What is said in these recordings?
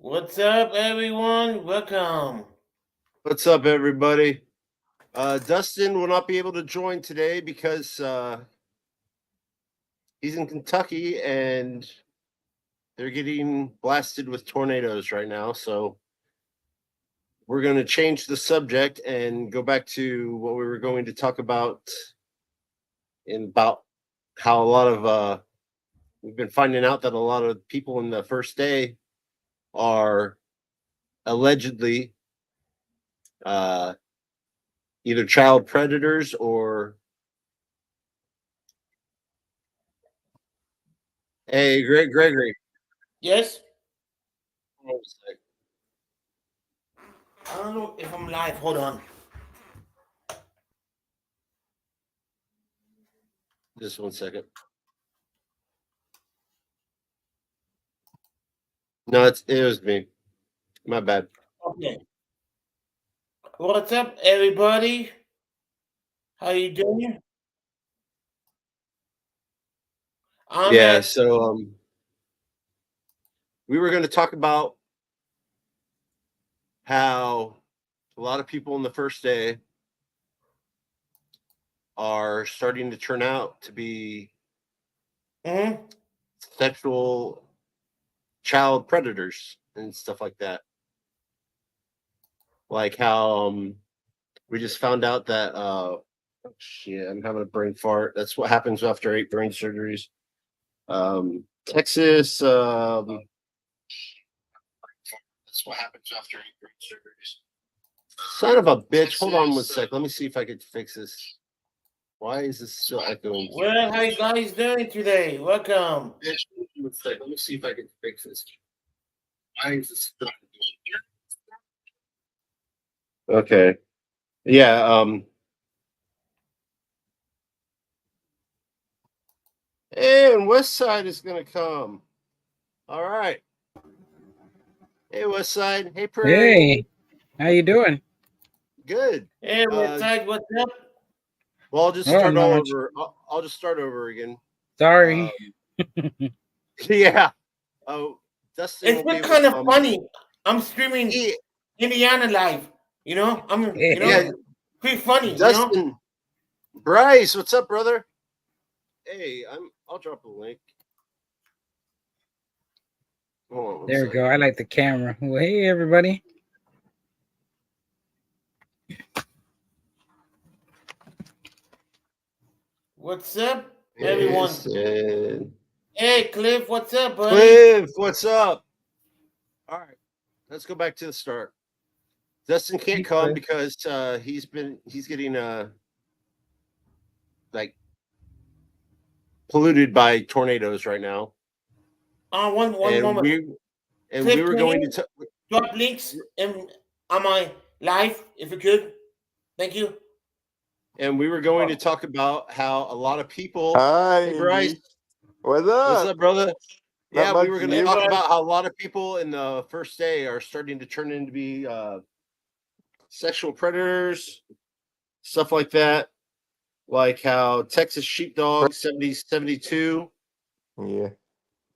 What's up, everyone? Welcome. What's up, everybody? Dustin will not be able to join today because he's in Kentucky and they're getting blasted with tornadoes right now. So we're going to change the subject and go back to what we were going to talk about about how a lot of we've been finding out that a lot of people in the first day are allegedly uh, either child predators or hey, Gregory. Yes? I don't know if I'm live. Hold on. Just 1 second. No, it was me. My bad. Okay. What's up, everybody? How you doing? I'm Yeah, at. so we were going to talk about how a lot of people in the first day are starting to turn out to be Mhm. sexual child predators and stuff like that. Like how we just found out that shit, I'm having a brain fart. That's what happens after 8 brain surgeries. Texas. That's what happens after 8 brain surgeries. Son of a bitch. Hold on 1 sec. Let me see if I can fix this. Why is this still echoing? Well, how you guys doing today? Welcome. Bitch, 1 sec. Let me see if I can fix this. Why is this still echoing? Okay. Yeah. And West Side is gonna come. All right. Hey, West Side. Hey, Prairie. Hey, how you doing? Good. Hey, Westside, what's up? Well, I'll just Oh, start not all much. over. I'll just start over again. Sorry. Yeah. Oh, Dustin It's won't be been able to kind of come. funny. I'm streaming Yeah. Indiana live. Yeah. Pretty funny. Dustin. Bryce, what's up, brother? Hey, I'll drop a link. Hold on one There we second. go. I like the camera. Well, hey, everybody. What's up, everyone? Listen. Hey, Cliff, what's up, buddy? Cliff, what's up? All right, let's go back to the start. Dustin can't Hey, come Cliff. because he's getting like polluted by tornadoes right now, One and moment. we Cliff, were can going you to drop links on my live if you could? Thank you. talk about how a lot of people. Hi, Hey, Bryce, Indy. What's what's up? up, brother? Not Yeah, we much were going to Hey, you. talk Bryce. about how a lot of people in the first day are starting to turn into be sexual predators, stuff like that. Like how Texas Sheepdog 7072, Yeah.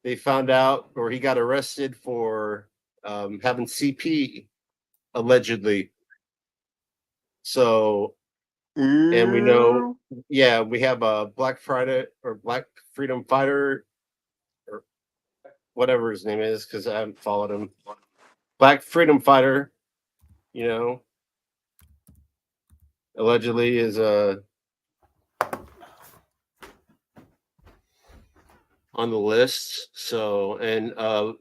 they found out, or he got arrested for having CP allegedly. So, and we know, Ooh. yeah, we have a Black Friday or Black Freedom Fighter or whatever his name is because I haven't followed him. Black Freedom Fighter, you know, allegedly is on the list. So, and How big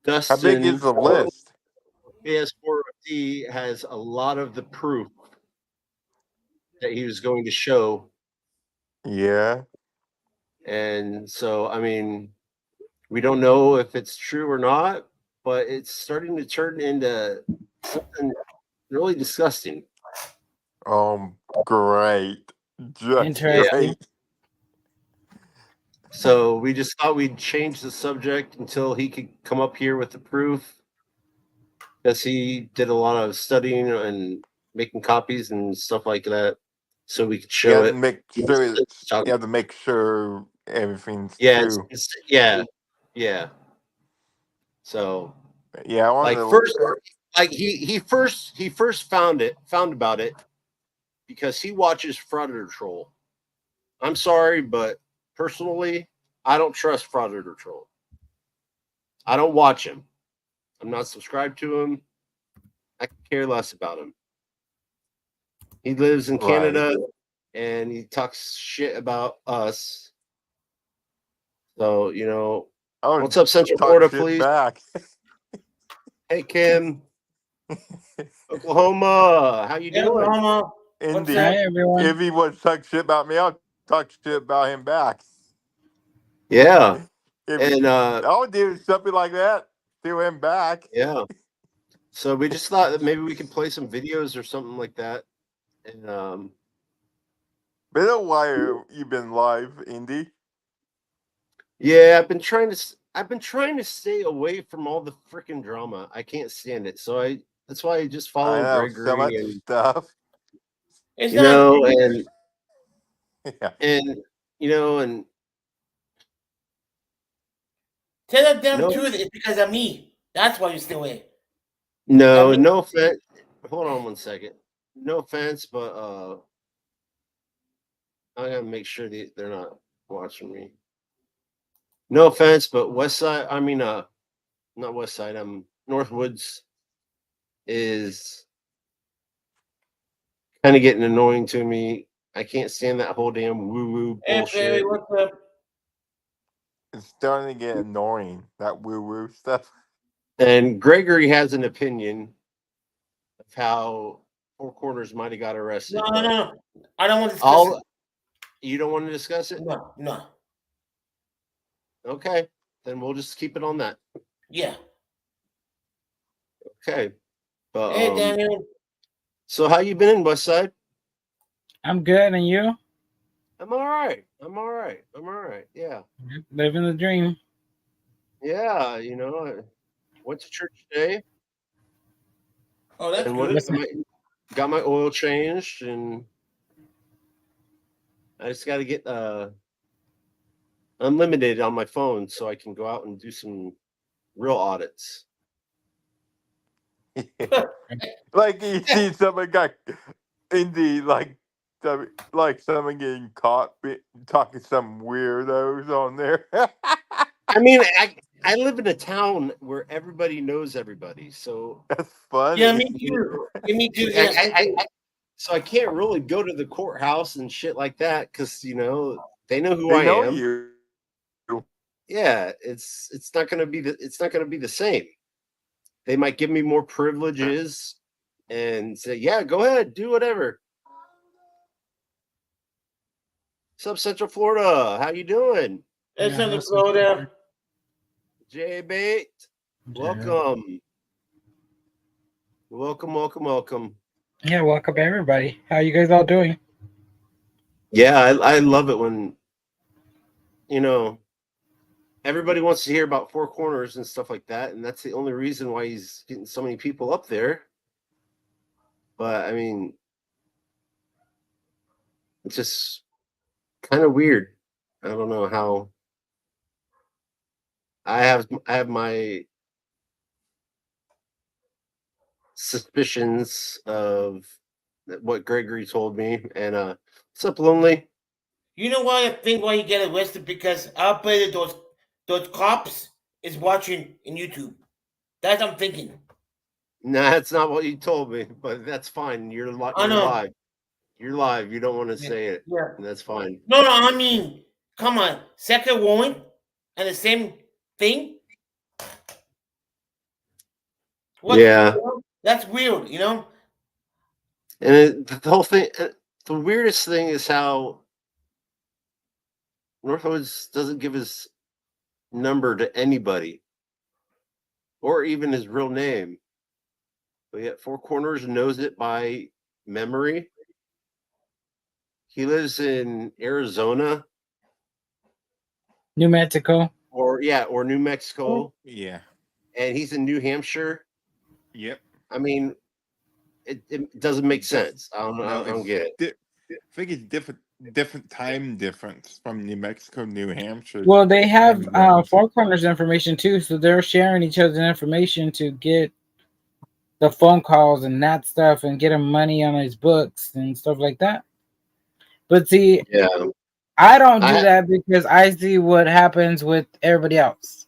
Dustin is the list? PS4D has a lot of the proof that he was going to show. Yeah. And so, I mean, we don't know if it's true or not, but it's starting to turn into something really disgusting. Great. Just Yeah. Interesting. great. So we just thought we'd change the subject until he could come up here with the proof, because he did a lot of studying and making copies and stuff like that, so we could You show have to it. make sure you have to make sure everything's Yeah, true. yeah, yeah. So Yeah, I wanted Like to first, like he first found about it because he watches Frauditor Troll. I'm sorry, but personally, I don't trust Frauditor Troll. I don't watch him. I'm not subscribed to him. I care less about him. He lives in Canada and he talks shit about us. So, what's up, Central Florida, please? Back. Hey, Kim. Oklahoma. How you doing? Oklahoma. Indeed. Hi, everyone. If he wants to talk shit about me, I'll talk shit about him back. Yeah. And I would do something like that to him back. Yeah. So we just thought that maybe we could play some videos or something like that. And Been a while you've been live, Indy. yeah, I've been trying to stay away from all the freaking drama. I can't stand it. So that's why I just follow Gregory so much and stuff. It's you not. know, and Yeah. and and Tell them no, truth. It's because of me. That's why you stay away. no, I mean- no offense. Hold on one second. No offense, but I gotta make sure they're not watching me. No offense, but West Side. I mean, not West Side. Northwoods is kind of getting annoying to me. I can't stand that whole damn woo-woo Hey, bullshit. baby, what's up? It's starting to get annoying, that woo-woo stuff. And Gregory has an opinion of how Four Corners might have got arrested. No. I don't want to discuss it. You don't want to discuss it? No. Okay. Then we'll just keep it on that. Yeah. Okay. But Hey, Daniel. so how you been in West Side? I'm good, and you? I'm all right. Yeah. Living the dream. Yeah, I went to church today. Oh, that's and good. got my oil changed, and I just got to get unlimited on my phone so I can go out and do some real audits. Like you see someone got Indeed, like someone getting caught talking some weirdos on there. I mean, I live in a town where everybody knows everybody, so That's funny. Yeah, me too. Yeah, me too. Yeah. So I can't really go to the courthouse and shit like that because they know who They I know am. you. Yeah, it's not gonna be the same. They might give me more privileges and say, yeah, go ahead, do whatever. What's up, Central Florida? How you doing? It's on the Florida. Jay Bait. Welcome. Welcome. Yeah, welcome everybody. How you guys all doing? Yeah, I love it when everybody wants to hear about Four Corners and stuff like that, and that's the only reason why he's getting so many people up there. But I mean, it's just kind of weird. I don't know how. I have my suspicions of what Gregory told me, and what's up, Lonely? You know why I think why you get arrested? Because I'll bet those cops is watching in YouTube. That's what I'm thinking. Nah, that's not what you told me, but that's fine. You're live. You're live. You don't want to say it. Yeah. That's fine. No, I mean, come on. Second woman and the same thing? Yeah. That's weird, And the whole thing, the weirdest thing is how Northwoods doesn't give his number to anybody or even his real name. But yet Four Corners knows it by memory. He lives in Arizona. New Mexico. Or New Mexico. Yeah. And he's in New Hampshire. Yep. I mean, it doesn't make sense. I don't get it. I think it's different time difference from New Mexico, New Hampshire. Well, they have time zones. Four Corners information too, so they're sharing each other's information to get the phone calls and that stuff and get him money on his books and stuff like that. But see, Yeah. I don't do I that because I see what happens with everybody else.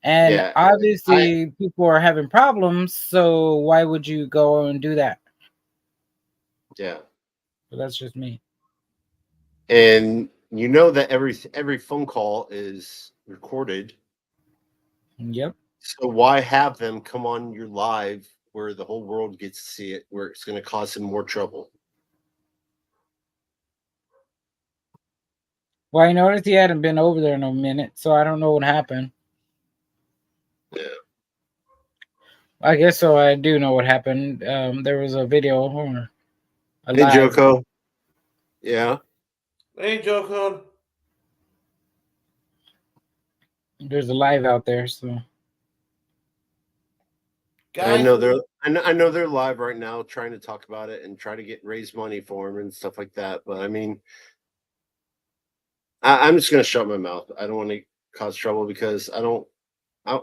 And yeah. obviously people are having problems, so why would you go and do that? Yeah. But that's just me. And you know that every phone call is recorded. Yep. So why have them come on your live where the whole world gets to see it, where it's going to cause them more trouble? Well, I noticed he hadn't been over there in a minute, so I don't know what happened. Yeah. I guess so. I do know what happened. There was a video or a Hey, live. Joko. Yeah. Hey, Joko. There's a live out there, so I Guys, know they're I know they're live right now trying to talk about it and try to raise money for them and stuff like that. But I mean, I'm just gonna shut my mouth. I don't want to cause trouble because I don't. I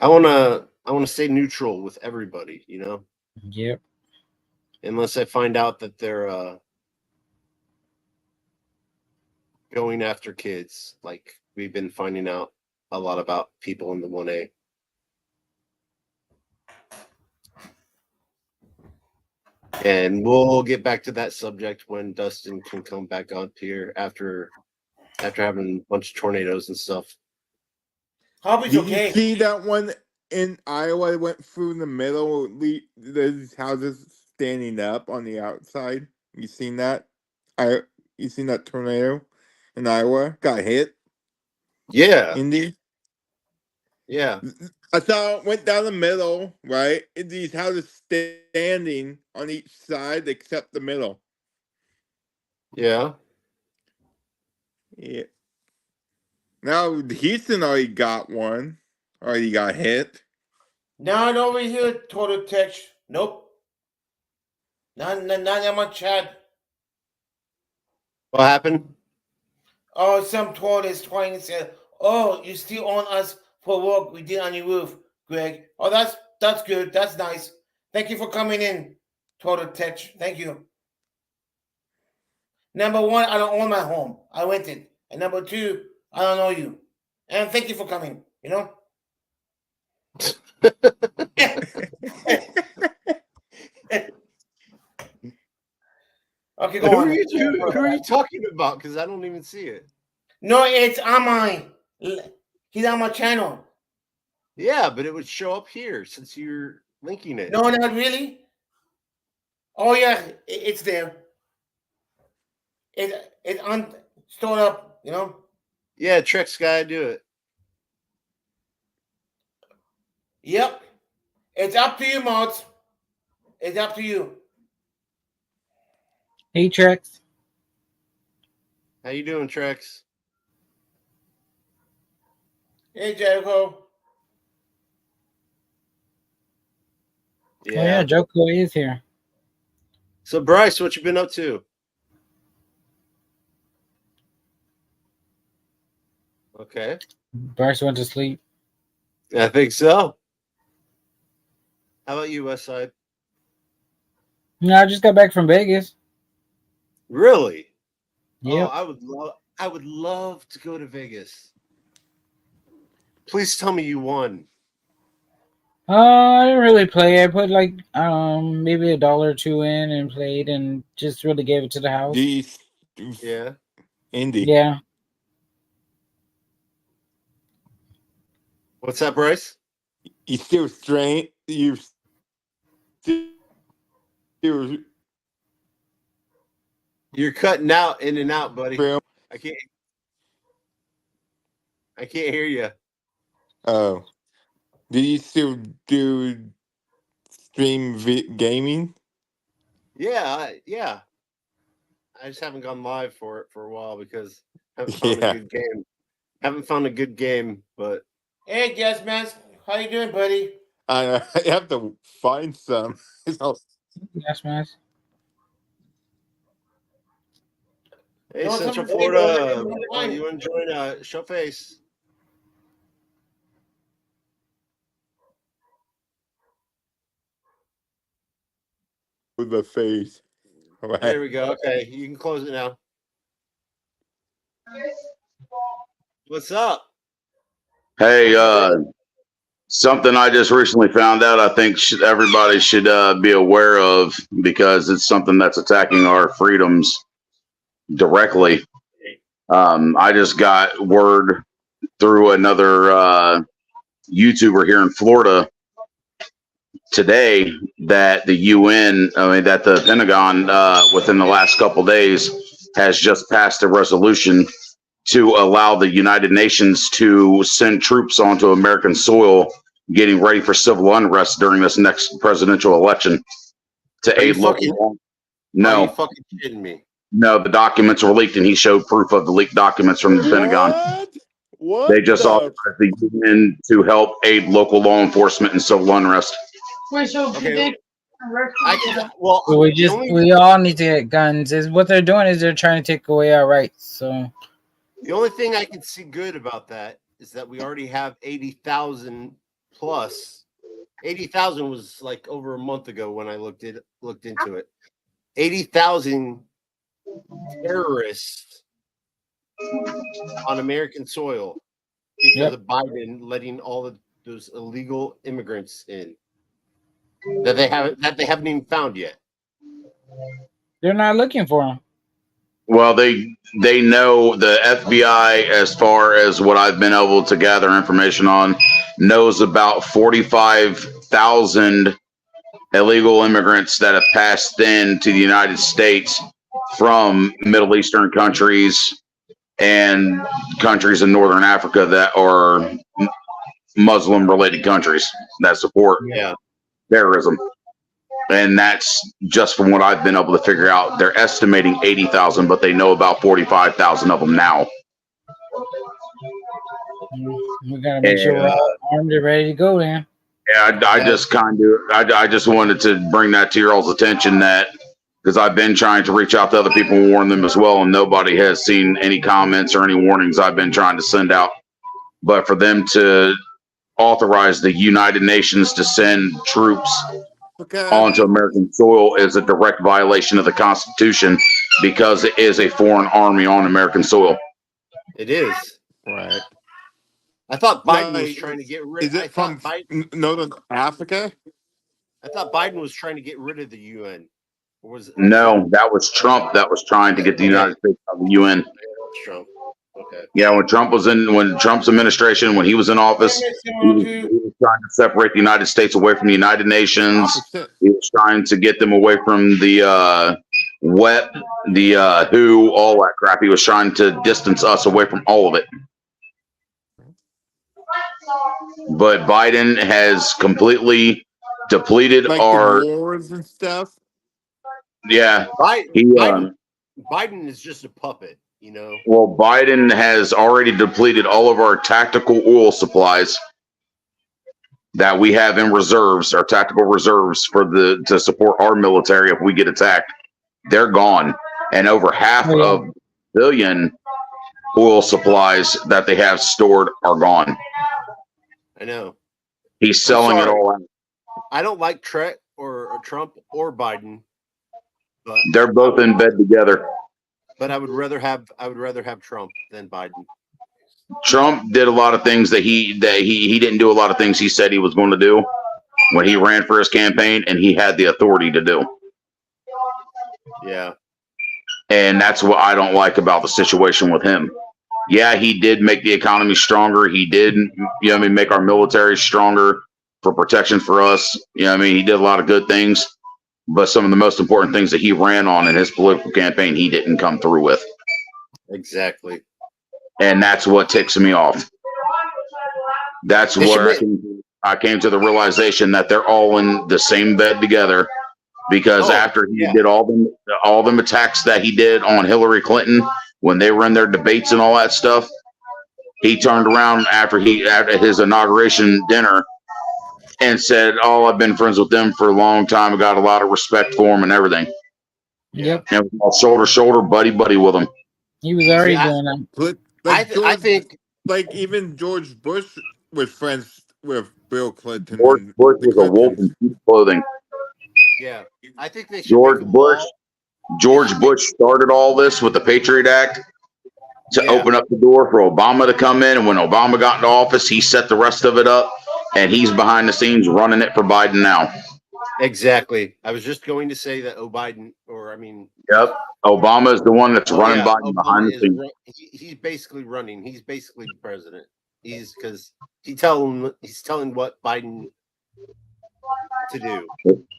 I want to stay neutral with everybody. You know, yep. unless I find out that they're going after kids, like we've been finding out a lot about people in the 1A. And we'll get back to that subject when Dustin can come back up here after having a bunch of tornadoes and stuff. Hobby's Did you okay. see that one in Iowa that went through the middle? Those houses standing up on the outside. You seen that? You seen that tornado in Iowa? Got hit. Yeah, Indy. yeah, I saw it went down the middle, right? And these houses standing on each side except the middle. yeah. Yeah. Now Houston already got one. Already got hit. Not over here, total text. Nope. Not in my chat. What happened? Oh, some told us trying and said, "Oh, you still on us for work we did on your roof, Greg." Oh, that's good. That's nice. Thank you for coming in, total text. Thank you. Number one, I don't own my home. I rented. And number two, I don't know you. And thank you for coming. You know. Okay, go Who on. are you talking about? Because I don't even see it. No, it's on mine. He's on my channel. Yeah, but it would show up here since you're linking it. No, not really. Oh yeah, it's there. It's on stored up. You know. Yeah, Trex guy, do it. Yep. It's up to you, mods. It's up to you. Hey, Trex. How you doing, Trex? Hey, Jericho. Yeah. Oh yeah, Joko is here. So Bryce, what you been up to? Okay. Bryce went to sleep. I think so. How about you, Westside? No, I just got back from Vegas. Really? Yep. Oh, I would love to go to Vegas. Please tell me you won. I didn't really play. I put like maybe $1 or $2 in and played and just really gave it to the house. These Yeah. Indy. Yeah. What's that, Bryce? You still strain. You still. You're cutting out in and out, buddy. Film. I can't hear you. Oh, do you still do stream gaming? Yeah, yeah. I just haven't gone live for it for a while because I haven't found a Yeah. good game. Haven't found a good game, but Hey, Gas Mask. How you doing, buddy? I have to find some. Yes, man. Hey, You want Central some Florida, flavor? you want to join Show Face? With the face. Right. There we go. Okay, you can close it now. What's up? Hey, something I just recently found out. I think everybody should be aware of because it's something that's attacking our freedoms directly. I just got word through another YouTuber here in Florida today that the UN, that the Pentagon, within the last couple days, has just passed a resolution to allow the United Nations to send troops onto American soil, getting ready for civil unrest during this next presidential election to Are you aid local. fucking? Are you No, fucking kidding me? no, the documents were leaked, and he showed proof of the leaked documents from the Pentagon. What? What? They just the authorized the UN to help aid local law enforcement in civil unrest. Okay. So we all need to get guns. Is what they're doing is they're trying to take away our rights. So the only thing I can see good about that is that we already have 80,000 plus. 80,000 was like over a month ago when I looked into it. 80,000 terrorists on American soil because of Biden letting all of those illegal immigrants in that they haven't even found yet. they're not looking for them. Well, they know the FBI, as far as what I've been able to gather information on, knows about 45,000 illegal immigrants that have passed into the United States from Middle Eastern countries and countries in Northern Africa that are Muslim-related countries that support terrorism. And that's just from what I've been able to figure out. They're estimating 80,000, but they know about 45,000 of them now. We gotta make sure we're all armed and ready to go, then. Yeah, I just wanted to bring that to your all's attention, that because I've been trying to reach out to other people and warn them as well, and nobody has seen any comments or any warnings I've been trying to send out. But for them to authorize the United Nations to send troops onto American soil is a direct violation of the Constitution because it is a foreign army on American soil. It is. Right. I thought Biden was trying to get rid. Is it from Northern Africa? I thought Biden was trying to get rid of the UN. Or was it? No, that was Trump that was trying to get the United States out of the UN. Trump. Okay. Yeah, when Trump's administration, when he was in office, he was trying to separate the United States away from the United Nations. He was trying to get them away from the WEP, the WHO, all that crap. He was trying to distance us away from all of it. But Biden has completely depleted like our the wars and stuff. Yeah, Biden is just a puppet, you know. Well, Biden has already depleted all of our tactical oil supplies that we have in reserves, our tactical reserves to support our military if we get attacked. They're gone, and over half of billion oil supplies that they have stored are gone. I know. He's selling it all out. I don't like Trump or Biden, but they're both in bed together. But I would rather have Trump than Biden. Trump did a lot of things that he didn't do a lot of things he said he was going to do when he ran for his campaign, and he had the authority to do. Yeah. And that's what I don't like about the situation with him. Yeah, he did make the economy stronger. He did, make our military stronger for protection for us. He did a lot of good things, but some of the most important things that he ran on in his political campaign, he didn't come through with. Exactly. And that's what ticks me off. That's where I came to the realization that they're all in the same bed together. Because after he did all them attacks that he did on Hillary Clinton when they were in their debates and all that stuff, he turned around after his inauguration dinner and said, "Oh, I've been friends with them for a long time. I got a lot of respect for them and everything." Yep. And was all shoulder to shoulder, buddy with them. He was already I- doing that. Like I George, think like even George Bush was friends with Bill Clinton George and Bush the was a wolf Clintons. in sheep's clothing. yeah, I think they should make George a Bush, law. George Bush started all this with the Patriot Act to Yeah, open up the door for Obama to come in. And when Obama got into office, he set the rest of it up, and he's behind the scenes running it for Biden now. exactly. I was just going to say that Biden, or I mean, Yep, Obama is the one that's oh running yeah, Biden Obama behind the is scenes. he's basically running. He's basically the president. He's because he's telling what Biden to do.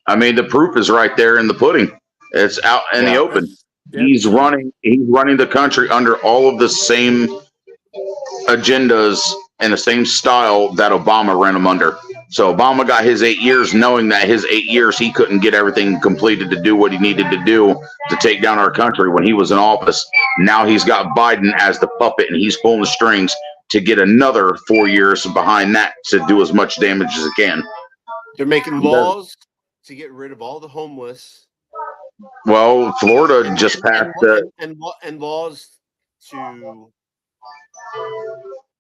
I mean, the proof is right there in the pudding. It's out in the Yeah, open. That's true. He's running the country under all of the same agendas and the same style that Obama ran them under. So Obama got his 8 years knowing that his 8 years he couldn't get everything completed to do what he needed to do to take down our country when he was in office. Now he's got Biden as the puppet and he's pulling the strings to get another 4 years behind that to do as much damage as he can. they're making laws to get rid of all the homeless. Well, Florida just passed and laws to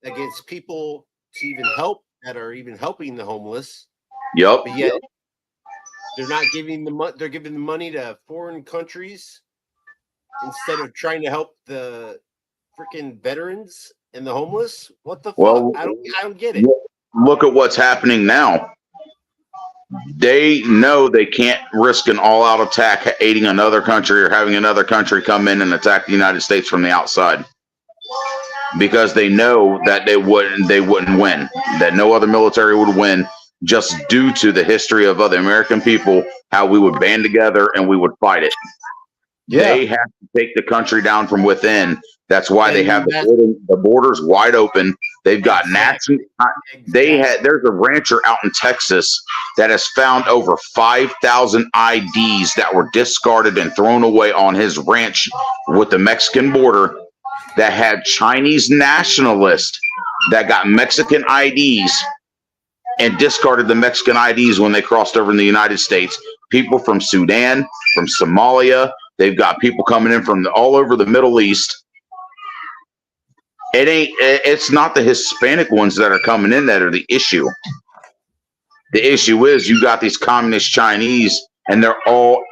against people to even help that are even helping the homeless, Yep. but yet they're not giving the money. They're giving the money to foreign countries instead of trying to help the freaking veterans and the homeless. What the Well, fuck? I don't get it. Look at what's happening now. They know they can't risk an all-out attack aiding another country or having another country come in and attack the United States from the outside, because they know that they wouldn't win, that no other military would win, just due to the history of other American people, how we would band together and we would fight it. Yeah. They have to take the country down from within. That's why they And have the borders wide open. They've got Exactly. there's a rancher out in Texas that has found over 5,000 IDs that were discarded and thrown away on his ranch with the Mexican border that had Chinese nationalists that got Mexican IDs and discarded the Mexican IDs when they crossed over in the United States. People from Sudan, from Somalia, they've got people coming in from all over the Middle East. It's not the Hispanic ones that are coming in that are the issue. The issue is you got these communist Chinese and they're all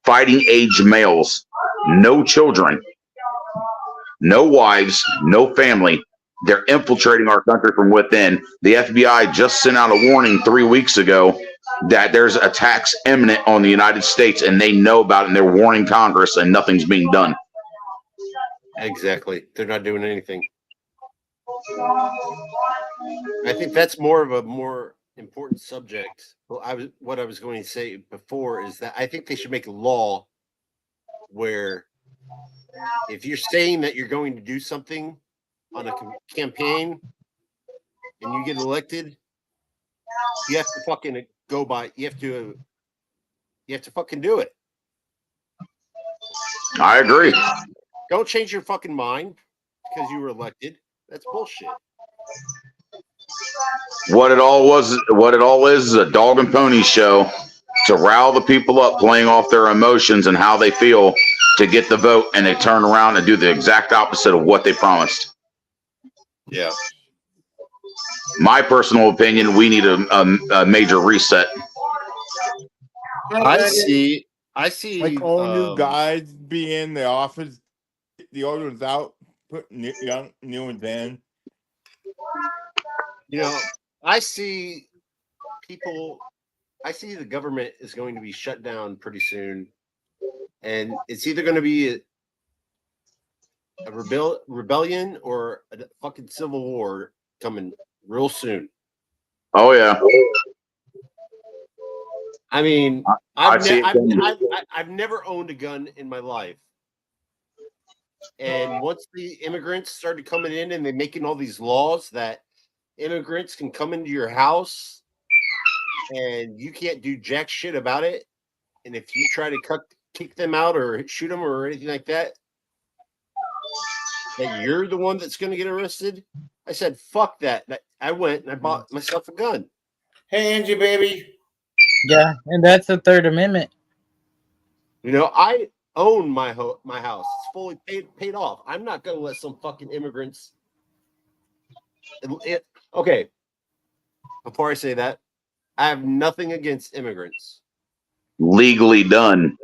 fighting age males, no children, no wives, no family. They're infiltrating our country from within. The FBI just sent out a warning 3 weeks ago that there's attacks imminent on the United States, and they know about it, and they're warning Congress, and nothing's being done. Exactly. They're not doing anything. I think that's more of a more important subject. Well, what I was going to say before is that I think they should make a law where if you're saying that you're going to do something on a campaign and you get elected, you have to fucking go by. You have to fucking do it. I agree. Don't change your fucking mind because you were elected. That's bullshit. What it all is a dog and pony show to rile the people up, playing off their emotions and how they feel to get the vote, and they turn around and do the exact opposite of what they promised. Yeah. My personal opinion, we need a major reset. I see. Like all new guys be in the office, the old ones out, put new ones in. You know, I see people. I see the government is going to be shut down pretty soon, and it's either going to be a rebellion or a fucking civil war coming real soon. Oh yeah. I mean, I see it coming. I've never owned a gun in my life. And once the immigrants started coming in and they're making all these laws that immigrants can come into your house and you can't do jack shit about it. And if you try to kick them out or shoot them or anything like that, that you're the one that's going to get arrested. I said, fuck that. I went and I bought myself a gun. Hey, Angie, baby. Yeah, and that's the Third Amendment. You know, I own my house. It's fully paid off. I'm not gonna let some fucking immigrants. Okay. Before I say that, I have nothing against immigrants. Legally done.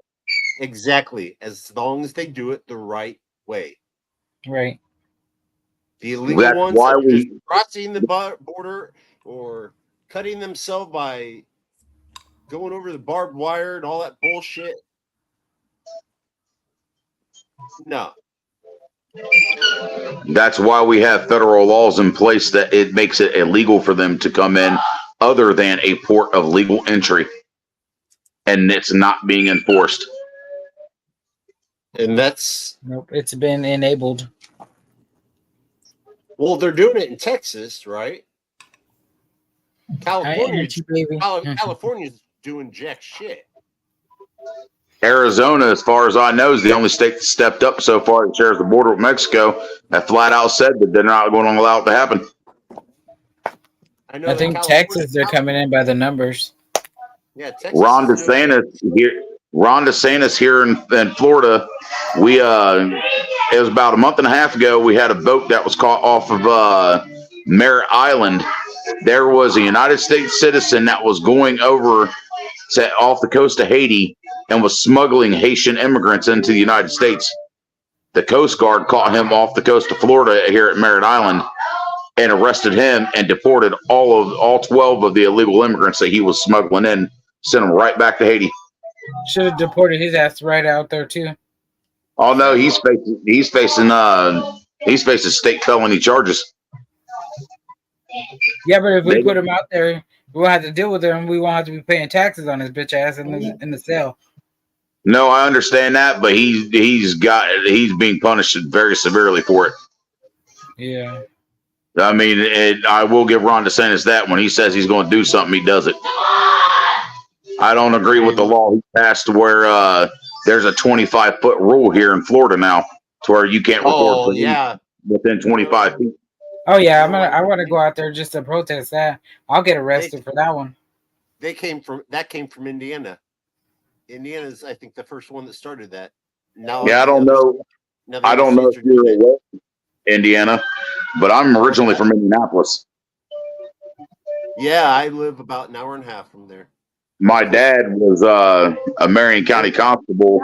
Exactly, as long as they do it the right way. Right. The illegal That's ones why that are just we. crossing the border or cutting themselves by going over the barbed wire and all that bullshit. No. That's why we have federal laws in place that it makes it illegal for them to come in other than a port of legal entry. And it's not being enforced. And that's Nope. It's been enabled. well, they're doing it in Texas, right? I California, ain't you, baby. California's doing jack shit. Arizona, as far as I know, is the only state that stepped up so far that shares the border with Mexico that flat out said that they're not going to allow it to happen. I know. I think Texas, they're coming in by the numbers. Yeah, Texas. Ron DeSantis here in Florida. We it was about a month and a half ago. We had a boat that was caught off of Merritt Island. There was a United States citizen that was going over off the coast of Haiti and was smuggling Haitian immigrants into the United States. The Coast Guard caught him off the coast of Florida here at Merritt Island and arrested him and deported all 12 of the illegal immigrants that he was smuggling in, sent them right back to Haiti. Should have deported his ass right out there too. Oh no, he's facing state felony charges. Yeah, but if we put him out there, we'll have to deal with him. We won't have to be paying taxes on his bitch ass in the cell. No, I understand that, but he's being punished very severely for it. Yeah. I mean, I will give Ron DeSantis that. When he says he's going to do something, he does it. I don't agree with the law he passed where there's a 25-foot rule here in Florida now to where you can't record within 25 feet. Oh yeah, I want to go out there just to protest that. I'll get arrested for that one. That came from Indiana. Indiana's, I think, the first one that started that. Now, yeah, I don't know. I don't know if you're aware, Indiana, but I'm originally from Indianapolis. Yeah, I live about an hour and a half from there. My dad was a Marion County constable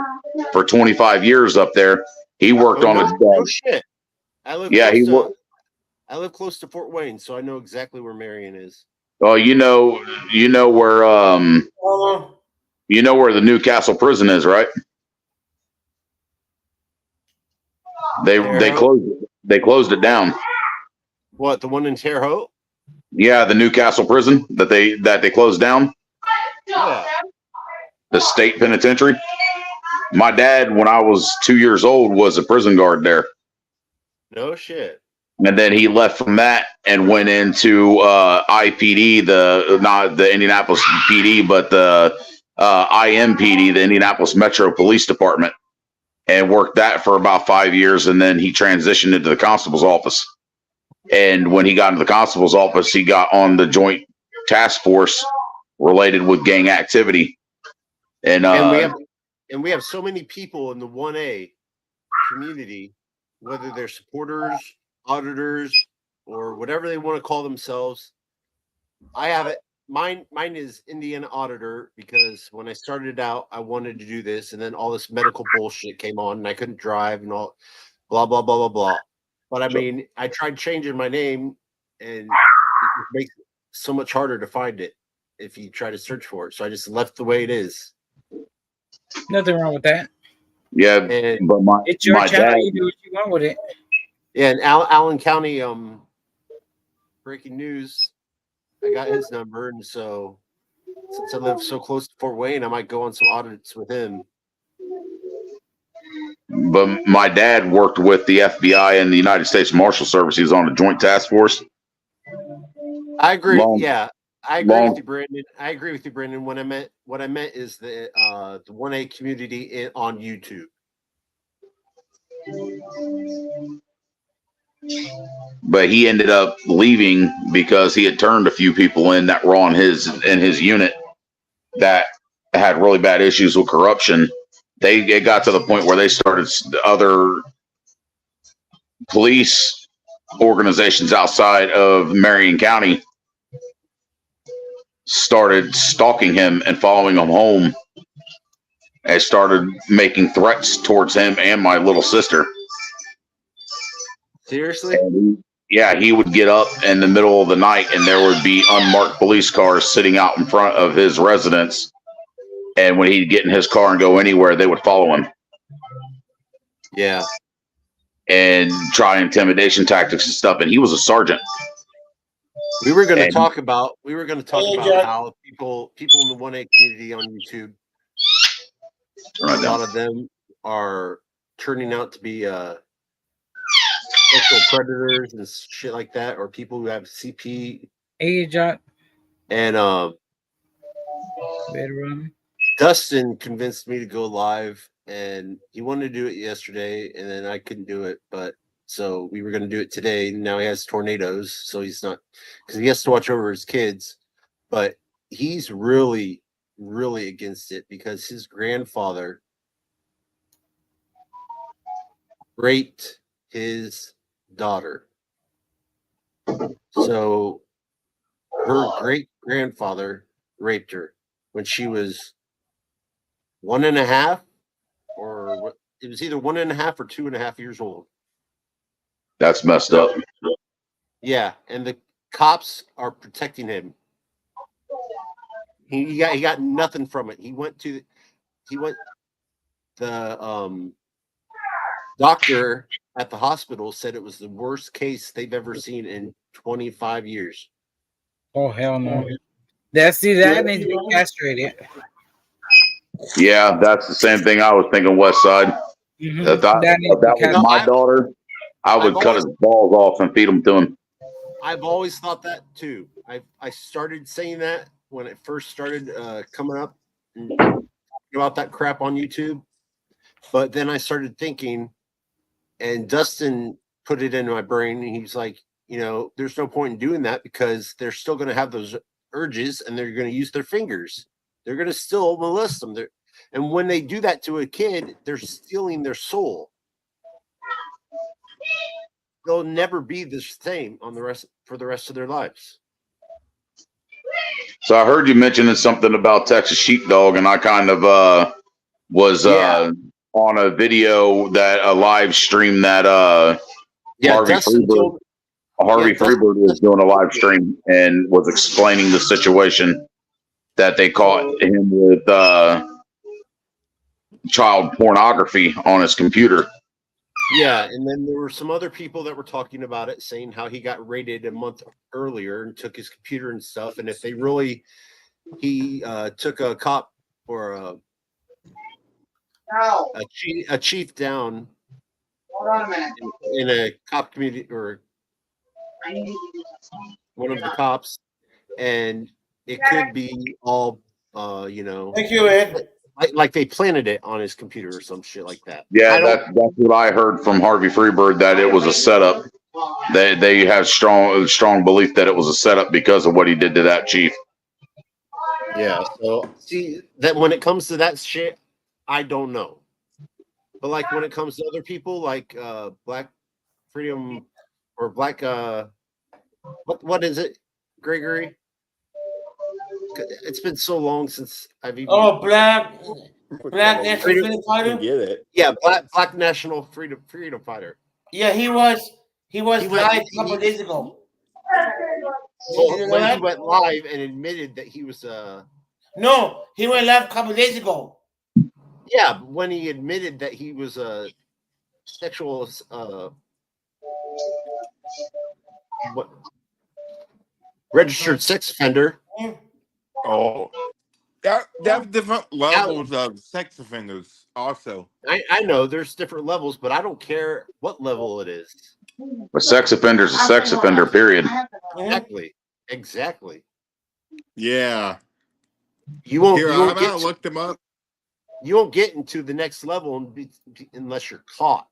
for 25 years up there. He worked on his no shit. I live close to Fort Wayne, so I know exactly where Marion is. Oh, you know where the Newcastle prison is, right? They closed it down. What, the one in Terre Haute? Yeah, the Newcastle prison that they closed down. Yeah. The state penitentiary. My dad, when I was 2 years old, was a prison guard there. No shit. And then he left from that and went into IPD, not the Indianapolis PD, but the IMPD, the Indianapolis Metro Police Department, and worked that for about 5 years. And then he transitioned into the constable's office. And when he got into the constable's office, he got on the joint task force related with gang activity. And we have so many people in the 1A community, whether they're supporters, auditors, or whatever they want to call themselves. I have it. Mine is Indiana auditor, because when I started out, I wanted to do this, and then all this medical bullshit came on, and I couldn't drive, and all blah blah blah blah blah. But I mean, I tried changing my name, and it makes it so much harder to find it if you try to search for it. So I just left the way it is. Nothing wrong with that. Yeah, but it's your channel. dad, You do what you want with it. Yeah, and Allen County, breaking news. I got his number, and so since I live so close to Fort Wayne, I might go on some audits with him. But my dad worked with the FBI and the United States Marshal Service. He was on a joint task force. I agree. I agree with you, Brandon. I agree with you, Brandon. What I meant is the 1A community on YouTube. But he ended up leaving because he had turned a few people in that were on his unit that had really bad issues with corruption. it got to the point where they started other police organizations outside of Marion County started stalking him and following him home and started making threats towards him and my little sister. Seriously? And he would get up in the middle of the night and there would be unmarked police cars sitting out in front of his residence. And when he'd get in his car and go anywhere, they would follow him. Yeah. And try intimidation tactics and stuff. And he was a sergeant. We were going to talk about Jack. how people in the 1A community on YouTube, a lot of them are turning out to be sexual predators and shit like that, or people who have CP. Hey, John. And Bedroom. Dustin convinced me to go live, and he wanted to do it yesterday, and then I couldn't do it, but so we were going to do it today. Now he has tornadoes, so he's not, because he has to watch over his kids, but he's really, really against it because his grandfather raped his daughter. So her great grandfather raped her when she was 1.5, or it was either 1.5 or 2.5 years old. That's messed up. Yeah, and the cops are protecting him. He got nothing from it. The doctor at the hospital said it was the worst case they've ever seen in 25 years. Oh, hell no. That needs to be castrated. Yeah, that's the same thing I was thinking, West Side. Mm-hmm. If that was my daughter, I would cut his balls off and feed them to him. I've always thought that too. I started saying that when it first started coming up and talking about that crap on YouTube. But then I started thinking, and Dustin put it into my brain, and he's like, there's no point in doing that because they're still going to have those urges and they're going to use their fingers. They're going to still molest them. And when they do that to a kid, they're stealing their soul. They'll never be the same for the rest of their lives. So I heard you mentioning something about Texas Sheepdog, and I kind of was on a video that a live stream that Harvey Freeberg was doing a live stream and was explaining the situation that they caught him with child pornography on his computer. Yeah, and then there were some other people that were talking about it, saying how he got raided a month earlier and took his computer and stuff. And if he took a cop or a chief down. Hold on a minute. In a cop community or one of the cops, and it could be all Thank you, Ed. like they planted it on his computer or some shit like that. Yeah, that's what I heard from Harvey Freeberg, that it was a setup. They have strong belief that it was a setup because of what he did to that chief. Yeah, so see that when it comes to that shit, I don't know. But like when it comes to other people, like Black Freedom or Black what is it, Gregory? It's been so long since I've even Black National Freedom Fighter. Get it? Yeah, Black National Freedom Fighter. Yeah, he was live a couple days ago. When he went live and admitted that he was No, he went live a couple days ago. Yeah, but when he admitted that he was a sexual registered sex offender. Oh, that's different levels of sex offenders. Also, I know there's different levels, but I don't care what level it is. A sex offender's a sex offender, period. Exactly. yeah. You won't. Look them up. You won't get into the next level unless you're caught.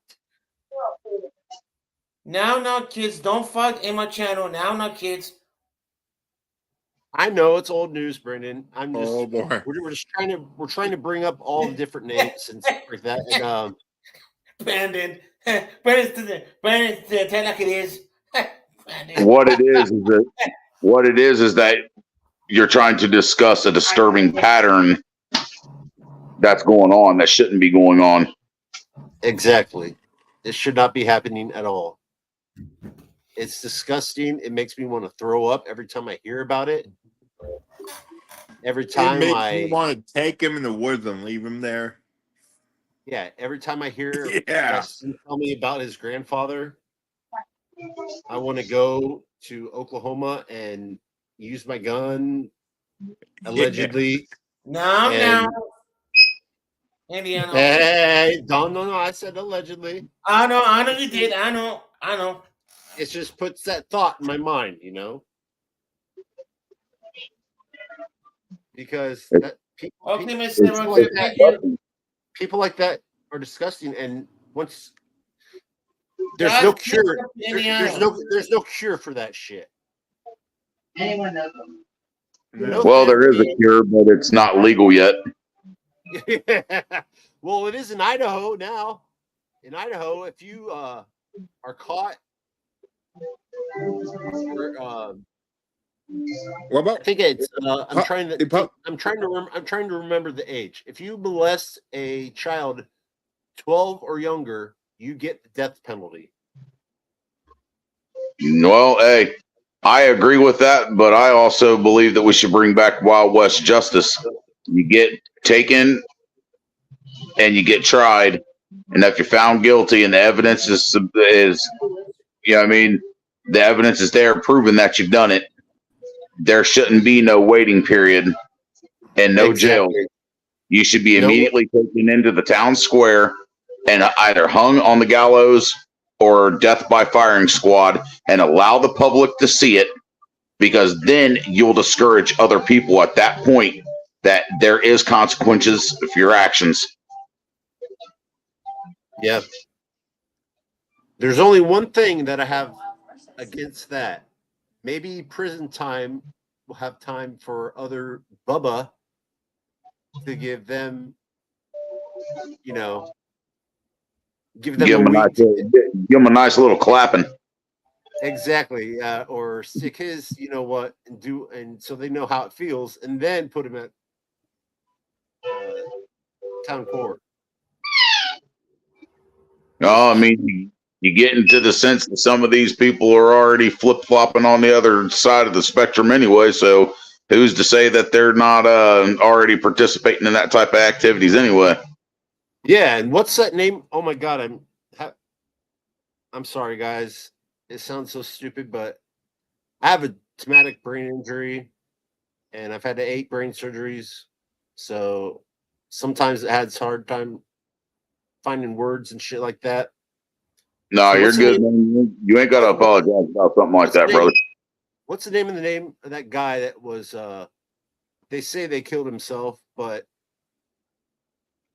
Now, kids, don't fight in my channel. Now, kids. I know it's old news, Brendan. I'm just Oh boy. we're trying to bring up all the different names and stuff like that. And Brandon. Brandon, tell like it is. Brandon. What it is that you're trying to discuss a disturbing pattern that's going on that shouldn't be going on. exactly, it should not be happening at all. It's disgusting. It makes me want to throw up every time I hear about it. Every It time makes me want to take him in the woods and leave him there. every time I hear Yeah. Weston tell me about his grandfather, I want to go to Oklahoma and use my gun, allegedly. No, And Indiana. hey, no, I said allegedly. I know you did. I know. It just puts that thought in my mind, because that Okay, Miss people Seven, like thank that, you. people like that are disgusting. And once there's Guys, no cure, Indiana. there's no cure for that shit. Anyone knows them. No Well, there is a therapy. cure, but it's not legal yet. Well, it is in Idaho now. In Idaho, if you are caught, or, What I about think it's I'm trying to remember the age. If you molest a child 12 or younger, you get the death penalty. Well, hey, I agree with that, but I also believe that we should bring back Wild West justice. You get taken and you get tried, and if you're found guilty and the evidence is I mean, the evidence is there proving that you've done it, there shouldn't be no waiting period and no jail. Exactly. You should be No. immediately taken into the town square and either hung on the gallows or death by firing squad, and allow the public to see it, because then you'll discourage other people at that point that there is consequences for your actions. Yeah. There's only one thing that I have against that. Maybe prison time will have time for other Bubba to give them, give them Give a them week. a nice little clapping. Exactly. Or stick his, and so they know how it feels, and then put him at town court. No, I mean, you get into the sense that some of these people are already flip flopping on the other side of the spectrum anyway. So who's to say that they're not already participating in that type of activities anyway? Yeah, and what's that name? Oh my God, I'm sorry, guys. It sounds so stupid, but I have a traumatic brain injury, and I've had 8 brain surgeries. So sometimes it has hard time finding words and shit like that. No, So you're what's the good, name- man. You ain't got to apologize about something like what's the that, name- brother. What's the name of that guy that was? They say they killed himself, but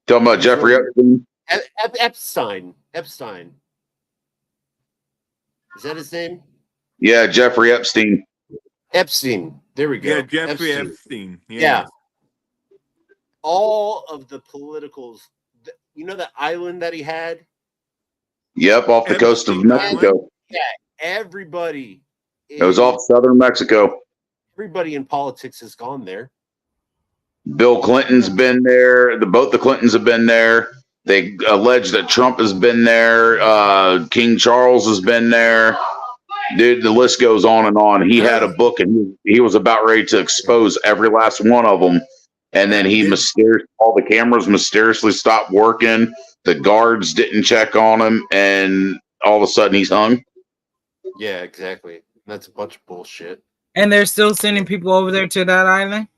Talking about he's Jeffrey really- Epstein? Epstein. Is that his name? Yeah, Jeffrey Epstein. Epstein. There we go. Yeah, Jeffrey Epstein. Yeah. All of the politicals. The island that he had? Yep, off the coast of Epstein Mexico. Island? Yeah, everybody. It was off southern Mexico. Everybody in politics has gone there. Bill Clinton's been there. Both the Clintons have been there. They allege that Trump has been there. King Charles has been there. Dude, the list goes on and on. He had a book, and he was about ready to expose every last one of them. And then all the cameras mysteriously stopped working. The guards didn't check on him, and all of a sudden he's hung. Yeah, exactly. That's a bunch of bullshit. And they're still sending people over there to that island.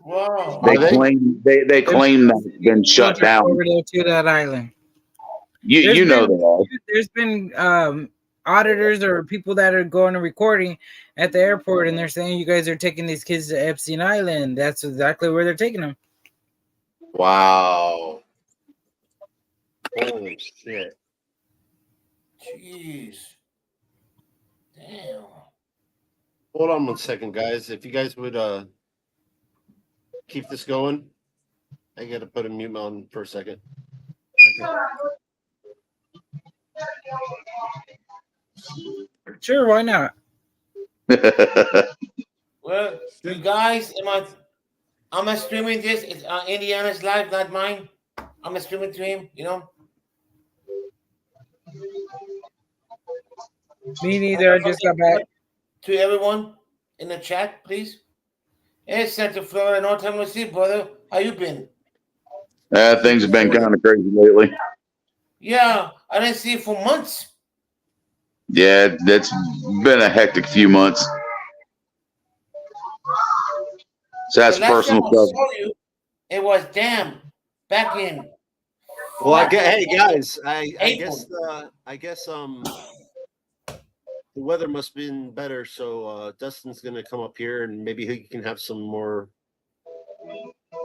Wow. They claim that it's been shut down. Over there to that island. You know they are. There's been auditors or people that are going and recording at the airport, and they're saying you guys are taking these kids to Epstein Island. That's exactly where they're taking them. Wow. Holy shit. Jeez. Damn. Hold on 1 second, guys. If you guys would keep this going, I got to put a mute on for a second. Sure, why not? Well, you guys, I'm streaming this. It's Indiana's live, not mine. I'm streaming to him. Me neither. I just got back. To everyone in the chat, please. Hey, Central Florida, no time to see, brother. How you been? Things have been kind of crazy lately. Yeah, I didn't see you for months. Yeah, it's been a hectic few months. So that's The last time personal I stuff. saw you, it was back in. Well, hey guys, I April. guess the weather must have been better, so Dustin's gonna come up here and maybe he can have some more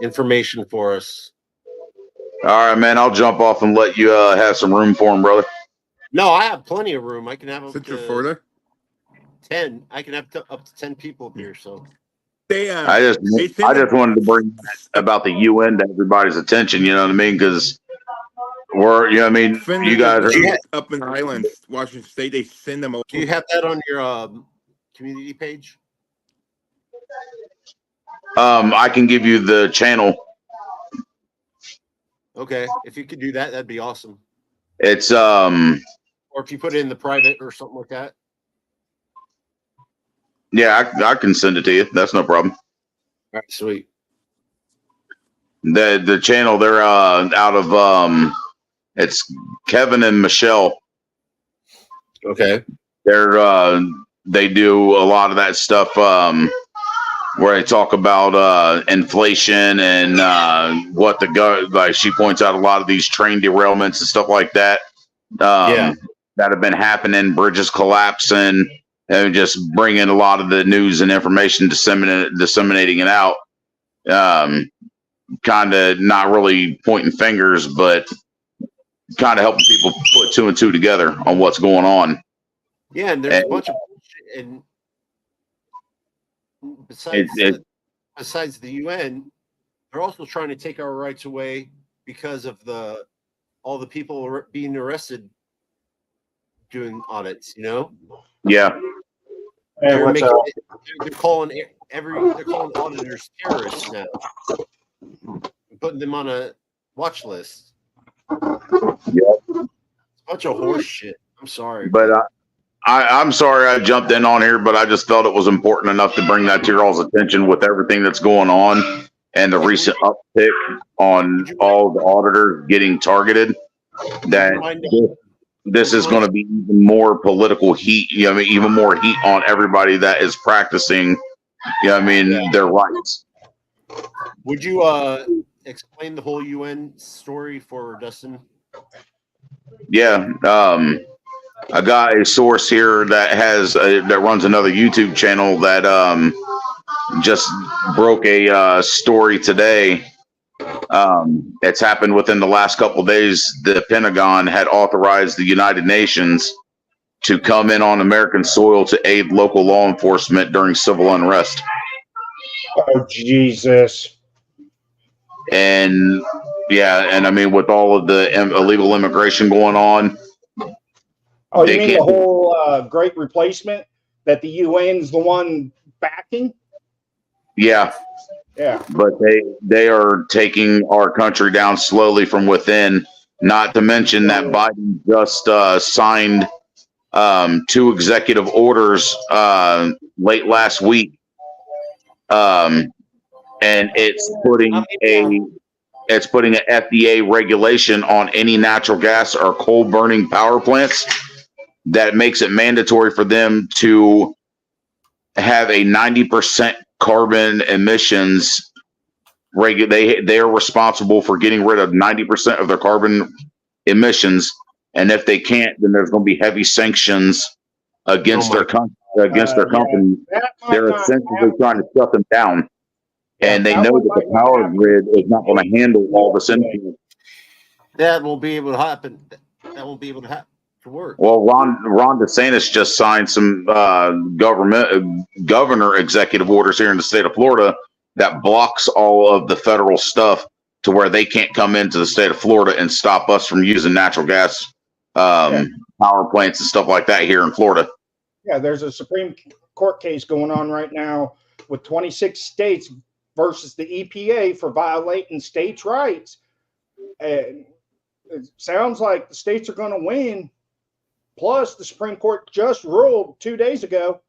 information for us. All right, man. I'll jump off and let you have some room for him, brother. No, I have plenty of room. I can have up Central to Florida. 10. I can have up to 10 people up here. So I just wanted to bring about the UN to everybody's attention. You know what I mean? Because you guys are up in Islands, Washington State. They send them over. do you have that on your community page? I can give you the channel. Okay, if you could do that, that'd be awesome. It's or if you put it in the private or something like that. Yeah, I can send it to you. That's no problem. All right, sweet. The channel, they're out of it's Kevin and Michelle. Okay. They do a lot of that stuff where they talk about inflation and like she points out a lot of these train derailments and stuff like that. That have been happening, bridges collapsing, and just bringing a lot of the news and information, disseminating it out. Kind of not really pointing fingers, but kind of helping people put two and two together on what's going on. Yeah, and there's a bunch of bullshit, and besides the UN, they're also trying to take our rights away because of all the people being arrested doing audits. Yeah. They're calling auditors terrorists now, putting them on a watch list. Yeah, it's a bunch of horse shit. I'm sorry, but I'm sorry I jumped in on here, but I just felt it was important enough to bring that to your all's attention with everything that's going on and the recent uptick on all the auditors getting targeted. That this is going to be even more political heat. Even more heat on everybody that is practicing. Their rights. Would you explain the whole UN story for Dustin? Yeah. I got a source here that that runs another YouTube channel that just broke a story today. It's happened within the last couple of days. The Pentagon had authorized the United Nations to come in on American soil to aid local law enforcement during civil unrest. Oh, Jesus. And with all of the illegal immigration going on. Oh, you mean the whole Great Replacement that the UN's the one backing? Yeah. Yeah. But they are taking our country down slowly from within, not to mention that Biden just signed 2 executive orders late last week. And it's putting an FDA regulation on any natural gas or coal burning power plants that makes it mandatory for them to have a 90% carbon emissions they are responsible for getting rid of 90% of their carbon emissions, and if they can't, then there's going to be heavy sanctions against their company. They're essentially trying to shut them down, and they know that the power grid is not going to handle all this influence. That won't be able to happen. That won't be able to happen. to work. Well, Ron DeSantis just signed some governor executive orders here in the state of Florida that blocks all of the federal stuff to where they can't come into the state of Florida and stop us from using natural gas power plants and stuff like that here in Florida. Yeah, there's a Supreme Court case going on right now with 26 states versus the EPA for violating states' rights. And it sounds like the states are going to win. Plus, the Supreme Court just ruled 2 days ago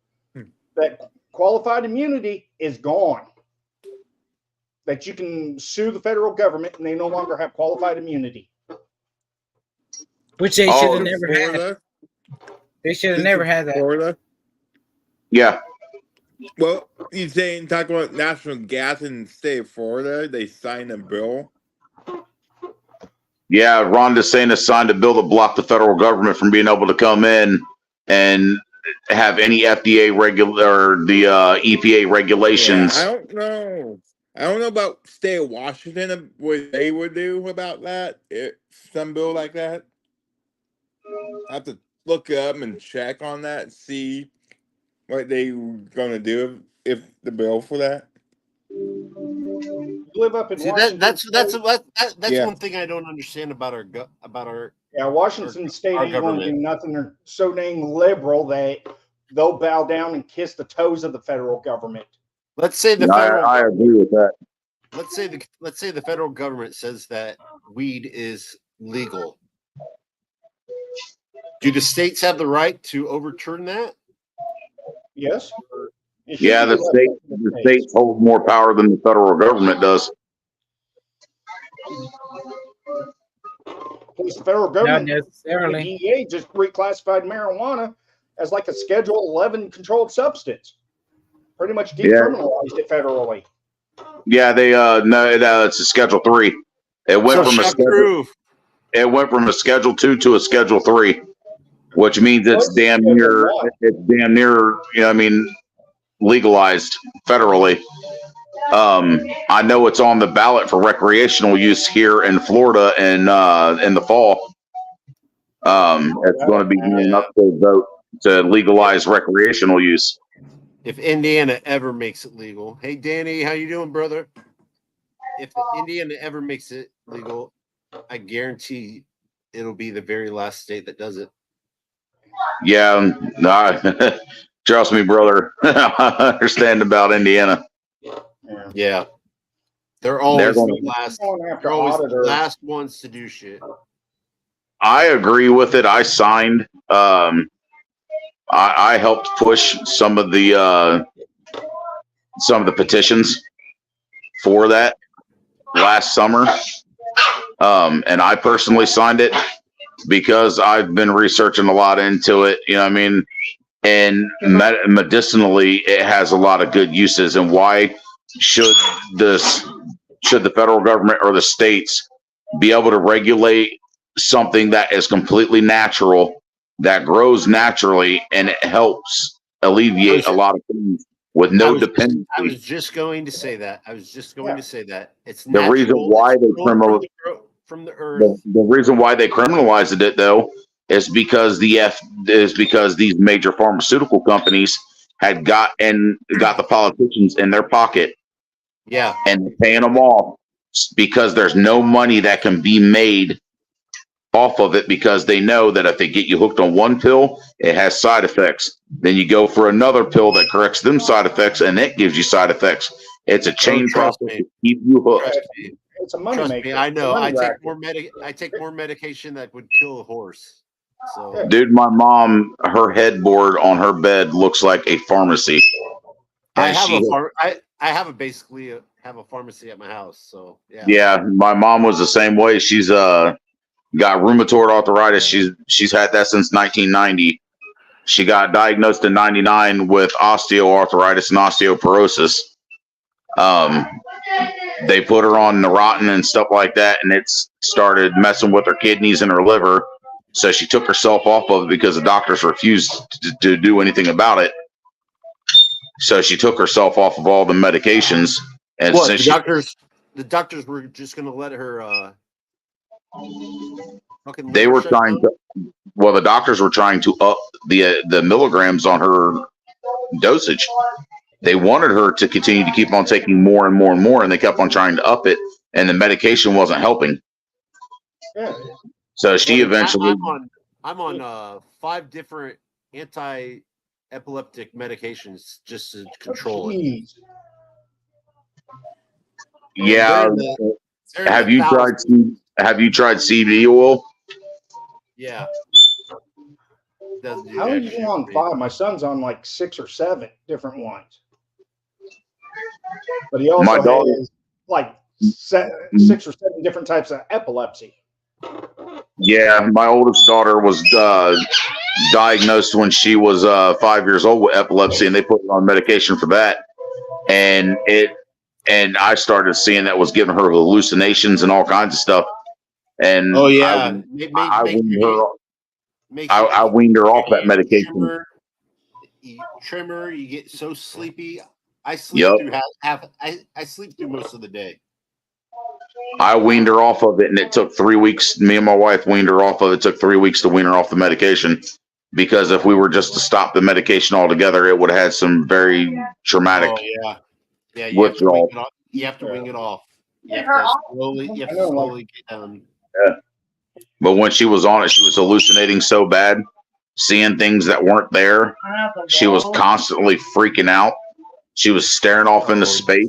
that qualified immunity is gone. That you can sue the federal government and they no longer have qualified immunity. Which they should have never had. Florida? They should have never had that. Florida? Yeah. Well, you saying talk about national gas in the state of Florida? They signed a bill. Yeah, Ron DeSantis signed a bill to block the federal government from being able to come in and have any FDA or the EPA regulations. Yeah, I don't know. I don't know about state of Washington, what they would do about that. Some bill like that. I have to look up and check on that and see what they gonna do if the bill for that. You live up in See, Washington. that's Yeah. one thing I don't understand about our Washington State our ain't going to do government. nothing. They're so dang liberal that they'll bow down and kiss the toes of the federal government. Let's say the No, federal I agree with that. let's say the federal government says that weed is legal. Do the states have the right to overturn that? Yes. It should Yeah, be the left up to the states hold more power than the federal government does. Plus, the federal Not government, the necessarily. DEA just reclassified marijuana as like a Schedule 11 controlled substance. Pretty much decriminalized it federally. Yeah, they no, it's a Schedule 3. It went from a schedule. It went from a Schedule 2 to a Schedule 3, which means it's What's damn Schedule near. 1? It's damn near. I mean, legalized federally. I know it's on the ballot for recreational use here in Florida and in the fall. It's going to be an upstate vote to legalize recreational use. If Indiana ever makes it legal, hey Danny, how you doing, brother? If Indiana ever makes it legal, I guarantee it'll be the very last state that does it. Yeah, no, trust me, brother. I understand about Indiana. Yeah, they're always gonna- the last. Going after They're always the auditors. last ones to do shit. I agree with it. I signed. I helped push some of the petitions for that last summer, and I personally signed it because I've been researching a lot into it. You know what I mean? And medicinally, it has a lot of good uses. And why should the federal government or the states be able to regulate something that is completely natural, that grows naturally, and it helps alleviate a lot of things with no dependency? I was just going to say that. It's The reason natural, why it's they grown from the earth. The reason why they criminalized it though is because these major pharmaceutical companies had got the politicians in their pocket. Yeah, and paying them off because there's no money that can be made off of it, because they know that if they get you hooked on one pill, it has side effects. Then you go for another pill that corrects them side effects, and it gives you side effects. It's a chain process to keep you hooked. It's a money Trust maker. me, I know. I Money take more medication that would kill a horse. So Dude, my mom, her headboard on her bed looks like a pharmacy. I And have a pharmacy at my house. So yeah. Yeah, my mom was the same way. She's got rheumatoid arthritis. She's had that since 1990. She got diagnosed in 99 with osteoarthritis and osteoporosis. They put her on Neurontin and stuff like that, and it's started messing with her kidneys and her liver. So she took herself off of it because the doctors refused to do anything about it. So she took herself off of all the medications. And What, since the doctors were just going to let her Fucking They liver were shut trying down. to. Well, the doctors were trying to up the milligrams on her dosage. They wanted her to continue to keep on taking more and more and more, and they kept on trying to up it, and the medication wasn't helping. Yeah. So she Like, eventually. I'm on 5 different anti-epileptic medications just to control it. Jeez. Yeah. They're in Have the you tried? thousands. Have you tried CBD oil? Yeah. Doesn't do How are jack you shit on for me. 5? My son's on like 6 or 7 different ones. But he also My daughter. has like 6 or 7 different types of epilepsy. Yeah, my oldest daughter was diagnosed when she was 5 years old with epilepsy, and they put her on medication for that. And I started seeing that was giving her hallucinations and all kinds of stuff. And Oh yeah, I weaned her. makes you, I weaned her off your that hands medication. tremor. You get so sleepy. I sleep Yep. through I sleep through most of the day. I weaned her off of it, and it took 3 weeks. Me and my wife weaned her off of it. It took 3 weeks to wean her off the medication, because if we were just to stop the medication altogether, it would have had some very traumatic Oh yeah. You have to wing withdrawal. it off. You have to wing it off. You have her to off. slowly. You have I to know, like, slowly get down. But when she was on it, she was hallucinating so bad, seeing things that weren't there. She was constantly freaking out. She was staring off into space.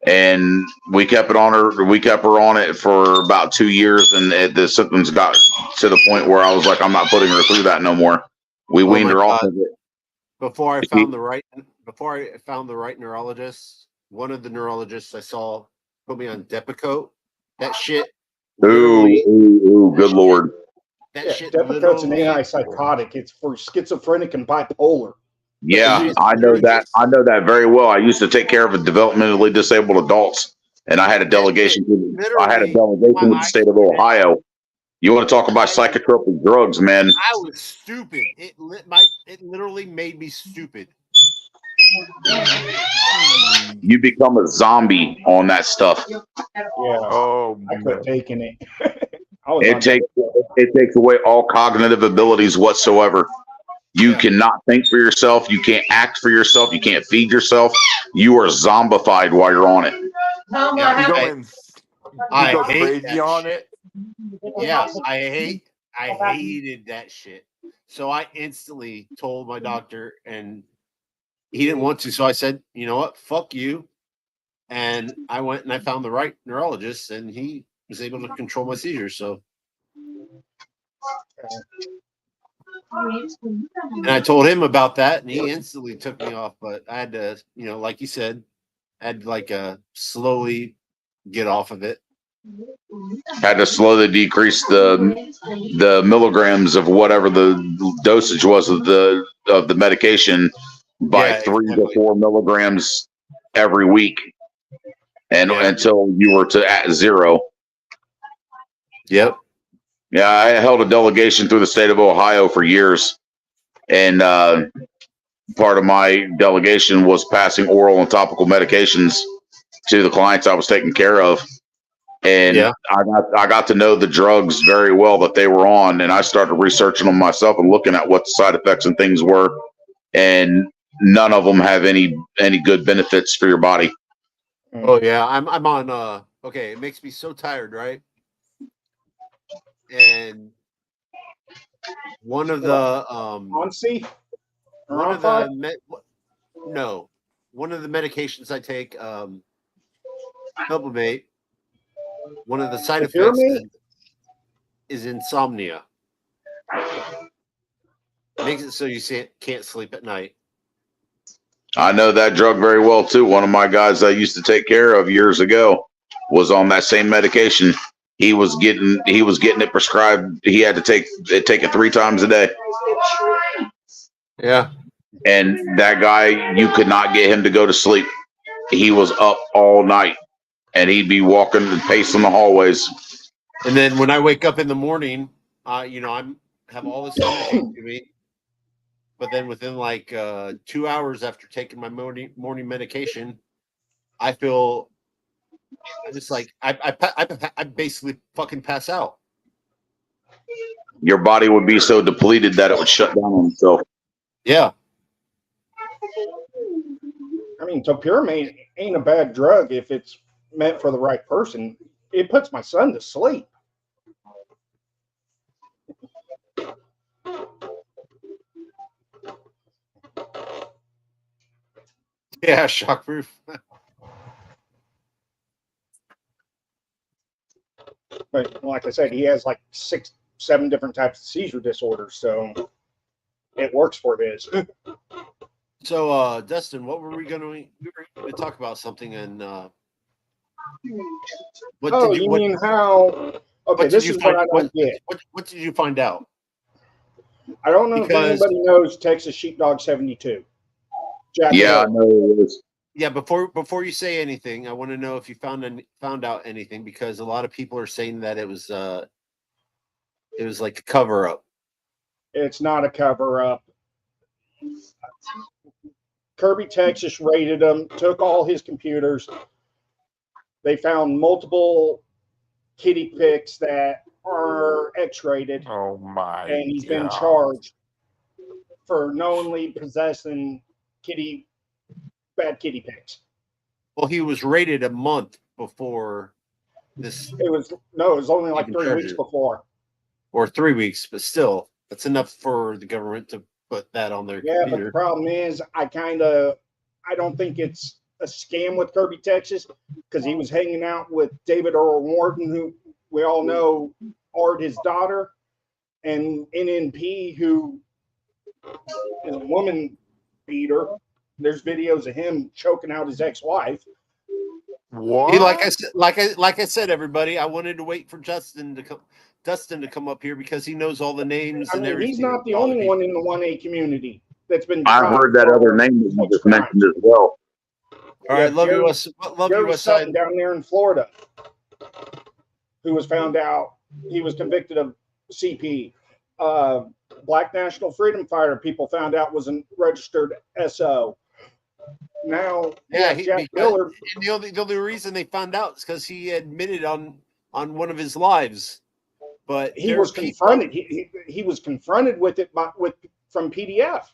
And we kept it on her. We kept her on it for about 2 years, and the symptoms got to the point where I was like, I'm not putting her through that no more. We weaned my her off God. of it. Before I found the right neurologist, one of the neurologists I saw put me on Depakote. That shit literally. Good Lord. That Yeah, shit Depakote's an literally. antipsychotic. It's for schizophrenic and bipolar. Yeah, It's I know that. serious. I know that very well. I used to take care of developmentally disabled adults, and I had a That delegation. shit I had a literally, delegation with the state of Ohio. You want to talk about psychotropic drugs, man? I was stupid. It literally made me stupid. You become a zombie on that stuff. Yeah, Oh, I quit taking it. I was It on takes away all cognitive abilities whatsoever. You Yeah. cannot think for yourself. You can't act for yourself. You can't feed yourself. You are zombified while you're on it. Yeah, you go I, in, you I go hate crazy that on shit. it. Yeah, I hated that shit. So I instantly told my doctor, and he didn't want to. So I said, you know what? Fuck you. And I went and I found the right neurologist, and he was able to control my seizures. So, and I told him about that, and he instantly took me off. But I had to, like you said, I had to slowly get off of it. Had to slowly decrease the milligrams of whatever the dosage was of the medication by Yeah, 3 to exactly. 4 milligrams every week, and Yeah. until you were to at 0. Yep. Yeah, I held a delegation through the state of Ohio for years, and part of my delegation was passing oral and topical medications to the clients I was taking care of. And Yeah. I got to know the drugs very well that they were on, and I started researching them myself and looking at what the side effects and things were, and none of them have any good benefits for your body. Oh yeah, I'm on. Okay, it makes me so tired, right? And one of the Onsi? Or one of Onfi? the no, one of the medications I take, Helpmate. One of the side effects Pyramid? is insomnia. Makes it so you can't sleep at night. I know that drug very well too. One of my guys I used to take care of years ago was on that same medication. He was getting it prescribed. He had to take it 3 times a day. Yeah. And that guy, you could not get him to go to sleep. He was up all night, and he'd be walking and pacing the hallways. And then when I wake up in the morning, I'm have all this energy to me. But then within 2 hours after taking my morning medication, I feel I just I basically fucking pass out. your body would be so depleted that it would shut down on itself. Yeah. I mean, topiramate ain't a bad drug if it's meant for the right person. It puts my son to sleep. Yeah, shockproof. But like I said, he has like 6, 7 different types of seizure disorders, so it works for his. So, Dustin, what were we going to talk about something? And what Oh, did you you what, mean how? Okay, what did this you is what find? I don't get. What did you find out? I don't know Because- if anybody knows Texas Sheepdog 72. Jack Yeah, I Hill. know it was. Yeah, before you say anything, I want to know if you found out anything, because a lot of people are saying that it was like a cover up. It's not a cover up. Kirby, Texas raided him, took all his computers. They found multiple kitty pics that are X-rated, Oh my! and he's been God. charged for knowingly possessing bad kitty pics. Well, he was rated a month before this, It was only like Even 3 charged weeks it. before. or 3 weeks, but still, that's enough for the government to put that on their Yeah, but the computer. problem is, I don't think it's a scam with Kirby, Texas, because he was hanging out with David Earl Morton, who we all know Art, his daughter, and NNP, who is a woman beater. There's videos of him choking out his ex-wife. What? He, like I said, everybody, I wanted to wait for Dustin to come up here because he knows all the names I and mean, everything. he's not the only one in the 1A community that's been. I caught heard that for other name that you sex just crimes. mentioned as well. All right, Yeah, love you, Gary- West. Love you, Gary West Sutton Side. down there in Florida, who was found out he was convicted of CP. Black National Freedom Fighter, people found out was a registered SO. Now, Yeah, Jack Miller. and the only reason they found out is because he admitted on one of his lives. But He there was are people- confronted. He was confronted with it from PDF.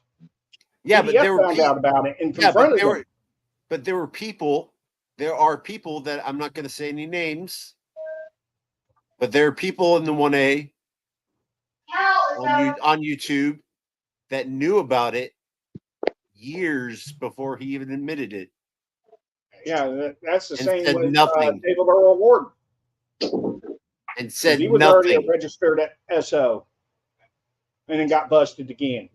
Yeah, but PDF there were found people. out about it and Yeah, confronted him. but there were people. There are people that I'm not going to say any names, but there are people in the 1A on YouTube that knew about it years before he even admitted it. Yeah, that's the And same said with nothing. David Earl Ward. And said He was already a nothing. registered SO, and then got busted again.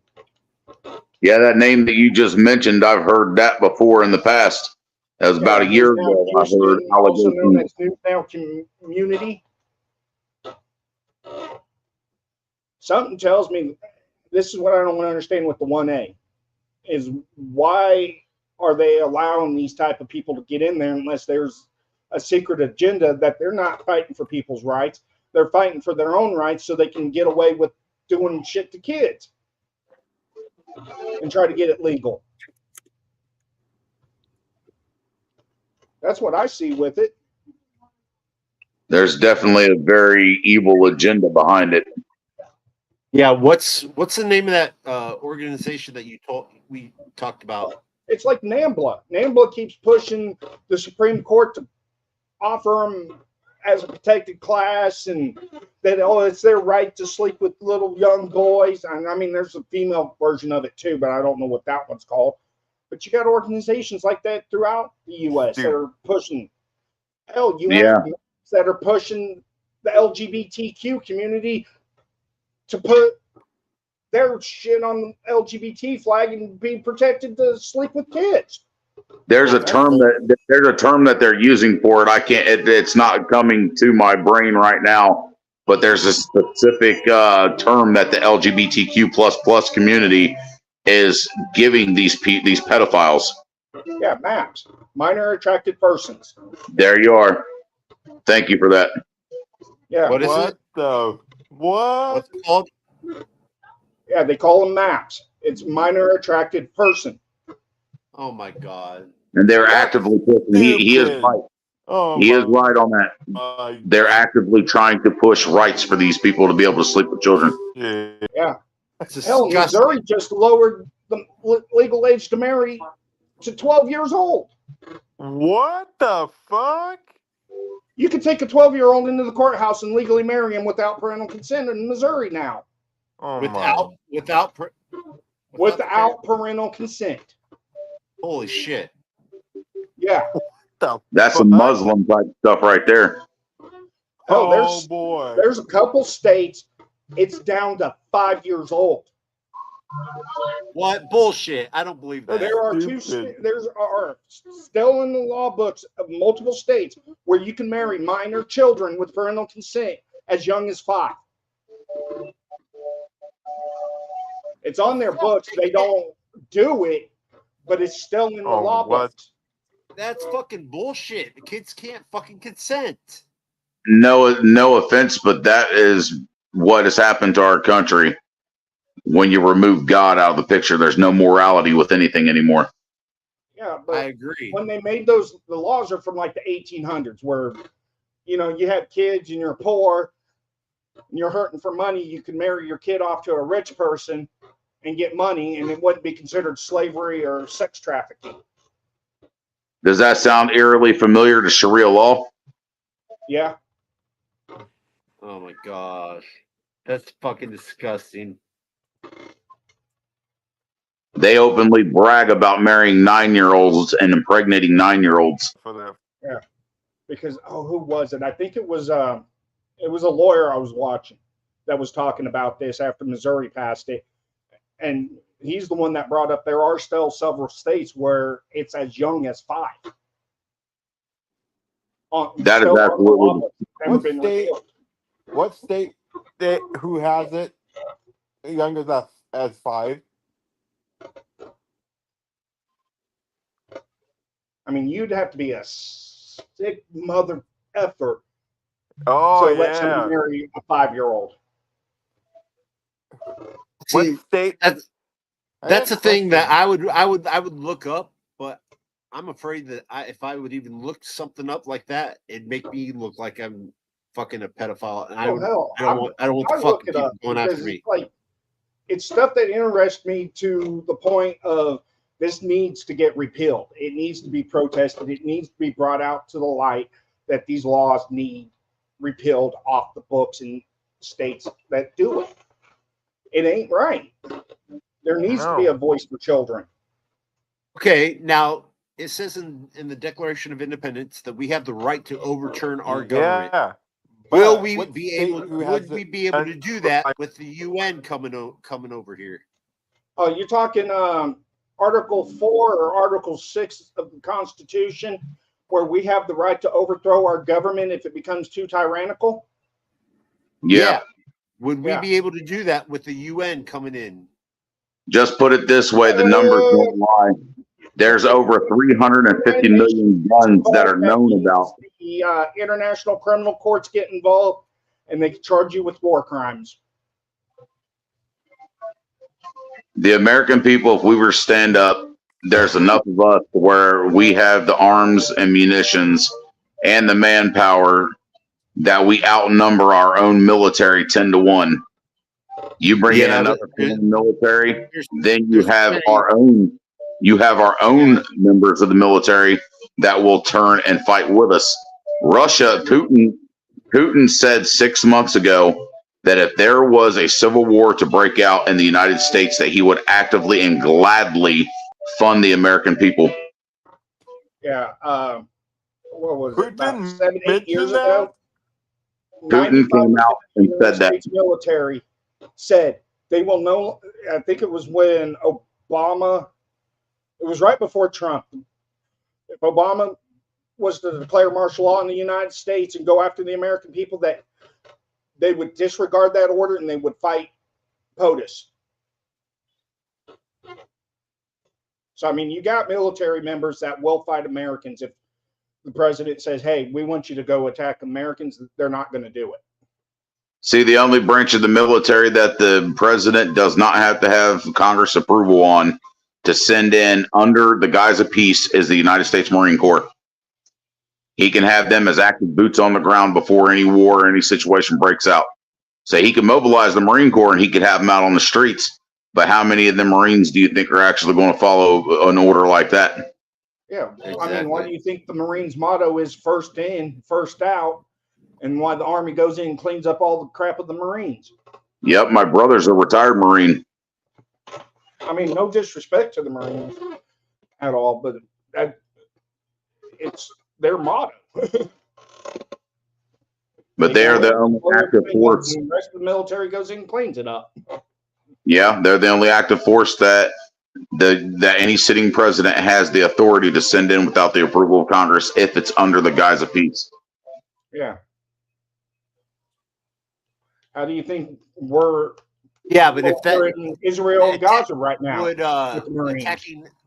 Yeah, that name that you just mentioned, I've heard that before in the past. That was about a year News Now ago. I heard Houston, also known allegations. as News Now Community. Something tells me this is what I don't understand with the 1A is why are they allowing these type of people to get in there unless there's a secret agenda that they're not fighting for people's rights. They're fighting for their own rights so they can get away with doing shit to kids and try to get it legal. That's what I see with it. There's definitely a very evil agenda behind it. Yeah, what's the name of that organization that we talked about? It's like NAMBLA. NAMBLA keeps pushing the Supreme Court to offer them as a protected class, and that it's their right to sleep with little young boys. And I mean, there's a female version of it too, but I don't know what that one's called. But you got organizations like that throughout the U.S. that are pushing. Hell, you have that are pushing the LGBTQ community to put their shit on the LGBT flag and be protected to sleep with kids. There's a term that they're using for it. I can't. It's not coming to my brain right now. But there's a specific term that the LGBTQ++ community is giving these pedophiles. Yeah, MAPS, minor attracted persons. There you are. Thank you for that. Yeah, What is it? What the? What? What's it called? yeah, they call them MAPS. It's minor attracted person. Oh my God. And they're actively pushing. He is Stupid. right. Oh, He is my right on that. They're actively trying to push rights for these people to be able to sleep with children. shit. Yeah. That's Hell, disgusting. Missouri just lowered the legal age to marry to 12 years old. What the fuck? You can take a 12-year-old into the courthouse and legally marry him without parental consent in Missouri now. Oh Without Without parental consent. holy shit. Yeah. That's some Muslim type stuff right there. Oh, boy. There's a couple states, it's down to 5 years old. What bullshit? I don't believe that. There are are still in the law books of multiple states where you can marry minor children with parental consent as young as 5. It's on their books. They don't do it, but it's still in the law books. That's fucking bullshit. The kids can't fucking consent. No offense, but that is what has happened to our country. When you remove God out of the picture, there's no morality with anything anymore. Yeah, but I agree. when they made the laws are from like the 1800s, where you have kids and you're poor and you're hurting for money, you can marry your kid off to a rich person and get money, and it wouldn't be considered slavery or sex trafficking. Does that sound eerily familiar to Sharia law? Yeah. Oh my gosh. That's fucking disgusting. They openly brag about marrying 9-year-olds and impregnating 9-year-olds. Yeah. Because who was it? I think it was a lawyer I was watching that was talking about this after Missouri passed it. And he's the one that brought up there are still several states where it's as young as 5. That is absolutely. What state who has it younger as 5? I mean, you'd have to be a sick mother effer to let somebody marry a 5-year-old. See, what state? That's a thing that I would look up, but I'm afraid that if I would even look something up like that, it'd make me look like I'm fucking a pedophile, and I don't want the fucking people going after me. It's stuff that interests me to the point of this needs to get repealed. It needs to be protested. It needs to be brought out to the light that these laws need repealed off the books in states that do it. It ain't right. There needs to be a voice for children. Okay, now it says in the Declaration of Independence that we have the right to overturn our government. Yeah. Will we be able to do that with the UN coming over here? Oh, you're talking Article 4 or Article 6 of the Constitution, where we have the right to overthrow our government if it becomes too tyrannical? Yeah. Would we be able to do that with the UN coming in? Just put it this way, the numbers don't lie. There's over 350 million guns that are known about. The international criminal courts get involved, and they charge you with war crimes. The American people, if we were to stand up, there's enough of us where we have the arms and munitions and the manpower that we outnumber our own military 10-1. You bring in another military, then you have our own. You have our own members of the military that will turn and fight with us. Russia, Putin said 6 months ago that if there was a civil war to break out in the United States, that he would actively and gladly fund the American people. Yeah. What was it? About Putin 7-8 years ago? Putin came out and said that. The military said they will know. I think it was when Obama. It was right before Trump. If Obama was to declare martial law in the United States and go after the American people, that they would disregard that order and they would fight POTUS. So, I mean, you got military members that will fight Americans. If the president says, hey, we want you to go attack Americans, they're not going to do it. See, the only branch of the military that the president does not have to have Congress approval on to send in under the guise of peace is the United States Marine Corps. He can have them as active boots on the ground before any war or any situation breaks out. So he could mobilize the Marine Corps and he could have them out on the streets. But how many of the Marines do you think are actually going to follow an order like that? Yeah. Exactly. I mean, why do you think the Marines' motto is first in, first out? And why the Army goes in and cleans up all the crap of the Marines? Yep, my brother's a retired Marine. I mean, no disrespect to the Marines at all, but it's their motto. But they are the only active force. The rest of the military goes in and cleans it up. Yeah, they're the only active force that any sitting president has the authority to send in without the approval of Congress if it's under the guise of peace. Yeah. How do you think we're? Yeah, but if we're that in Israel and Gaza right now, would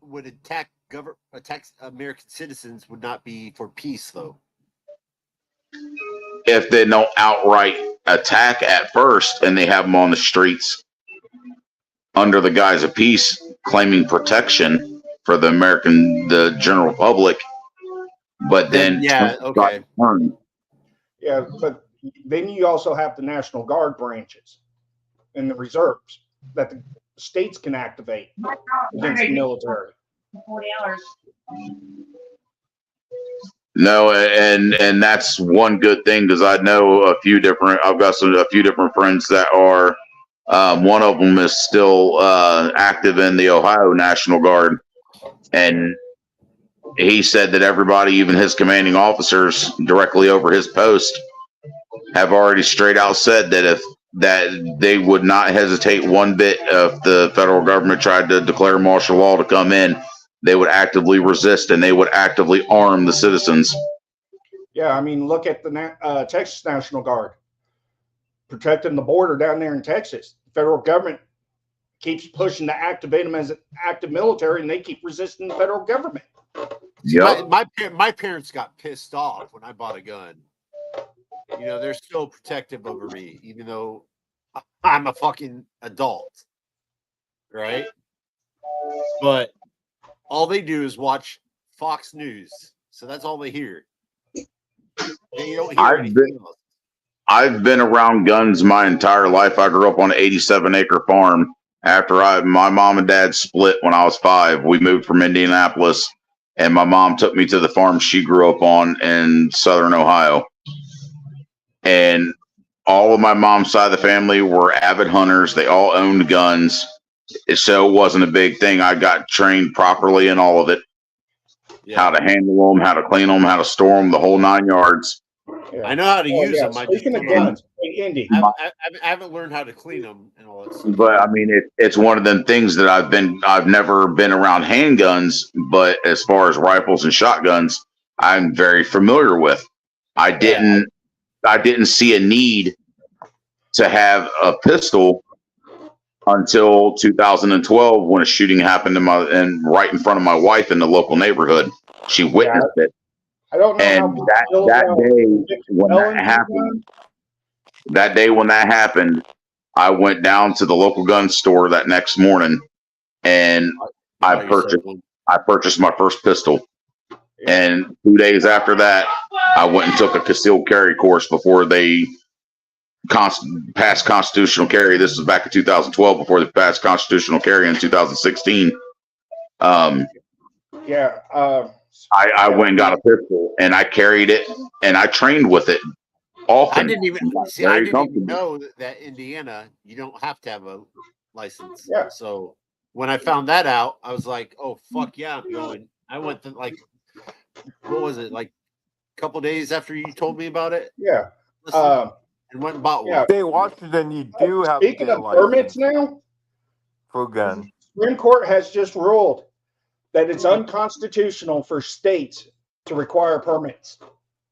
with the attack American citizens would not be for peace though. If they don't outright attack at first and they have them on the streets under the guise of peace, claiming protection for the general public, but then okay. Yeah, but then you also have the National Guard branches and the reserves that the states can activate against the military. 40 hours. No, and that's one good thing because I know I've got a few different friends that are. One of them is still active in the Ohio National Guard, and he said that everybody, even his commanding officers directly over his post, have already straight out said that they would not hesitate one bit if the federal government tried to declare martial law to come in. They would actively resist and they would actively arm the citizens. Yeah, I mean, look at the Texas National Guard protecting the border down there in Texas. The federal government keeps pushing to activate them as an active military, and they keep resisting the federal government. Yep. My parents got pissed off when I bought a gun. You know, they're still protective over me, even though I'm a fucking adult, right? But all they do is watch Fox News, so that's all they hear. They don't hear anything else. I've been around guns my entire life. I grew up on an 87-acre farm. After my mom and dad split when I was 5, we moved from Indianapolis, and my mom took me to the farm she grew up on in southern Ohio. And all of my mom's side of the family were avid hunters. They all owned guns. So it wasn't a big thing. I got trained properly in all of it. Yeah. How to handle them, how to clean them, how to store them, the whole 9 yards. Yeah. I know how to use them. Speaking of guns, Indy, I haven't learned how to clean them and all that stuff. But I mean, it's one of them things that I've never been around handguns, but as far as rifles and shotguns, I'm very familiar with. I didn't see a need to have a pistol until 2012 when a shooting happened right in front of my wife in the local neighborhood. She witnessed it. I don't know. And that day when that happened, I went down to the local gun store that next morning, and I purchased my first pistol. And 2 days after that, I went and took a concealed carry course before they passed constitutional carry. This was back in 2012 before they passed constitutional carry in 2016. I went and got a pistol and I carried it and I trained with it often. I didn't even know that Indiana, you don't have to have a license. Yeah. So when I found that out, I was like, oh, fuck yeah, I'm going. I went to what was it, like a couple days after you told me about it? Yeah. And went and bought one. Yeah. Hey, Washington, you do have to Speaking get of a license permits now, for a gun. Supreme Court has just ruled that it's unconstitutional for states to require permits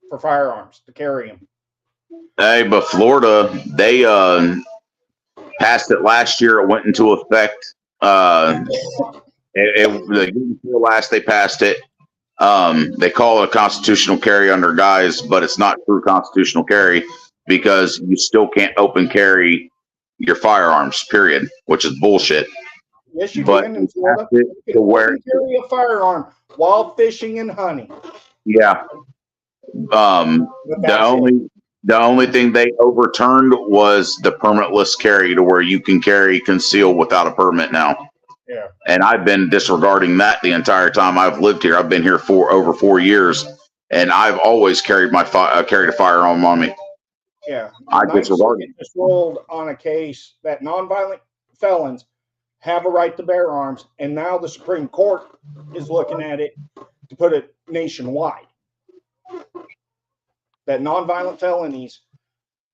for firearms to carry them. Hey, but Florida, they passed it last year. It went into effect. The year before last, they passed it. They call it a constitutional carry under guise, but it's not true constitutional carry because you still can't open carry your firearms, period, which is bullshit. Yes, you can in Florida. You can carry a firearm while fishing and hunting. Yeah. But The that's it. only thing they overturned was the permitless carry, to where you can carry concealed without a permit now. Yeah. And I've been disregarding that the entire time I've lived here. I've been here for over 4 years, and I've always carried carried a firearm on me. Yeah. I The Ninth disregard Circuit just ruled on a case that nonviolent felons have a right to bear arms, and now the Supreme Court is looking at it to put it nationwide. That nonviolent felonies,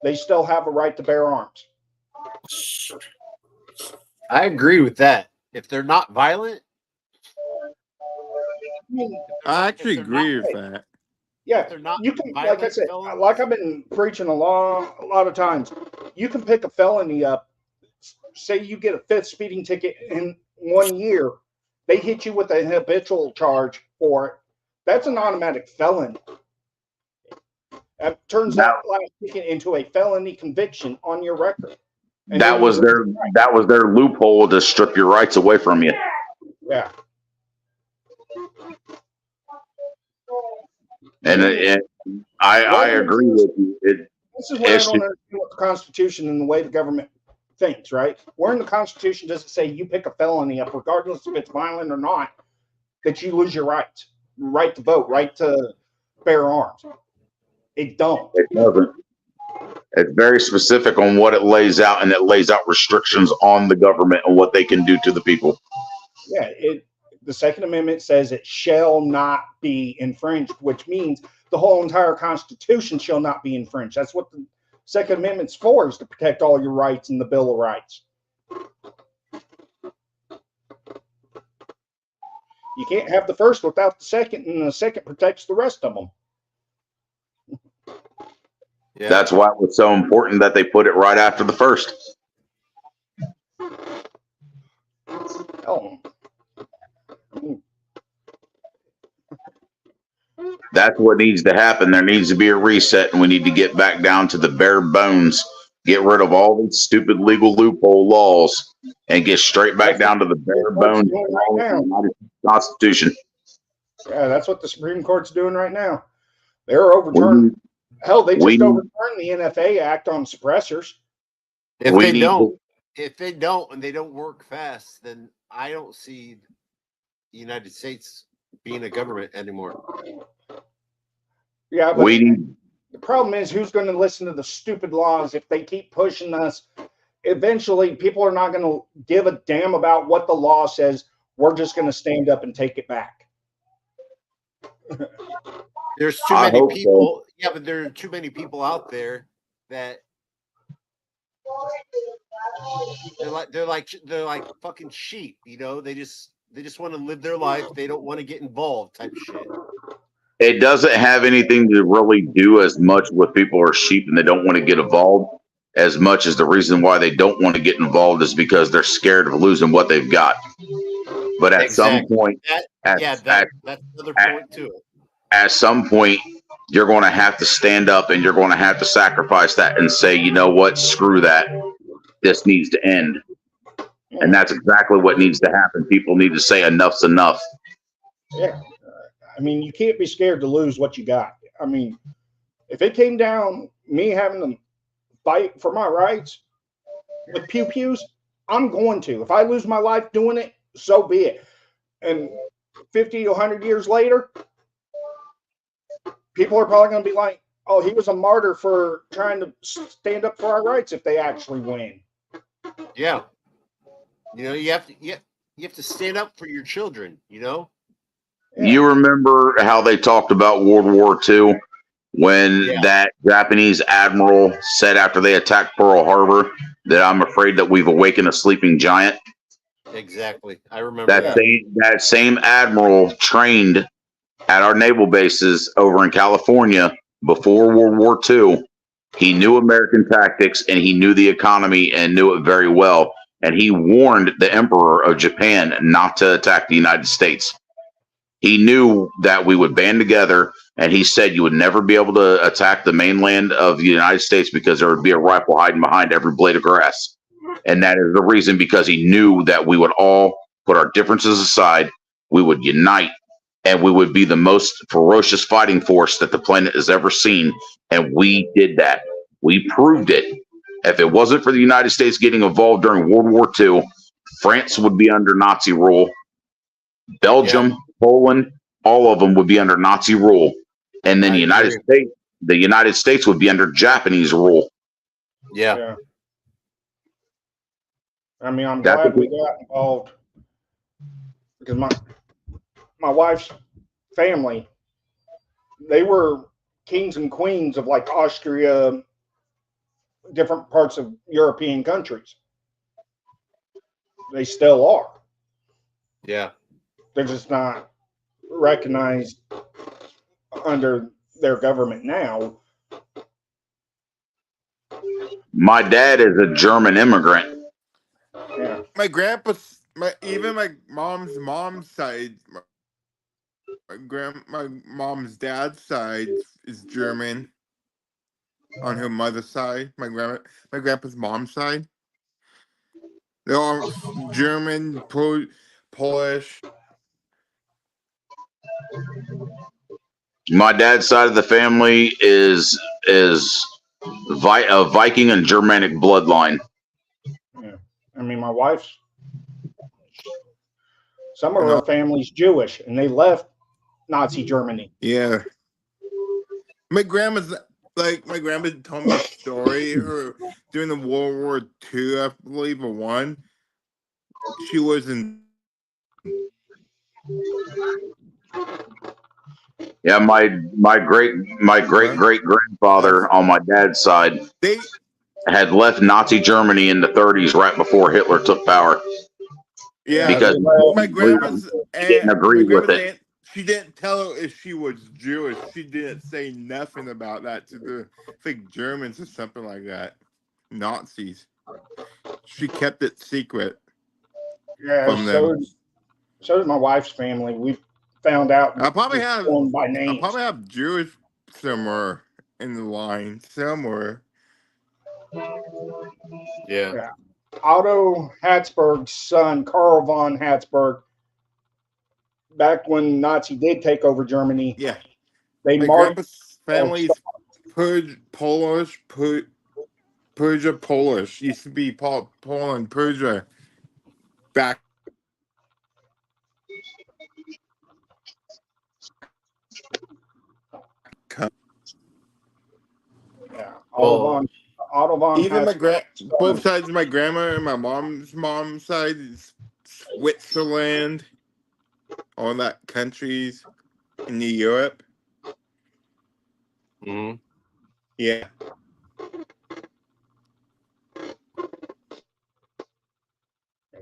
they still have a right to bear arms. I agree with that. If they're not violent, I mean, I actually if they're not- agree with that. yeah, if they're not you can, like I violent said, felons, like I've been preaching a lot of times, you can pick a felony up. Say you get a fifth speeding ticket in 1 year, they hit you with a habitual charge for it. That's an automatic felony. That turns that last ticket into a felony conviction on your record. And That then you was lose their your right. that was their loophole to strip your rights away from you. Yeah. And I agree with you. This is where I don't understand what the Constitution and the way the government thinks, right? Where in the Constitution does it say you pick a felony up, regardless if it's violent or not, that you lose your rights? Right to vote, right to bear arms. It don't. It doesn't. It's very specific on what it lays out, and it lays out restrictions on the government and what they can do to the people. Yeah, the Second Amendment says it shall not be infringed, which means the whole entire Constitution shall not be infringed. That's what the Second Amendment's for, is to protect all your rights in the Bill of Rights. You can't have the first without the second, and the second protects the rest of them. yeah. That's why it was so important that they put it right after the first. Oh. That's what needs to happen. There needs to be a reset, and we need to get back down to the bare bones. Get rid of all these stupid legal loophole laws and get straight back down to the bare bones of the United States Constitution. Yeah, that's what the Supreme Court's doing right now. They're overturning. Hell, they just overturned the NFA Act on suppressors. If they don't, and they don't work fast, then I don't see the United States being a government anymore. Yeah, but the problem is, who's going to listen to the stupid laws if they keep pushing us? Eventually, people are not going to give a damn about what the law says. We're just going to stand up and take it back. There's too many people. So. Yeah, but there are too many people out there that they're like fucking sheep. You know, they just want to live their life. They don't want to get involved, type of shit. It doesn't have anything to really do as much with people are sheep and they don't want to get involved, as much as the reason why they don't want to get involved is because they're scared of losing what they've got. But at some point, that's another point to it. At some point, you're going to have to stand up and you're going to have to sacrifice that and say, you know what, screw that. This needs to end. And that's exactly what needs to happen. People need to say enough's enough. Yeah. I mean, you can't be scared to lose what you got. I mean, if it came down me having to fight for my rights with pew-pews, I'm going to. If I lose my life doing it, so be it. And 50 to 100 years later, people are probably going to be like, oh, he was a martyr for trying to stand up for our rights if they actually win. Yeah. You know, you have to stand up for your children, you know? Yeah. You remember how they talked about World War II when that Japanese admiral said after they attacked Pearl Harbor that I'm afraid that we've awakened a sleeping giant? Exactly. I remember that same admiral trained at our naval bases over in California before World War II. He knew American tactics and he knew the economy and knew it very well. And he warned the Emperor of Japan not to attack the United States. He knew that we would band together, and he said you would never be able to attack the mainland of the United States because there would be a rifle hiding behind every blade of grass. And that is the reason, because he knew that we would all put our differences aside. We would unite and we would be the most ferocious fighting force that the planet has ever seen. And we did that. We proved it. If it wasn't for the United States getting involved during World War II, France would be under Nazi rule. Belgium, Poland, all of them would be under Nazi rule. And then I the United States would be under Japanese rule. Yeah. I mean, I'm That's glad a we got involved because my wife's family, they were kings and queens of like Austria, different parts of European countries. They still are. Yeah. They're just not recognized under their government now. My dad is a German immigrant. Yeah. My grandpa's, even my mom's side, my mom's dad's side is German. On her mother's side, my grandpa's mom's side, they're all German, Polish. My dad's side of the family is a Viking and Germanic bloodline. Yeah. I mean, my wife's, some of her family's Jewish, and they left Nazi Germany. Yeah. My grandma told me a story. Her during the World War II, I believe, or one. She was in. Yeah, my great great grandfather on my dad's side They had left Nazi Germany in the 30s, right before Hitler took power. Yeah, because my grandma's he didn't agree with it. aunt, she didn't tell her if she was Jewish. She didn't say nothing about that to the Germans or something like that. Nazis. She kept it secret. Yeah, from them. so does my wife's family. We found out I probably have by names. I probably have Jewish somewhere in the line somewhere. Yeah. Otto Habsburg's son, Karl von Habsburg, back when Nazi did take over Germany, Yeah. they My marked grandpa's family's Polish, Persia Polish. Used to be Poland, Persia. Back. yeah, Well, Otto von Even Habsburg. both sides of my grandma and my mom's side is Switzerland, all that countries in Europe. mhm. Yeah.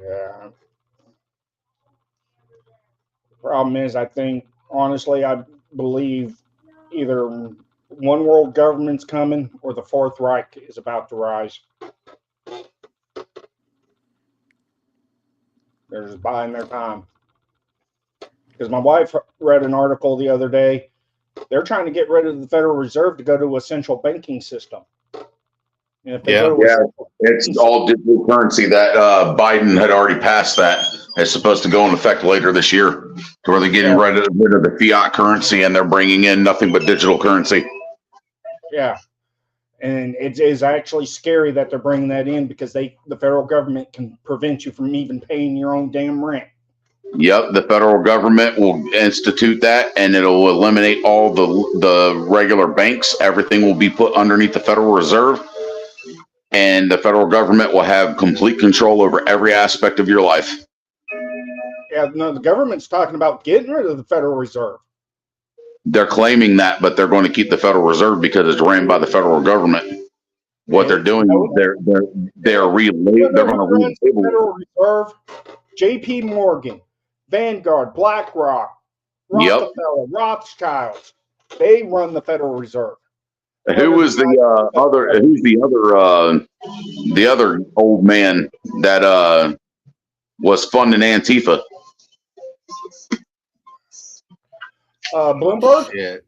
Yeah. Problem is, I think, honestly, I believe either one world government's coming or the Fourth Reich is about to rise. They're just buying their time. Because my wife read an article the other day. They're trying to get rid of the Federal Reserve to go to a central banking system. And if they go to a central It's banking all digital currency that Biden had already passed that. It's supposed to go in effect later this year, to where they're getting rid of the fiat currency and they're bringing in nothing but digital currency. Yeah. And it is actually scary that they're bringing that in because the federal government can prevent you from even paying your own damn rent. Yep, the federal government will institute that, and it'll eliminate all the regular banks. Everything will be put underneath the Federal Reserve, and the federal government will have complete control over every aspect of your life. Yeah, no, the government's talking about getting rid of the Federal Reserve. They're claiming that, but they're going to keep the Federal Reserve because it's ran by the federal government. What they're doing, they're going to the Federal Reserve, J.P. Morgan, Vanguard, BlackRock, Rockefeller, Rothschilds. They run the Federal Reserve. Who's the other old man that was funding Antifa? Bloomberg? Shit.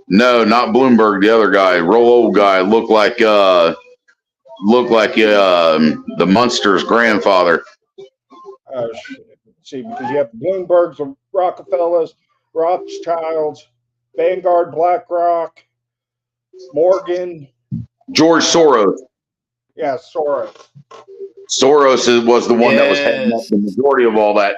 No, not Bloomberg. The other guy, real old guy, looked like the Munster's grandfather. See, because you have the Bloombergs, the Rockefellers, Rothschilds, Vanguard, BlackRock, Morgan. George Soros. Yeah, Soros. Was the one that was heading up Yes. the majority of all that.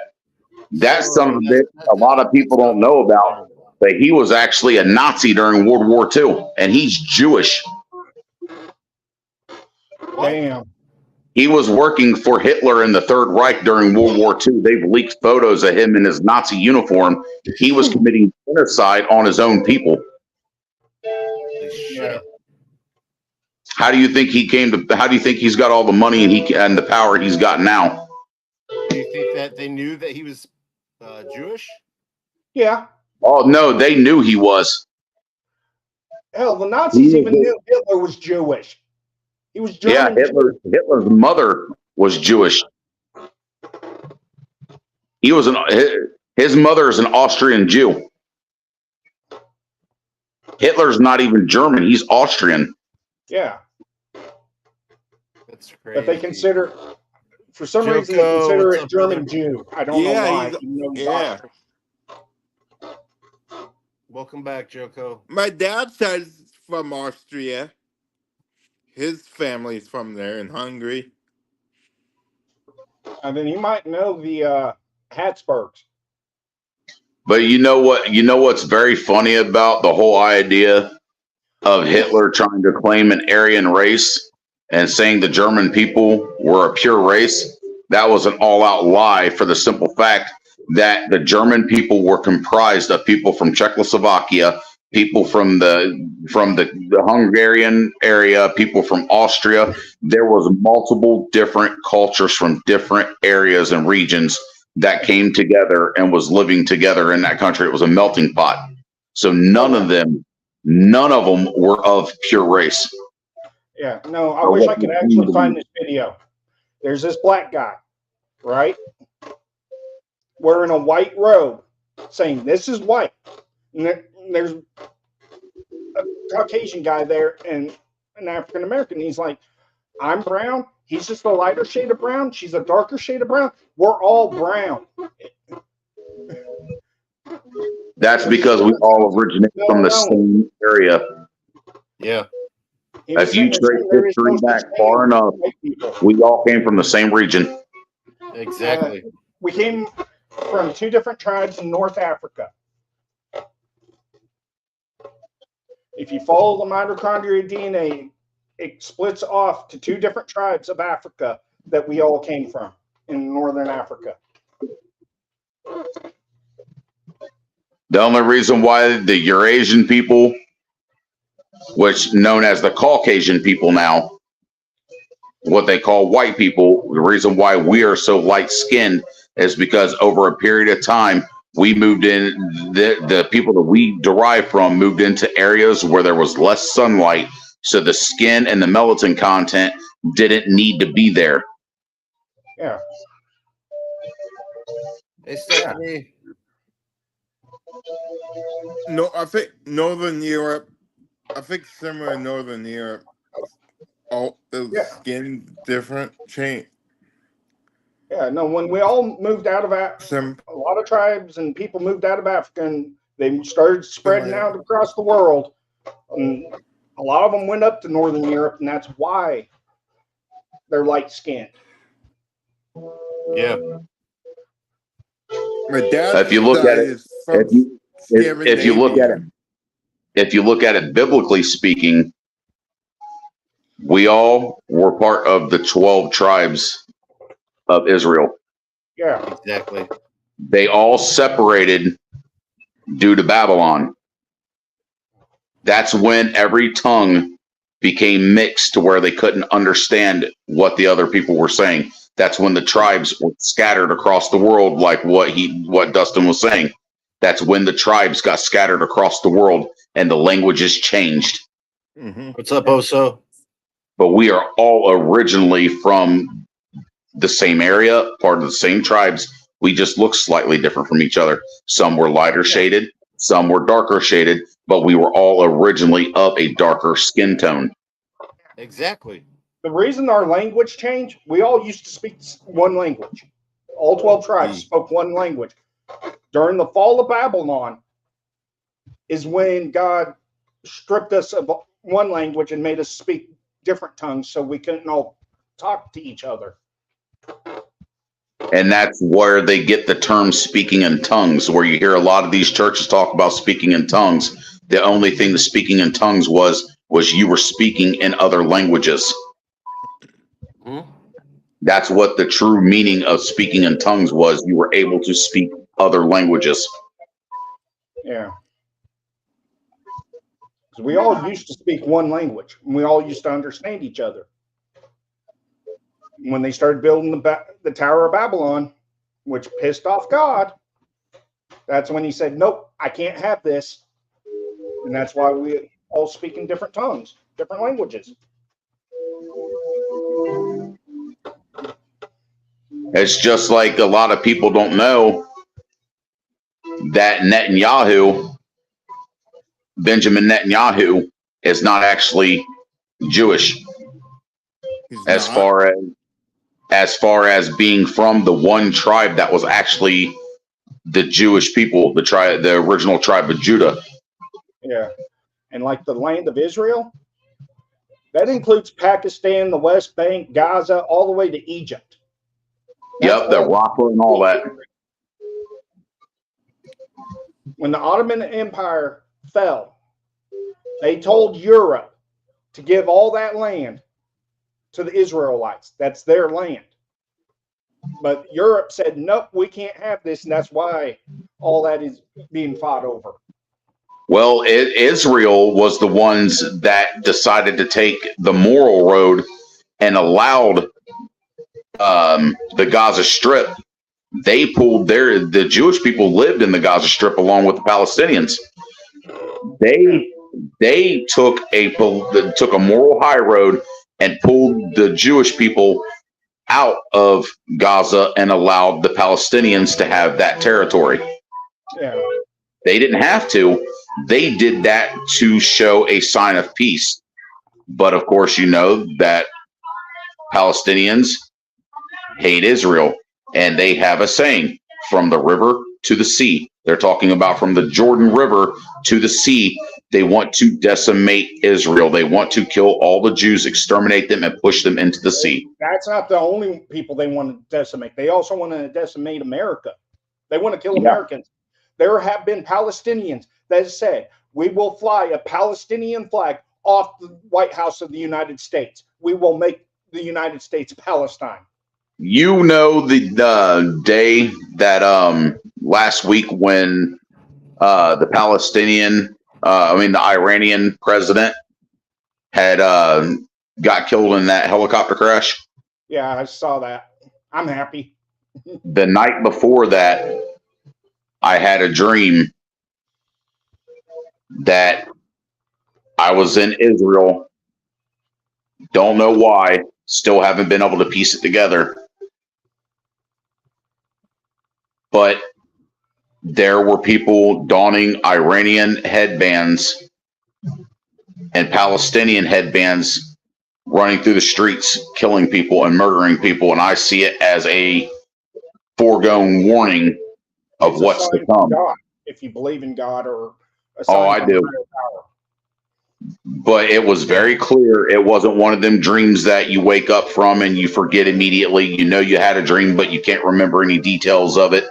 That son of a Sorry, bitch, a lot of people don't know about, but he was actually a Nazi during World War II, and he's Jewish. Damn. He was working for Hitler in the Third Reich during World War II. They've leaked photos of him in his Nazi uniform. He was committing genocide on his own people. Yeah. How do you think he came to? How do you think he's got all the money and the power he's got now? Do you think that they knew that he was Jewish? Yeah. Oh no, they knew he was. Hell, the Nazis even knew Hitler was Jewish. He was German. Yeah, Hitler's mother was Jewish. He was his mother is an Austrian Jew. Hitler's not even German; he's Austrian. Yeah. That's crazy. But they consider, for some reason, they Joko, consider what's it up, German brother? Jew. I don't know why. even though he's yeah. Austrian. Welcome back, Joko. My dad's side is from Austria. His family's from there in Hungary. And then you might know the Habsburgs. But you know what? You know what's very funny about the whole idea of Hitler trying to claim an Aryan race and saying the German people were a pure race? That was an all-out lie for the simple fact that the German people were comprised of people from Czechoslovakia, people from the Hungarian area, people from Austria. There was multiple different cultures from different areas and regions that came together and was living together in that country. It was a melting pot. So none of them were of pure race. Yeah, no, I wish I could actually find this video. There's this black guy, right? Wearing a white robe, saying, "This is white." And there's a Caucasian guy there and an African American. He's like, "I'm brown. He's just a lighter shade of brown. She's a darker shade of brown. We're all brown." That's because we all originate from the same area. Yeah. If you trace history back far enough, we all came from the same region. Exactly. We came from two different tribes in North Africa. If you follow the mitochondria DNA, it splits off to two different tribes of Africa that we all came from in Northern Africa. The only reason why the Eurasian people, which known as the Caucasian people now, what they call white people, the reason why we are so light skinned is because over a period of time, we moved in, the people that we derive from moved into areas where there was less sunlight. So the skin and the melatonin content didn't need to be there. Yeah. Hey, Stephanie. No, I think Northern Europe. I think similar in Northern Europe. All the skin different change. Yeah, no, when we all moved out of Africa, a lot of tribes and people moved out of Africa and they started spreading out across the world. And a lot of them went up to Northern Europe, and that's why they're light skinned. Yeah. My dad. If you look at it, if you look at it biblically speaking, we all were part of the 12 tribes of Israel. Yeah. Exactly. They all separated due to Babylon. That's when every tongue became mixed to where they couldn't understand what the other people were saying. That's when the tribes were scattered across the world, like what Dustin was saying. That's when the tribes got scattered across the world and the languages changed. Mm-hmm. What's up, Oso? But we are all originally from the same area, part of the same tribes. We just look slightly different from each other. Some were lighter shaded, some were darker shaded, but we were all originally of a darker skin tone. Exactly. The reason our language changed, we all used to speak one language. All 12 tribes spoke one language. During the fall of Babylon, is when God stripped us of one language and made us speak different tongues so we couldn't all talk to each other. And that's where they get the term speaking in tongues, where you hear a lot of these churches talk about speaking in tongues. The only thing the speaking in tongues was you were speaking in other languages. Hmm? That's what the true meaning of speaking in tongues was. You were able to speak other languages. Yeah. Because we all used to speak one language, and we all used to understand each other. When they started building the Tower of Babylon, which pissed off God, that's when he said, nope, I can't have this. And that's why we all speak in different tongues, different languages. It's just like a lot of people don't know that Benjamin Netanyahu, is not actually Jewish. He's as not. far as being from the one tribe that was actually the Jewish people, the original tribe of Judah. Yeah. And like the land of Israel, that includes Pakistan, the West Bank, Gaza, all the way to Egypt. Yep, the Rafah and all that. When the Ottoman Empire fell, they told Europe to give all that land to the Israelites. That's their land. But Europe said, nope, we can't have this. And that's why all that is being fought over. Well, Israel was the ones that decided to take the moral road and allowed the Gaza Strip. They pulled the Jewish people lived in the Gaza Strip along with the Palestinians. They took a moral high road and pulled the Jewish people out of Gaza and allowed the Palestinians to have that territory. Yeah. They didn't have to. They did that to show a sign of peace. But of course, you know that Palestinians hate Israel, and they have a saying, from the river to the sea. They're talking about from the Jordan River to the sea. They want to decimate Israel. They want to kill all the Jews, exterminate them, and push them into the sea. That's not the only people they want to decimate. They also want to decimate America. They want to kill Americans. There have been Palestinians that said, we will fly a Palestinian flag off the White House of the United States. We will make the United States Palestine. You know the day that last week when the Iranian president had got killed in that helicopter crash? Yeah, I saw that. I'm happy. The night before that, I had a dream that I was in Israel. Don't know why. Still haven't been able to piece it together. But there were people donning Iranian headbands and Palestinian headbands running through the streets, killing people and murdering people. And I see it as a foregone warning of what's to come. God, if you believe in God or a Oh, I do. But it was very clear. It wasn't one of them dreams that you wake up from and you forget immediately. You know you had a dream, but you can't remember any details of it.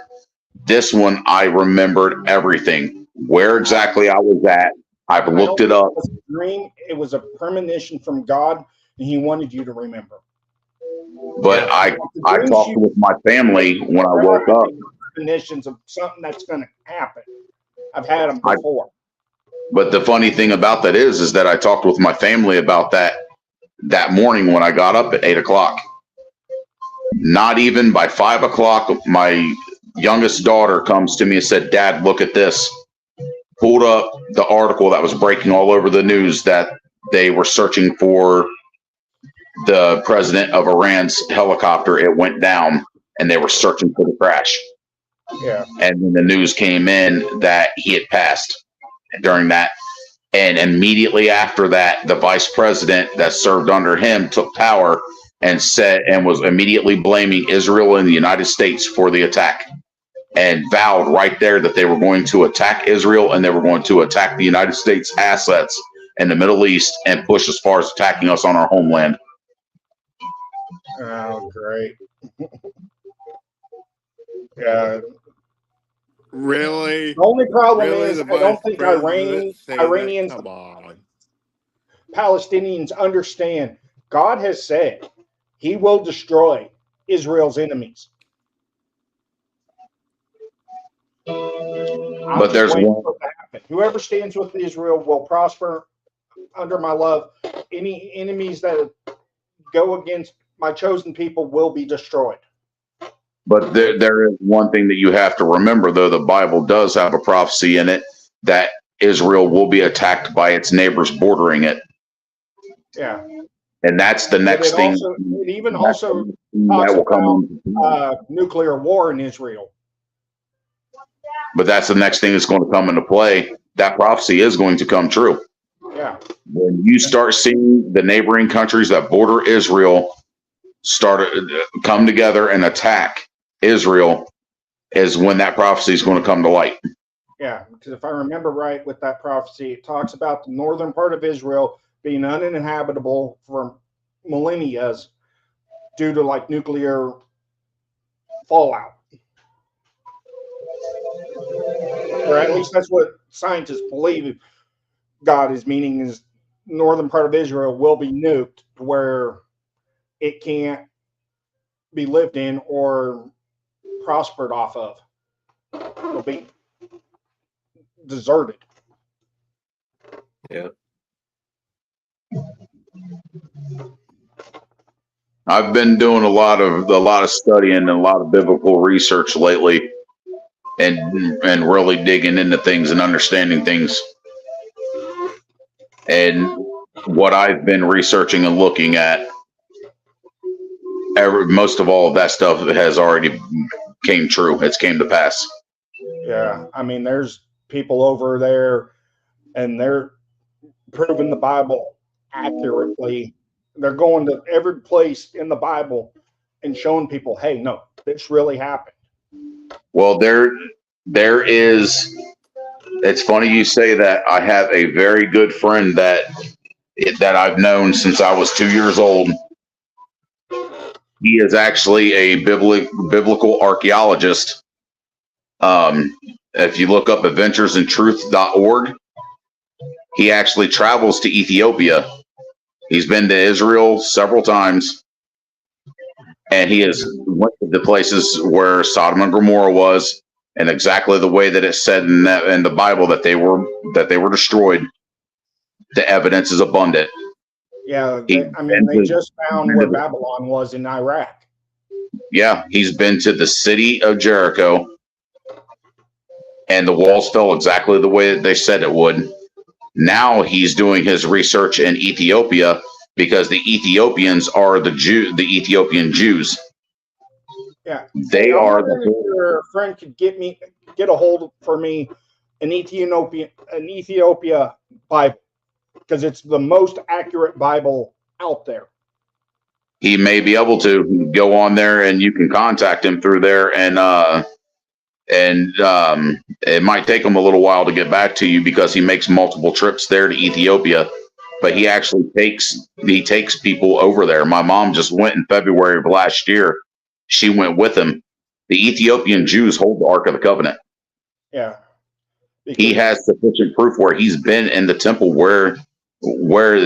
This one, I remembered everything. Where exactly I was at, I've looked it up. It was a dream. It was a premonition from God, and He wanted you to remember. But I talked with my family when I woke up. Premonitions of something that's going to happen. I've had them before. But the funny thing about that is that I talked with my family about that morning when I got up at 8 o'clock. Not even by 5 o'clock, my youngest daughter comes to me and said, "Dad, look at this." Pulled up the article that was breaking all over the news that they were searching for the president of Iran's helicopter. It went down and they were searching for the crash. Yeah. And then the news came in that he had passed during that. And immediately after that, the vice president that served under him took power and was immediately blaming Israel and the United States for the attack. and vowed right there that they were going to attack Israel and they were going to attack the United States assets in the Middle East and push as far as attacking us on our homeland. Oh, great. Yeah. Really? The only problem Really, is the I don't vice think president saying that? Iranians, Come on. Palestinians understand. God has said He will destroy Israel's enemies. I'm But just there's waiting one, for it to happen. Whoever stands with Israel will prosper under my love. Any enemies that go against my chosen people will be destroyed. but there is one thing that you have to remember, though. The Bible does have a prophecy in it that Israel will be attacked by its neighbors bordering it. Yeah. And that's the But next it thing. also, it even That's the also next thing talks that will come about into play. nuclear war in Israel. But that's the next thing that's going to come into play. That prophecy is going to come true. Yeah. When you start seeing the neighboring countries that border Israel start come together and attack Israel, is when that prophecy is going to come to light. Yeah, because if I remember right with that prophecy, it talks about the northern part of Israel being uninhabitable for millennia due to like nuclear fallout. Or at least that's what scientists believe God is meaning is northern part of Israel will be nuked to where it can't be lived in or prospered off of. It'll be deserted. Yeah. I've been doing a lot of studying and a lot of biblical research lately, and really digging into things and understanding things. And what I've been researching and looking at, most of all of that stuff has already came true. It's came to pass. Yeah, I mean, there's people over there, and they're proving the Bible accurately. They're going to every place in the Bible and showing people, hey, no, this really happened. Well, there is. It's funny you say that. I have a very good friend that I've known since I was 2 years old. He is actually a biblical archaeologist. If you look up adventuresintruth.org, he actually travels to Ethiopia. He's been to Israel several times, and he has went to the places where Sodom and Gomorrah was, and exactly the way that it said in the Bible that they were destroyed. The evidence is abundant. Yeah, He I mean, they just found where Babylon was in Iraq. Yeah, he's been to the city of Jericho, and the walls fell exactly the way that they said it would. Now he's doing his research in Ethiopia because the Ethiopians are the Ethiopian Jews. Yeah, They are if your friend could get a hold for me an Ethiopia Bible, because it's the most accurate Bible out there. He may be able to go on there, and you can contact him through there, and it might take him a little while to get back to you because he makes multiple trips there to Ethiopia. But he actually takes people over there. My mom just went in February of last year. She went with him. The Ethiopian Jews hold the Ark of the Covenant. Yeah, he has sufficient proof where he's been in the temple where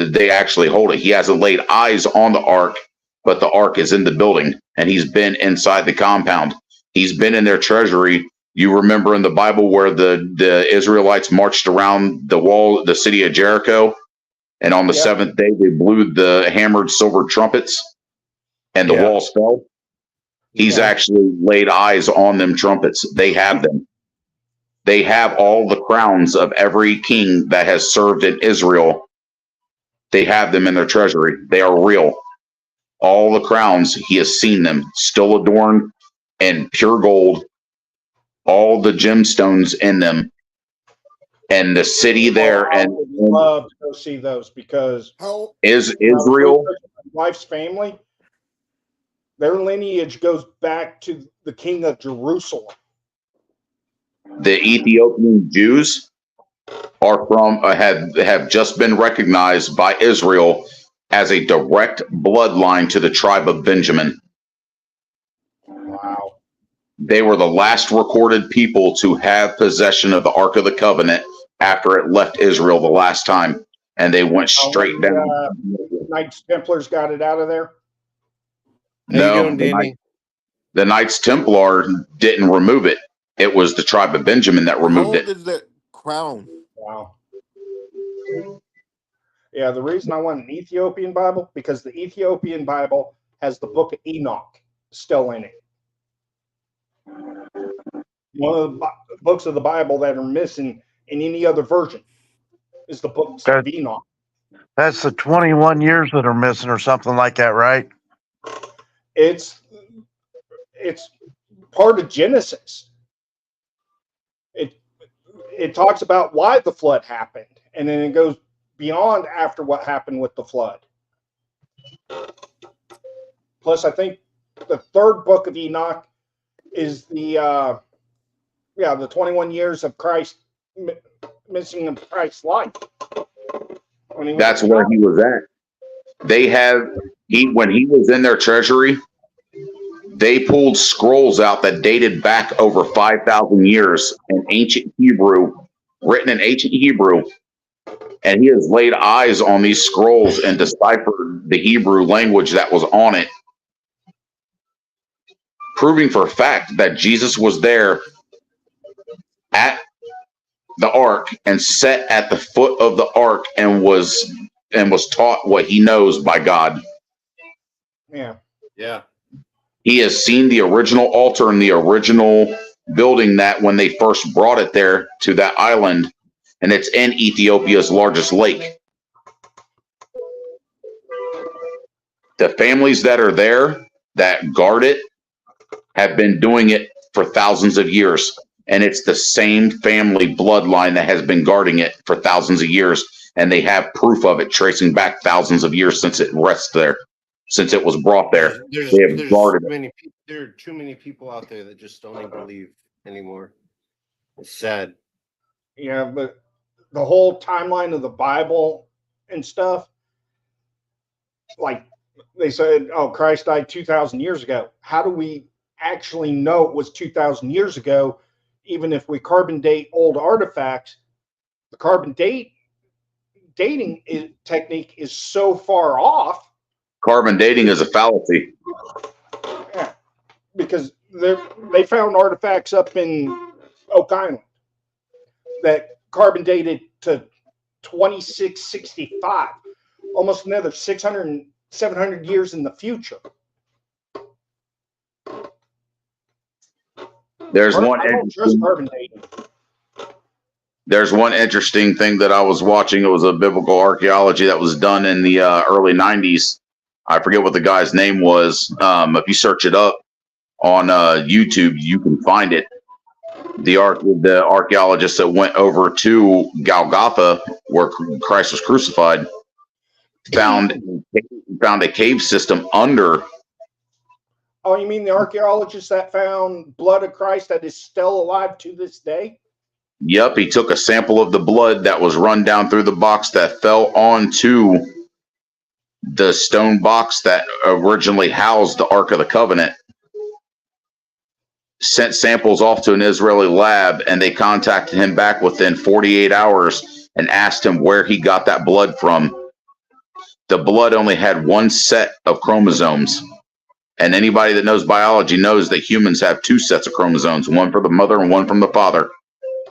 they actually hold it. He hasn't laid eyes on the Ark, but the Ark is in the building, and he's been inside the compound. He's been in their treasury. You remember in the Bible where the Israelites marched around the wall, the city of Jericho, and on the seventh day they blew the hammered silver trumpets, and the walls fell. He's actually laid eyes on them trumpets. They have them. They have all the crowns of every king that has served in Israel. They have them in their treasury. They are real. All the crowns, he has seen them, still adorned in pure gold, all the gemstones in them. And the city there, I would love to go see those because is Israel. My wife's family, their lineage goes back to the king of Jerusalem. the Ethiopian Jews are from have just been recognized by Israel as a direct bloodline to the tribe of Benjamin. Wow. They were the last recorded people to have possession of the Ark of the Covenant after it left Israel the last time, and they went straight down. Knights Templars got it out of there. How you No, doing, Danny? the Knights Templar didn't remove it. It was the tribe of Benjamin that How removed old it. is the crown? Wow. Yeah, the reason I want an Ethiopian Bible, because the Ethiopian Bible has the book of Enoch still in it. One of the books of the Bible that are missing in any other version is the book of Enoch. That's the 21 years that are missing or something like that, right? It's part of Genesis. It talks about why the flood happened, and then it goes beyond after what happened with the flood. Plus, I think the third book of Enoch is the 21 years of Christ missing in Christ's life. That's where he was at. When he was in their treasury, they pulled scrolls out that dated back over 5,000 years in ancient Hebrew, written in ancient Hebrew, and he has laid eyes on these scrolls and deciphered the Hebrew language that was on it, proving for a fact that Jesus was there at the ark and sat at the foot of the ark and was taught what he knows by God. Yeah. Yeah. He has seen the original altar and the original building that when they first brought it there to that island, and it's in Ethiopia's largest lake. The families that are there that guard it have been doing it for thousands of years. And it's the same family bloodline that has been guarding it for thousands of years. And they have proof of it tracing back thousands of years since it rests there, since it was brought there. They have guarded it. There are too many people out there that just don't even believe anymore. It's sad. Yeah, but the whole timeline of the Bible and stuff, like they said, oh, Christ died 2,000 years ago. How do we actually know it was 2,000 years ago? Even if we carbon date old artifacts, the carbon dating technique is so far off. Carbon dating is a fallacy. Yeah, because they found artifacts up in Oak Island that carbon dated to 2665, almost another 600, 700 years in the future. There's I don't trust carbon dating. There's one interesting thing that I was watching. It was a biblical archaeology that was done in the early 90s. I forget what the guy's name was. If you search it up on YouTube, you can find it. The archaeologist that went over to Golgotha, where Christ was crucified, found a cave system under. Oh, you mean the archaeologist that found blood of Christ that is still alive to this day? Yep, he took a sample of the blood that was run down through the box that fell onto the stone box that originally housed the Ark of the Covenant, sent samples off to an Israeli lab, and they contacted him back within 48 hours and asked him where he got that blood from. The blood only had one set of chromosomes. And anybody that knows biology knows that humans have two sets of chromosomes, one for the mother and one from the father.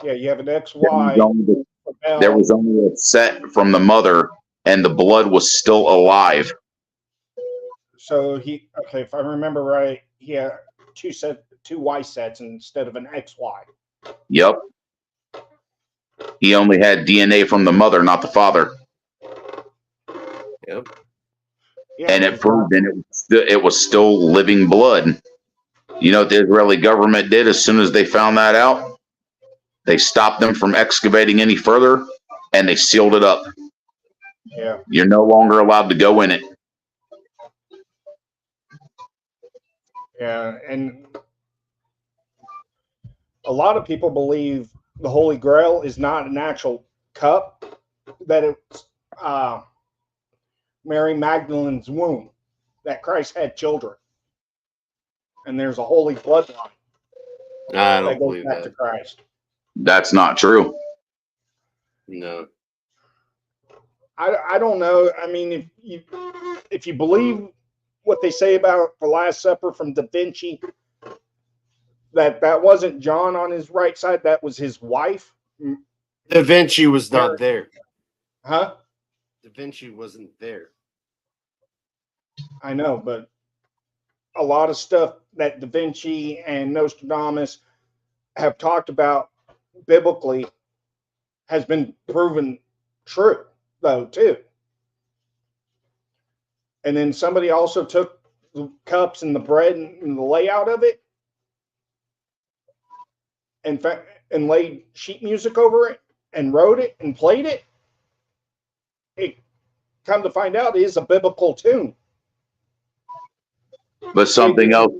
Yeah, you have an XY. There was only a set from the mother, and the blood was still alive. So if I remember right, he had two Y sets instead of an XY. Yep. He only had DNA from the mother, not the father. Yep. Yeah, And it proved it was still living blood. You know what the Israeli government did as soon as they found that out? They stopped them from excavating any further, and they sealed it up. Yeah. You're no longer allowed to go in it. Yeah, and a lot of people believe the Holy Grail is not an actual cup, that it's Mary Magdalene's womb, that Christ had children. And there's a holy bloodline I that don't goes believe back to that. Christ. That's not true. No. I don't know. I mean, if you believe what they say about the Last Supper from Da Vinci, that wasn't John on his right side, that was his wife. Da Vinci was not there. Huh? Da Vinci wasn't there. I know, but a lot of stuff that Da Vinci and Nostradamus have talked about biblically has been proven true, though, too. And then somebody also took the cups and the bread and the layout of it and laid sheet music over it and wrote it and played it. It, come to find out, is a biblical tune. But something else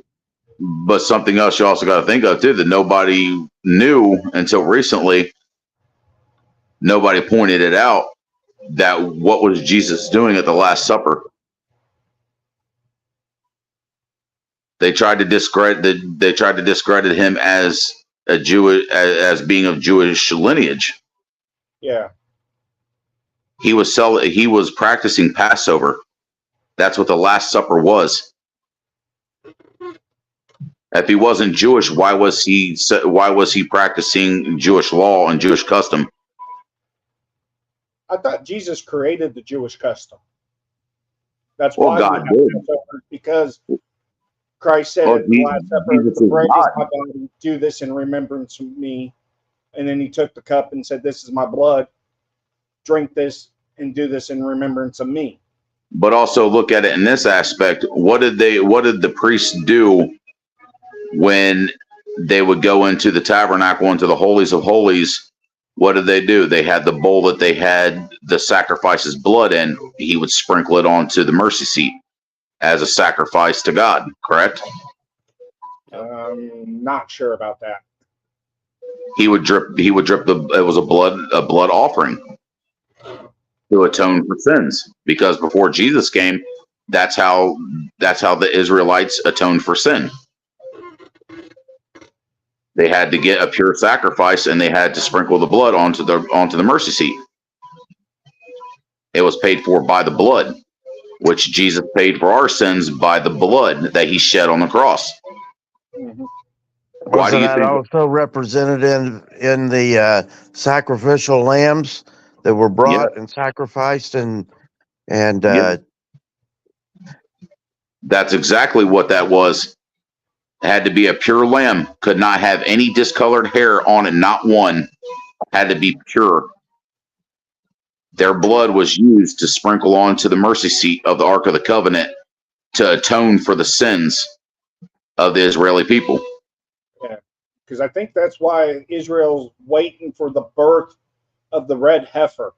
you also got to think of too, that nobody knew until recently. Nobody pointed it out, that what was Jesus doing at the Last Supper? They tried to discredit him as a Jew, as being of Jewish lineage. Yeah. He was practicing Passover. That's what the Last Supper was. If he wasn't Jewish, why was he practicing Jewish law and Jewish custom? I thought Jesus created the Jewish custom. That's Well, why God we have did. Passover, because Christ said Well, at the Last Supper, Jesus "The is bread is God. my body. Do this in remembrance of me." And then he took the cup and said, "This is my blood. Drink this and do this in remembrance of me." But also look at it in this aspect. What did the priests do when they would go into the tabernacle, into the holies of holies? What did they do? They had the bowl that they had the sacrifice's blood in. He would sprinkle it onto the mercy seat as a sacrifice to God, correct? Not sure about that. He would drip it was a blood offering to atone for sins, because before Jesus came, that's how the Israelites atoned for sin. They had to get a pure sacrifice, and they had to sprinkle the blood onto the mercy seat. It was paid for by the blood, which Jesus paid for our sins by the blood that he shed on the cross. Mm-hmm. Why do Wasn't you that think? also represented in the sacrificial lambs that were brought and sacrificed and Yeah. That's exactly what that was. It had to be a pure lamb, could not have any discolored hair on it, not one. Had to be pure. Their blood was used to sprinkle onto the mercy seat of the Ark of the Covenant to atone for the sins of the Israeli people. Yeah, because I think that's why Israel's waiting for the birth of the red heifer.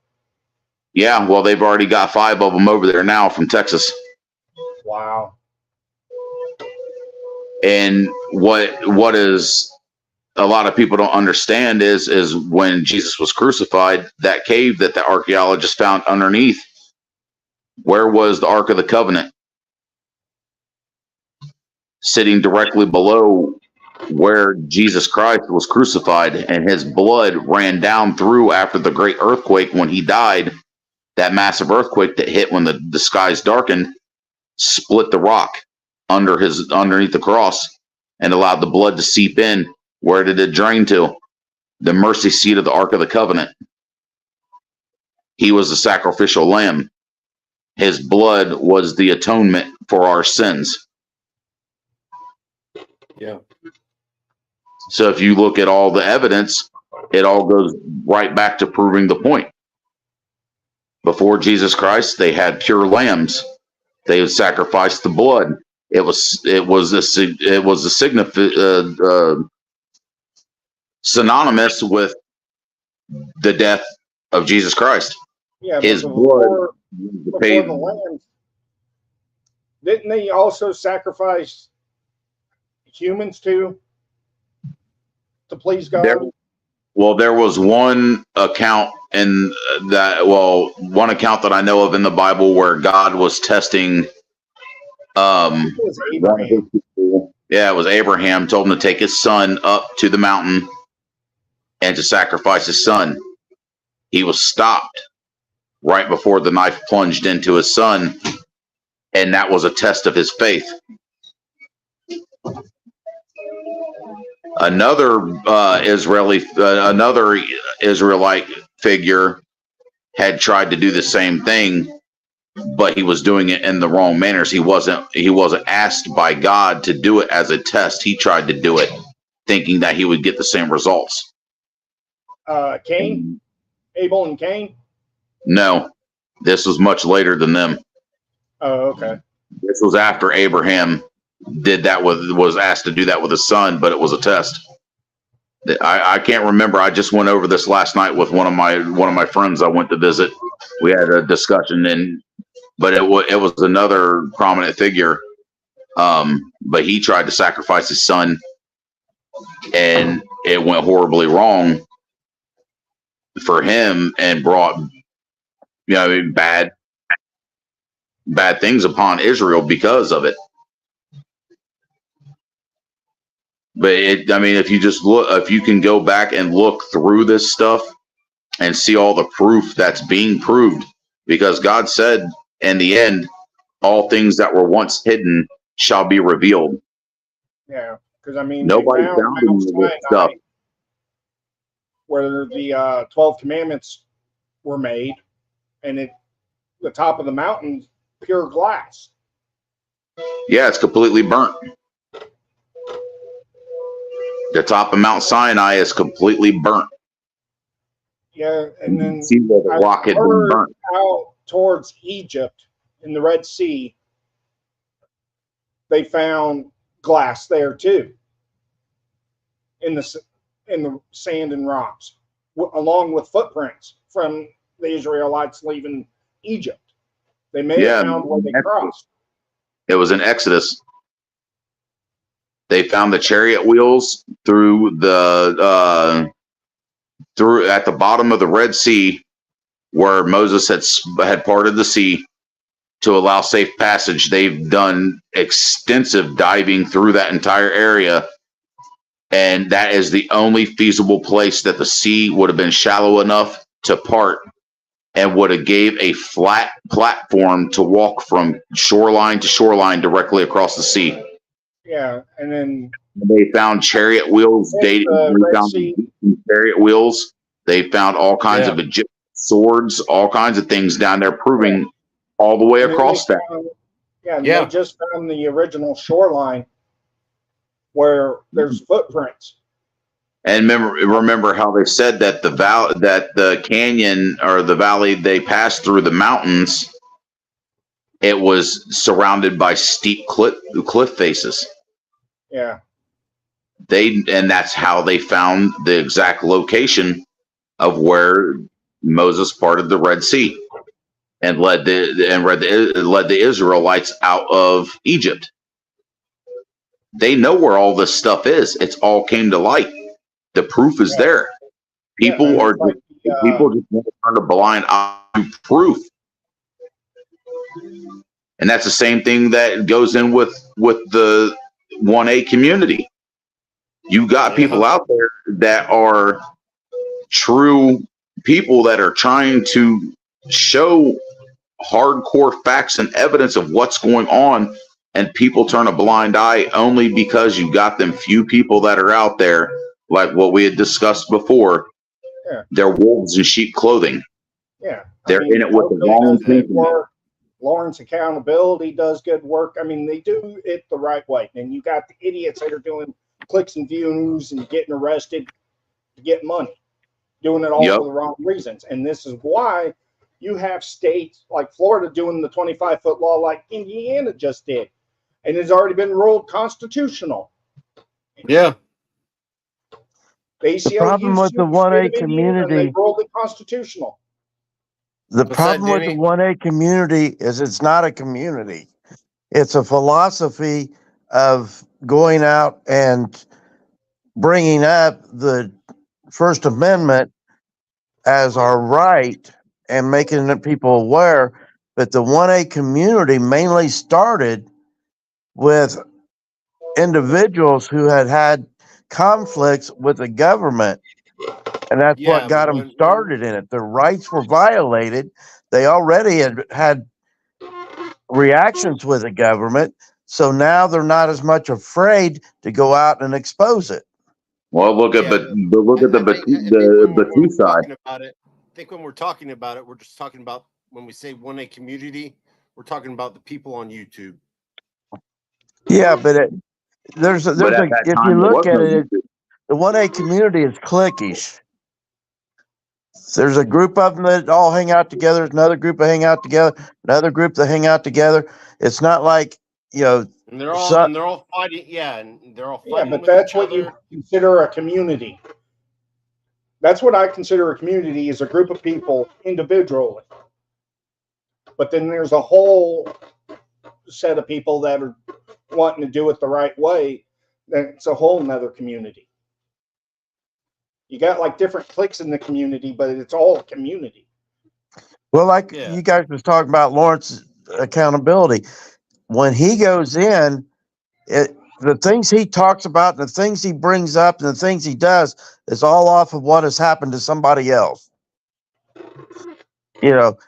Yeah, well, they've already got 5 of them over there now from Texas. Wow. And what is a lot of people don't understand is when Jesus was crucified, that cave that the archaeologists found underneath, where was the Ark of the Covenant? Sitting directly below where Jesus Christ was crucified, and his blood ran down through after the great earthquake when he died. That massive earthquake that hit when the skies darkened split the rock underneath the cross and allowed the blood to seep in. Where did it drain to? The mercy seat of the Ark of the Covenant. He was the sacrificial lamb. His blood was the atonement for our sins. Yeah. So if you look at all the evidence, it all goes right back to proving the point. Before Jesus Christ, they had pure lambs. They would sacrifice the blood. It was synonymous with the death of Jesus Christ. Yeah, His but blood before paid. the lambs, didn't they also sacrifice humans too? to please God? There was one account in one account that I know of in the Bible where God was testing It was one of his Abraham. people. Yeah, it was Abraham, told him to take his son up to the mountain and to sacrifice his son. He was stopped right before the knife plunged into his son, and that was a test of his faith. Another another Israelite figure had tried to do the same thing, but he was doing it in the wrong manners. He wasn't asked by God to do it as a test. He tried to do it thinking that he would get the same results. Cain, Abel and Cain. No, this was much later than them. Oh, okay. This was after Abraham was asked to do that with his son, but it was a test. I can't remember. I just went over this last night with one of my friends I went to visit. We had a discussion, but it was another prominent figure. But he tried to sacrifice his son, and it went horribly wrong for him, and brought bad things upon Israel because of it. But if you just look, if you can go back and look through this stuff and see all the proof that's being proved, because God said in the end, all things that were once hidden shall be revealed. Yeah, because Nobody found any of this stuff. Where the 12 commandments were made, and the top of the mountain, pure glass. Yeah, it's completely burnt. The top of Mount Sinai is completely burnt. Yeah, and then see where the rock had been burnt. Out towards Egypt in the Red Sea, they found glass there too, in the sand and rocks, along with footprints from the Israelites leaving Egypt. They may have found where they crossed. It was in Exodus. They found the chariot wheels through at the bottom of the Red Sea, where Moses had parted the sea to allow safe passage. They've done extensive diving through that entire area, and that is the only feasible place that the sea would have been shallow enough to part and would have gave a flat platform to walk from shoreline to shoreline directly across the sea. Yeah, and then they found chariot wheels dating. Chariot wheels. They found all kinds of Egyptian swords, all kinds of things down there, proving all the way across that. They just found the original shoreline where there's footprints. And remember how they said that the canyon or the valley they passed through, the mountains, it was surrounded by steep cliff faces. Yeah. And that's how they found the exact location of where Moses parted the Red Sea and led the Israelites out of Egypt. They know where all this stuff is. It's all came to light. The proof is there. People people just want to turn a blind eye to proof. And that's the same thing that goes in with the 1A community. You got people out there that are true people that are trying to show hardcore facts and evidence of what's going on, and people turn a blind eye only because you got them few people that are out there, like what we had discussed before. Yeah. They're wolves in sheep clothing. Yeah. They're in it with the wrong thing. Lawrence Accountability does good work. They do it the right way. And you got the idiots that are doing clicks and views and getting arrested to get money, doing it all for the wrong reasons. And this is why you have states like Florida doing the 25-foot law like Indiana just did. And it's already been ruled constitutional. Yeah. The problem with the 1A community, they ruled it constitutional. The problem with the 1A community is it's not a community. It's a philosophy of going out and bringing up the First Amendment as our right and making the people aware. But the 1A community mainly started with individuals who had conflicts with the government. And that's what Yeah, got but them started in it. Their rights were violated. They already had reactions with the government. So now they're not as much afraid to go out and expose it. Well, look at yeah, but look at the I think when Batiste we're side. talking about it, I think when we're talking about it, we're just talking about when we say 1A community, we're talking about the people on YouTube. Yeah, but there's a, But at that if time, you there look was at no it, YouTube. the 1A community is cliquish. There's a group of them that all hang out together. There's another group that hang out together. Another group that hang out together. It's not like And they're all fighting. Yeah, and they're all Yeah, fighting but with that's each what other. you consider a community. That's what I consider a community, is a group of people individually. But then there's a whole set of people that are wanting to do it the right way. That's a whole nother community. You got like different cliques in the community, but it's all a community. well, like Yeah. you guys was talking about Lawrence's accountability. When he goes in, the things he talks about, the things he brings up, and the things he does is all off of what has happened to somebody else. You know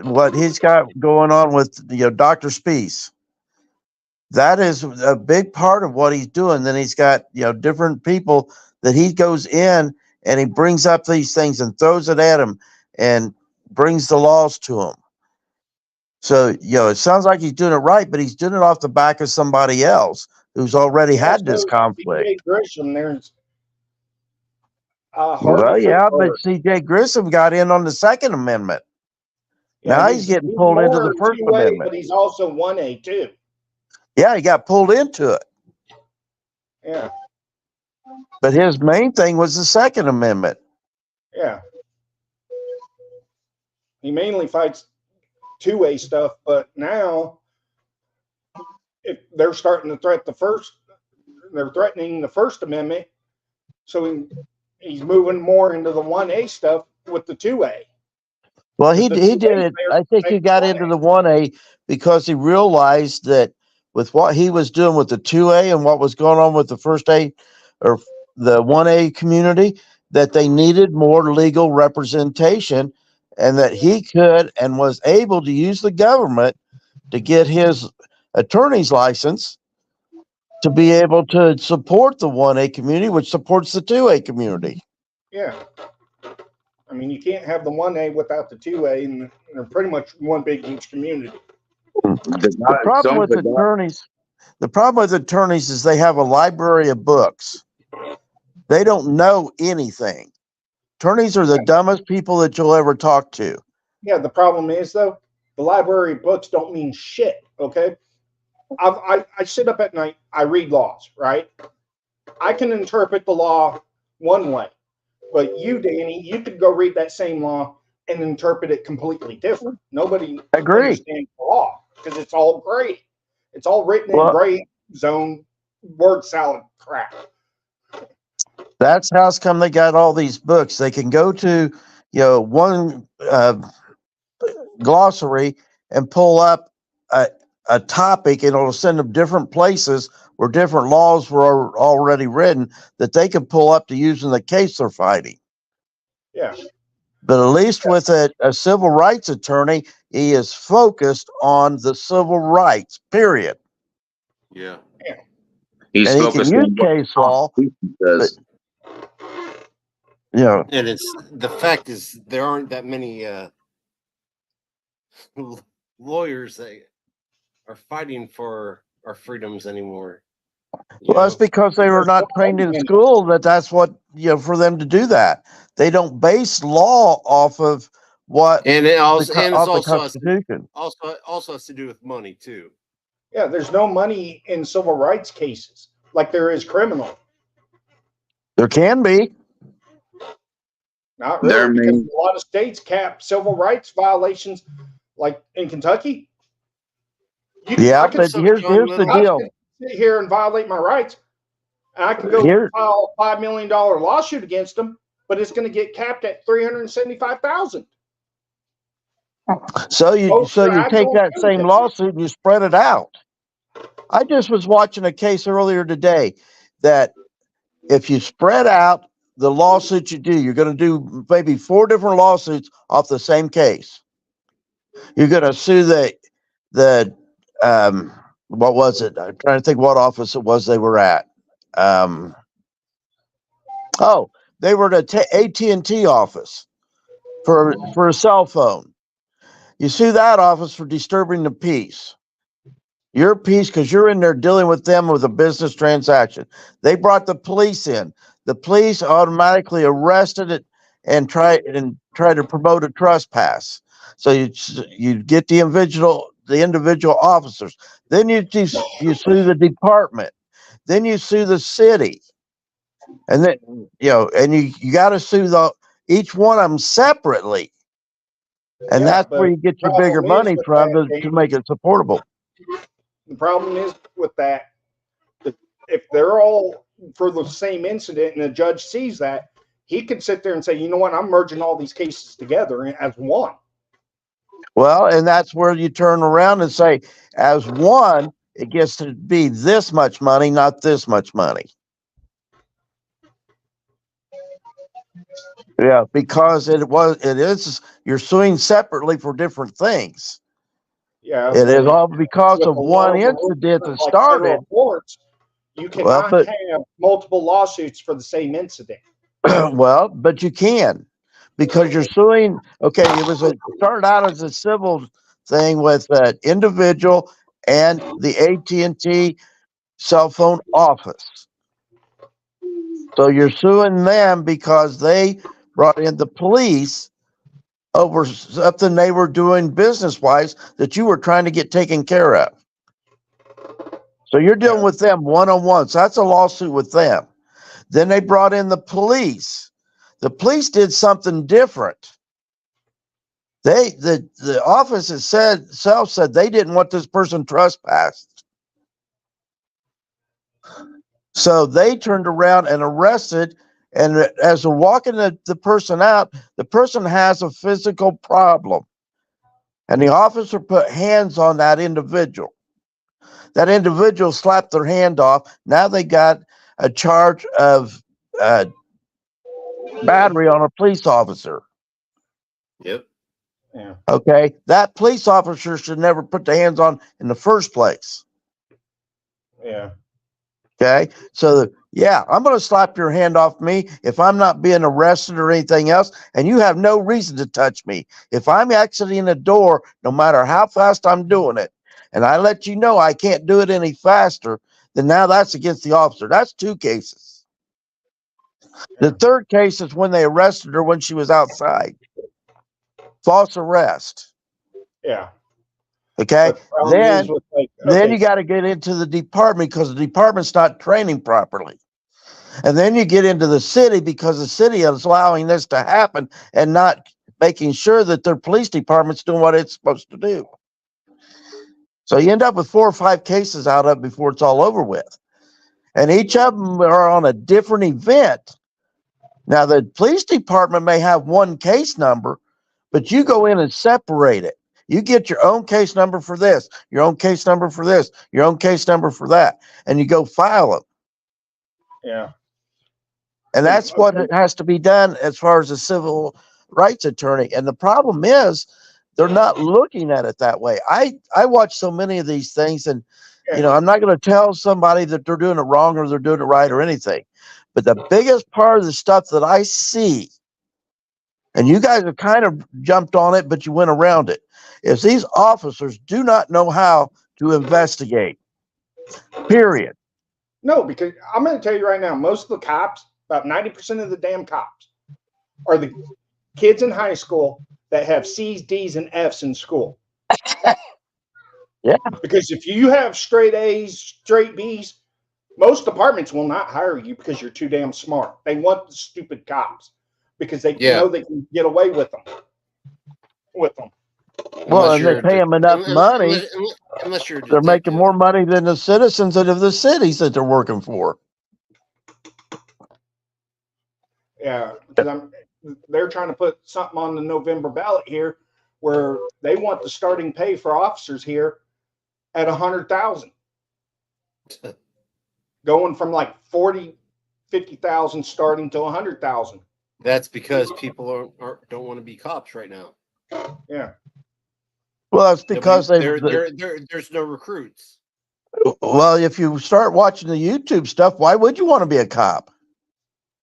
what he's got going on with Dr. Speece. That is a big part of what he's doing. Then he's got different people that he goes in and he brings up these things and throws it at him and brings the laws to him. So it sounds like he's doing it right, but he's doing it off the back of somebody else who's already had this Also, conflict. C.J. Grisham, there's Well, Harvey yeah, but or C.J. Grissom got in on the Second Amendment. yeah, Now he's getting pulled into more the First 2A, Amendment. but he's also 1A too. Yeah, he got pulled into it. Yeah, But his main thing was the Second Amendment. yeah. He mainly fights 2A stuff, but now if they're starting to they're threatening the First Amendment, so he's moving more into the 1A stuff with the 2A. Well, he The did 2A it. players I think he make got 1A. into the 1A because he realized that with what he was doing with the 2A and what was going on with the first A or the 1A community, that they needed more legal representation and that he could and was able to use the government to get his attorney's license to be able to support the 1A community, which supports the 2A community. Yeah. I mean, you can't have the 1A without the 2A, and they're pretty much one big huge community. The problem with attorneys is they have a library of books. They don't know anything. Attorneys are the dumbest people that you'll ever talk to. Yeah, the problem is though, the library books don't mean shit. Okay, I sit up at night, I read laws, right? I can interpret the law one way, but you, Danny, you could go read that same law and interpret it completely different. Nobody Agree. understands the law because it's all gray. It's all written in Well- gray zone word salad crap. That's how come they got all these books. They can go to one glossary and pull up a topic, and it'll send them different places where different laws were already written that they can pull up to use in the case they're fighting. Yeah. But at least with a civil rights attorney, he is focused on the civil rights, period. Yeah. He's And he can focused use on what case the law, Constitution says. And it's the fact is there aren't that many lawyers that are fighting for our freedoms anymore. Well, that's because they were not trained in school that's what, for them to do that. They don't base law off of what And it also off the Constitution. also has to do with money too. Yeah, there's no money in civil rights cases like there is criminal. There can be. Not really, because a lot of states cap civil rights violations, like in Kentucky. Yeah, but here's the deal. Sit here and violate my rights. And I can go Here, file a $5 million lawsuit against them, but it's going to get capped at $375,000. so you Both for take actual that and same punitive. lawsuit and you spread it out. I just was watching a case earlier today that if you spread out the lawsuit you do, you're going to do maybe 4 different lawsuits off the same case. You're going to sue the what was it? I'm trying to think what office it was they were at. Oh, they were at AT&T office for a cell phone. You sue that office for disturbing the peace. Your peace, because you're in there dealing with them with a business transaction. They brought the police in. The police automatically arrested it and try to promote a trespass. So you get the individual officers. Then you sue the department. Then you sue the city, and then and you got to sue each one of them separately. And Yeah, that's where but you get your the bigger problem is money with from that, to make it supportable. the problem is with that, if they're all for the same incident and the judge sees that, he could sit there and say, you know what, I'm merging all these cases together as one. Well, and that's where you turn around and say, as one, it gets to be this much money, not this much money. Yeah, because it is, you're suing separately for different things. Yeah, It is but all because with of a lot one of the rules incident that like federal started. courts, you Well, cannot but have multiple lawsuits for the same incident. well, but you can, because you're suing. Okay, it started out as a civil thing with an individual and the AT&T cell phone office. So you're suing them because they brought in the police over something they were doing business wise that you were trying to get taken care of. So you're dealing with them one on one. So that's a lawsuit with them. Then they brought in the police. The police did something different. The office itself said they didn't want this person trespassed. So they turned around and arrested. And as they're walking the person out, the person has a physical problem. And the officer put hands on that individual. That individual slapped their hand off. Now they got a charge of battery on a police officer. Yep. Yeah. Okay. That police officer should never put the hands on in the first place. Yeah. Okay. So, yeah, I'm going to slap your hand off me if I'm not being arrested or anything else, and you have no reason to touch me. If I'm exiting a door, no matter how fast I'm doing it, and I let you know I can't do it any faster, then now that's against the officer. That's 2 cases. The third case is when they arrested her when she was outside. False arrest. Yeah. Okay. But the problem is with Then you got to get into the department because the department's not training properly. And then you get into the city because the city is allowing this to happen and not making sure that their police department's doing what it's supposed to do. So you end up with 4 or 5 cases out of it before it's all over with. And each of them are on a different event. Now, the police department may have one case number, but you go in and separate it. You get your own case number for this, your own case number for this, your own case number for that, and you go file them. Yeah. And that's what it has to be done as far as a civil rights attorney. And the problem is they're not looking at it that way. I watch so many of these things, and I'm not going to tell somebody that they're doing it wrong or they're doing it right or anything. But the biggest part of the stuff that I see, and you guys have kind of jumped on it, but you went around it, is these officers do not know how to investigate. Period. No, because I'm going to tell you right now, most of the cops, about 90% of the damn cops, are the kids in high school that have C's, D's, and F's in school. Yeah. Because if you have straight A's, straight B's, most departments will not hire you because you're too damn smart. They want the stupid cops because they know they can get away with them. Well, and they pay them enough money. Unless you're a they're making detective. more money than the citizens of the cities that they're working for. Yeah, because they're trying to put something on the November ballot here where they want the starting pay for officers here at 100,000, going from like 40, 50,000 starting to 100,000. That's because people don't want to be cops right now. Yeah. Well, that's because there's no recruits. Well, if you start watching the YouTube stuff, why would you want to be a cop?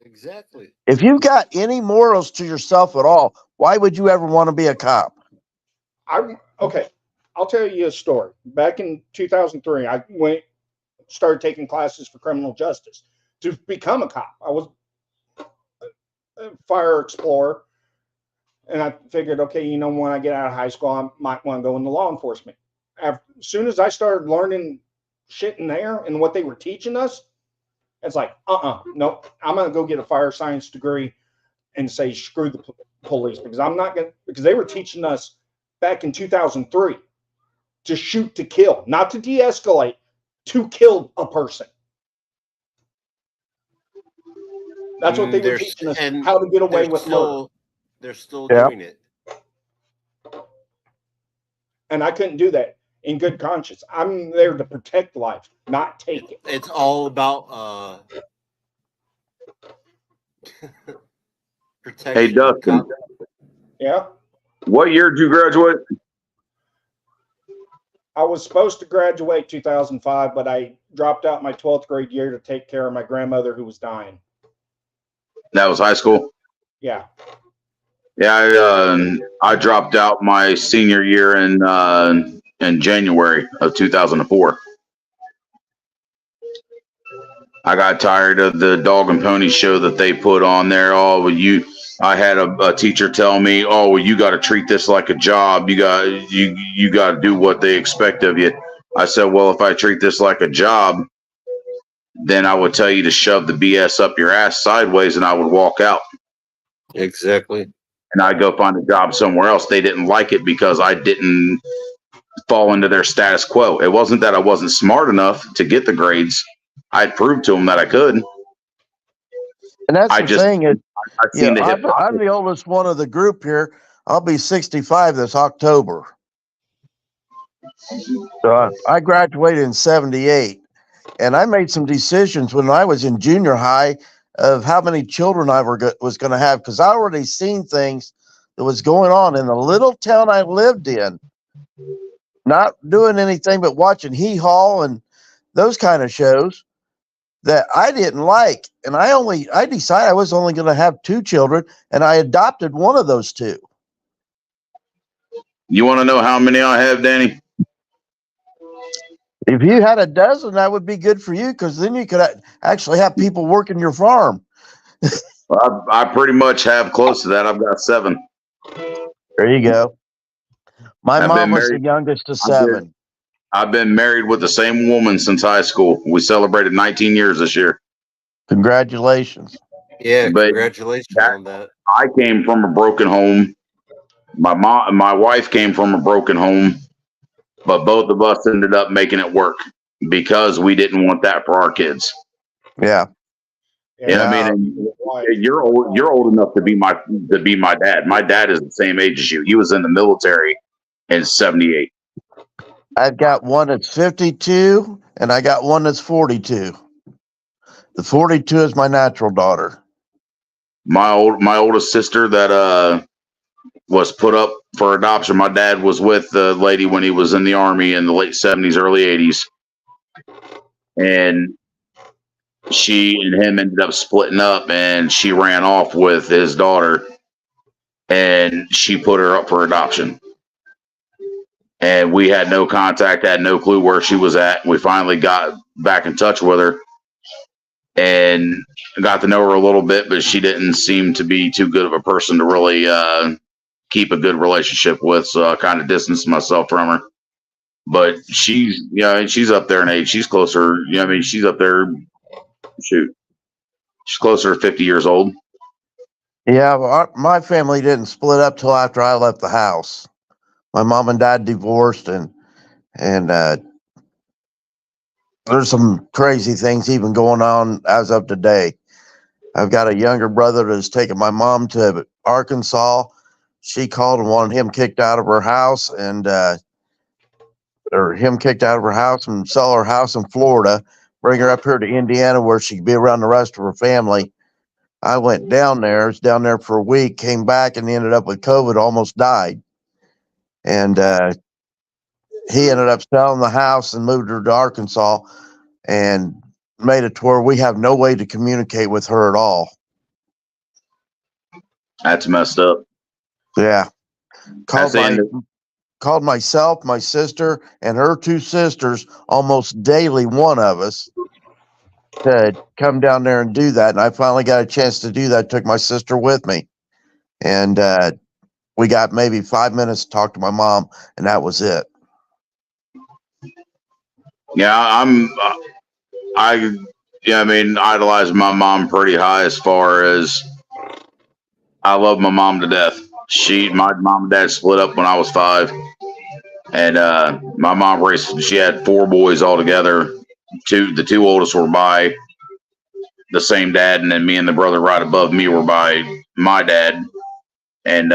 Exactly. If you've got any morals to yourself at all, why would you ever want to be a cop? Okay. I'll tell you a story. Back in 2003, I started taking classes for criminal justice to become a cop. I was a fire explorer, and I figured, okay, when I get out of high school, I might want to go into law enforcement. As soon as I started learning shit in there and what they were teaching us, it's like, nope, I'm going to go get a fire science degree and say, screw the police, because they were teaching us back in 2003 to shoot to kill, not to de-escalate, to kill a person. That's what they were teaching us, how to get away with murder. They're still doing it. And I couldn't do that in good conscience. I'm there to protect life, not take it. It's all about protection. Hey, Dustin. Yeah? What year did you graduate? I was supposed to graduate 2005, but I dropped out my 12th grade year to take care of my grandmother who was dying. That was high school? Yeah. Yeah, I dropped out my senior year in January of 2004. I got tired of the dog and pony show that they put on there. I had a teacher tell me, "Oh, well, you got to treat this like a job. You got to do what they expect of you." I said, "Well, if I treat this like a job, then I would tell you to shove the BS up your ass sideways, and I would walk out." Exactly. And I'd go find a job somewhere else. They didn't like it because I didn't fall into their status quo. It wasn't that I wasn't smart enough to get the grades. I'd proved to them that I could. And that's the thing. I'm the oldest one of the group here. I'll be 65 this October. So I graduated in 78. And I made some decisions when I was in junior high of how many children I was going to have, because I already seen things that was going on in the little town I lived in. Not doing anything but watching Hee Haw and those kind of shows that I didn't like. And I decided I was only going to have 2 children, and I adopted one of those 2. You want to know how many I have, Danny? If you had a dozen, that would be good for you, because then you could actually have people working your farm. Well, I pretty much have close to that. I've got 7. There you go. My mom was the youngest of 7. I've been married with the same woman since high school. We celebrated 19 years this year. Congratulations. Yeah, congratulations on that. I came from a broken home. My wife came from a broken home. But both of us ended up making it work because we didn't want that for our kids. Yeah. Yeah. I mean, you're old enough to be my dad. My dad is the same age as you. He was in the military in 78. I've got one that's 52 and I got one that's 42. The 42 is my natural daughter. My oldest sister that was put up for adoption. My dad was with the lady when he was in the Army in the late 70s, early 80s. And she and him ended up splitting up, and she ran off with his daughter, and she put her up for adoption. And we had no contact, had no clue where she was at. We finally got back in touch with her and got to know her a little bit, but she didn't seem to be too good of a person to really keep a good relationship with, so I kind of distanced myself from her. But she's up there in age. She's closer, she's up there, she's closer to 50 years old. Yeah, well, my family didn't split up till after I left the house. My mom and dad divorced, and there's some crazy things even going on as of today. I've got a younger brother that's taken my mom to Arkansas. She called and wanted him kicked out of her house and sell her house in Florida, bring her up here to Indiana where she could be around the rest of her family. I went down there, was down there for a week, came back and ended up with COVID, almost died. And he ended up selling the house and moved her to Arkansas and made it to where we have no way to communicate with her at all. That's messed up. Yeah. That's the end of- Called myself, my sister, and her two sisters almost daily, one of us, to come down there and do that. And I finally got a chance to do that. Took my sister with me. And we got maybe 5 minutes to talk to my mom, and that was it. Yeah, I idolize my mom pretty high as far as I love my mom to death. My mom and dad split up when I was 5. And my mom raised, she had 4 boys altogether. The 2 oldest were by the same dad, and then me and the brother right above me were by my dad. And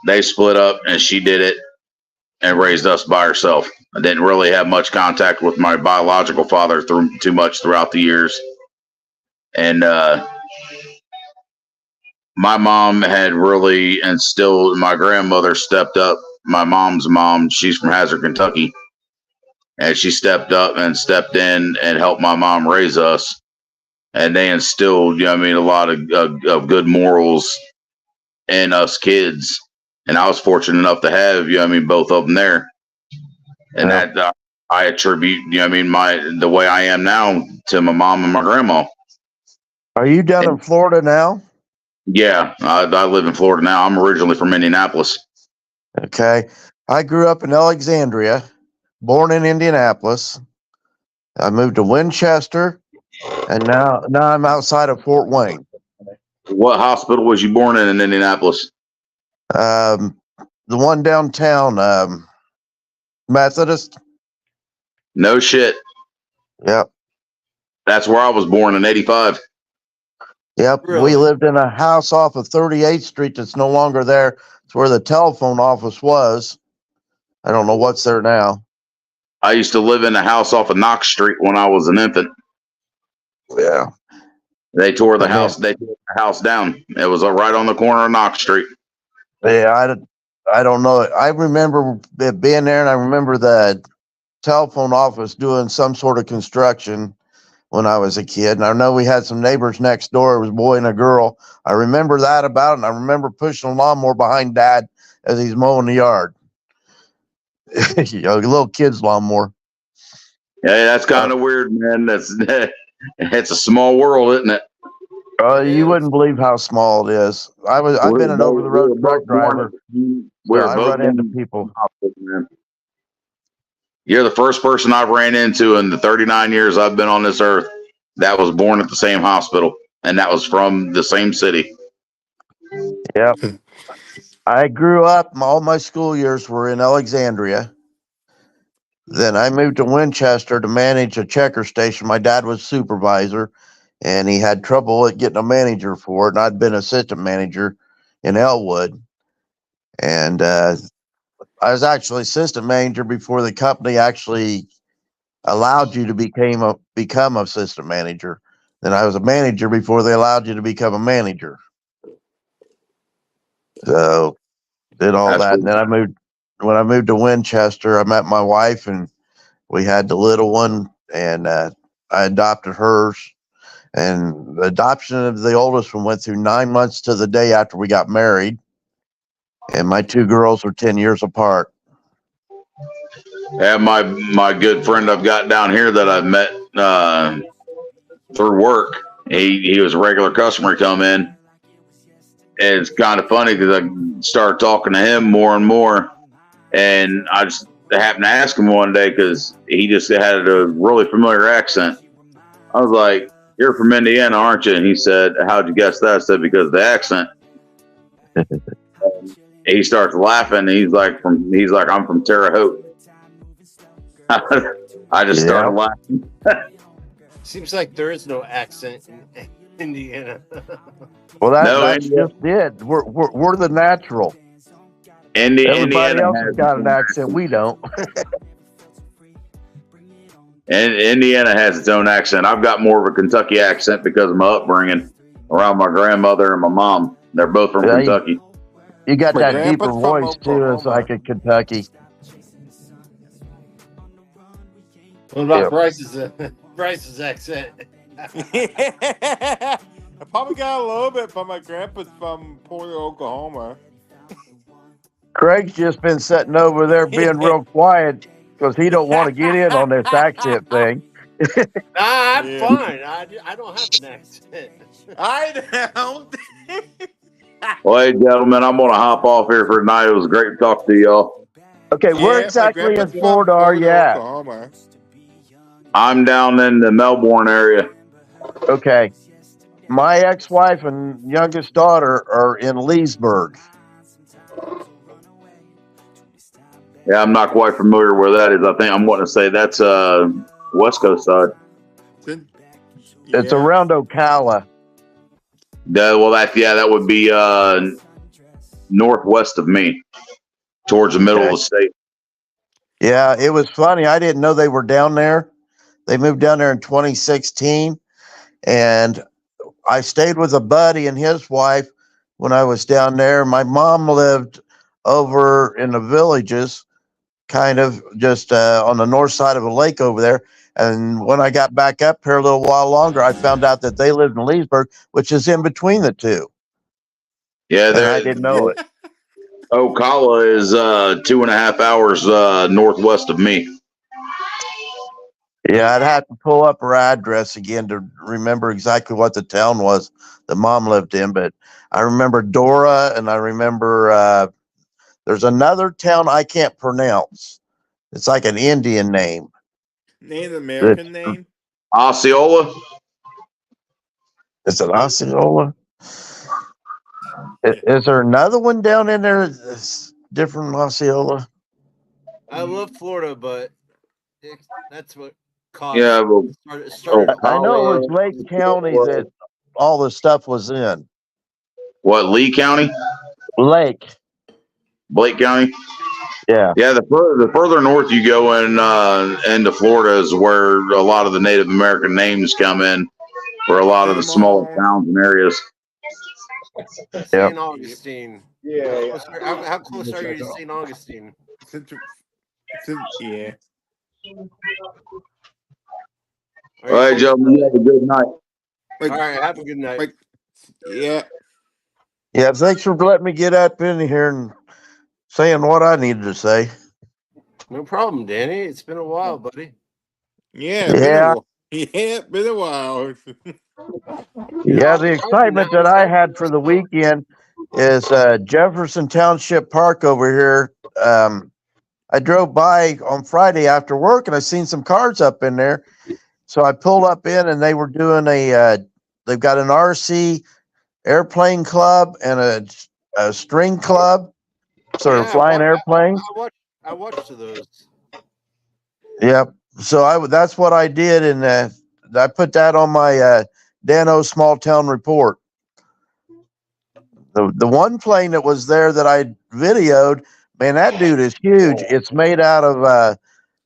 they split up, and she did it and raised us by herself. I didn't really have much contact with my biological father too much throughout the years. And my mom had really instilled, my grandmother stepped up. My mom's mom, she's from Hazard, Kentucky. And she stepped up and stepped in and helped my mom raise us. And they instilled, a lot of good morals in us kids. And I was fortunate enough to have, both of them there. And that I attribute, the way I am now to my mom and my grandma. Are you down in Florida now? Yeah, I live in Florida now. I'm originally from Indianapolis. Okay. I grew up in Alexandria, born in Indianapolis. I moved to Winchester, and now I'm outside of Fort Wayne. What hospital was you born in Indianapolis? The one downtown, Methodist. No shit. Yep. That's where I was born in 85. Yep. Really? We lived in a house off of 38th Street that's no longer there. It's where the telephone office was. I don't know what's there now. I used to live in a house off of Knox Street when I was an infant. Yeah. They tore the house down. It was right on the corner of Knox Street. Yeah, I don't know. I remember it being there, and I remember the telephone office doing some sort of construction when I was a kid. And I know we had some neighbors next door. It was a boy and a girl. I remember that about it, and I remember pushing a lawnmower behind Dad as he's mowing the yard. A little kid's lawnmower. Yeah, that's kind of weird, man. It's a small world, isn't it? You wouldn't believe how small it is. I've been an over the road truck driver. I run into people. Man. You're the first person I've ran into in the 39 years I've been on this earth that was born at the same hospital, and that was from the same city. Yep. I grew up, all my school years were in Alexandria. Then I moved to Winchester to manage a checker station. My dad was supervisor, and he had trouble at getting a manager for it. And I'd been assistant manager in Elwood. And I was actually assistant manager before the company actually allowed you to become assistant manager. Then I was a manager before they allowed you to become a manager. So did all That's that. cool. And then when I moved to Winchester, I met my wife, and we had the little one, and I adopted hers. And the adoption of the oldest one went through 9 months to the day after we got married. And my 2 girls are 10 years apart. Yeah, my good friend I've got down here that I've met through work. He was a regular customer come in. And it's kind of funny because I started talking to him more and more. And I just happened to ask him one day because he just had a really familiar accent. I was like, "You're from Indiana, aren't you?" And he said, "How'd you guess that?" I said, "Because of the accent." He starts laughing. He's like, "I'm from Terre Haute." I just started laughing. Seems like there is no accent in Indiana. Well, No, that's just it. We're the natural. Everybody Indiana else has has its got an own accent. We don't. and Indiana has its own accent. I've got more of a Kentucky accent because of my upbringing around my grandmother and my mom. They're both from Yeah, Kentucky. you got My that deeper grandpa's from voice too. It's like Oklahoma. a Kentucky. What about Yep. Bryce's accent? I probably got a little bit, but my grandpa's from Porter, Oklahoma. Craig's just been sitting over there being real quiet because he don't want to get in on this accent thing. I'm Yeah. fine. I don't have an accent. I don't. Well, hey, gentlemen, I'm going to hop off here for tonight. It was great to talk to y'all. Okay, where Yeah, my exactly in grandpa's from Florida are you Porter, at? Oklahoma. I'm down in the Melbourne area. Okay, my ex-wife and youngest daughter are in Leesburg. Yeah, I'm not quite familiar where that is. I think I'm wanting to say that's West Coast side. It's Yeah. around Ocala. Well, that would be northwest of me, towards the middle of the state. Yeah, it was funny. I didn't know they were down there. They moved down there in 2016, and I stayed with a buddy and his wife when I was down there. My mom lived over in the villages, kind of just on the north side of a lake over there. And when I got back up here a little while longer, I found out that they lived in Leesburg, which is in between the two. Yeah, And I didn't know it. Ocala is 2.5 hours northwest of me. Yeah, I'd have to pull up her address again to remember exactly what the town was that mom lived in. But I remember Dora, and I remember there's another town I can't pronounce. It's like an Indian name. Native American name? Osceola? Is it Osceola? Is there another one down in there that's different from Osceola? I love Florida, but that's what caused. Yeah, well, started I know it was Ocala, Lake County that all the stuff was in. what, Lee County? Lake. Blake County? Yeah. Yeah, the further north you go into Florida is where a lot of the Native American names come in, for a lot of the smaller towns and areas. Yep. St. Augustine. Yeah. How close are you to St. Augustine? Yeah. All right, gentlemen, you have a good night. All right, have a good night. Yeah. Yeah, thanks for letting me get up in here and saying what I needed to say. No problem, Danny. It's been a while, buddy. Yeah. Been a while. Yeah, the excitement that I had for the weekend is Jefferson Township Park over here. I drove by on Friday after work and I seen some cars up in there. So I pulled up in and they were doing they've got an RC airplane club and a string club. So they're flying airplanes. I watched those. Yep. So that's what I did. And I put that on my Dano small town report. The one plane that was there that I videoed, man, that dude is huge. It's made out of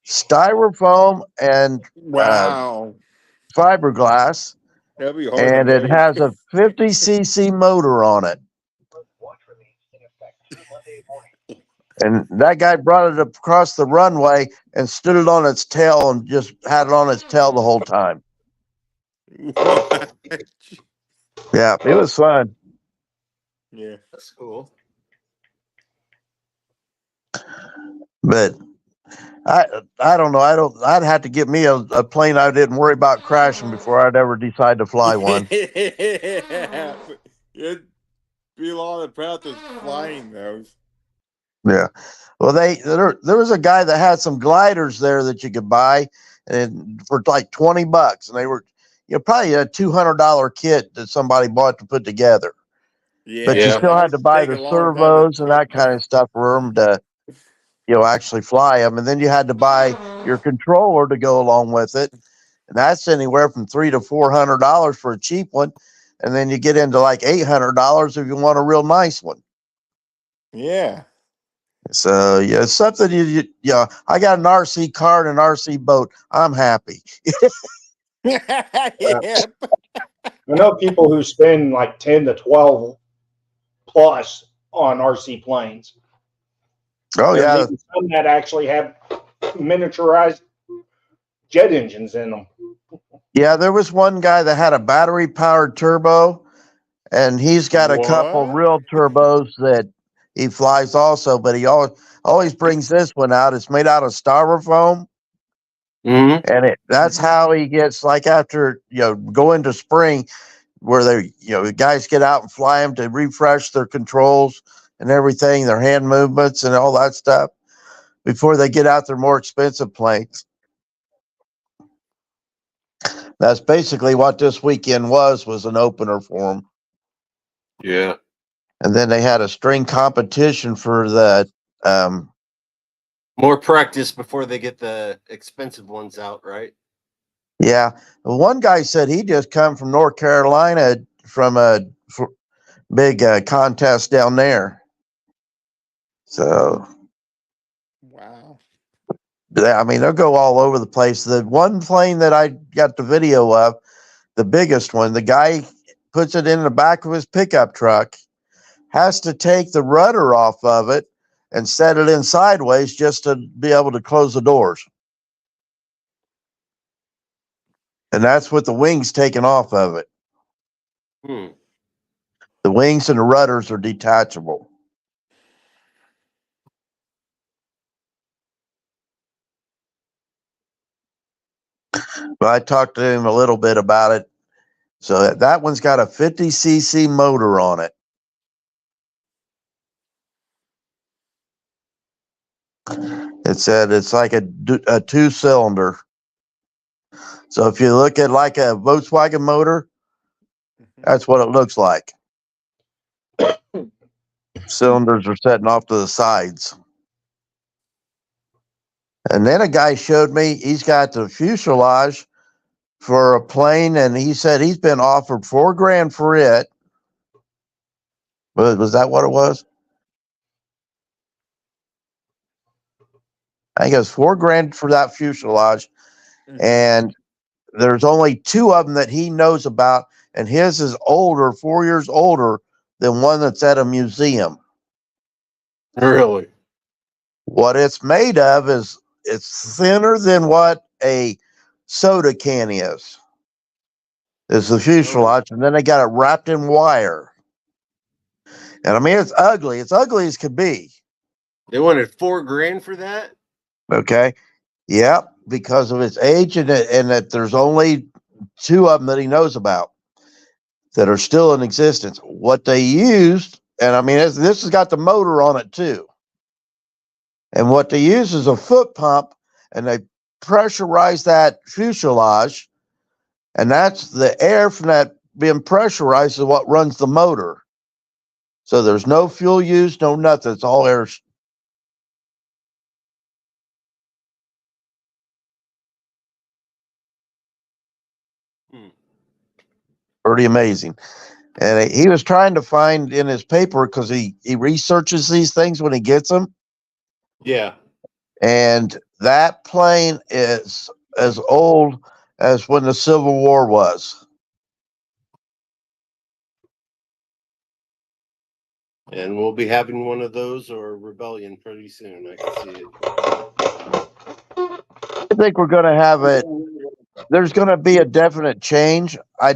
styrofoam and Wow. fiberglass, That'd be hard and to it has a 50cc motor on it. And that guy brought it across the runway and stood it on its tail and just had it on its tail the whole time. What? Yeah, it was fun. Yeah. That's cool. But I don't know. I'd have to get me a plane I didn't worry about crashing before I'd ever decide to fly one. Yeah. It'd be a lot of practice flying those. Yeah. Well, there was a guy that had some gliders there that you could buy and for like $20, and they were probably a $200 kit that somebody bought to put together. Yeah. But you still had to buy the servos and that kind of stuff for them to actually fly them, and then you had to buy your controller to go along with it. and that's anywhere from $300 to $400 for a cheap one, and then you get into like $800 if you want a real nice one. Yeah. So yeah, it's something yeah. I got an RC car and an RC boat. I'm happy. Yeah. I know people who spend like 10 to 12 plus on RC planes. Oh There's yeah, even some that actually have miniaturized jet engines in them. yeah. There was one guy that had a battery powered turbo, and he's got a couple What? real turbos that he flies also. But he always brings this one out. It's made out of styrofoam, Mm-hmm. and that's Mhm. how he gets like after go into spring where they the guys get out and fly them to refresh their controls and everything, their hand movements and all that stuff before they get out their more expensive planes. That's basically what this weekend was an opener for them. Yeah. And then they had a string competition for the More practice before they get the expensive ones out, right? yeah. One guy said he just come from North Carolina from a big contest down there. So Wow. I mean, they'll go all over the place. The one plane that I got the video of, the biggest one, the guy puts it in the back of his pickup truck, has to take the rudder off of it and set it in sideways just to be able to close the doors. And that's with the wings taken off of it. Hmm. The wings and the rudders are detachable. But I talked to him a little bit about it. So that one's got a 50cc motor on it. It said it's like a 2-cylinder. So if you look at like a Volkswagen motor, that's what it looks like. Cylinders are setting off to the sides. And then a guy showed me he's got the fuselage for a plane, and he said he's been offered $4,000 for it. Was that what it was? I think it was $4,000 for that fuselage, and there's only 2 of them that he knows about, and his is older, 4 years older than one that's at a museum. Really? What it's made of is it's thinner than what a soda can is. Is the fuselage, and then they got it wrapped in wire. And I mean, it's ugly. It's ugly as could be. They wanted $4,000 for that? Okay. Yep. Because of its age and that there's only 2 of them that he knows about that are still in existence. What they used, and I mean, this has got the motor on it too. And what they use is a foot pump, and they pressurize that fuselage, and that's the air from that being pressurized is what runs the motor. So there's no fuel used, no nothing. It's all air. Pretty amazing. And he was trying to find in his paper because he researches these things when he gets them. Yeah. And that plane is as old as when the Civil War was. And we'll be having one of those or Rebellion pretty soon. I can see it. I think we're going to have it. There's going to be a definite change. I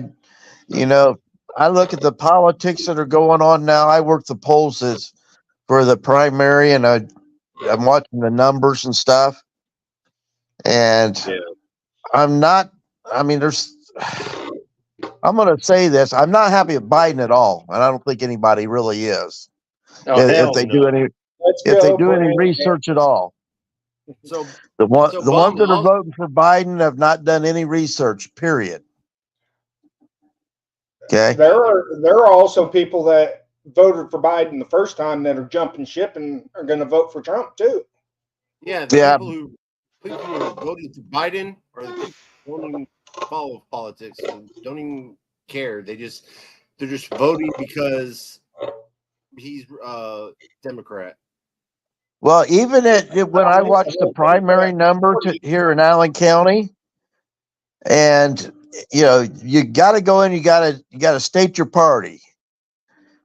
look at the politics that are going on now. I work the polls for the primary, and I'm watching the numbers and stuff. And Yeah. I'm not. I mean, I'm going to say this. I'm not happy with Biden at all, and I don't think anybody really is. Oh, If they do any, Let's if they go do for any it. research at all, So the ones Bum, that are voting for Biden have not done any research. Period. Okay. There are also people that voted for Biden the first time that are jumping ship and are going to vote for Trump too. yeah, the Yeah. people who are voting for Biden are the people voting follow politics and don't even care. They're just voting because he's Democrat. Well, even when I watched the primary number here in Allen County, and you got to go in, you got to state your party.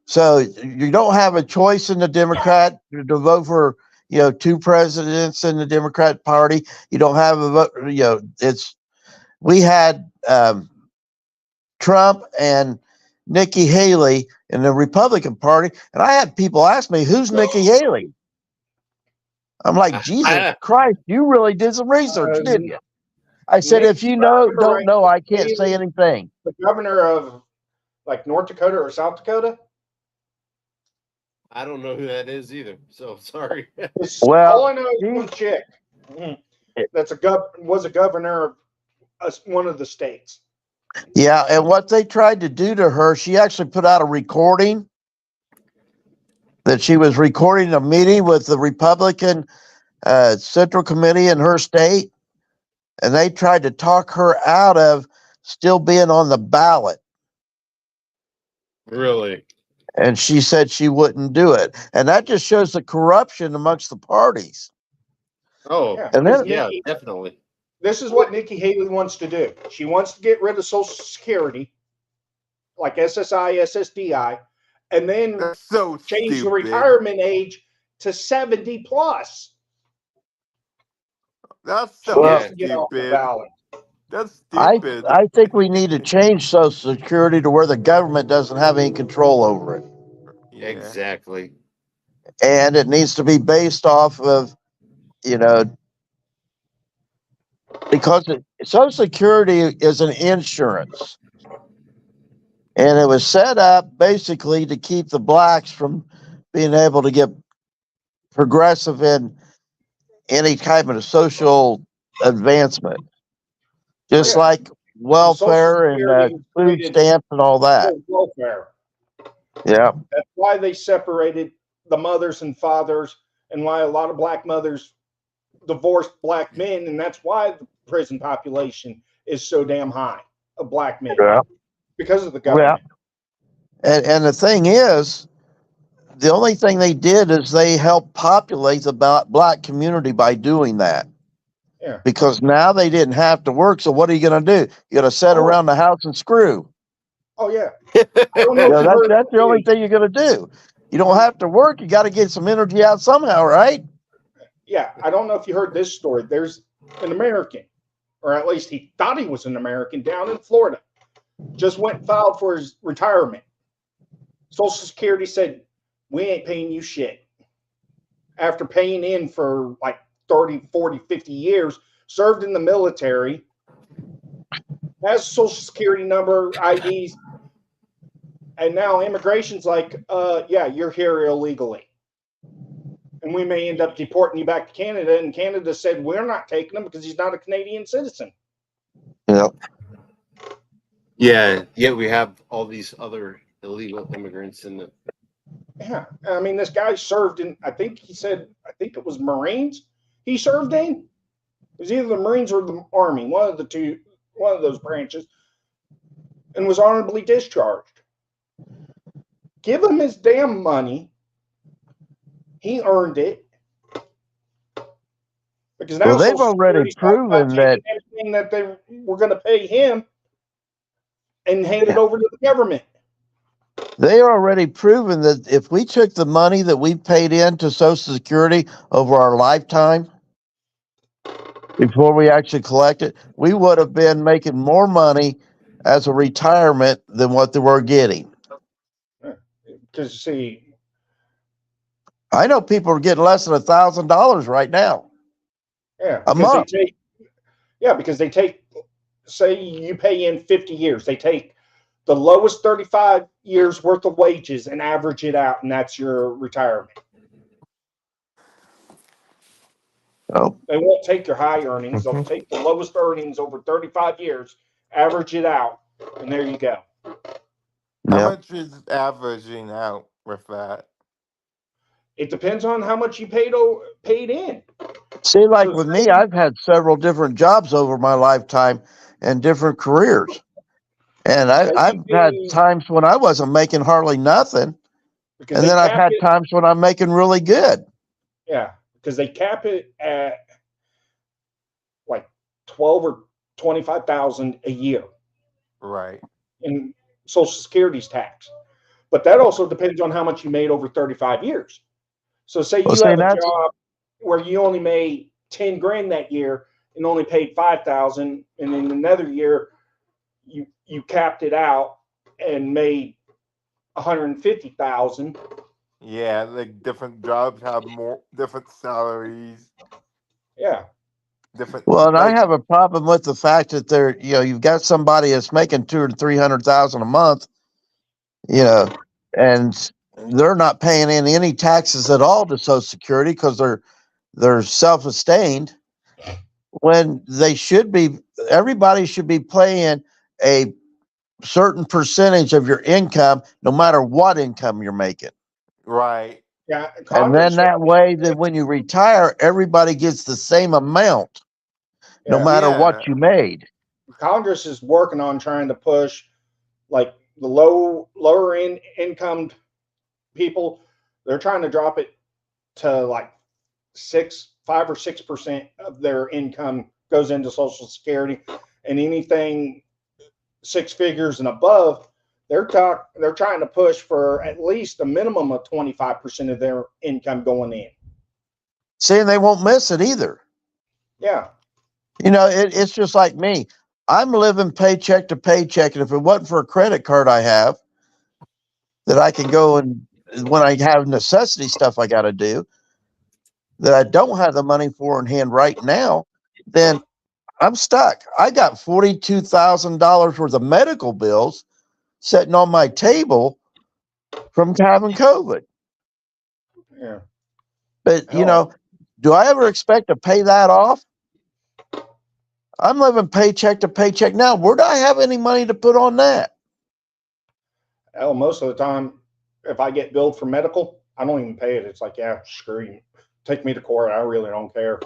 So you don't have a choice in the Democrat to vote for two presidents in the Democrat Party. You don't have a vote. We had Trump and Nikki Haley in the Republican Party, and I had people ask me, "Who's Nikki Haley?" I'm like, Jesus Christ, you really did some research, didn't you? I said, if you don't know, I can't say anything. The governor of like North Dakota or South Dakota. I don't know who that is either. So sorry. Well, all I know is one chick. That's was a governor of one of the states. Yeah, and what they tried to do to her, she actually put out a recording that she was recording a meeting with the Republican Central Committee in her state, and they tried to talk her out of still being on the ballot. Really? And she said she wouldn't do it. And that just shows the corruption amongst the parties. Oh, yeah, and then, definitely. This is what Nikki Haley wants to do. She wants to get rid of Social Security, like SSI, SSDI, and then change the retirement age to 70 plus. That's so stupid. Get off the ballot. That's stupid. I think we need to change Social Security to where the government doesn't have any control over it. Yeah. Exactly. And it needs to be based off of, because Social Security is an insurance. And it was set up basically to keep the blacks from being able to get progressive in any type of social advancement. Just like welfare and food stamps and all that. Welfare. Yeah. That's why they separated the mothers and fathers, and why a lot of black mothers divorced black men, and that's why the prison population is so damn high of black men. Yeah. Because of the government. Yeah. And the thing is, the only thing they did is they helped populate the black community by doing that. Yeah. Because now they didn't have to work. So what are you going to do? You got to sit around the house and screw. Oh yeah. I don't know that's the only thing you're going to do. You don't have to work. You got to get some energy out somehow, right? Yeah. I don't know if you heard this story. There's an American, or at least he thought he was an American, down in Florida. Just went and filed for his retirement. Social Security said, we ain't paying you shit. After paying in for like 30, 40, 50 years, served in the military, has Social Security number, IDs, and now immigration's like, yeah, you're here illegally. And we may end up deporting you back to Canada. And Canada said, we're not taking him because he's not a Canadian citizen. Yeah. Yeah. Yeah, we have all these other illegal immigrants in the. Yeah. I mean, this guy served in, I think it was Marines he served in. It was either the Marines or the Army, one of those branches, and was honorably discharged. Give him his damn money. He earned it. Because now they've already proven that everything that they were going to pay him and hand it over to the government. They already proven that if we took the money that we paid into Social Security over our lifetime, before we actually collect it, we would have been making more money as a retirement than what they were getting. Because see, I know people are getting less than $1,000 right now. Yeah, a month. Because they take, say you pay in 50 years, they take the lowest 35 years worth of wages and average it out, and that's your retirement. Oh. They won't take your high earnings. They'll take the lowest earnings over 35 years, average it out, and there you go. How much is averaging out with that? It depends on how much you paid in. See, like with me, I've had several different jobs over my lifetime, and different careers. And They I've can had do times when I wasn't making hardly nothing, because and they then I've cap had it. times when I'm making really good. Yeah, because they cap it at like 12 or 25,000 a year Right. in Social Security's tax. But that also depends on how much you made over 35 years. So say Well, you see, have a that's job where you only made 10 grand that year and only paid 5,000, and then another year you capped it out and made 150,000. Yeah, like different jobs have more different salaries, Yeah, different well, and I like have a problem with the fact that you've got somebody that's making 200 or 300,000 a month, you know, and they're not paying in any taxes at all to Social Security because they're self-sustained when they should be. Everybody should be paying a certain percentage of your income, no matter what income you're making. right. yeah. And Congress then should that way that when you retire, everybody gets the same amount, no yeah. matter what Yeah. you made. Congress is working on trying to push like the lower income people. They're trying to drop it to like 5 or 6% of their income goes into Social Security, and anything six figures and above, they're trying to push for at least a minimum of 25% of their income going in. Saying they won't miss it either. Yeah, It's just like me. I'm living paycheck to paycheck, and if it wasn't for a credit card I have that I can go and when I have necessity stuff I got to do that I don't have the money for in hand right now, then I'm stuck. I got $42,000 worth of medical bills sitting on my table from having COVID. yeah. But Hell, do I ever expect to pay that off? I'm living paycheck to paycheck now. Where do I have any money to put on that? most of the time, if I get billed for medical, I don't even pay it. It's like, yeah, screw you. Take me to court. I really don't care.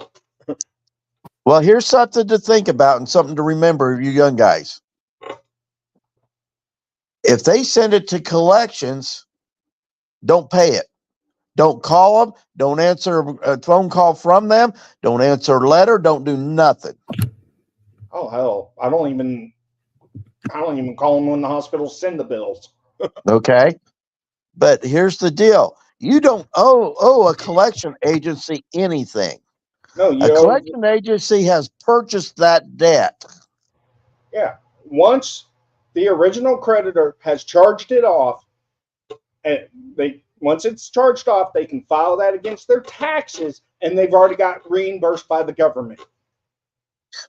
Well, here's something to think about and something to remember, you young guys. If they send it to collections, don't pay it. Don't call them. Don't answer a phone call from them. Don't answer a letter. Don't do nothing. Oh hell, I don't even call them when the hospitals send the bills. Okay. But here's the deal. You don't owe a collection agency anything. No, A collection agency has purchased that debt. yeah. Once the original creditor has charged it off, and once it's charged off, they can file that against their taxes, and they've already got reimbursed by the government.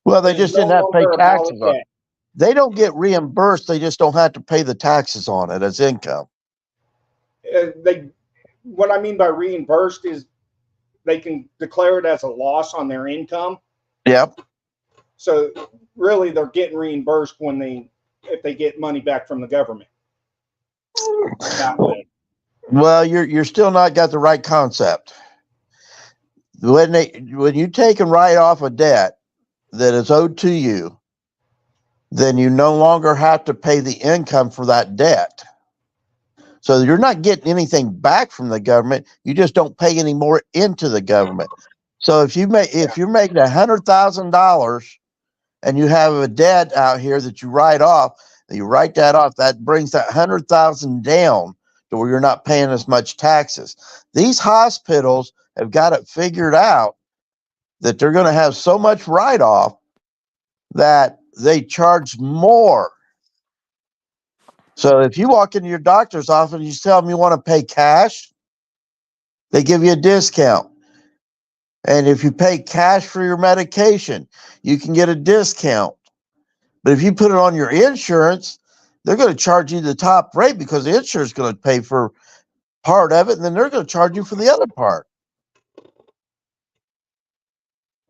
Well, they It is just no didn't have to pay longer a valid taxes on it. debt. They don't get reimbursed. They just don't have to pay the taxes on it as income. What I mean by reimbursed is they can declare it as a loss on their income. Yep. So really, they're getting reimbursed if they get money back from the government that way. Well, you're still not got the right concept. When you take and write off a debt that is owed to you, then you no longer have to pay the income for that debt. So you're not getting anything back from the government. You just don't pay any more into the government. So if you're making $100,000 and you have a debt out here that you write off, that brings that 100,000 down to where you're not paying as much taxes. These hospitals have got it figured out that they're going to have so much write off that they charge more. So if you walk into your doctor's office and you tell them you want to pay cash, they give you a discount. And if you pay cash for your medication, you can get a discount. But if you put it on your insurance, they're going to charge you the top rate because the insurance is going to pay for part of it, and then they're going to charge you for the other part.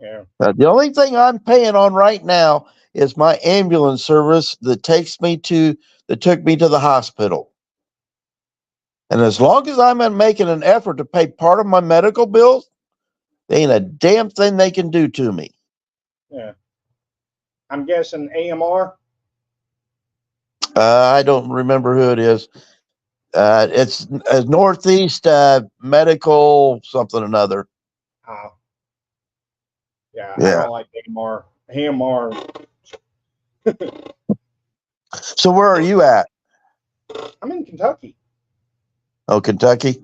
Yeah. The only thing I'm paying on right now is my ambulance service that took me to the hospital. And as long as I'm making an effort to pay part of my medical bills, there ain't a damn thing they can do to me. Yeah. I'm guessing AMR. I don't remember who it is. It's Northeast Medical something another. Uh, yeah, I Yeah. don't like AMR. AMR. So where are you at? I'm in Kentucky. Oh, Kentucky.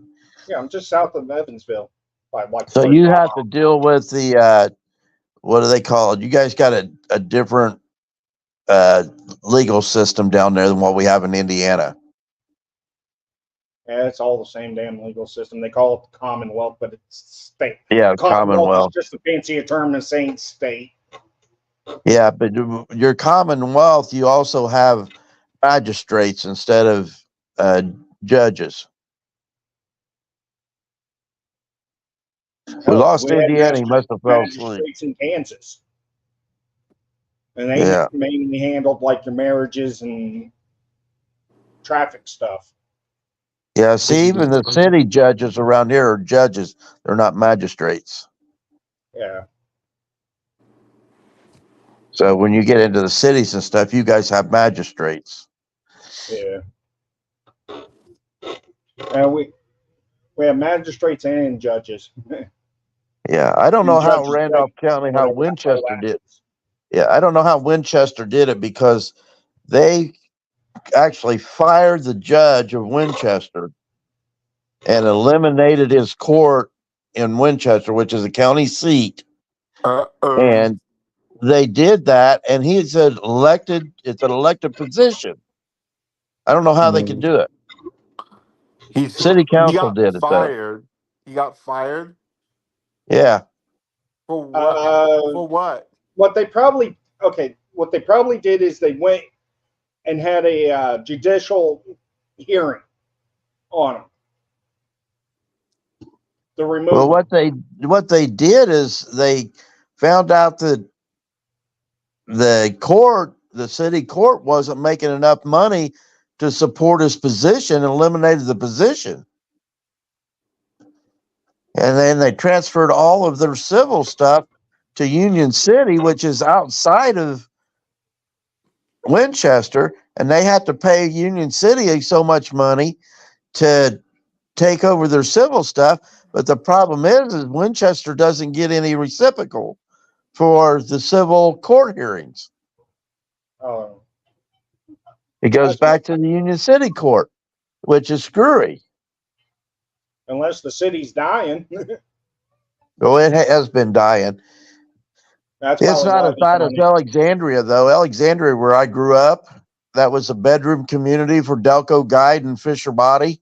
Yeah, I'm just south of Evansville by like So 40 you miles. have to deal with the what do they call it? You guys got a different legal system down there than what we have in Indiana. Yeah, it's all the same damn legal system. They call it the Commonwealth, but it's state. Yeah, Commonwealth is Commonwealth. just a fancier term than saying state. Yeah, but your Commonwealth, you also have magistrates instead of judges. We Hell, lost we had Indiana. He must have fell asleep. magistrates in Kansas, and they Yeah. mainly handled like your marriages and traffic stuff. Yeah, see, even the city judges around here are judges. They're not magistrates. Yeah, So when you get into the cities and stuff, you guys have magistrates. yeah. And we have magistrates and judges. Yeah, I don't And know how judges Randolph break County, how whatever that title Winchester did. is. Yeah, I don't know how Winchester did it because they actually fired the judge of Winchester and eliminated his court in Winchester, which is a county seat. And they did that, and he's an elected. It's an elected position. I don't know how they could do it. City He council got did it though. fired. He got fired Yeah. for what? For what? What they probably did is they went and had a judicial hearing on him to remove Well, him. what they did is they found out that the city court wasn't making enough money to support his position and eliminated the position. And then they transferred all of their civil stuff to Union City, which is outside of Winchester, and they had to pay Union City so much money to take over their civil stuff. But the problem is Winchester doesn't get any reciprocal for the civil court hearings. Oh, It goes That's back to the Union City court, which is screwy. unless the city's dying. Oh, it has been dying. That's It's probably not why as they bad as done it. Alexandria, though. Alexandria, where I grew up, that was a bedroom community for Delco Guide and Fisher Body.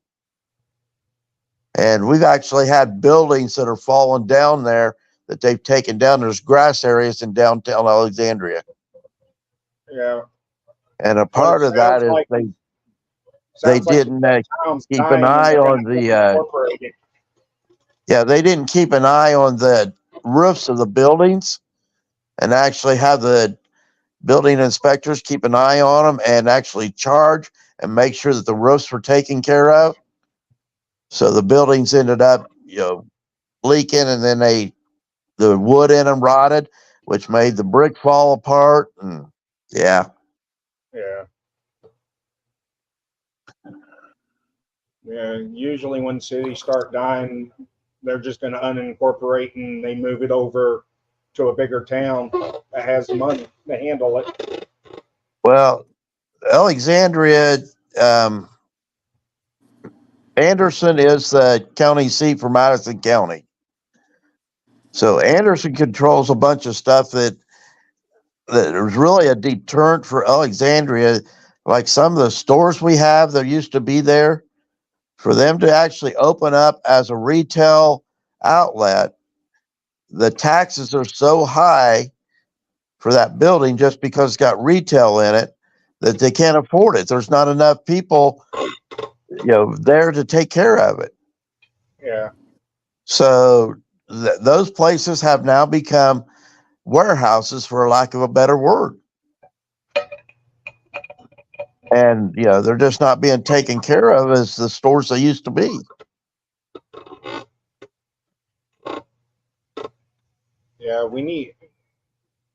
And we've actually had buildings that are falling down there that they've taken down. There's grass areas in downtown Alexandria. Yeah. And a But it part of that sounds is like they sounds like didn't the town's keep an dying and eye they're on gonna the incorporate it. they didn't keep an eye on the roofs of the buildings and actually have the building inspectors keep an eye on them and actually charge and make sure that the roofs were taken care of. So the buildings ended up, leaking, and then the wood in them rotted, which made the brick fall apart. And yeah, Yeah. Yeah. Usually when cities start dying, they're just gonna unincorporate and they move it over to a bigger town that has the money to handle it. well, Alexandria, Anderson is the county seat for Madison County. So Anderson controls a bunch of stuff that was really a deterrent for Alexandria. Like some of the stores we have that used to be there, for them to actually open up as a retail outlet, the taxes are so high for that building just because it's got retail in it that they can't afford it. There's not enough people, there to take care of it. Yeah. So those places have now become warehouses, for lack of a better word. And they're just not being taken care of as the stores they used to be. Yeah,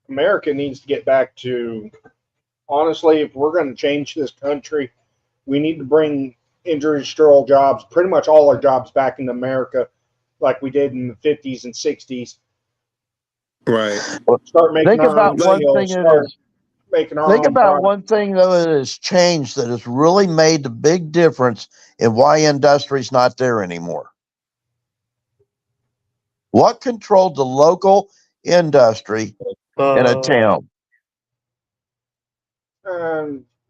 America needs to get back to, honestly, if we're going to change this country, we need to bring industrial jobs, pretty much all our jobs, back in America, like we did in the 50s and 60s. Right. Start making Think our about own one steel. thing that Start is. making our Think own about product. one thing though that has changed that has really made the big difference in why industry's not there anymore. What controlled the local industry in a town?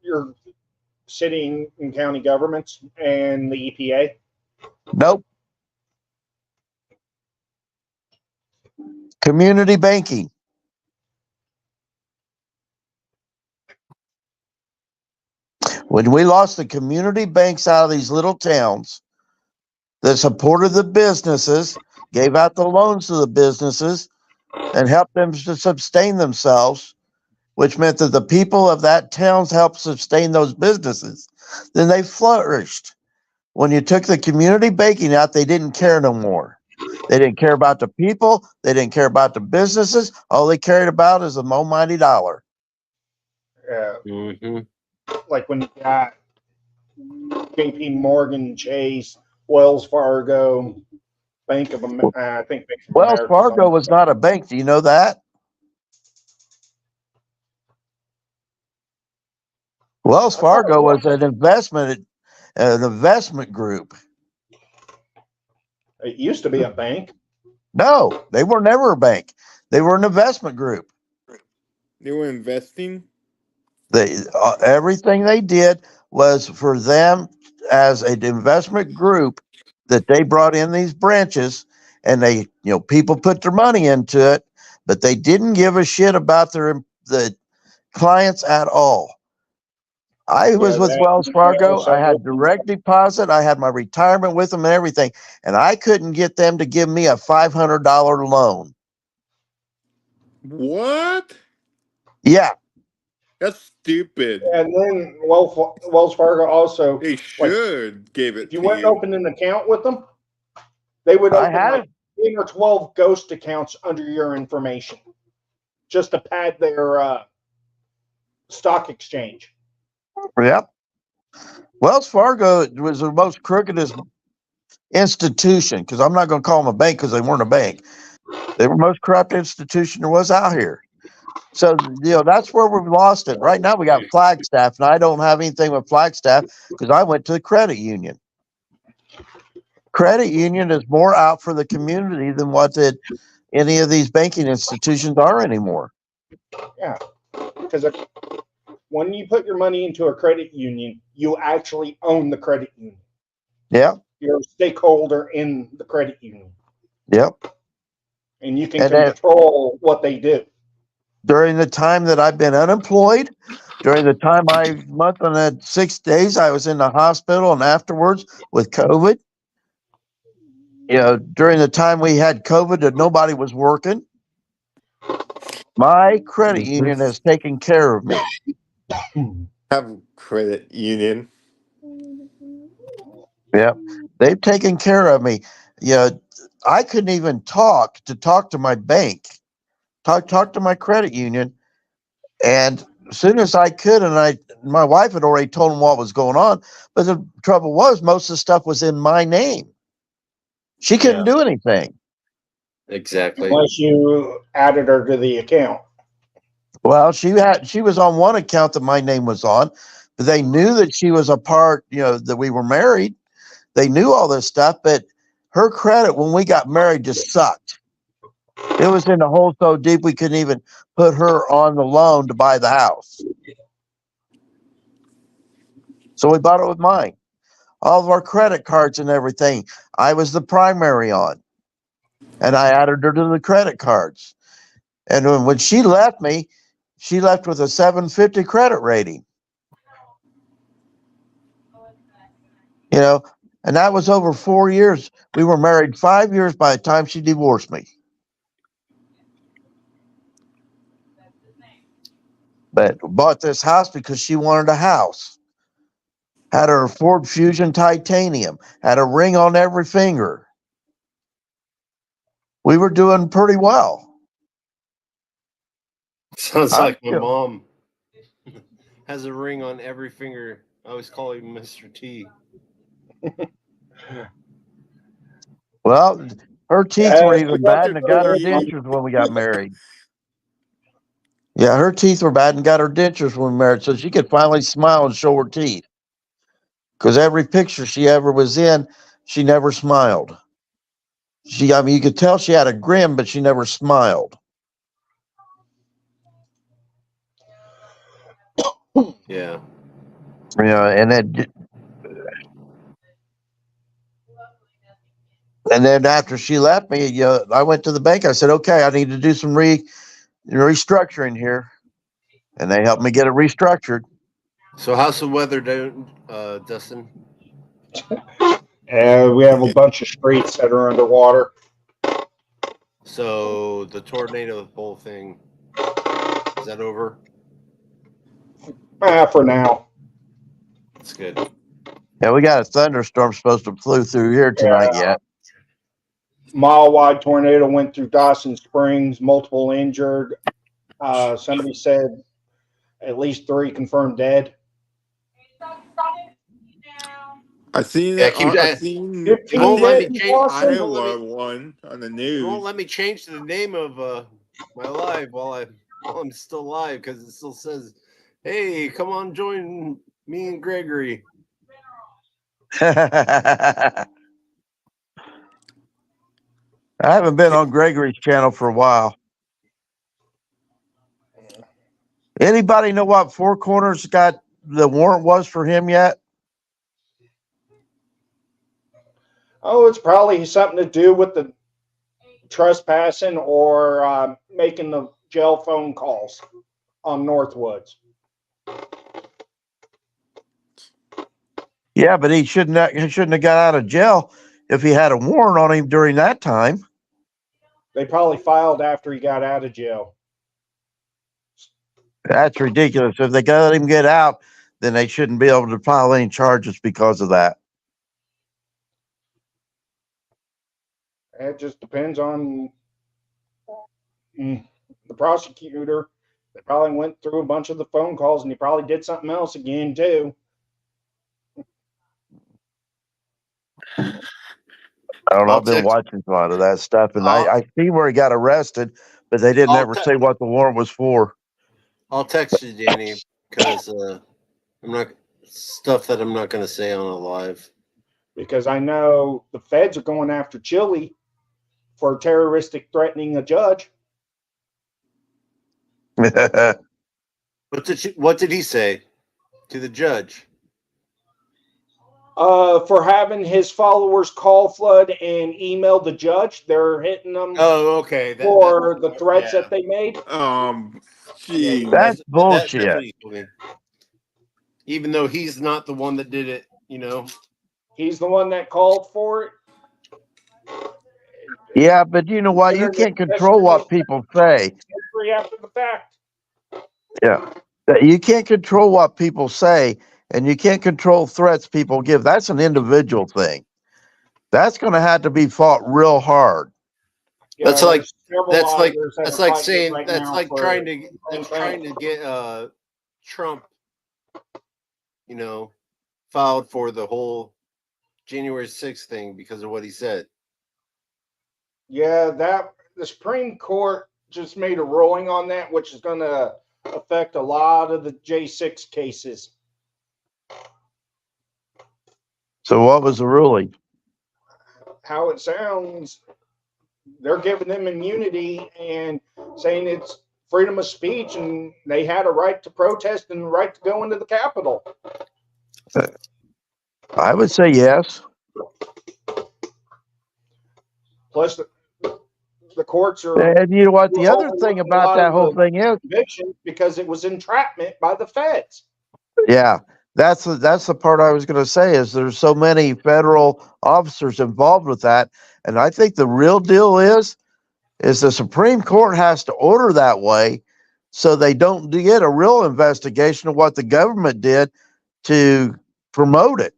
Your city and county governments and the EPA. Nope. Community banking. When we lost the community banks out of these little towns that supported the businesses, gave out the loans to the businesses, and helped them to sustain themselves, which meant that the people of that towns helped sustain those businesses, then they flourished. When you took the community banking out, they didn't care no more. They didn't care about the people. They didn't care about the businesses. All they cared about is the almighty dollar. Mm-hmm. Like when you got JP Morgan, Chase, Wells Fargo, Bank of America. I think Bank of Wells America. Fargo was not a bank. Do you know that? Wells Fargo was an investment group. It used to be a bank. No, they were never a bank. They were an investment group. They were investing. Everything they did was for them as an investment group that they brought in these branches, and they, people put their money into it, but they didn't give a shit about the clients at all. I was with Wells Fargo. I had direct deposit. I had my retirement with them and everything, and I couldn't get them to give me a $500 loan. What? Yeah. That's stupid. And then Wells Fargo also. They should give it if you to went and you. opened an account with them, they would I open had like 10 or 12 ghost accounts under your information just to pad their stock exchange. Yep. Wells Fargo was the most crookedest institution, because I'm not going to call them a bank because they weren't a bank. They were the most corrupt institution there was out here. So, that's where we've lost it. Right now we got Flagstaff, and I don't have anything with Flagstaff because I went to the credit union. Credit union is more out for the community than what any of these banking institutions are anymore. Yeah, because when you put your money into a credit union, you actually own the credit union. Yeah. You're a stakeholder in the credit union. Yep. And you can control what they do. During the time that I've been unemployed, during the time month and that 6 days I was in the hospital, and afterwards with COVID, during the time we had COVID that nobody was working, my credit union has taken care of me. Have a credit union. Yeah, they've taken care of me. I couldn't even talk to my bank, talk to my credit union, and as soon as I could, and my wife had already told them what was going on, but the trouble was most of the stuff was in my name. She couldn't do anything. Exactly. Unless you added her to the account. Well, she was on one account that my name was on, but they knew that she was a part, that we were married. They knew all this stuff, but her credit when we got married just sucked. It was in the hole so deep we couldn't even put her on the loan to buy the house. So we bought it with mine. All of our credit cards and everything, I was the primary on. And I added her to the credit cards. And when she left me, she left with a 750 credit rating. And that was over 4 years. We were married 5 years by the time she divorced me. But bought this house because she wanted a house. Had her Ford Fusion titanium. Had a ring on every finger. We were doing pretty well. Sounds I'm like my still- mom has a ring on every finger. I always call him Mr. T. Well, her teeth were even bad and it got her T. dentures when we got married. Yeah, her teeth were bad and got her dentures when we married, so she could finally smile and show her teeth. Because every picture she ever was in, she never smiled. I mean, you could tell she had a grin, but she never smiled. Yeah. You know, and then after she left me, I went to the bank. I said, "Okay, I need to do some restructuring here," and they helped me get it restructured. So how's the weather down, Dustin? We have a bunch of streets that are underwater. So the tornado whole thing, is that over? For now. That's good. Yeah, we got a thunderstorm supposed to flew through here tonight yet. Mile-wide tornado went through Dawson Springs, multiple injured. Somebody said at least 3 confirmed dead. I seen Yeah, it. keep I that. seen. It I won't let me seen change. Iowa one on the It news. won't let me change the name of my live while I'm still live because it still says, "Hey, come on, join me and Gregory." I haven't been on Gregory's channel for a while. Anybody know what Four Corners got the warrant was for him yet? Oh, it's probably something to do with the trespassing or making the jail phone calls on Northwoods. Yeah, but he shouldn't have got out of jail if he had a warrant on him during that time. They probably filed after he got out of jail. That's ridiculous. If they let him get out, then they shouldn't be able to file any charges because of that. It just depends on the prosecutor. They probably went through a bunch of the phone calls and he probably did something else again too. I don't know. I'll I've been text. watching a lot of that stuff, and I'll, I see where he got arrested, but they didn't I'll ever te- say what the warrant was for. I'll text you, Danny, because I'm not stuff that I'm not going to say on a live. Because I know the feds are going after Chile for terroristic threatening a judge. What did he say to the judge? For having his followers call Flood and email the judge. They're hitting them Oh, okay. for the threats that they made. Gee. That's That's bullshit. what he told me. Even though he's not the one that did it, He's the one that called for it. Yeah, but you know what? You can't control what people say. History after the fact. Yeah. You can't control what people say, and you can't control threats people give. That's an individual thing. That's going to have to be fought real hard. Yeah, that's like saying trying to get Trump, filed for the whole January 6th thing because of what he said. Yeah, the Supreme Court just made a ruling on that, which is going to affect a lot of the J6 cases. So what was the ruling? How it sounds, they're giving them immunity and saying it's freedom of speech and they had a right to protest and the right to go into the Capitol. I would say yes. Plus, the courts are. And you know what? The other thing about that whole thing is because it was entrapment by the feds. Yeah, that's the part I was going to say is there's so many federal officers involved with that, and I think the real deal is the Supreme Court has to order that way, so they don't get a real investigation of what the government did to promote it.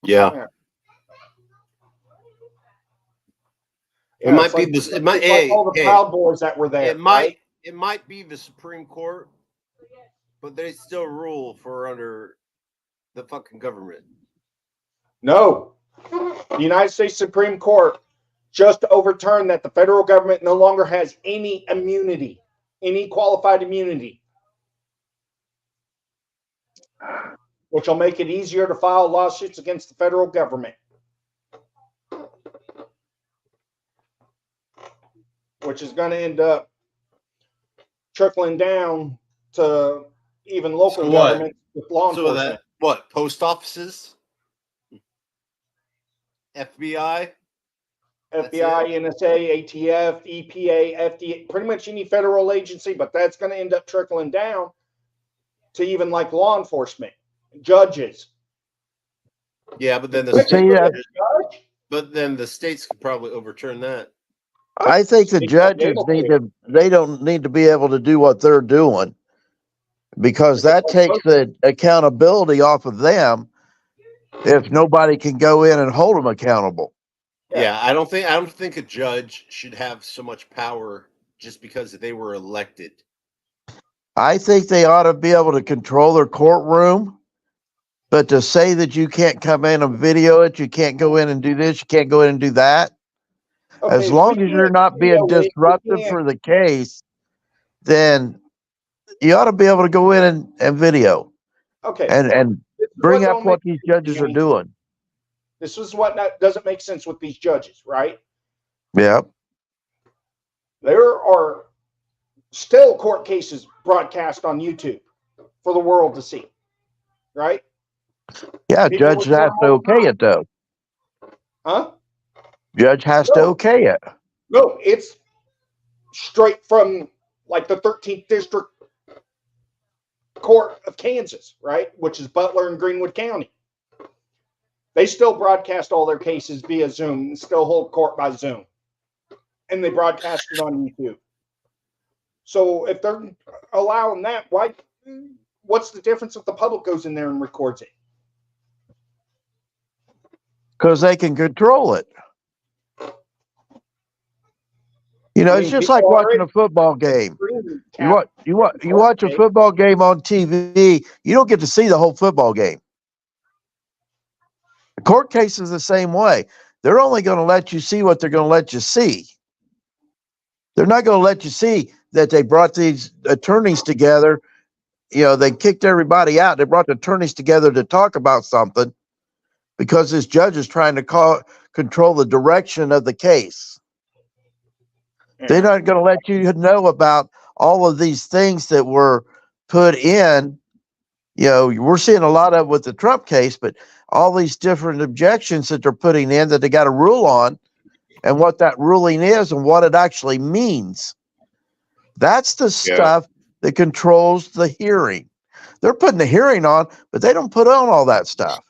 Yeah. It might be this. It might. Like all the Proud Boys that were there. it might be the Supreme Court, but they still rule for under the fucking government. No. The United States Supreme Court just overturned that the federal government no longer has any immunity, any qualified immunity, which will make it easier to file lawsuits against the federal government, which is going to end up trickling down to even local governments with law enforcement. What? Post offices? FBI? FBI, NSA, ATF, EPA, FDA, pretty much any federal agency, but that's going to end up trickling down to even like law enforcement, judges. Yeah, but then the states could probably overturn that. I think the judges they don't need to be able to do what they're doing, because that takes the accountability off of them if nobody can go in and hold them accountable. Yeah, I don't think a judge should have so much power just because they were elected. I think they ought to be able to control their courtroom, but to say that you can't come in and video it, you can't go in and do this, you can't go in and do that, as long as you're not being disruptive for the case, then you ought to be able to go in and video. Okay. And bring up what these judges are doing. This is what doesn't make sense with these judges, right? Yeah. There are still court cases broadcast on YouTube for the world to see, right? Yeah, judge has to okay it though. Huh? Judge has to okay it. No, it's straight from like the 13th District Court of Kansas, right? Which is Butler and Greenwood County. They still broadcast all their cases via Zoom and still hold court by Zoom. And they broadcast it on YouTube. So if they're allowing that, what's the difference if the public goes in there and records it? Because they can control it. You know, it's just like watching a football game. You watch a football game on TV, you don't get to see the whole football game. The court case is the same way. They're only going to let you see what they're going to let you see. They're not going to let you see that they brought these attorneys together. You know, they kicked everybody out. They brought the attorneys together to talk about something because this judge is trying to control the direction of the case. They're not going to let you know about all of these things that were put in. You know, we're seeing a lot of with the Trump case, but all these different objections that they're putting in that they got to rule on and what that ruling is and what it actually means. That's the stuff that controls the hearing. They're putting the hearing on, but they don't put on all that stuff.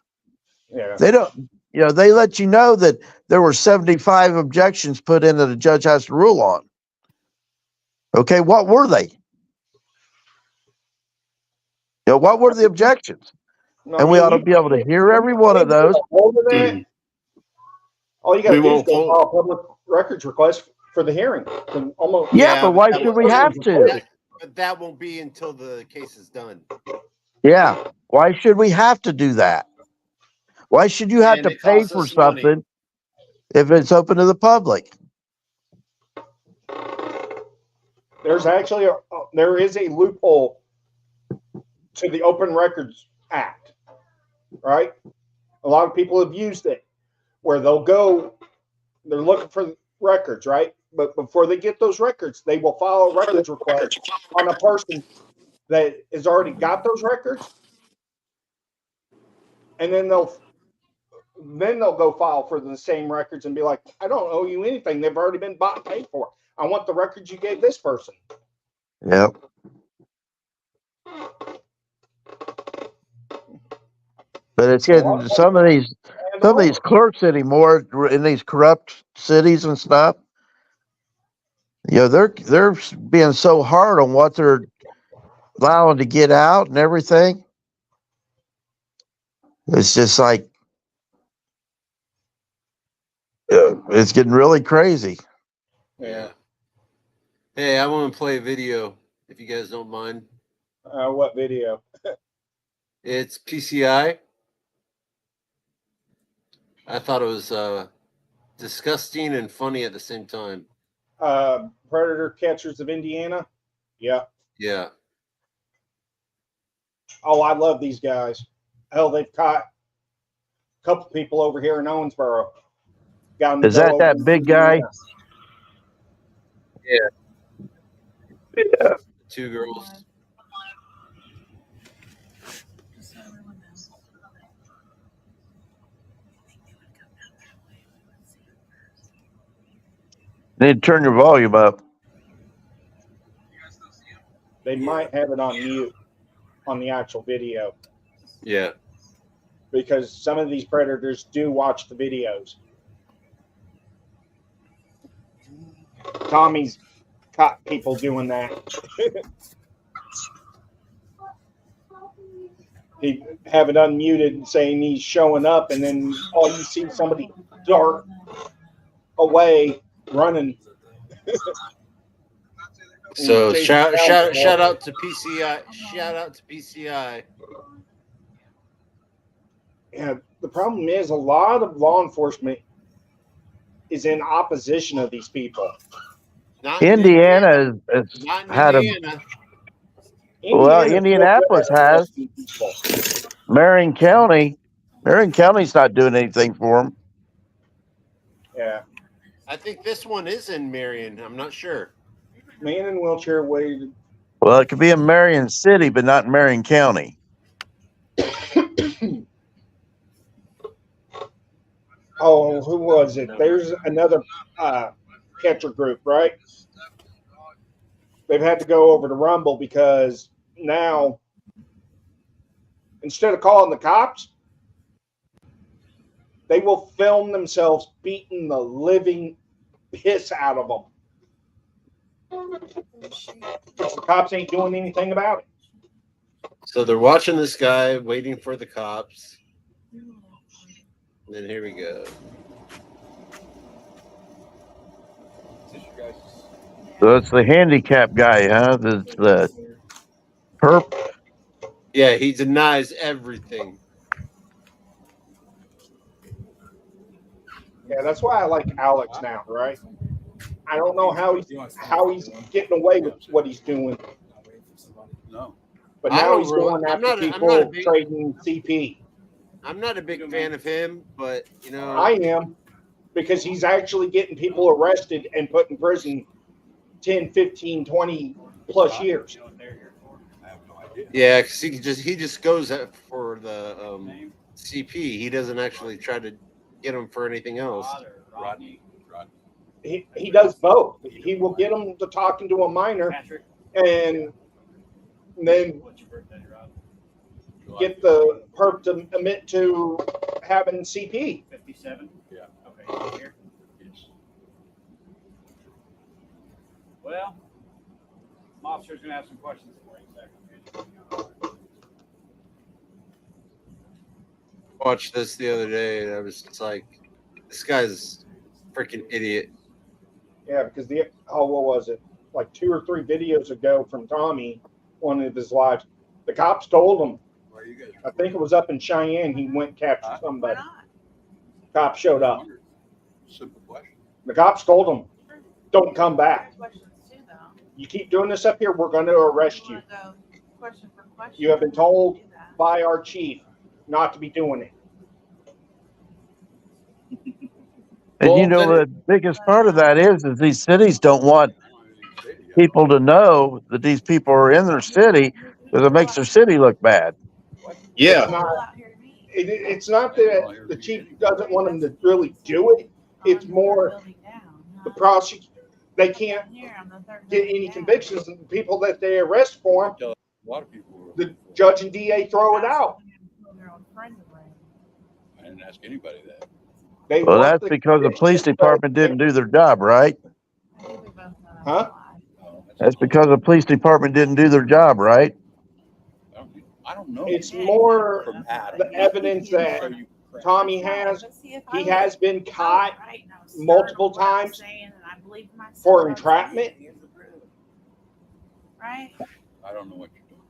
Yeah. They don't, you know, they let you know that there were 75 objections put in that a judge has to rule on. Okay, what were they? You know, what were the objections? And we ought to be able to hear every one of those. All you got to do is go file a public records request for the hearing. Yeah, but why should we have to? But that won't be until the case is done. Yeah, why should we have to do that? Why should you have to pay for something if it's open to the public? There is a loophole to the Open Records Act, right? A lot of people have used it where they're looking for records, right? But before they get those records, they will file a records request on a person that has already got those records. And then they'll go file for the same records and be like, I don't owe you anything. They've already been bought and paid for. I want the records you gave this person. Yep. But it's getting some of these clerks anymore in these corrupt cities and stuff. You know, they're being so hard on what they're allowing to get out and everything. It's just like it's getting really crazy. Yeah. Hey, I want to play a video if you guys don't mind. What video? It's PCI. I thought it was disgusting and funny at the same time. Predator Catchers of Indiana. Yeah. Yeah. Oh, I love these guys. Hell, they've caught a couple people over here in Owensboro. Got them to Is go that over that to big guy? Indiana. Yeah. Two girls. Need to turn your volume up. They might have it on mute on the actual video Yeah. because some of these predators do watch the videos. Tommy's caught people doing that. He have it unmuted saying he's showing up, and then all you see somebody dart away running. So Chase shout down. out to PCI. Shout out to PCI. Yeah, the problem is a lot of law enforcement is in opposition of these people. Not in Indiana has Not in had a Indiana. well. Indiana's real good Indianapolis at has. arresting people. Marion County. Marion County's not doing anything for them. Yeah, I think this one is in Marion. I'm not sure. man in wheelchair waited. Well, it could be in Marion City, but not in Marion County. Oh, who was it? There's another catcher group, right? They've had to go over to Rumble because now, instead of calling the cops, they will film themselves beating the living piss out of them. The cops ain't doing anything about it. So they're watching this guy, waiting for the cops. And then here we go. So it's the handicap guy, huh? That's the perp. Yeah, he denies everything. Yeah, that's why I like Alex now, right? I don't know how he's getting away with what he's doing. But now he's going after people trading CP. I'm not a big fan of him, but you know, I am, because he's actually getting people arrested and put in prison 10, 15, 20 plus years. Yeah, because he just goes for the CP. He doesn't actually try to get him for anything else. He does both. He will get them to talking to a minor, and then get the perp to admit to having CP. 57? Yeah. Okay, here? Yes. Well, officer's going to have some questions for you in a second. Watched this the other day, and I was just like, this guy's a freaking idiot. Yeah, because what was it? Like 2 or 3 videos ago from Tommy, one of his lives, the cops told him. I think it was up in Cheyenne. He went and captured somebody. Cops showed up. Simple question. The cops told him, "Don't come back. You keep doing this up here, we're going to arrest you. You have been told by our chief not to be doing it." And Well, you know, then the biggest part of that is these cities don't want people to know that these people are in their city because it makes their city look bad. Yeah. It's not that the chief doesn't want them to really do it. It's more the prosecute. They can't get any convictions, and the people that they arrest for them, the judge and DA throw it out. I didn't ask anybody that. Well, that's because the police department didn't do their job, right? Huh? That's because the police department didn't do their job, right? I don't know. It's more the evidence that Tommy has. He has been caught multiple times for entrapment, right? I don't know what you're doing.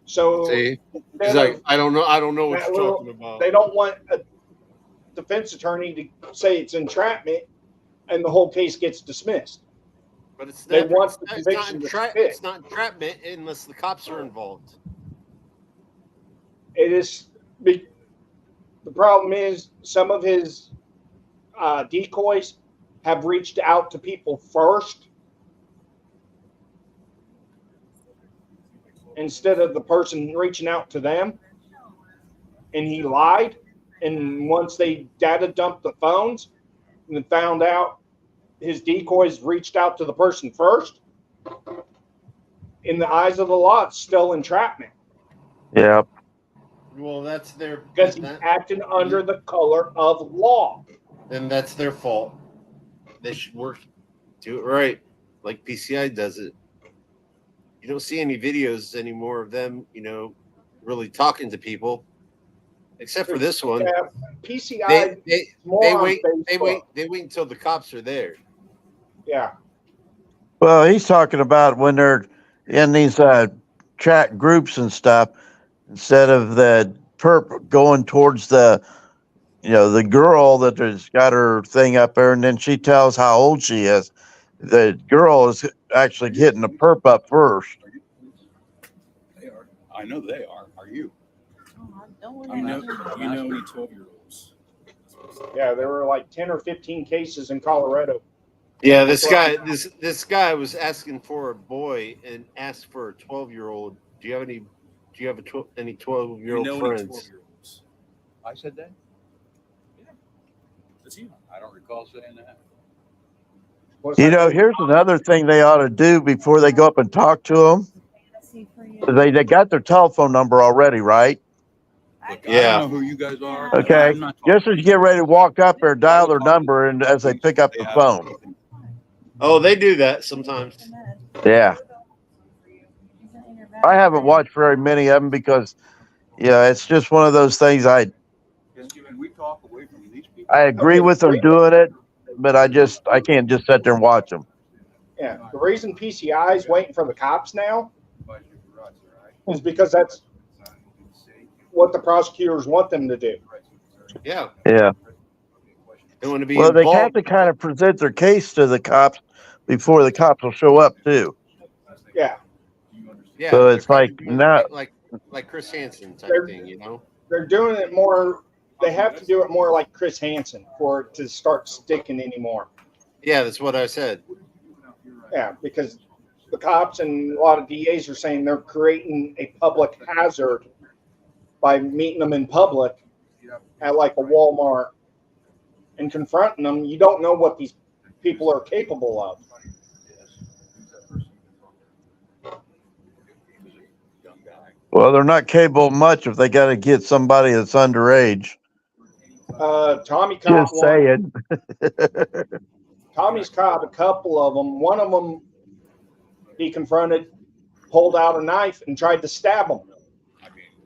So See, he's instead like, of I don't know what that you're little, talking about. they don't want a defense attorney to say it's entrapment and the whole case gets dismissed. But it's They never, want the it's not conviction to entrap, stick. it's not entrapment unless the cops are involved. It is the problem is some of his decoys have reached out to people first instead of the person reaching out to them, and he lied. And once they data dumped the phones and found out his decoys reached out to the person first, in the eyes of the law, it's still entrapment Yeah. Well, that's their because he's acting under the color of law. then that's their fault. They should do it right, like PCI does it. You don't see any videos anymore of them, really talking to people, except for this one. Yeah, PCI They more on wait Facebook. they wait until the cops are there. Yeah. Well, he's talking about when they're in these chat groups and stuff, instead of the perp going towards the girl that has got her thing up there, and then she tells how old she is. The girl is actually hitting the perp up first. They are. I know they are. Are you? Don't You know any 12-year-olds. Yeah, there were like 10 or 15 cases in Colorado. Yeah, this guy was asking for a boy and asked for a 12-year-old. Do you have any 12-year-old friends? 12-year-olds. I said that? Yeah. That's you. I don't recall saying that. Here's another thing they ought to do before they go up and talk to them. They got their telephone number already, right? Look, I don't know who you guys are. Okay. I'm not talking Just as you get ready to walk up there, dial their number, and as they pick up the phone. Oh, they do that sometimes. Yeah. I haven't watched very many of them because, it's just one of those things. I we talk away from these people. I agree with them doing it, but I can't just sit there and watch them. Yeah, the reason PCI is waiting for the cops now is because that's what the prosecutors want them to do. Yeah. Yeah. They want to be Well, they have involved. to kind of present their case to the cops before the cops will show up too. Yeah. Yeah. So it's they're like kind of not. like Chris Hansen type thing, They're doing it more. They have to do it more like Chris Hansen for it to start sticking anymore. Yeah, that's what I said. Yeah, because the cops and a lot of DAs are saying they're creating a public hazard by meeting them in public at like a Walmart and confronting them. You don't know what these people are capable of. Well, they're not capable of much if they got to get somebody that's underage. Tommy caught Just one. saying. Tommy's caught a couple of them. One of them he confronted, pulled out a knife, and tried to stab him.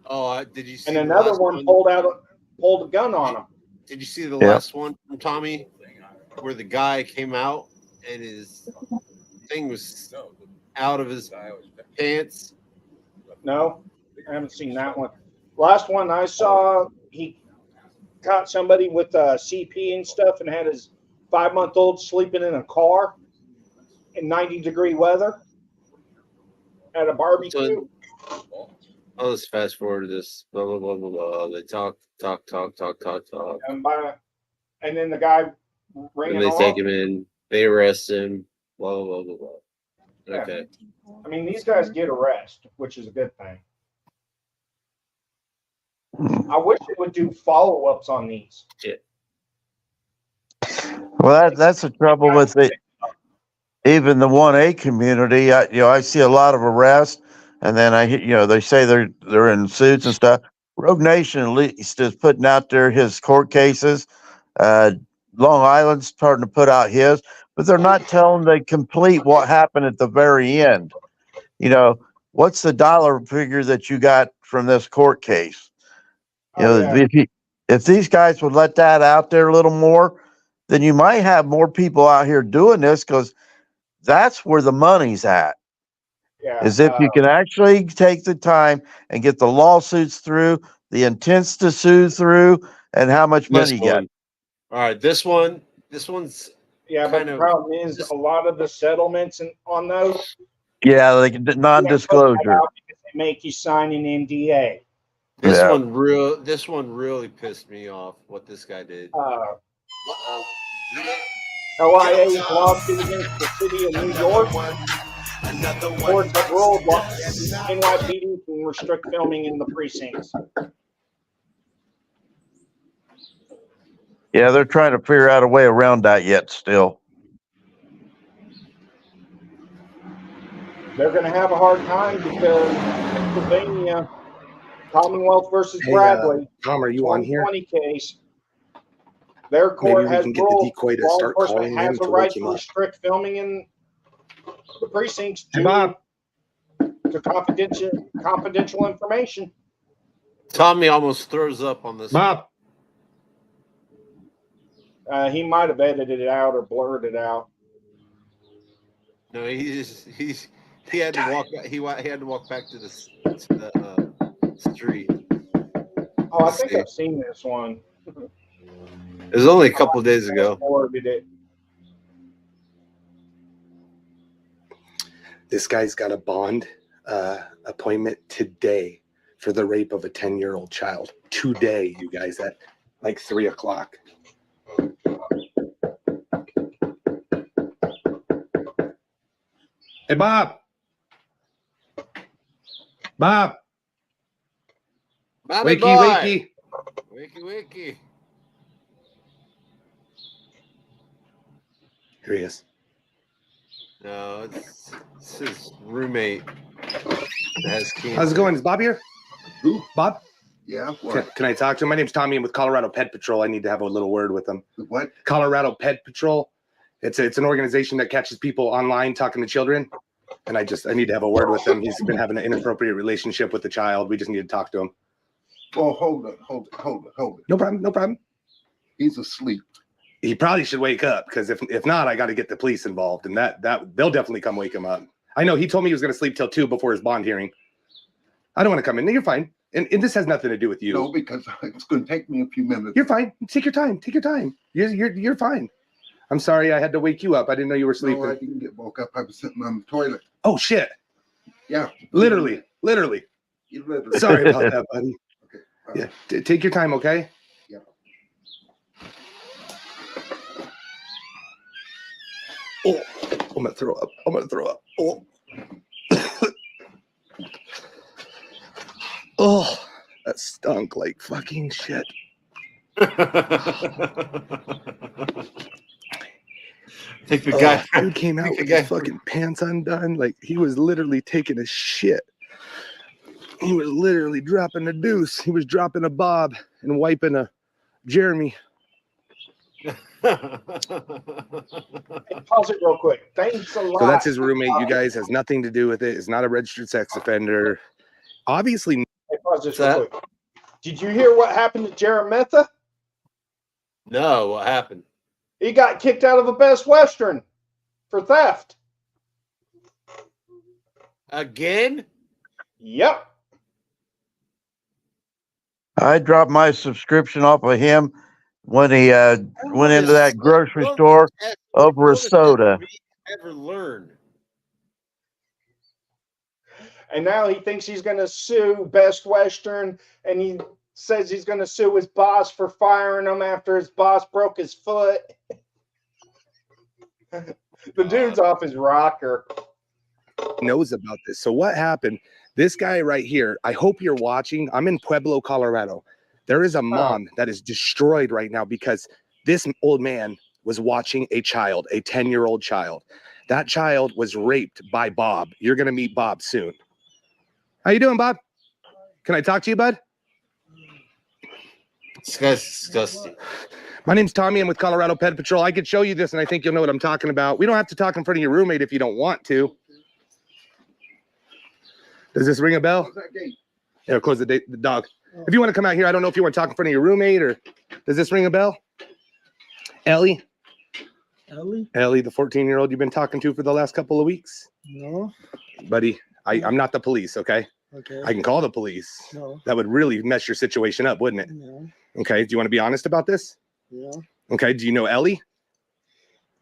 Oh, did you see? And another one pulled a gun on him. Did you see the last one from Tommy, where the guy came out and his thing was out of his pants? No, I haven't seen that one. Last one I saw, he caught somebody with CP and stuff and had his 5-month-old sleeping in a car in 90-degree weather at a barbecue. I'll just fast forward to this. Blah blah blah blah blah. They talk. And then the guy ran And they off. take him in. They arrest him. Blah blah blah blah. Yeah. Okay. I mean, these guys get arrested, which is a good thing. I wish they would do follow-ups on these. Shit. Well, that's the trouble with even the 1A community. I see a lot of arrests, and then they say they're in suits and stuff. Rogue Nation at least is putting out there his court cases. Long Island's starting to put out his, but they're not telling the complete what happened at the very end. What's the dollar figure that you got from this court case? If these guys would let that out there a little more, then you might have more people out here doing this, because that's where the money's at. Yeah. is if you can actually take the time and get the lawsuits through, the intents to sue through, and how much This money you got. one. All right, this one's Yeah, but kind the of problem is a lot of the settlements on those Yeah, like you can't put that non-disclosure. out because they make you sign an NDA. this Yeah. one really pissed me off what this guy did. LIA's lawsuit against the city of New York. Courts have ruled NYPD can restrict filming in the precincts. Yeah, they're trying to figure out a way around that yet still. They're going to have a hard time because Pennsylvania, Commonwealth versus Hey, Bradley, Tom, are you on here? 2020 case. Their Maybe court we has can get the ruled decoy to law start enforcement calling has him a to right wake him to up. restrict filming in the precincts Hey, due Bob. to confidential information. Tommy almost throws up on this. Bob. He might have edited it out or blurred it out. No, he had to walk. He had to walk back to the street. Oh, I think I've seen this one. It was only a couple days ago. Forwarded it. This guy's got a bond appointment today for the rape of a 10-year-old child. Today, you guys, at like 3 o'clock. Hey, Bob. Bob. Bobby Wakey, boy. wakey. Wakey, wakey. Here he is. No, it's his roommate that has cancer. How's it going? Is Bob here? Who? Bob? Yeah. Can I talk to him? My name's Tommy. I'm with Colorado Pet Patrol. I need to have a little word with him. What? Colorado Pet Patrol. It's an organization that catches people online talking to children. And I need to have a word with him. He's been having an inappropriate relationship with the child. We just need to talk to him. Oh, hold it. No problem. He's asleep. He probably should wake up, because if not, I got to get the police involved, and that they'll definitely come wake him up. I know he told me he was going to sleep till 2 before his bond hearing. I don't want to come in. No, you're fine. And this has nothing to do with you. No, because it's going to take me a few minutes. You're fine. Take your time. You're fine. I'm sorry I had to wake you up. I didn't know you were sleeping. No, I didn't get woke up. I was sitting on the toilet. Oh shit. Yeah. Literally. You literally. Sorry about that, buddy. Okay. Yeah. Take your time, okay? Yeah. Oh, I'm gonna throw up. Oh. Oh, that stunk like fucking shit. Think the guy Dude came out with his fucking pants undone. Like, he was literally taking a shit. He was literally dropping a deuce. He was dropping a Bob and wiping a Jeremy. Hey, pause it real quick. Thanks a lot. So that's his roommate. You guys, has nothing to do with it. It's not a registered sex offender. Obviously. Hey, pause this real quick. Did you hear what happened to Jeremetha? No, what happened? He got kicked out of a Best Western for theft. Again? Yep. I dropped my subscription off of him when he went into that grocery store over a soda. Ever learn? And now he thinks he's going to sue Best Western, and he says he's going to sue his boss for firing him after his boss broke his foot. The dude's off his rocker. Knows about this. So what happened? This guy right here, I hope you're watching. I'm in Pueblo, Colorado. There is a mom that is destroyed right now because this old man was watching a child, a 10-year-old child. That child was raped by Bob. You're going to meet Bob soon. How you doing, Bob? Can I talk to you, bud? This guy's disgusting. My name's Tommy. I'm with Colorado Pet Patrol. I could show you this, and I think you'll know what I'm talking about. We don't have to talk in front of your roommate if you don't want to. Does this ring a bell? Yeah, close the dog. If you want to come out here, I don't know if you want to talk in front of your roommate, or does this ring a bell? Ellie, the 14-year-old you've been talking to for the last couple of weeks? No. Buddy, I'm not the police, okay? Okay. I can call the police. No. That would really mess your situation up, wouldn't it? No. Okay. Do you want to be honest about this? Yeah. Okay. Do you know Ellie?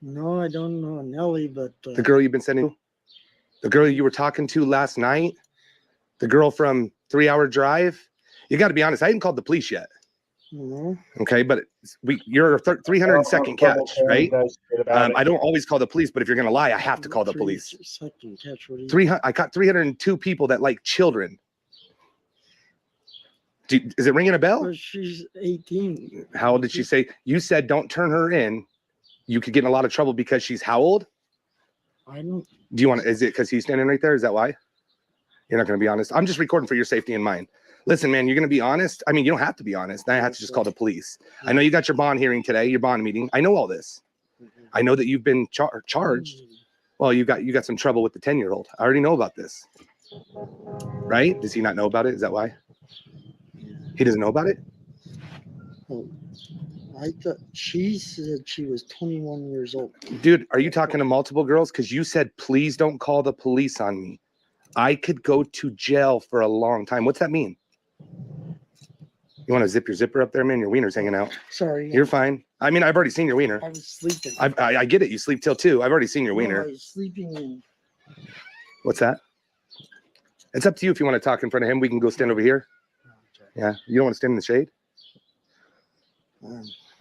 No, I don't know Nelly, but The girl you've been sending? The girl you were talking to last night? The girl from 3 Hour Drive? You got to be honest. I hadn't called the police yet. no. Okay, but you're a 302nd catch, right? I don't always call the police, but if you're gonna lie, I have to call the police. Second catch. What do you 300. I caught 302 people that like children. Is it ringing a bell? Well, she's 18. How old did she say? You said don't turn her in. You could get in a lot of trouble because she's how old? I don't. Do you want to? Is it because he's standing right there? Is that why? You're not gonna be honest. I'm just recording for your safety and mine. Listen, man, you're going to be honest. I mean, you don't have to be honest. I have to just call the police. I know you got your bond hearing today, your bond meeting. I know all this. I know that you've been charged. Well, you got some trouble with the 10-year-old. I already know about this. Right? Does he not know about it? Is that why? He doesn't know about it? Oh, I thought she said she was 21 years old. Dude, are you talking to multiple girls? Because you said, please don't call the police on me. I could go to jail for a long time. What's that mean? You want to zip your zipper up there, man? Your wiener's hanging out. Sorry. You're fine. I mean, I've already seen your wiener. I was sleeping. I get it. You sleep till 2. I've already seen your No, wiener. I was sleeping in. What's that? It's up to you if you want to talk in front of him. We can go stand over here. Yeah. You don't want to stand in the shade?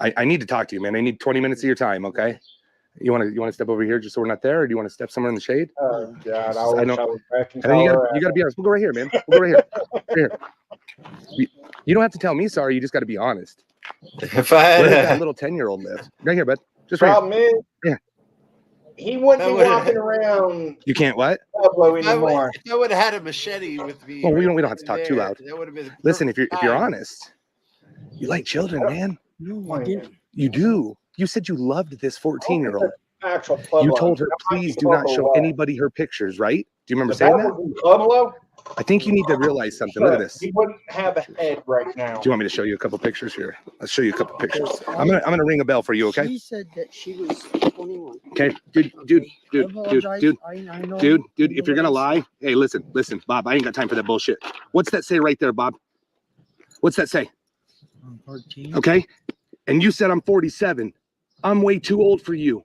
I need to talk to you, man. I need 20 minutes of your time, okay? You want to step over here just so we're not there, or do you want to step somewhere in the shade? Oh God, I know. was back in And then you Colorado. got to be honest. We'll go right here, man. We'll go right here. Right here. You don't have to tell me sorry. You just got to be honest. If I had Where does that little 10-year-old live? Right here, bud. Just right Problem is, here. he wouldn't That be would've- walking around You can't what? Pueblo If I anymore. would have had a machete with me. Well, we don't right have to talk there, too loud. That would have been. Listen, if you're perfect time. honest, you like children, man. No, I didn't. You do. You said you loved this 14-year-old. Actual Pueblo. You told her, That might be please do not show Pueblo. anybody her pictures, right? Do you remember If saying that that? was in Pueblo, I think you need to realize something. Look at this. he wouldn't have a head right now. Do you want me to show you a couple pictures here? Let's show you a couple pictures. I'm gonna ring a bell for you, okay? She said that she was 21. Okay, dude. I know. Dude, if you're gonna lie, hey, listen, Bob, I ain't got time for that bullshit. What's that say right there, Bob? What's that say? I'm 14. Okay, and you said I'm 47. I'm way too old for you.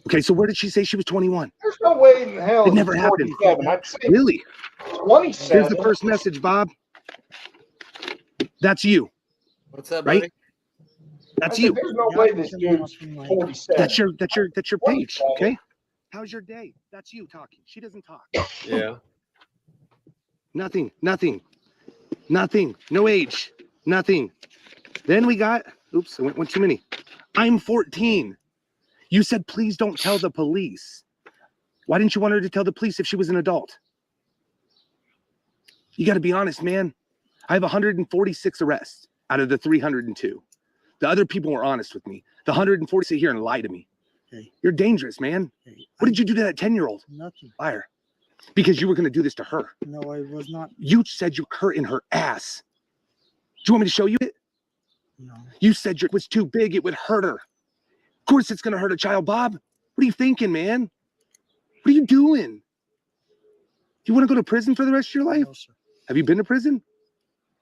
Okay, so where did she say she was 21? There's no way in hell. It never he's happened. 47. I'd say Really? 27. Here's the first message, Bob. That's you. What's up, Right? buddy? That's I said, you. There's no way this dude's 47. That's your page. Okay. How's your day? That's you talking. She doesn't talk. Yeah. Nothing. No age. Nothing. Then we got. Oops, I went too many. I'm 14. You said please don't tell the police. Why didn't you want her to tell the police if she was an adult? You got to be honest, man. I have 146 arrests out of the 302. The other people were honest with me. The 140 sit here and lie to me. Hey. You're dangerous, man. Hey, What did you do to that 10-year-old? Nothing. Liar. Because you were going to do this to her. No, I was not. You said you hurt in her ass. Do you want me to show you it? No. You said it was too big. It would hurt her. Of course it's going to hurt a child, Bob. What are you thinking, man? What are you doing? You want to go to prison for the rest of your life? No, sir. Have you been to prison?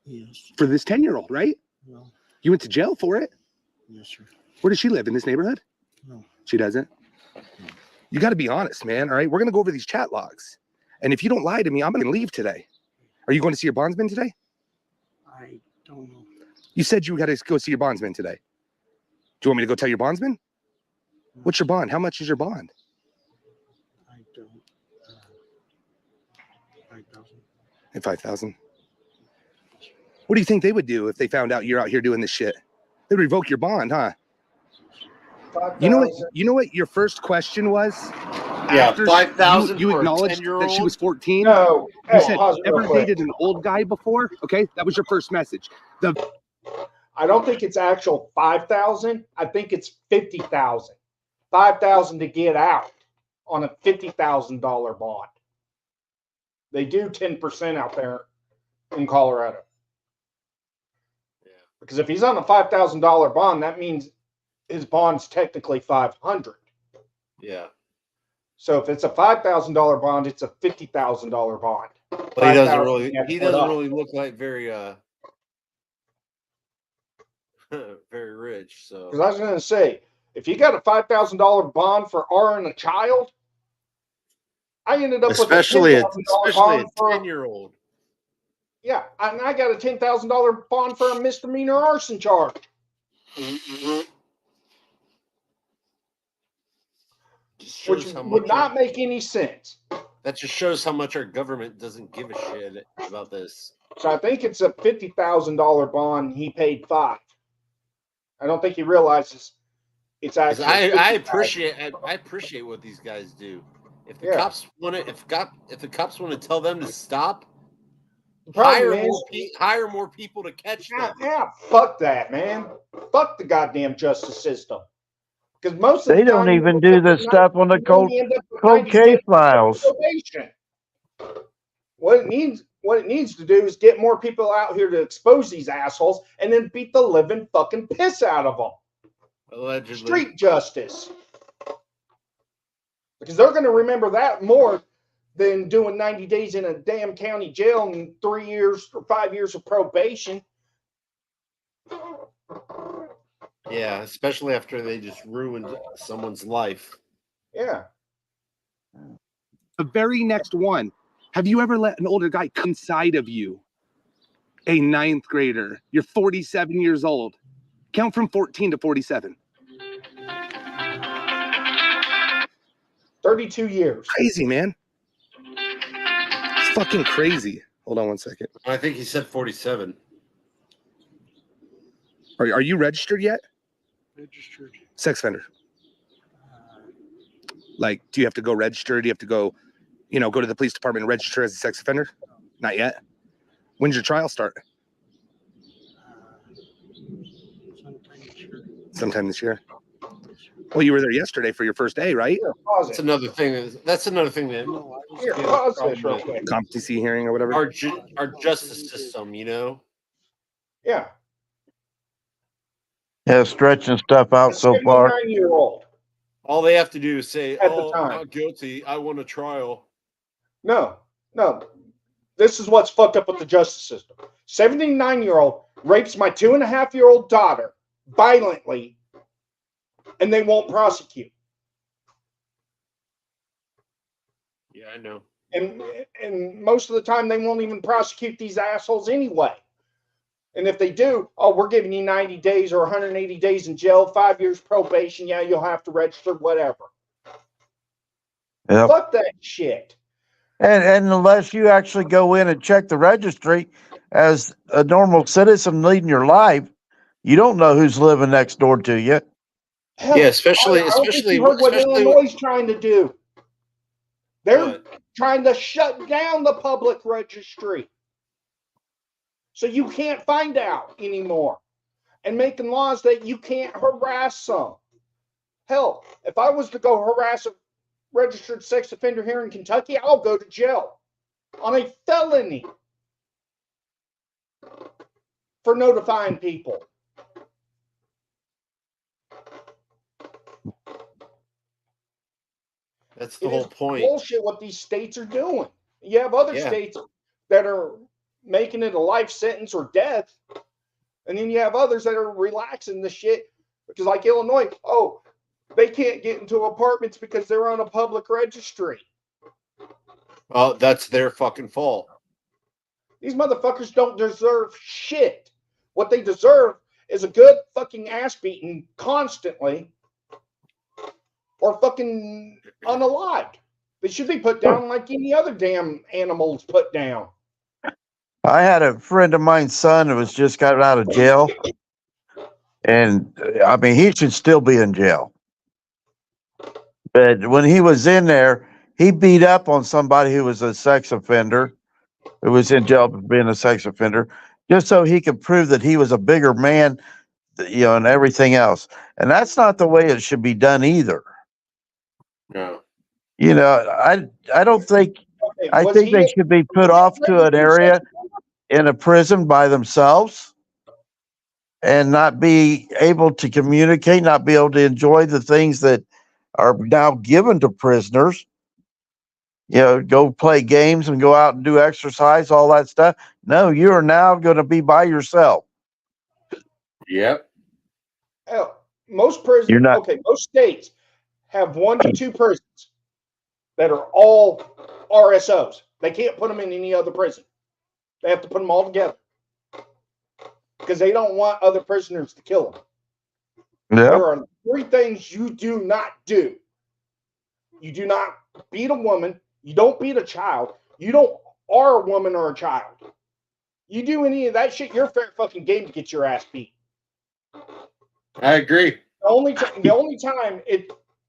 Yes. For this 10-year-old, right? No. You went to jail for it? Yes, sir. Where does she live? In this neighborhood? No. She doesn't? You got to be honest, man. All right. We're going to go over these chat logs. And if you don't lie to me, I'm going to leave today. Are you going to see your bondsman today? I don't know. You said you got to go see your bondsman today. Do you want me to go tell your bondsman? What's your bond? How much is your bond? I don't. 5,000. At 5,000. What do you think they would do if they found out you're out here doing this shit? They'd revoke your bond, huh? 5,000. You know what your first question was? Yeah, After 5,000 you for a acknowledged that she 10-year-old? was 14. No. You Hey, said, pause it real ever quick. dated an old guy before? Okay, that was your first message. I don't think it's actual 5,000. I think it's 50,000. 5,000 to get out on a $50,000 bond. They do 10% out there in Colorado. Yeah. Because if he's on a $5,000 bond, that means his bond's technically 500. Yeah. So if it's a $5,000 bond, it's a $50,000 bond. But he doesn't 5,000 really. you have to He put doesn't up. really look like very very rich. So Because I was going to say, if you got a $5,000 bond for R and a child, I ended up with a especially $10,000 bond for 10-year-old. yeah, and I got a $10,000 bond for a misdemeanor arson charge. Which would not make any sense. That just shows how much our government doesn't give a shit about this. So I think it's a $50,000 bond. He paid $5,000. I don't think he realizes it's actually. I appreciate what these guys do. If the Yeah. cops want to, if the cops want to tell them to stop, Problem hire more people to catch them. Yeah, fuck that, man. Fuck the goddamn justice system. Because most of They the don't time, even do the stuff on the cold case 90 files. probation. What it needs to do is get more people out here to expose these assholes and then beat the living fucking piss out of them. Allegedly. Street justice. Because they're going to remember that more than doing 90 days in a damn county jail and 3 years or 5 years of probation. Yeah, especially after they just ruined someone's life. Yeah. The very next one. Have you ever let an older guy come inside of you? A 9th grader. You're 47 years old. Count from 14 to 47. 32 years. Crazy, man. It's fucking crazy. Hold on one second. I think he said 47. Are you registered yet? Registered. Sex offender. Like, do you have to go register? Do you have to go, go to the police department and register as a sex offender? Not yet. When's your trial start? Sometime this year. Well, you were there yesterday for your first day, right? That's another thing. That's another thing that Here, pause this real quick. Competency hearing or whatever. Our justice system, Yeah. Yeah, stretching stuff out so far. 79-year-old. All they have to do is say, At the "Oh, time. not guilty. I want a trial." No. This is what's fucked up with the justice system. 79-year-old rapes my 2.5-year-old daughter violently, and they won't prosecute. Yeah, I know. And most of the time, they won't even prosecute these assholes anyway. And if they do, we're giving you 90 days or 180 days in jail, 5 years probation. Yeah, you'll have to register, whatever. Yep. Fuck that shit. And unless you actually go in and check the registry as a normal citizen leading your life, you don't know who's living next door to you. Hell, Yeah, especially- I don't think especially- you heard what especially- Illinois is trying to do. They're What? trying to shut down the public registry. So you can't find out anymore. And making laws that you can't harass some. Hell, if I was to go harass a registered sex offender here in Kentucky, I'll go to jail on a felony for notifying people. That's the It whole is point. bullshit what these states are doing. You have other Yeah. states that are making it a life sentence or death, and then you have others that are relaxing the shit. Because like Illinois, they can't get into apartments because they're on a public registry. Oh, that's their fucking fault. These motherfuckers don't deserve shit. What they deserve is a good fucking ass beating constantly, or fucking unalived. They should be put down like any other damn animals put down. I had a friend of mine's son who was just got out of jail. And I mean, he should still be in jail. But when he was in there, he beat up on somebody who was a sex offender, who was in jail for being a sex offender, just so he could prove that he was a bigger man, and everything else. And that's not the way it should be done either. No. I don't think, Okay, I was think he they a- should be put off to an area in a prison by themselves and not be able to communicate, not be able to enjoy the things that are now given to prisoners. You know, go play games and go out and do exercise, all that stuff. No, you are now going to be by yourself. Yep. Hell, most prisons, You're not. okay, most states have 1 to 2 prisons that are all RSOs. They can't put them in any other prison. They have to put them all together because they don't want other prisoners to kill them. Yeah. There are 3 things you do not do. You do not beat a woman. You don't beat a child. You don't are a woman or a child. You do any of that shit, you're fair fucking game to get your ass beat. I agree. The only time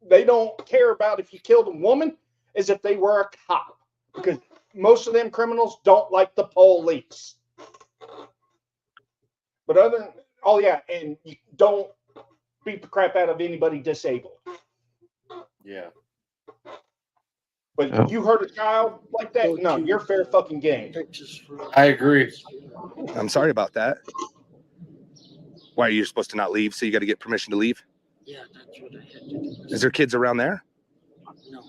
they don't care about if you killed a woman is if they were a cop, because most of them criminals don't like the police. But other than, oh yeah, and you don't beat the crap out of anybody disabled. Yeah. But you hurt a child like that, no, you're fair fucking game. I agree. I'm sorry about that. Why are you supposed to not leave? So you got to get permission to leave? Yeah, that's what I had to do. Is there kids around there? No.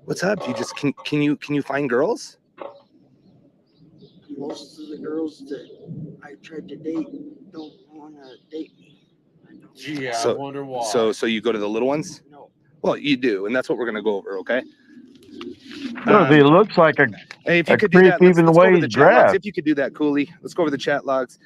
What's up? You just can you find girls? Most of the girls that I tried to date don't want to date me. Gee, I So- wonder why. So you go to the little ones? No. Well, you do, and that's what we're gonna go over, okay? No, he looks like a Hey, if you a could do creep that, let's even the go way over he's the chat logs. dressed. If you could do that, Cooley. Let's go over the chat logs.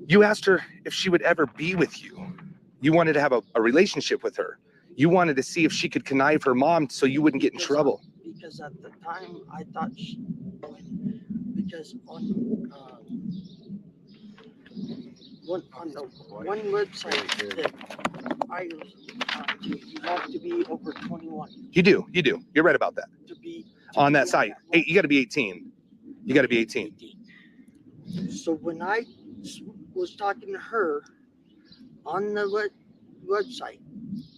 You asked her if she would ever be with you. You wanted to have a relationship with her. You wanted to see if she could connive her mom so you wouldn't get in trouble. Because at the time I thought because on one website that I was you have to be over 21 You do. You're right about that. to be On that site, you got to be 18. You got to be 18. So when I was talking to her on the website,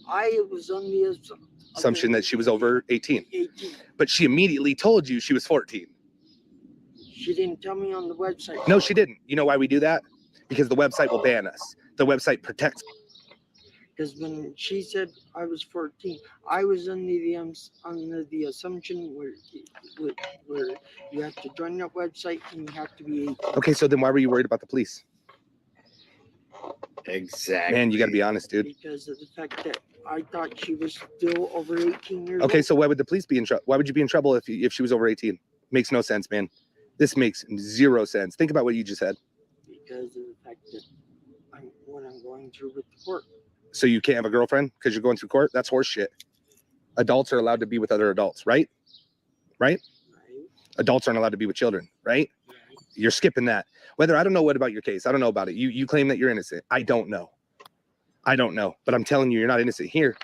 I was on the Assumption that she was over 18. 18. But she immediately told you she was 14. She didn't tell me on the website. No, she didn't. You know why we do that? Because the website will ban us. The website protects. Because when she said I was 14, I was under the assumption where you have to join that website and you have to be 18. Okay, so then why were you worried about the police? Exactly. Man, you got to be honest, dude. Because of the fact that I thought she was still over 18 years Okay, old. so why would the police be in trouble? Why would you be in trouble if she was over 18? Makes no sense, man. This makes zero sense. Think about what you just said. Because of the fact that what I'm going through with the court. So you can't have a girlfriend because you're going through court? That's horse shit. Adults are allowed to be with other adults, right? Right? Adults aren't allowed to be with children, right? You're skipping that. Whether I don't know what about your case. I don't know about it. You claim that you're innocent. I don't know. But I'm telling you, you're not innocent here.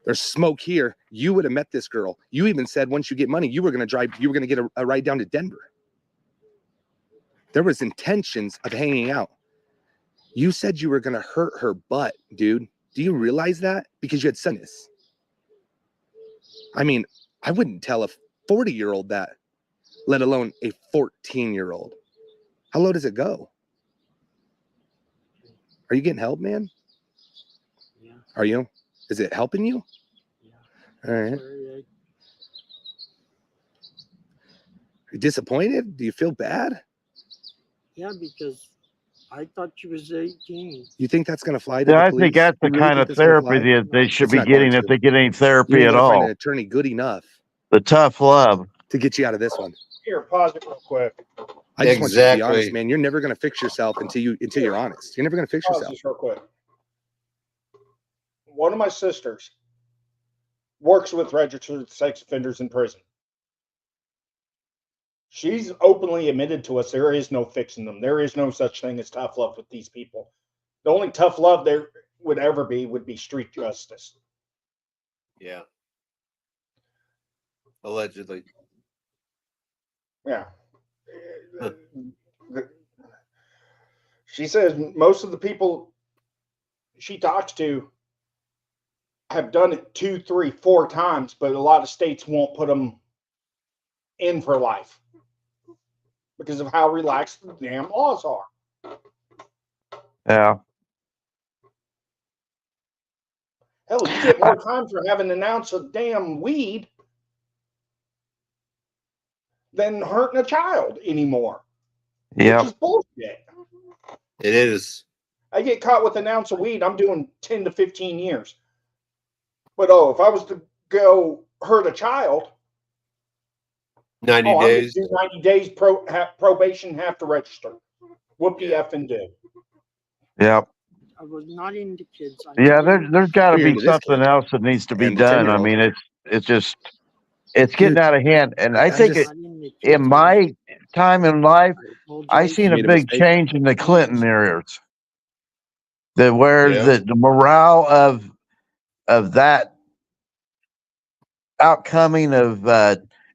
There's smoke here. You would have met this girl. You even said once you get money, you were going to get a ride down to Denver. There was intentions of hanging out. You said you were going to hurt her butt, dude. Do you realize that? Because you had sinus. I mean, I wouldn't tell a 40-year-old that, let alone a 14-year-old. How low does it go? Are you getting help, man? Yeah. Are you? Is it helping you? Yeah. All right. Are you disappointed? Do you feel bad? Yeah, because I thought she was 18. You think that's going to fly to Yeah, the I police? think that's the You really kind think of that's gonna therapy fly? that they should It's be not going getting to. if they get any You therapy ain't at gonna find an all. attorney good enough The tough love. to get you out of this one. Here, pause it real quick. I just want you to be honest, Exactly. man. You're never going to fix yourself until you're honest. You're never going to fix Pause yourself. this real quick. One of my sisters works with registered sex offenders in prison. She's openly admitted to us there is no fixing them. There is no such thing as tough love with these people. The only tough love there would ever be would be street justice. Yeah. Allegedly. Yeah. She says most of the people she talks to have done it 2, 3, 4 times, but a lot of states won't put them in for life because of how relaxed the damn laws are. Yeah. Hell, you get more time for having an ounce of damn weed than hurting a child anymore, Yeah. which is bullshit. It is. I get caught with an ounce of weed, I'm doing 10 to 15 years. But oh, if I was to go hurt a child, 90 I'm days. going to do 90 days probation, have to register. Whoopie effing do. Yeah. I was not into kids. Yeah, there's got to You're be into this something kid else that needs to be and the done. I 10-year-old. mean, it's getting Dude, out of hand, and I I'm think just- in my time in life, I seen You a made a big mistake? change in the Clinton eras. Where Yeah. the morale of that outcoming of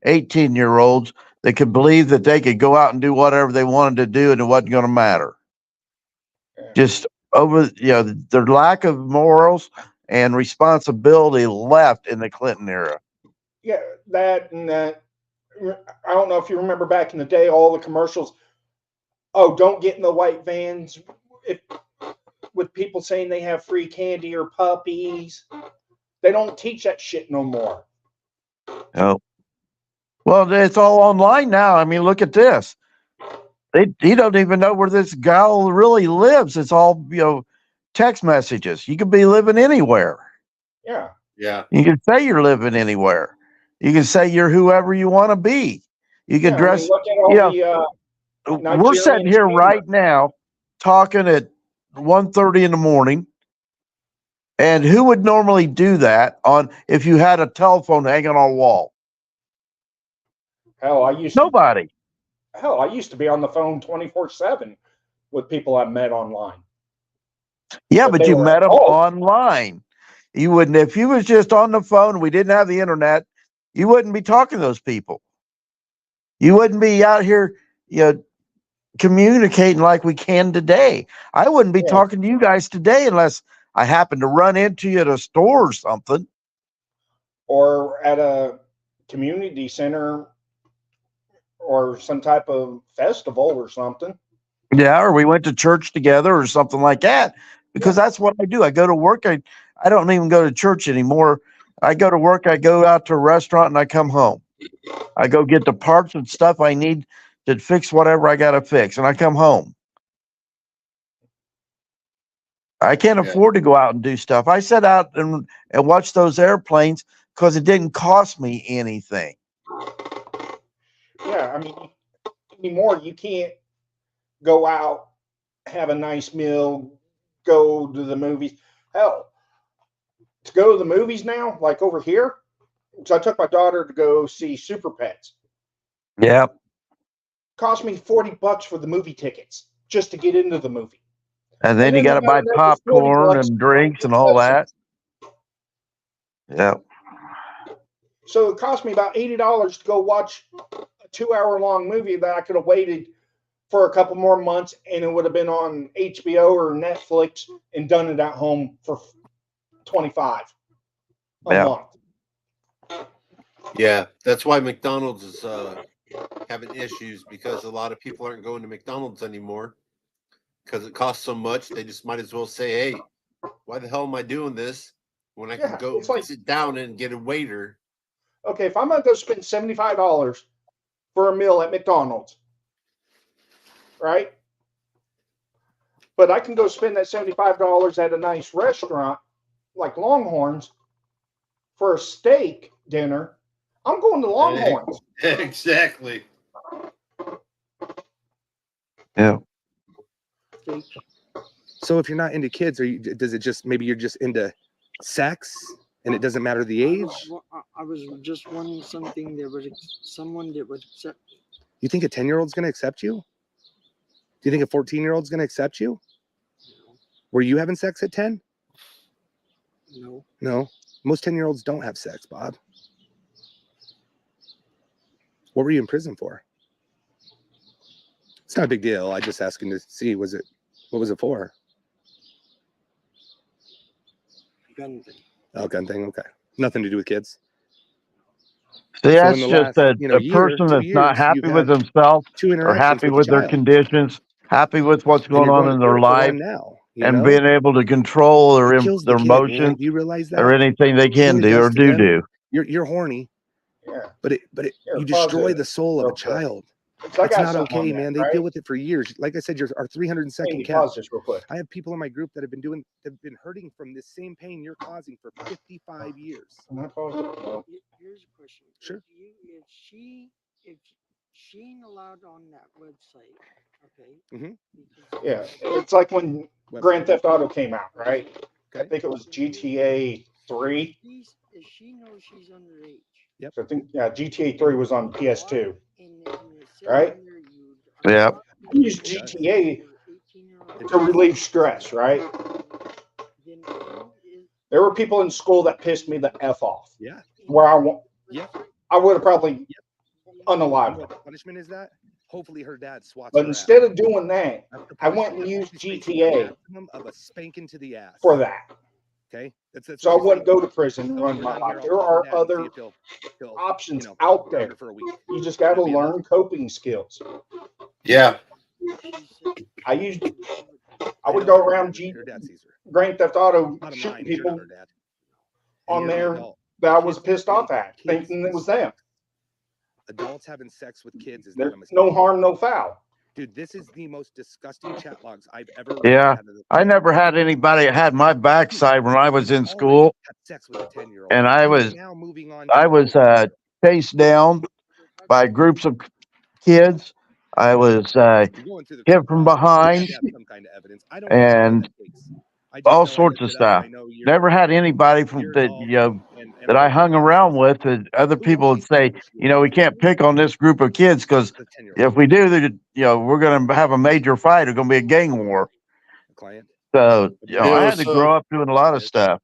18-year-olds that could believe that they could go out and do whatever they wanted to do and it wasn't going to matter. Just over, their lack of morals and responsibility left in the Clinton era. Yeah, that and that. I don't know if you remember back in the day, all the commercials. Oh, don't get in the white vans with people saying they have free candy or puppies. They don't teach that shit no more. Oh, well, it's all online now. I mean, look at this. He don't even know where this gal really lives. It's all text messages. You could be living anywhere. Yeah. Yeah. You can say you're living anywhere. You can say you're whoever you want to be. You can dress. Look at all We're sitting here right now talking at 1:30 in the morning. And who would normally do that if you had a telephone hanging on a wall? Hell, Nobody. I used to be on the phone 24/7 with people I met online. Yeah, but you met them online. You wouldn't, if you was just on the phone, we didn't have the internet, you wouldn't be talking to those people. You wouldn't be out here, communicating like we can today. I wouldn't be talking to you guys today unless I happened to run into you at a store or something. Or at a community center or some type of festival or something. Yeah, or we went to church together or something like that. Because that's what I do. I go to work. I don't even go to church anymore. I go to work. I go out to a restaurant and I come home. I go get the parts and stuff I need to fix whatever I got to fix, and I come home. I can't afford to go out and do stuff. I sit out and watch those airplanes because it didn't cost me anything. Yeah, I mean, anymore you can't go out, have a nice meal, go to the movies. Hell, to go to the movies now, like over here, because I took my daughter to go see Super Pets. Yeah. Cost me $40 for the movie tickets just to get into the movie. And then you got to buy popcorn and drinks and all that. Yeah. So it cost me about $80 to go watch a 2-hour-long movie that I could have waited for a couple more months and it would have been on HBO or Netflix and done it at home for $25 a month. Yeah, that's why McDonald's is having issues, because a lot of people aren't going to McDonald's anymore because it costs so much. They just might as well say, hey, why the hell am I doing this when I can go sit down and get a waiter? Okay, if I'm going to go spend $75 for a meal at McDonald's, right? But I can go spend that $75 at a nice restaurant like Longhorns for a steak dinner. I'm going to Longhorns. Exactly. Yeah. So if you're not into kids, does it just, maybe you're just into sex and it doesn't matter the age? I was just wanting something that would someone that would accept. You think a 10-year-old's going to accept you? Do you think a 14-year-old's going to accept you? No. Were you having sex at 10? No. No. Most 10-year-olds don't have sex, Bob. What were you in prison for? It's not a big deal. I just asking to see, what was it for? Gun thing. Oh, gun thing. Okay. Nothing to do with kids. See, So that's in the just last, a person that's not happy with themselves or happy with their conditions, happy with what's going on in their life. Now. You and know? being able to control It their kills the their kid, man. emotions Do you realize that? or anything they The thing can it do does or to them, do. you're horny, Yeah. but Here, you pause destroy it the soul of real a quick. child. 'Cause I It's got not something on okay, that, man. They right? deal with it for years. Like I said, our 302nd Andy, count. pause this real quick. I have people in my group that have been hurting from this same pain you're causing for 55 years. Can I pause it? No. Here's a question. Sure. If she ain't allowed on that website, okay? Mm-hmm. Yeah, it's like when Grand Theft Auto came out, right? Okay. I think it was GTA 3. If she knows she's underage. Yep. So I think GTA 3 was on PS2, And it says right? in there you Yeah. You use GTA to relieve stress, right? then There were people in school that pissed me the F off. Yeah. Where I would have probably unalived them. What punishment is that? Hopefully her dad swats But her instead ass. of doing that, That's the I went punishment. and used She's facing the GTA maximum of a spanking to the ass. for that. Okay. That's So I what she's wouldn't saying. go to prison and So run we're my done life. here. There I'll call her are dad and see other if he'll options you know, out ground there. her for a week. You just got to Would that be enough? learn coping skills. Yeah. I would go around Her dad sees her. Grand Theft Auto Bottom shooting line is you're not people her dad. on you're the there adult. that I Kids was pissed off make at, kids thinking it was them. Adults having sex with kids is There's not a mistake. no harm, no foul. Dude, this is the most disgusting chat logs I've ever read. Yeah. out of the I never had anybody that had my backside when I was in school. had sex with a 10-year-old. And I was now moving on. I was chased down by groups of kids. I was You're going through the hit from behind have some kind of evidence. I don't know what and that takes. I just all know I sorts looked of it up and stuff. I know Never had anybody from you're that involved and that I all hung around with. That other people would say, we can't pick on this group of kids because if we do, we're going to have a major fight. It's going to be a gang war. Client. So I Yeah, had to grow up doing a lot of stuff.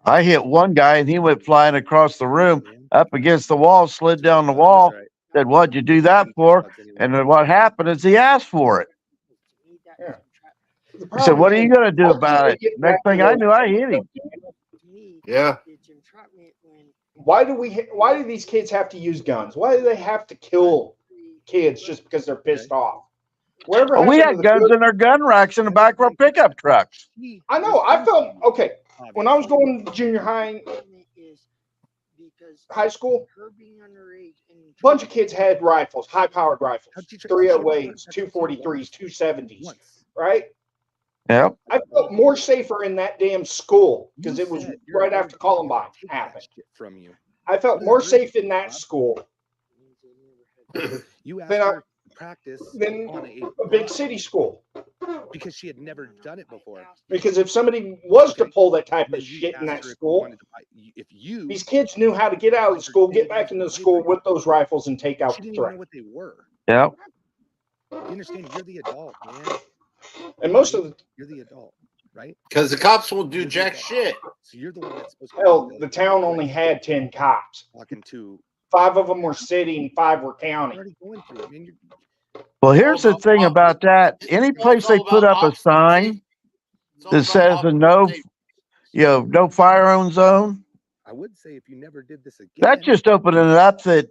I hit one guy and he went flying across the room up against the wall, slid down the wall, said, "What'd you do that for?" And then what happened is he asked for it. Yeah. He said, "What are you going to do about it?" Next thing I knew, I hit him. Yeah. Why do these kids have to use guns? Why do they have to kill kids just because they're pissed off? Whatever Well, we happened to had the guns in our gun racks in the back of our pickup trucks. I know. I felt okay when I was going to junior high, high school. A bunch of kids had rifles, high-powered rifles, 308s, 243s, 270s, right? Yep. I felt more safer in that damn school because it was right after Columbine happened. From you. I felt more safe in that school You asked than her to practice than on a big city school. because she had never done it before. Because if somebody was to pull that type of shit in that school, these kids knew how to get out of the school, get back into the school with those rifles and take out She the didn't even know threat. what they were. Yep. You understand? You're the adult, man. And most of the You're the adult, right? Because the cops won't do jack shit. So you're the one that's supposed to hell, the town only had 10 cops. walking to. 5 of them were city and 5 were county. Already going through it, man. Well, here's the thing about that. Any place they put up a sign that says no firearm zone, I would say if you never did this again, that's just opening it up that,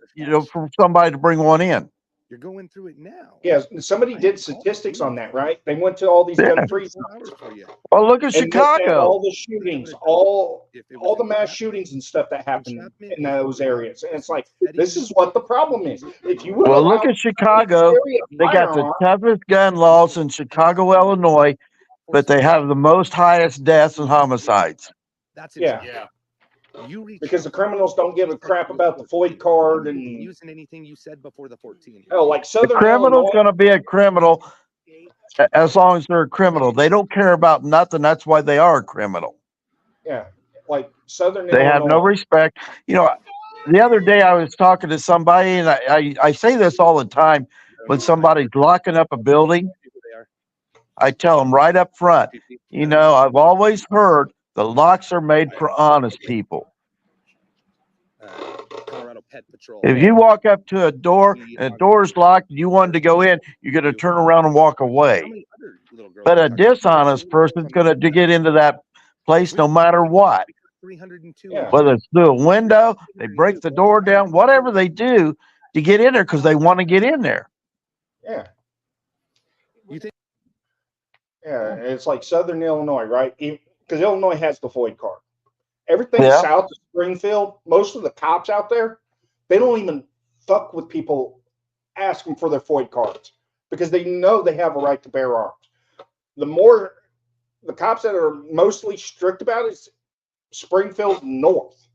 for somebody to bring one in. you're going through it now. Yeah, somebody did statistics on that, right? They went to all these gun-free zones. Well, look at and looked at Chicago. all the shootings, all the mass shootings and stuff that happened in those areas. And it's like, this is what the problem is. If you would Well, allow look at Chicago. They got the toughest gun laws in Chicago, Illinois, but they have the most highest deaths and homicides. That's yeah. Because the criminals don't give a crap about the Floyd card and using anything you said before the 14. hell, like The Southern criminal's Illinois. going to be a criminal as long as they're a criminal. They don't care about nothing. That's why they are a criminal. Yeah, like Southern They have no Illinois. respect. The other day I was talking to somebody, and I say this all the time. When somebody's locking up a building, I tell them right up front, I've always heard the locks are made for honest people. Colorado Pet Patrol. If you walk up to a door and the door's locked and you wanted to go in, you're going to turn around and walk away. But a dishonest person's going to get into that place no matter what. 302. Whether it's through a window, they break the door down, whatever they do to get in there because they want to get in there. Yeah. You think Yeah, it's like Southern Illinois, right? Because Illinois has the FOID card. Everything Yeah. south of Springfield, most of the cops out there, they don't even fuck with people asking for their FOID cards because they know they have a right to bear arms. The cops that are mostly strict about it is Springfield North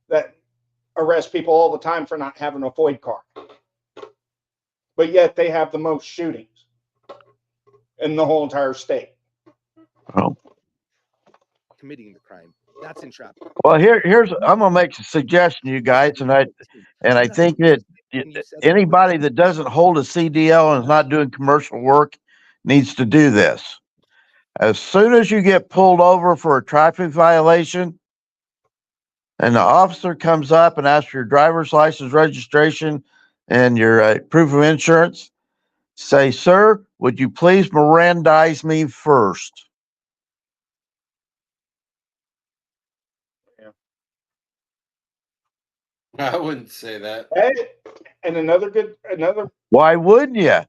that arrest people all the time for not having a FOID card. But yet they have the most shootings in the whole entire state. Oh. Committing the crime. That's entrapment. Well, here's I'm gonna make a suggestion, you guys, and I think that anybody that doesn't hold a CDL and is not doing commercial work needs to do this. As soon as you get pulled over for a traffic violation, and the officer comes up and asks for your driver's license, registration, and your proof of insurance, say, "Sir, would you please Mirandize me first?" I wouldn't say that. And another. Why wouldn't you?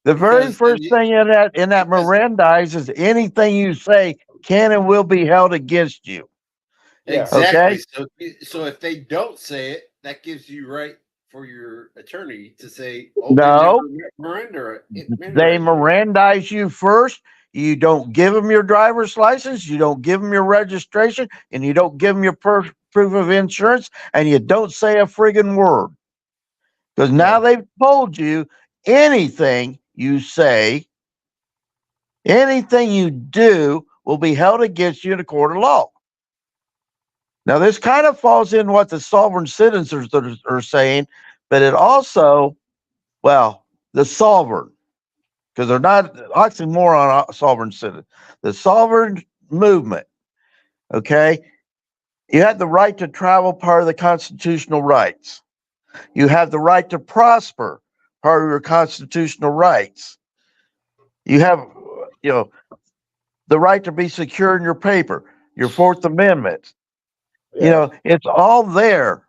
The very Because first thing in that Mirandize is anything you say can and will be held against you. Yeah. Exactly. Okay? So if they don't say it, that gives you right for your attorney to say, "Oh, No. they never They Mirandize you first. You don't give them your driver's license. You don't give them your registration, and you don't give them your proof of insurance, and you don't say a friggin' word. Because now they've told you anything you say, anything you do will be held against you in a court of law. Now, this kind of falls in what the sovereign citizens are saying, but it also, well, the sovereign, because they're not oxymoron sovereign citizen. The sovereign movement, okay? You have the right to travel, part of the constitutional rights. You have the right to prosper, part of your constitutional rights. You have, the right to be secure in your paper, your Fourth Amendment. Yeah. It's all there.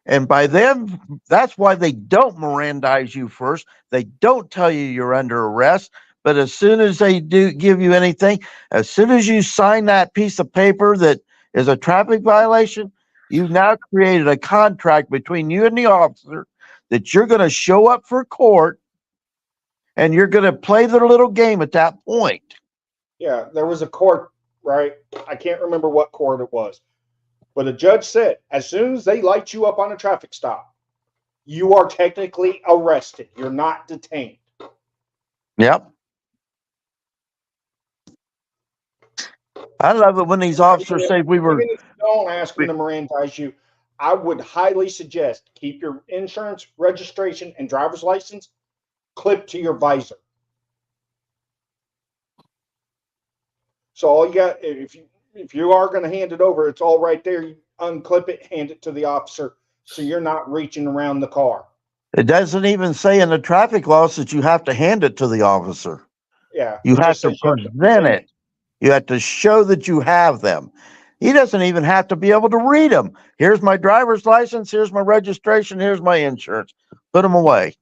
And by them, that's why they don't Mirandize you first. They don't tell you you're under arrest. But as soon as they do give you anything, as soon as you sign that piece of paper that is a traffic violation, you've now created a contract between you and the officer that you're going to show up for court and you're going to play their little game at that point. Yeah, there was a court, right? I can't remember what court it was, but a judge said as soon as they light you up on a traffic stop, you are technically arrested. You're not detained. Yep. I love it when these officers say we were. Even if you don't ask them to Mirandize you, I would highly suggest keep your insurance, registration, and driver's license clipped to your visor. So all you got, if you are going to hand it over, it's all right there. You unclip it, hand it to the officer, so you're not reaching around the car. It doesn't even say in the traffic laws that you have to hand it to the officer. Yeah, You have to present it. You have to show that you have them. He doesn't even have to be able to read them. Here's my driver's license. Here's my registration. Here's my insurance. Put them away.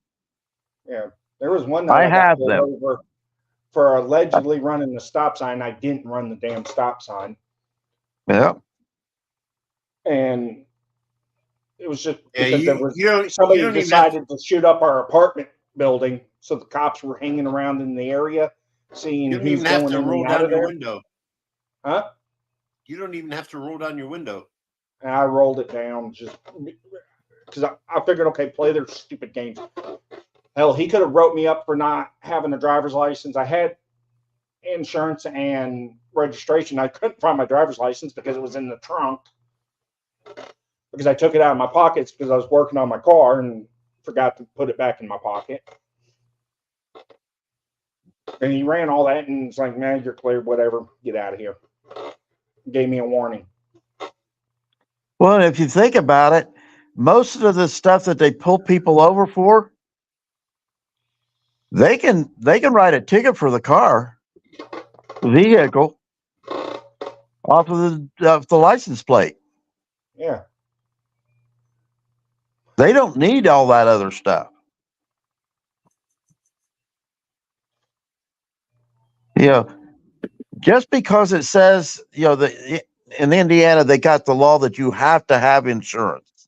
Yeah, there was one night I have got pulled over for allegedly running the stop sign. I didn't run the damn stop sign. Yeah. And it was just Yeah, because there was you somebody don't even decided to shoot up our apartment building, so the cops were hanging around in the area, seeing You don't who's even have going to in roll and out down of your there. window. Huh? You don't even have to roll down your window. And I rolled it down just because I figured, okay, play their stupid games. Hell, he could have wrote me up for not having a driver's license. I had insurance and registration. I couldn't find my driver's license because it was in the trunk. Because I took it out of my pockets because I was working on my car and forgot to put it back in my pocket. And he ran all that and it's like, man, you're clear, whatever, get out of here. Gave me a warning. Well, if you think about it, most of the stuff that they pull people over for, they can write a ticket for the car, the vehicle, off of the license plate. Yeah. They don't need all that other stuff. You know, just because it says, in Indiana, they got the law that you have to have insurance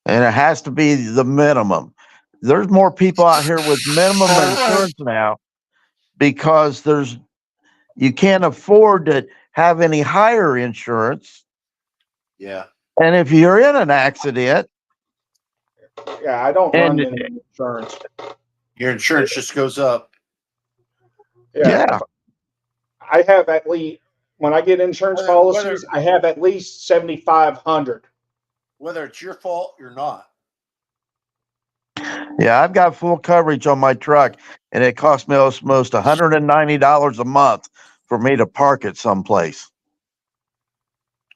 and it has to be the minimum. There's more people out here with minimum insurance now because you can't afford to have any higher insurance. Yeah. And if you're in an accident, Yeah, I don't run and minimum insurance. Your insurance just goes up. Yeah, yeah, I have at least when I get insurance policies, I have at least 7,500. Whether it's your fault or not. yeah, I've got full coverage on my truck, and it costs me almost $190 a month for me to park it someplace.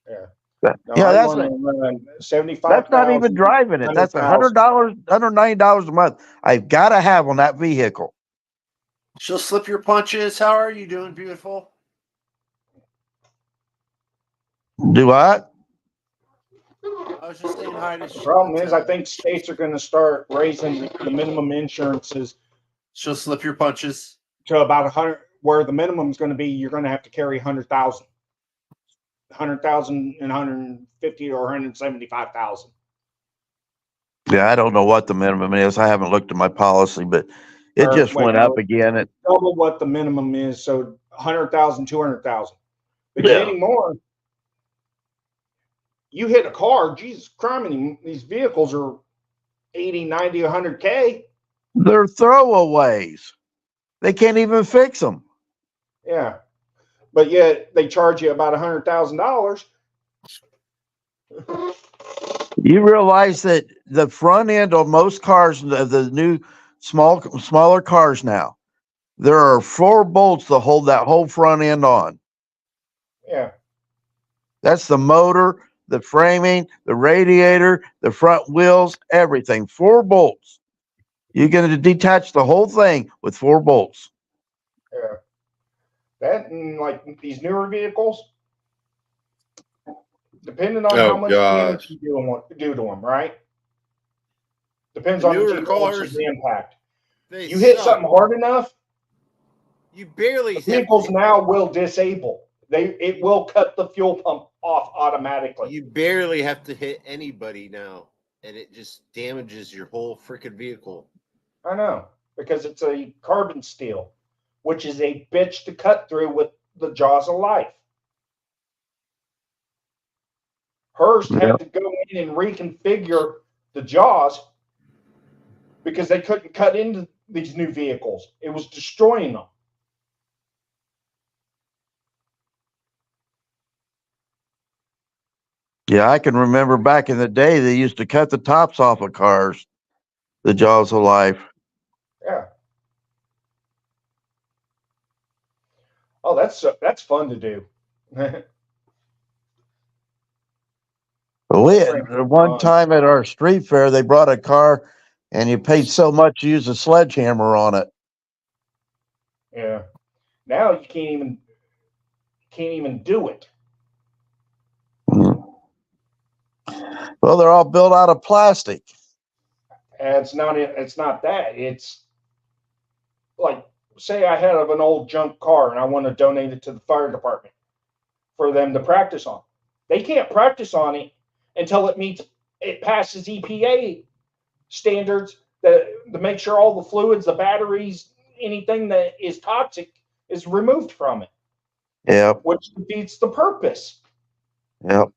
Yeah. No, Yeah, I that's want to run not 75,000, even driving it. That's $100,000. $190 a month. I've got to have on that vehicle. She'll slip your punches. How are you doing, beautiful? Do what? I was just saying hi to. The problem is, I think states are going to start raising the minimum insurances. She'll slip your punches to about 100, where the minimum is going to be. You're going to have to carry 100,000, 100,000, and 150 or 175,000. Yeah, I don't know what the minimum is. I haven't looked at my policy, but it just went up again. Double what the minimum is, so 100,000, 200,000. Because anymore, you hit a car, Jesus Christ, these vehicles are 80, 90, 100K. They're throwaways. They can't even fix them. Yeah, but yet they charge you about $100,000. You realize that the front end of most cars, the new smaller cars now, there are 4 bolts to hold that whole front end on. Yeah. That's the motor, the framing, the radiator, the front wheels, everything. 4 bolts. You're going to detach the whole thing with 4 bolts. Yeah. That and like these newer vehicles, depending on how much damage you do to them, right? Depends on the geology of the impact. You hit something hard enough, you barely. The vehicles now will disable. It will cut the fuel pump off automatically. You barely have to hit anybody now, and it just damages your whole freaking vehicle. I know, because it's a carbon steel, which is a bitch to cut through with the jaws of life. Hearst had to go in and reconfigure the jaws because they couldn't cut into these new vehicles. It was destroying them. Yeah, I can remember back in the day, they used to cut the tops off of cars, the jaws of life. Yeah. Oh, that's fun to do. We had one time at our street fair, they brought a car and you paid so much to use a sledgehammer on it. Yeah. Now you can't even do it. Well, they're all built out of plastic. It's not that. It's like, say I had an old junk car and I want to donate it to the fire department for them to practice on. They can't practice on it until it passes EPA standards to make sure all the fluids, the batteries, anything that is toxic is removed from it. Yep. Which defeats the purpose. Yep.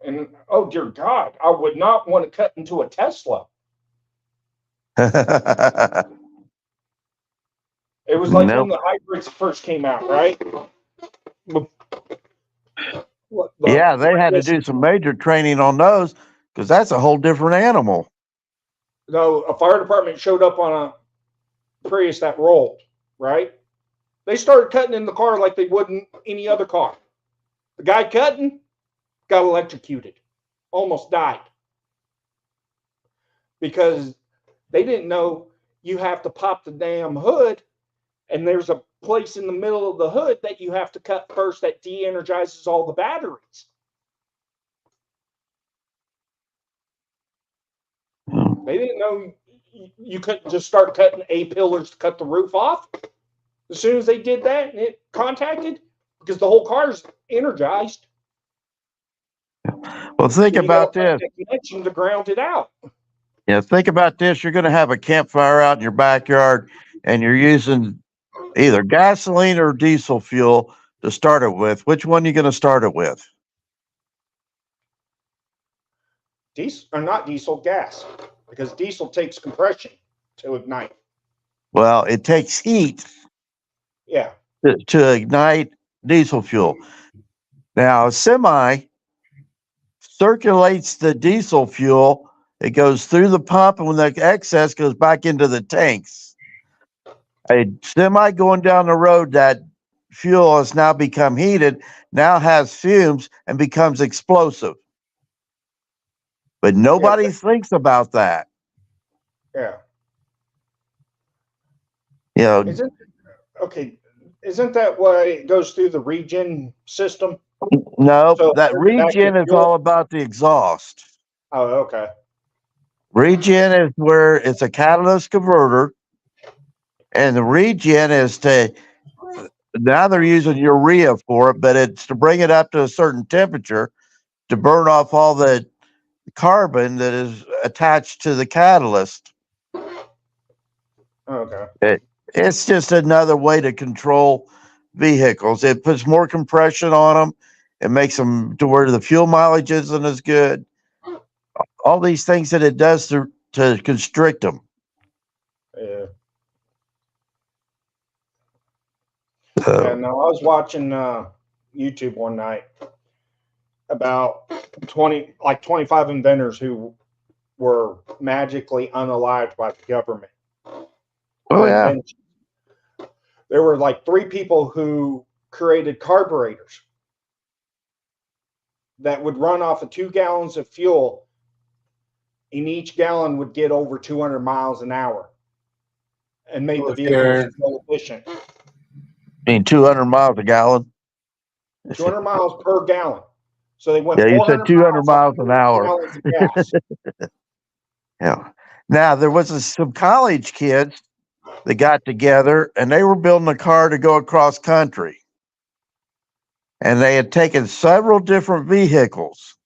And oh dear God, I would not want to cut into a Tesla. It was like when the hybrids first came out, right? Yeah, they had to do some major training on those because that's a whole different animal. No, a fire department showed up on a Prius that rolled, right? They started cutting in the car like they wouldn't any other car. The guy cutting got electrocuted, almost died. Because they didn't know you have to pop the damn hood, and there's a place in the middle of the hood that you have to cut first that de-energizes all the batteries. They didn't know you couldn't just start cutting A pillars to cut the roof off. As soon as they did that and it contacted, because the whole car's energized. Well, think You got about to find this. that connection to ground it out. Yeah, think about this. You're going to have a campfire out in your backyard, and you're using either gasoline or diesel fuel to start it with. Which one are you going to start it with? Diesel or not diesel, gas, because diesel takes compression to ignite. Well, it takes heat Yeah. to ignite diesel fuel. Now, a semi circulates the diesel fuel. It goes through the pump, and when the excess goes back into the tanks. A semi going down the road, that fuel has now become heated, now has fumes, and becomes explosive. But nobody thinks about that. Yeah. You know, Isn't that why it goes through the regen system? no, So that turn it back to regen is fuel? all about the exhaust. Oh, okay. Regen is where it's a catalyst converter, and the regen is to, now they're using urea for it, but it's to bring it up to a certain temperature to burn off all the carbon that is attached to the catalyst. Okay. It's just another way to control vehicles. It puts more compression on them. It makes them to where the fuel mileage isn't as good. All these things that it does to constrict them. Yeah. Yeah. No, I was watching YouTube one night about 25 inventors who were magically unalived by the government. Oh yeah. There were like 3 people who created carburetors that would run off of 2 gallons of fuel, and each gallon would get over 200 miles an hour and made the vehicles more efficient. I mean, 200 miles a gallon. 200 miles per gallon. So they went Yeah, you said 400 200 miles on an hour. gallons of gas. Yeah. Now there was some college kids that got together, and they were building a car to go across country. And they had taken several different vehicles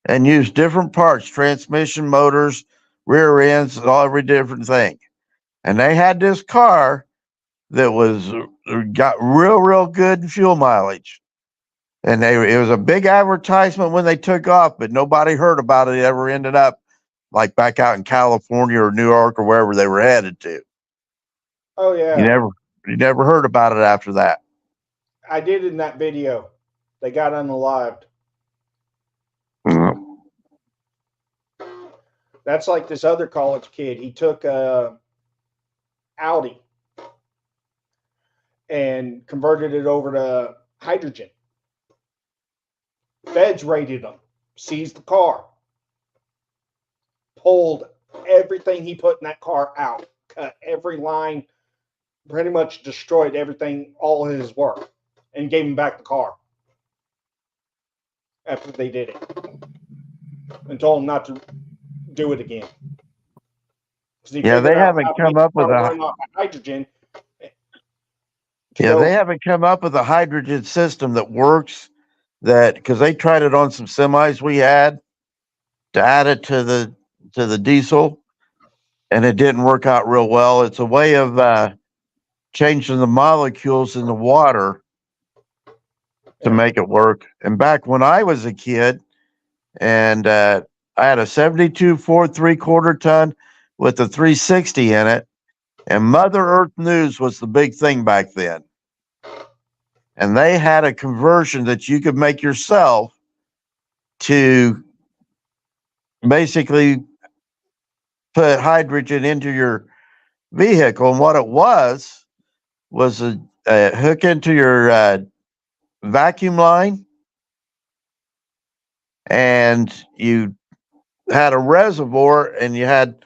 and used different parts, transmission, motors, rear ends, and all every different thing. And they had this car that was got real good fuel mileage. And it was a big advertisement when they took off, but nobody heard about it. It ever ended up like back out in California or New York or wherever they were headed to. Oh yeah. You never heard about it after that. I did in that video. They got unalived. Mm-hmm. That's like this other college kid. He took a Audi and converted it over to hydrogen. Feds raided him, seized the car, pulled everything he put in that car out, cut every line, pretty much destroyed everything, all his work, and gave him back the car after they did it, and told him not to do it again. Yeah, they haven't come up with hydrogen. Yeah, they haven't come up with a hydrogen system that works. That because they tried it on some semis we had to add it to the diesel, and it didn't work out real well. It's a way of changing the molecules in the water to make it work. And back when I was a kid, and I had a 72 Ford 3/4 ton with a 360 in it, and Mother Earth News was the big thing back then. And they had a conversion that you could make yourself to basically put hydrogen into your vehicle. And what it was a hook into your vacuum line, and you had a reservoir, and you had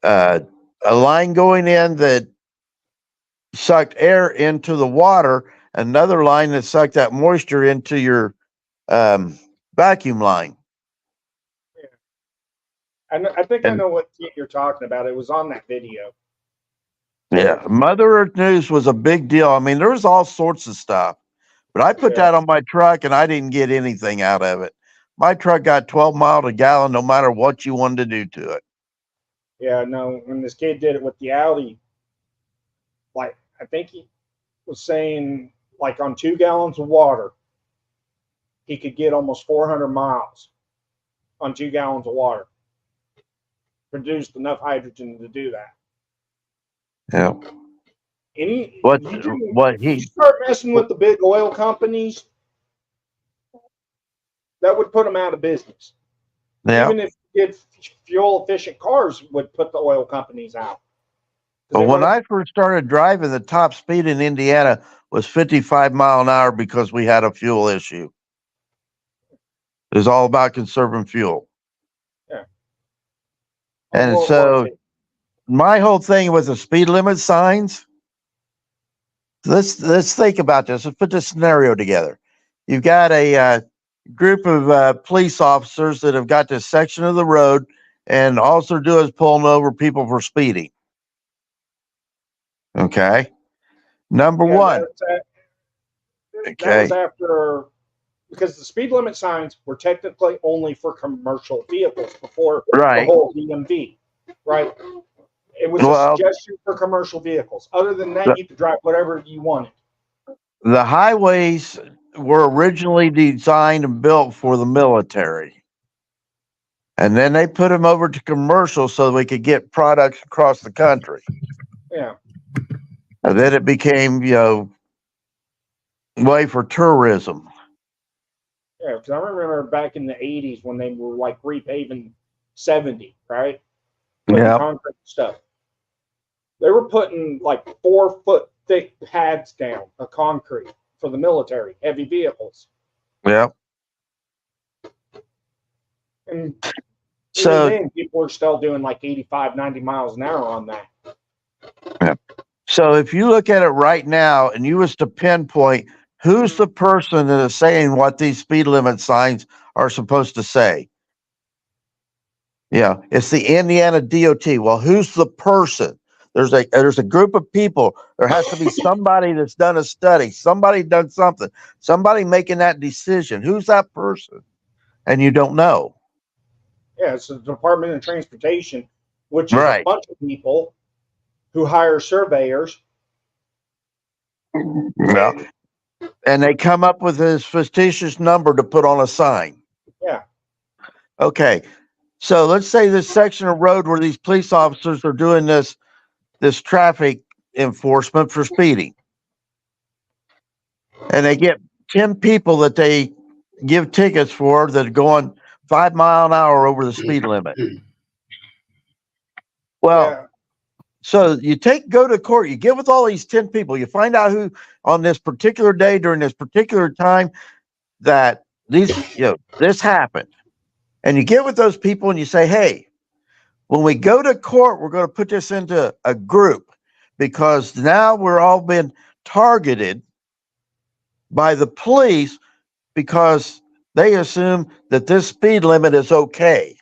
a line going in that sucked air into the water, another line that sucked that moisture into your vacuum line. I think I And know what you're talking about. It was on that video. yeah, Mother Earth News was a big deal. I mean, there was all sorts of stuff, but I put Yeah. that on my truck and I didn't get anything out of it. My truck got 12 miles a gallon no matter what you wanted to do to it. Yeah, no, when this kid did it with the Audi, like, I think he was saying, like, on 2 gallons of water, he could get almost 400 miles on 2 gallons of water. Produced enough hydrogen to do that. Yeah. If you start messing with the big oil companies, that would put them out of business. Yeah. Even if you did fuel efficient cars, would put the oil companies out. But when I first started driving, the top speed in Indiana was 55 mile an hour because we had a fuel issue. It was all about conserving fuel. Yeah. And Well, so my whole thing was the speed limit signs. Let's think about this. Let's put this scenario together. You've got a group of police officers that have got this section of the road, and all they're doing is pulling over people for speeding. Okay. Number one. That was after, because the speed limit signs were technically only for commercial vehicles before the whole DMV, right? It was a suggestion for commercial vehicles. Other than that, you could drive whatever you wanted. The highways were originally designed and built for the military. And then they put them over to commercial so we could get products across the country. Yeah. And then it became, way for tourism. Yeah, because I remember back in the 80s when they were like repaving 70, right? Putting concrete stuff. They were putting like 4-foot thick pads down of concrete for the military, heavy vehicles. Yeah. And so even then, people are still doing like 85, 90 miles an hour on that. Yeah. So if you look at it right now and you was to pinpoint who's the person that is saying what these speed limit signs are supposed to say? Yeah, it's the Indiana DOT. Well, who's the person? There's a group of people. There has to be somebody that's done a study, somebody done something, somebody making that decision. Who's that person? And you don't know. Yeah, it's the Department of Transportation, which is a Right. bunch of people who hire surveyors. Yeah. And they come up with this fictitious number to put on a sign. Yeah. Okay. So let's say this section of road where these police officers are doing this traffic enforcement for speeding. And they get 10 people that they give tickets for that are going 5 mile an hour over the speed limit. Well, so you go to court, you get with all these 10 people, you find out who on this particular day during this particular time that this happened. And you get with those people and you say, hey, when we go to court, we're going to put this into a group because now we're all been targeted by the police because they assume that this speed limit is okay.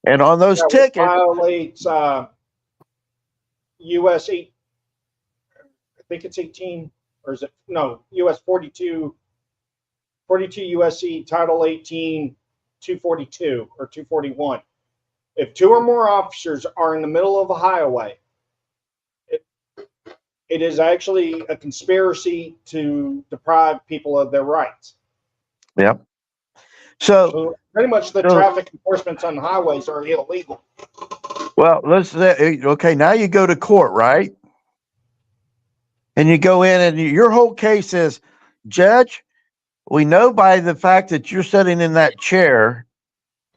And on those tickets, violates US 8. I think it's 18, or is it US 42 USC Title 18 242 or 241. If 2 or more officers are in the middle of a highway, it is actually a conspiracy to deprive people of their rights. Yep. So pretty much the traffic enforcements on the highways are illegal. Well, let's say, okay, now you go to court, right? And you go in and your whole case is, Judge, we know by the fact that you're sitting in that chair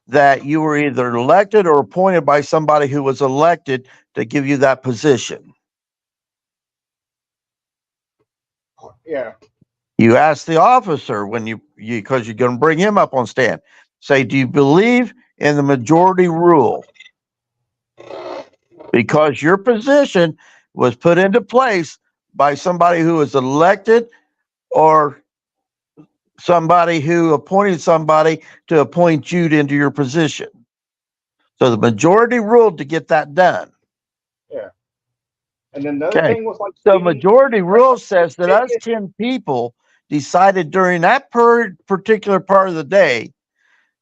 that you were either elected or appointed by somebody who was elected to give you that position. Yeah. You ask the officer when because you're going to bring him up on stand, say, do you believe in the majority rule? Because your position was put into place by somebody who was elected or somebody who appointed somebody to appoint you into your position. So the majority ruled to get that done. Yeah. And then the other Okay. thing was like So speeding. majority rule says that us 10 people decided during that particular part of the day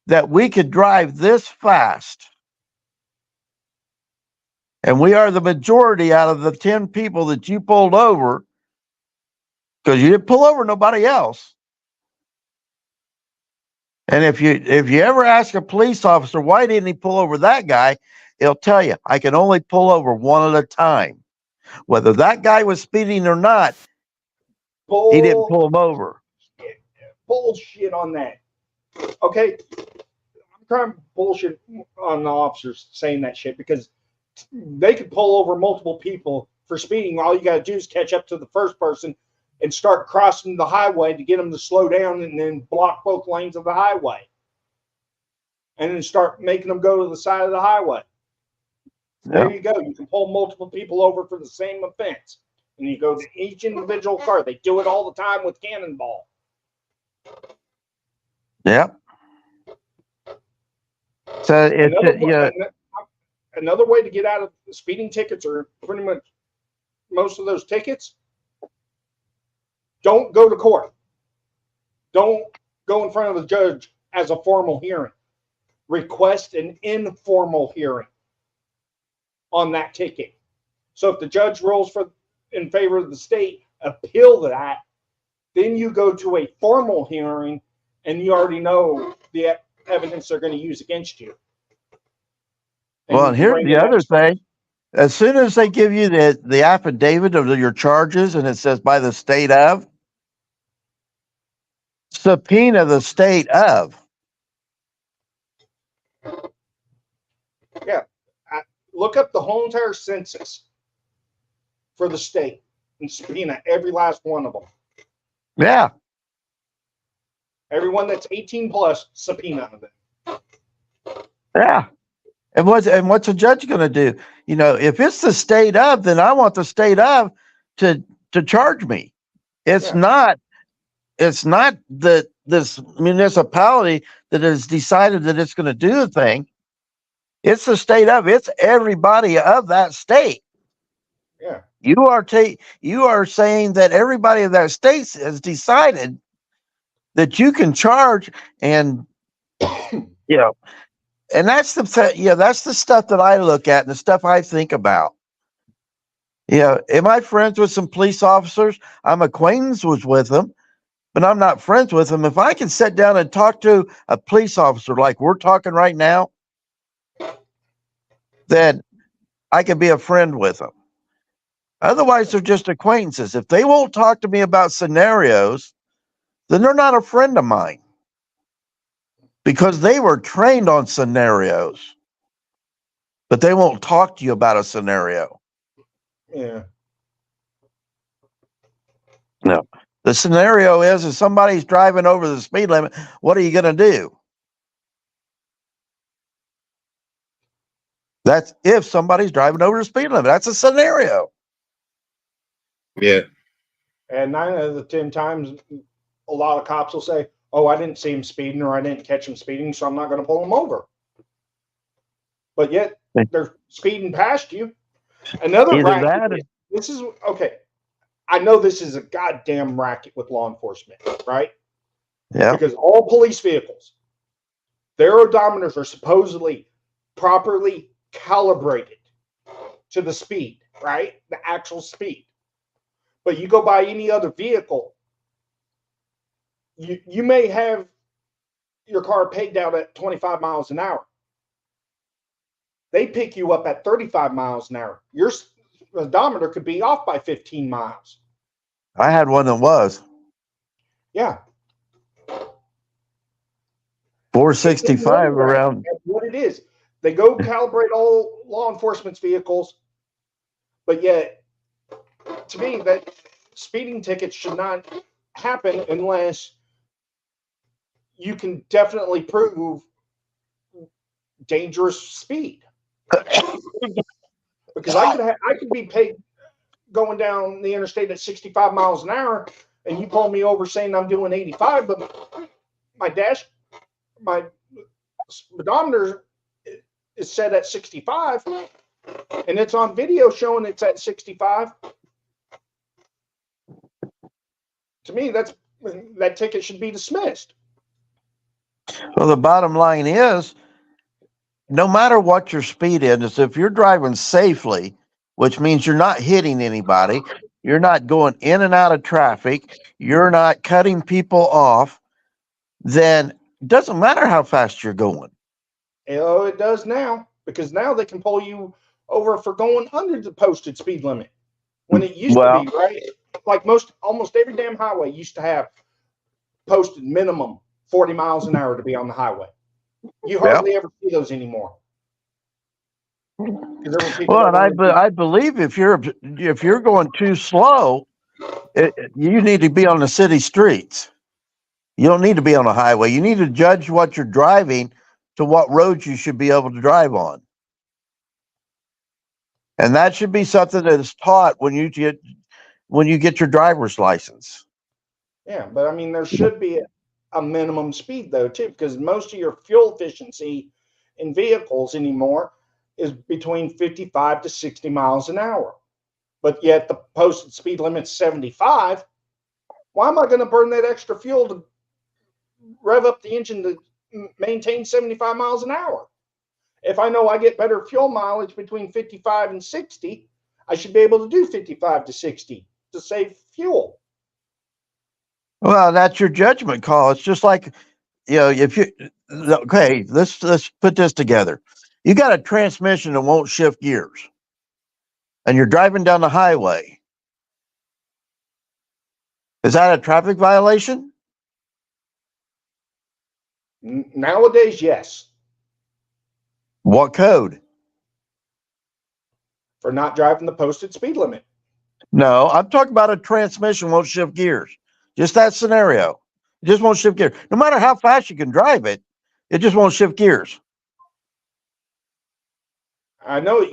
that we could drive this fast. And we are the majority out of the 10 people that you pulled over, because you didn't pull over nobody else. And if you ever ask a police officer, why didn't he pull over that guy? He'll tell you, I can only pull over one at a time. Whether that guy was speeding or not, he didn't pull him over. Bullshit on that. Okay. I'm trying to bullshit on the officers saying that shit, because they could pull over multiple people for speeding. All you got to do is catch up to the first person and start crossing the highway to get them to slow down, and then block both lanes of the highway. And then start making them go to the side of the highway. There you go. You can pull multiple people over for the same offense. And you go to each individual car. They do it all the time with Cannonball. Yep. So another way to get out of speeding tickets, or pretty much most of those tickets, don't go to court. Don't go in front of the judge as a formal hearing. Request an informal hearing on that ticket. So if the judge rules in favor of the state, appeal that, then you go to a formal hearing, and you already know the evidence they're going to use against you. Well, and here's the other thing. As soon as they give you the affidavit of your charges, and it says by the state of, subpoena the state of. Yeah. Look up the whole entire census for the state and subpoena every last one of them. Yeah. Everyone that's 18 plus, subpoena them. Yeah. And what's a judge going to do? You know, if it's the state of, then I want the state of to charge me. It's not this municipality that has decided that it's going to do a thing. It's the state of, it's everybody of that state. Yeah. You are saying that everybody of that state has decided that you can charge, and you know, and that's the stuff that I look at and the stuff I think about. Yeah, am I friends with some police officers? I'm acquaintance with them, but I'm not friends with them. If I can sit down and talk to a police officer like we're talking right now, then I can be a friend with them. Otherwise, they're just acquaintances. If they won't talk to me about scenarios, then they're not a friend of mine, because they were trained on scenarios, but they won't talk to you about a scenario. Yeah. No. The scenario is if somebody's driving over the speed limit, what are you going to do? That's if somebody's driving over the speed limit. That's a scenario. Yeah. And 9 out of the 10 times, a lot of cops will say, oh, I didn't see him speeding, or I didn't catch him speeding, so I'm not going to pull him over. But yet, they're speeding past you. Another racket. This is, okay, I know this is a goddamn racket with law enforcement, right? Yeah. Because all police vehicles, their odometers are supposedly properly calibrated to the speed, right? The actual speed. But you go by any other vehicle, you may have your car pegged out at 25 miles an hour. They pick you up at 35 miles an hour. Your odometer could be off by 15 miles. I had one that was. Yeah. 465 around. That's what it is. They go calibrate all law enforcement's vehicles, but yet, to me, that speeding tickets should not happen unless you can definitely prove dangerous speed. Because I could be paid going down the interstate at 65 miles an hour, and you pull me over saying I'm doing 85, but my speedometer is set at 65, and it's on video showing it's at 65. To me, that ticket should be dismissed. Well, the bottom line is, no matter what your speed is, if you're driving safely, which means you're not hitting anybody, you're not going in and out of traffic, you're not cutting people off, then it doesn't matter how fast you're going. Oh, it does now, because now they can pull you over for going under the posted speed limit. When it used to be, right? Like almost every damn highway used to have posted minimum 40 miles an hour to be on the highway. You hardly ever see those anymore. Well, and I believe if you're going too slow, you need to be on the city streets. You don't need to be on a highway. You need to judge what you're driving to what roads you should be able to drive on. And that should be something that is taught when you get your driver's license. Yeah, but I mean, there should be a minimum speed though too, because most of your fuel efficiency in vehicles anymore is between 55 to 60 miles an hour. But yet the posted speed limit's 75. Why am I going to burn that extra fuel to rev up the engine to maintain 75 miles an hour? If I know I get better fuel mileage between 55 and 60, I should be able to do 55 to 60 to save fuel. Well, that's your judgment call. It's just like, if you, okay, let's put this together. You got a transmission that won't shift gears, and you're driving down the highway. Is that a traffic violation? Nowadays, yes. What code? For not driving the posted speed limit. No, I'm talking about a transmission won't shift gears. Just that scenario. It just won't shift gears. No matter how fast you can drive it, it just won't shift gears. I know there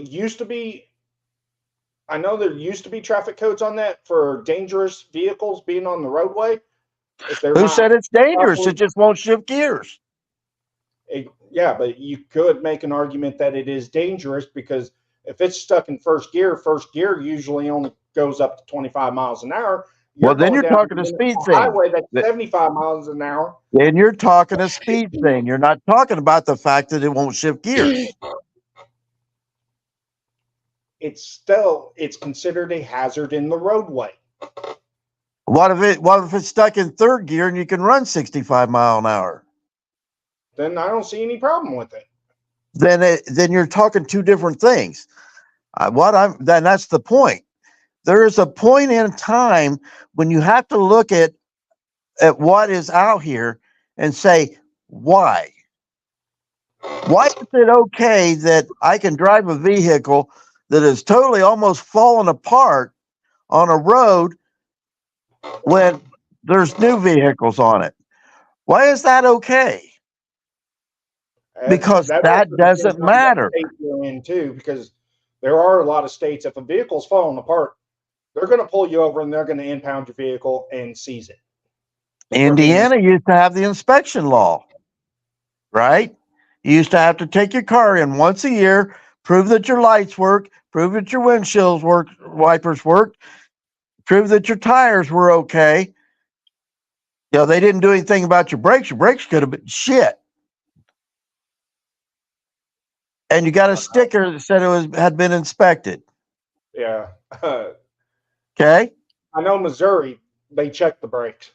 used to be traffic codes on that for dangerous vehicles being on the roadway. Who said it's dangerous? It just won't shift gears. Yeah, but you could make an argument that it is dangerous because if it's stuck in first gear usually only goes up to 25 miles an hour. Well, then you're talking a speed thing. Highway that's 75 miles an hour. Then you're talking a speed thing. You're not talking about the fact that it won't shift gears. It's considered a hazard in the roadway. What if it's stuck in third gear and you can run 65 mile an hour? Then I don't see any problem with it. Then you're talking two different things. Then that's the point. There is a point in time when you have to look at what is out here and say, why? Why is it okay that I can drive a vehicle that is totally almost fallen apart on a road when there's new vehicles on it? Why is that okay? Because that doesn't matter. You're in too, because there are a lot of states, if a vehicle's falling apart, they're going to pull you over and they're going to impound your vehicle and seize it. Indiana used to have the inspection law, right? You used to have to take your car in once a year, prove that your lights work, prove that your windshields work, wipers worked, prove that your tires were okay. They didn't do anything about your brakes. Your brakes could have been shit. And you got a sticker that said had been inspected. Yeah. Okay. I know Missouri, they check the brakes.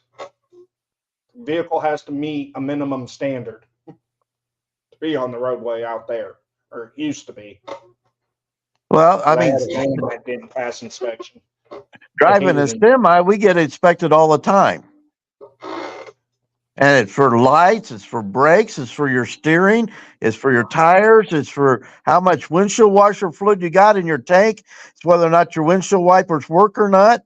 Vehicle has to meet a minimum standard to be on the roadway out there, or it used to be. Well, I mean, that didn't pass inspection. Driving a semi, we get inspected all the time. And it's for lights, it's for brakes, it's for your steering, it's for your tires, it's for how much windshield washer fluid you got in your tank, it's whether or not your windshield wipers work or not,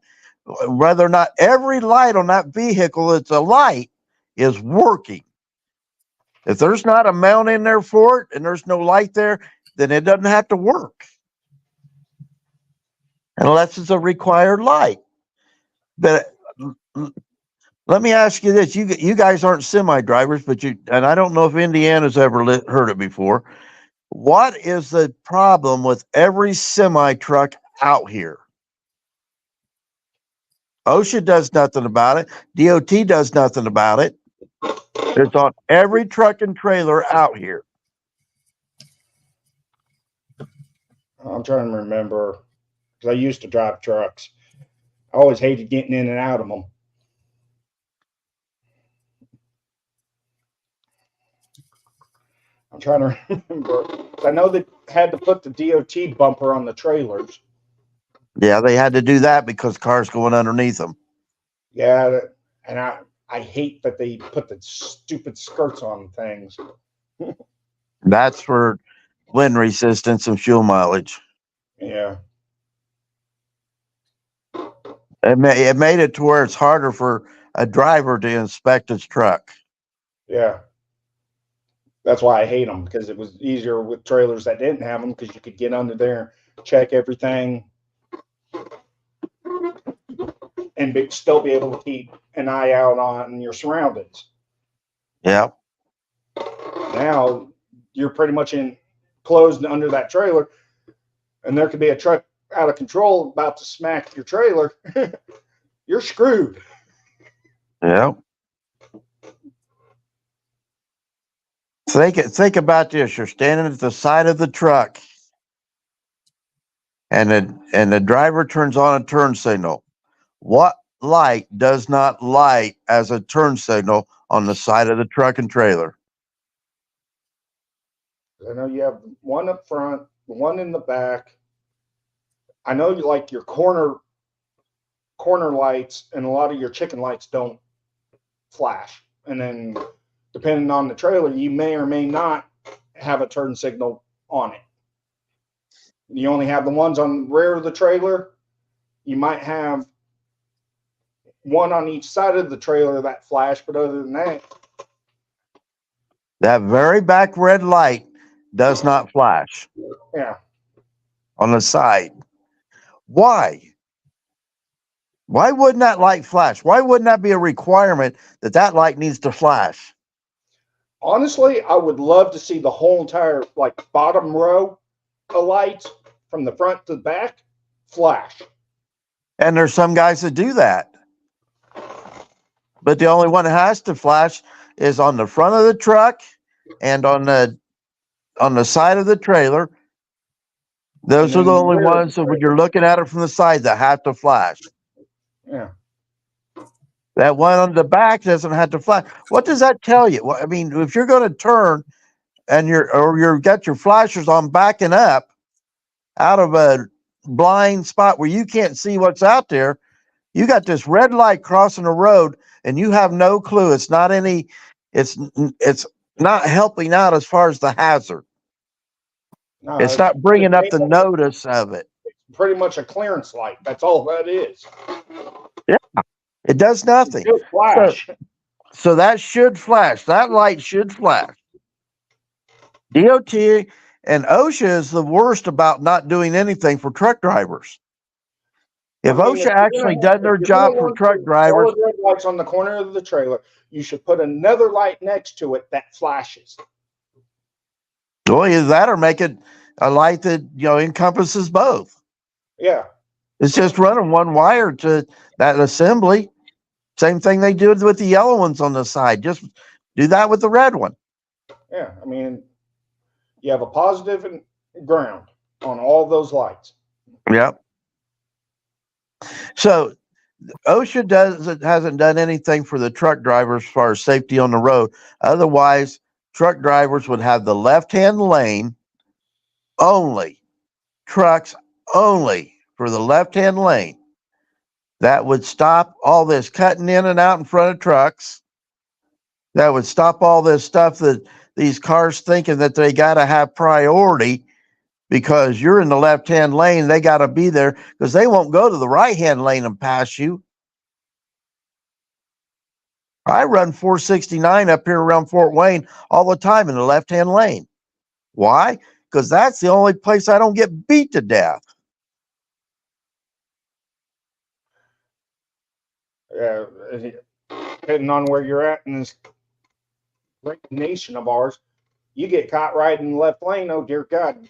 whether or not every light on that vehicle that's a light is working. If there's not a mount in there for it and there's no light there, then it doesn't have to work. Unless it's a required light. But let me ask you this: you guys aren't semi drivers, but and I don't know if Indiana's ever heard it before. What is the problem with every semi truck out here? OSHA does nothing about it. DOT does nothing about it. It's on every truck and trailer out here. I'm trying to remember because I used to drive trucks. I always hated getting in and out of them. I'm trying to remember. I know they had to put the DOT bumper on the trailers. Yeah, they had to do that because cars going underneath them. Yeah, and I hate that they put the stupid skirts on things. That's for wind resistance and fuel mileage. Yeah. It made it to where it's harder for a driver to inspect his truck. Yeah. That's why I hate them, because it was easier with trailers that didn't have them, because you could get under there, check everything, and still be able to keep an eye out on your surroundings. Yeah. Now you're pretty much closed under that trailer, and there could be a truck out of control about to smack your trailer. You're screwed. Yeah. Think about this. You're standing at the side of the truck, and the driver turns on a turn signal. What light does not light as a turn signal on the side of the truck and trailer? I know you have one up front, one in the back. I know you like your corner lights, and a lot of your chicken lights don't flash. And then depending on the trailer, you may or may not have a turn signal on it. You only have the ones on the rear of the trailer. You might have one on each side of the trailer that flash, but other than that very back red light does not flash. Yeah. On the side. Why? Why wouldn't that light flash? Why wouldn't that be a requirement that light needs to flash? Honestly, I would love to see the whole entire bottom row of lights from the front to the back flash. And there's some guys that do that. But the only one that has to flash is on the front of the truck and on the side of the trailer. Those are the only ones that when you're looking at it from the side that have to flash. Yeah. That one on the back doesn't have to flash. What does that tell you? Well, I mean, if you're going to turn and you've got your flashers on backing up out of a blind spot where you can't see what's out there, you got this red light crossing the road and you have no clue. It's not helping out as far as the hazard. No, it's not bringing up the notice of it. It's pretty much a clearance light. That's all that is. Yeah, it does nothing. It flash. So that should flash. That light should flash. DOT and OSHA is the worst about not doing anything for truck drivers. If OSHA actually done their job for truck drivers, red lights on the corner of the trailer, you should put another light next to it that flashes. Well, either that or make it a light that encompasses both. Yeah. It's just running one wire to that assembly. Same thing they did with the yellow ones on the side. Just do that with the red one. Yeah, I mean, you have a positive and ground on all those lights. Yep. So OSHA hasn't done anything for the truck drivers as far as safety on the road. Otherwise, truck drivers would have the left-hand lane only, trucks only for the left-hand lane. That would stop all this cutting in and out in front of trucks. That would stop all this stuff that these cars thinking that they got to have priority because you're in the left-hand lane. They got to be there because they won't go to the right-hand lane and pass you. I run 469 up here around Fort Wayne all the time in the left-hand lane. Why? Because that's the only place I don't get beat to death. Depending on where you're at in this great nation of ours, you get caught riding in the left lane. Oh dear God,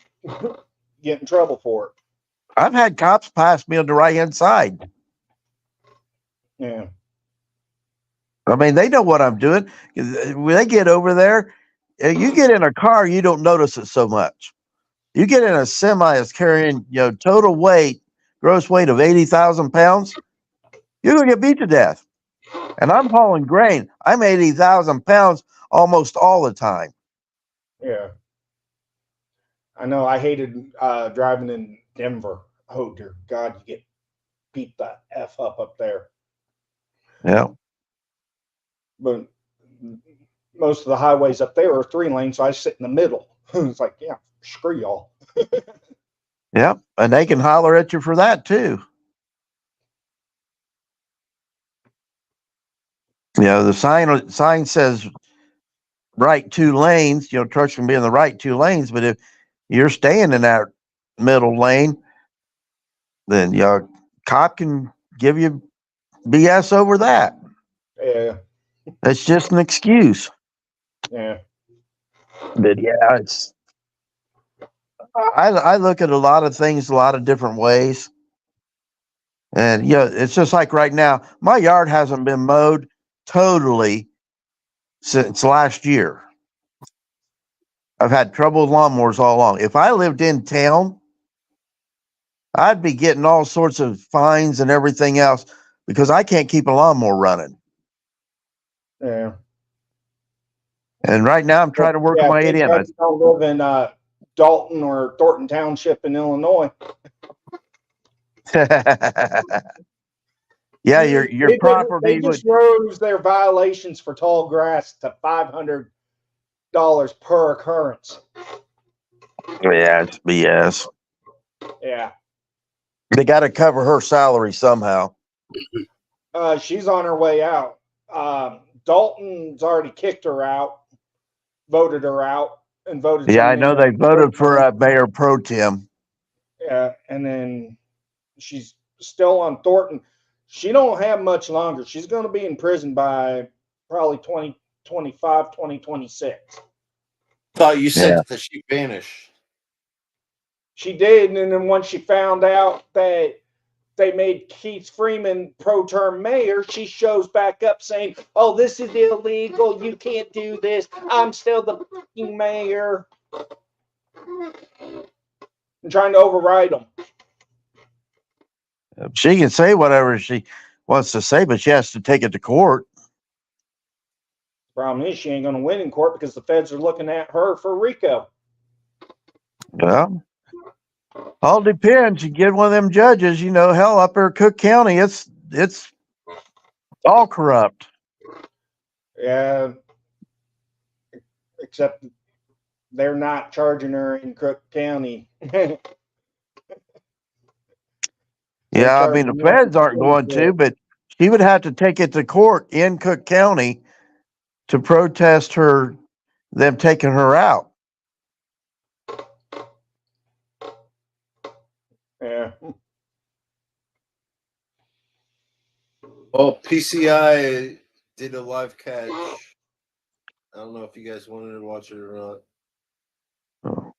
get in trouble for it. I've had cops pass me on the right hand side. Yeah. I mean, they know what I'm doing. When they get over there, you get in a car, you don't notice it so much. You get in a semi that's carrying, total weight, gross weight of 80,000 pounds, you're going to get beat to death. And I'm hauling grain. I'm 80,000 pounds almost all the time. Yeah. I know. I hated driving in Denver. Oh dear God, you get beat the F up there. Yeah. But most of the highways up there are 3 lanes, so I sit in the middle. It's like, yeah, screw y'all. Yeah. And they can holler at you for that too. The sign says right 2 lanes, trucks can be in the right 2 lanes, but if you're staying in that middle lane, then cop can give you BS over that. Yeah. That's just an excuse. Yeah. But yeah, I look at a lot of things a lot of different ways. And it's just like right now, my yard hasn't been mowed totally since last year. I've had trouble with lawnmowers all along. If I lived in town, I'd be getting all sorts of fines and everything else because I can't keep a lawnmower running. Yeah. And right now I'm trying to work my way thank in. God you don't live in Dalton or Thornton Township in Illinois. Yeah, your property they just rose their violations for tall grass to $500 per occurrence. Yeah, it's BS. Yeah. They got to cover her salary somehow. She's on her way out. Dalton's already kicked her out, voted her out, and voted. Yeah, I know they voted for Mayor Pro Tem. Yeah, and then she's still on Thornton. She don't have much longer. She's going to be in prison by probably 2025, 2026. Thought you said that she vanished. She did, and then once she found out that they made Keith Freeman pro-term mayor, she shows back up saying, "Oh, this is illegal. You can't do this. I'm still the fucking mayor." I'm trying to override them. She can say whatever she wants to say, but she has to take it to court. Problem is, she ain't going to win in court because the feds are looking at her for RICO. Well, all depends. You get one of them judges, hell, up there in Cook County, it's all corrupt. Yeah, except they're not charging her in Cook County. Yeah, I mean, the feds aren't going to, but she would have to take it to court in Cook County to protest them taking her out. Yeah. Well, PCI did a live catch. I don't know if you guys wanted to watch it or not.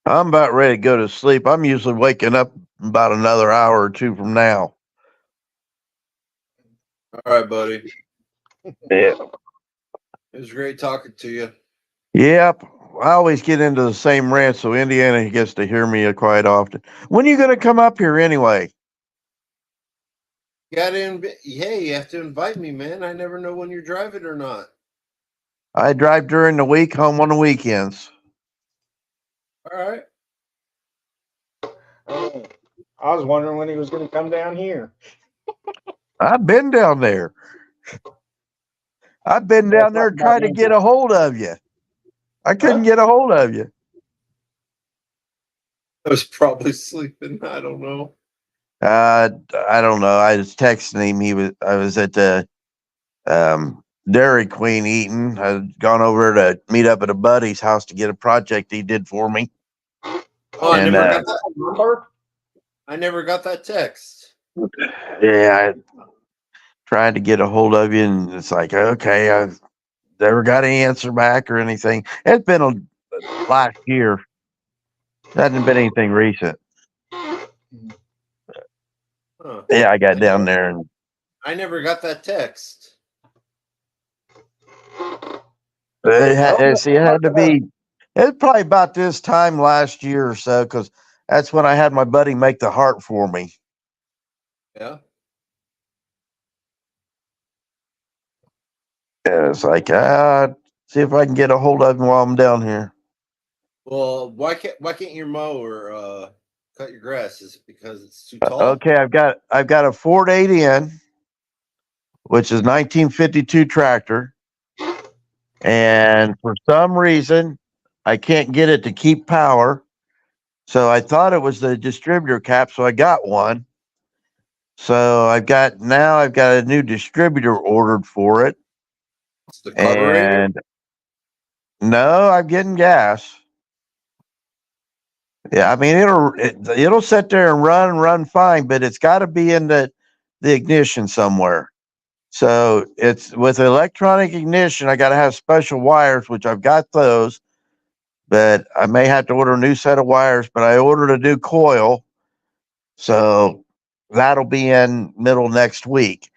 I'm about ready to go to sleep. I'm usually waking up about another hour or 2 from now. All right, buddy. Yeah. It was great talking to you. Yep. I always get into the same rant, so Indiana gets to hear me quite often. When are you going to come up here anyway? You have to invite me, man. I never know when you're driving or not. I drive during the week, home on the weekends. All right. I was wondering when he was going to come down here. I've been down there. I've been down there trying to get a hold of you. I couldn't get a hold of you. I was probably sleeping. I don't know. I don't know. I was texting him. I was at the Dairy Queen eating. I'd gone over to meet up at a buddy's house to get a project he did for me. Oh, I never got that number. I never got that text. Yeah, trying to get a hold of you, and it's like, okay, I've never got any answer back or anything. It's been a last year. Hasn't been anything recent. Huh. Yeah, I got down there and I never got that text. it had to be. It's probably about this time last year or so, because that's when I had my buddy make the heart for me. Yeah. Yeah, it's like, see if I can get a hold of him while I'm down here. Well, why can't you mow or cut your grass? Is it because it's too tall? Okay, I've got a Ford 8N, which is 1952 tractor, and for some reason I can't get it to keep power. So I thought it was the distributor cap, so I got one. So I've got a new distributor ordered for it. It's the carburetor. And no, I'm getting gas. Yeah, I mean it'll sit there and run fine, but it's got to be in the ignition somewhere. So it's with electronic ignition. I got to have special wires, which I've got those, but I may have to order a new set of wires. But I ordered a new coil, so that'll be in middle next week.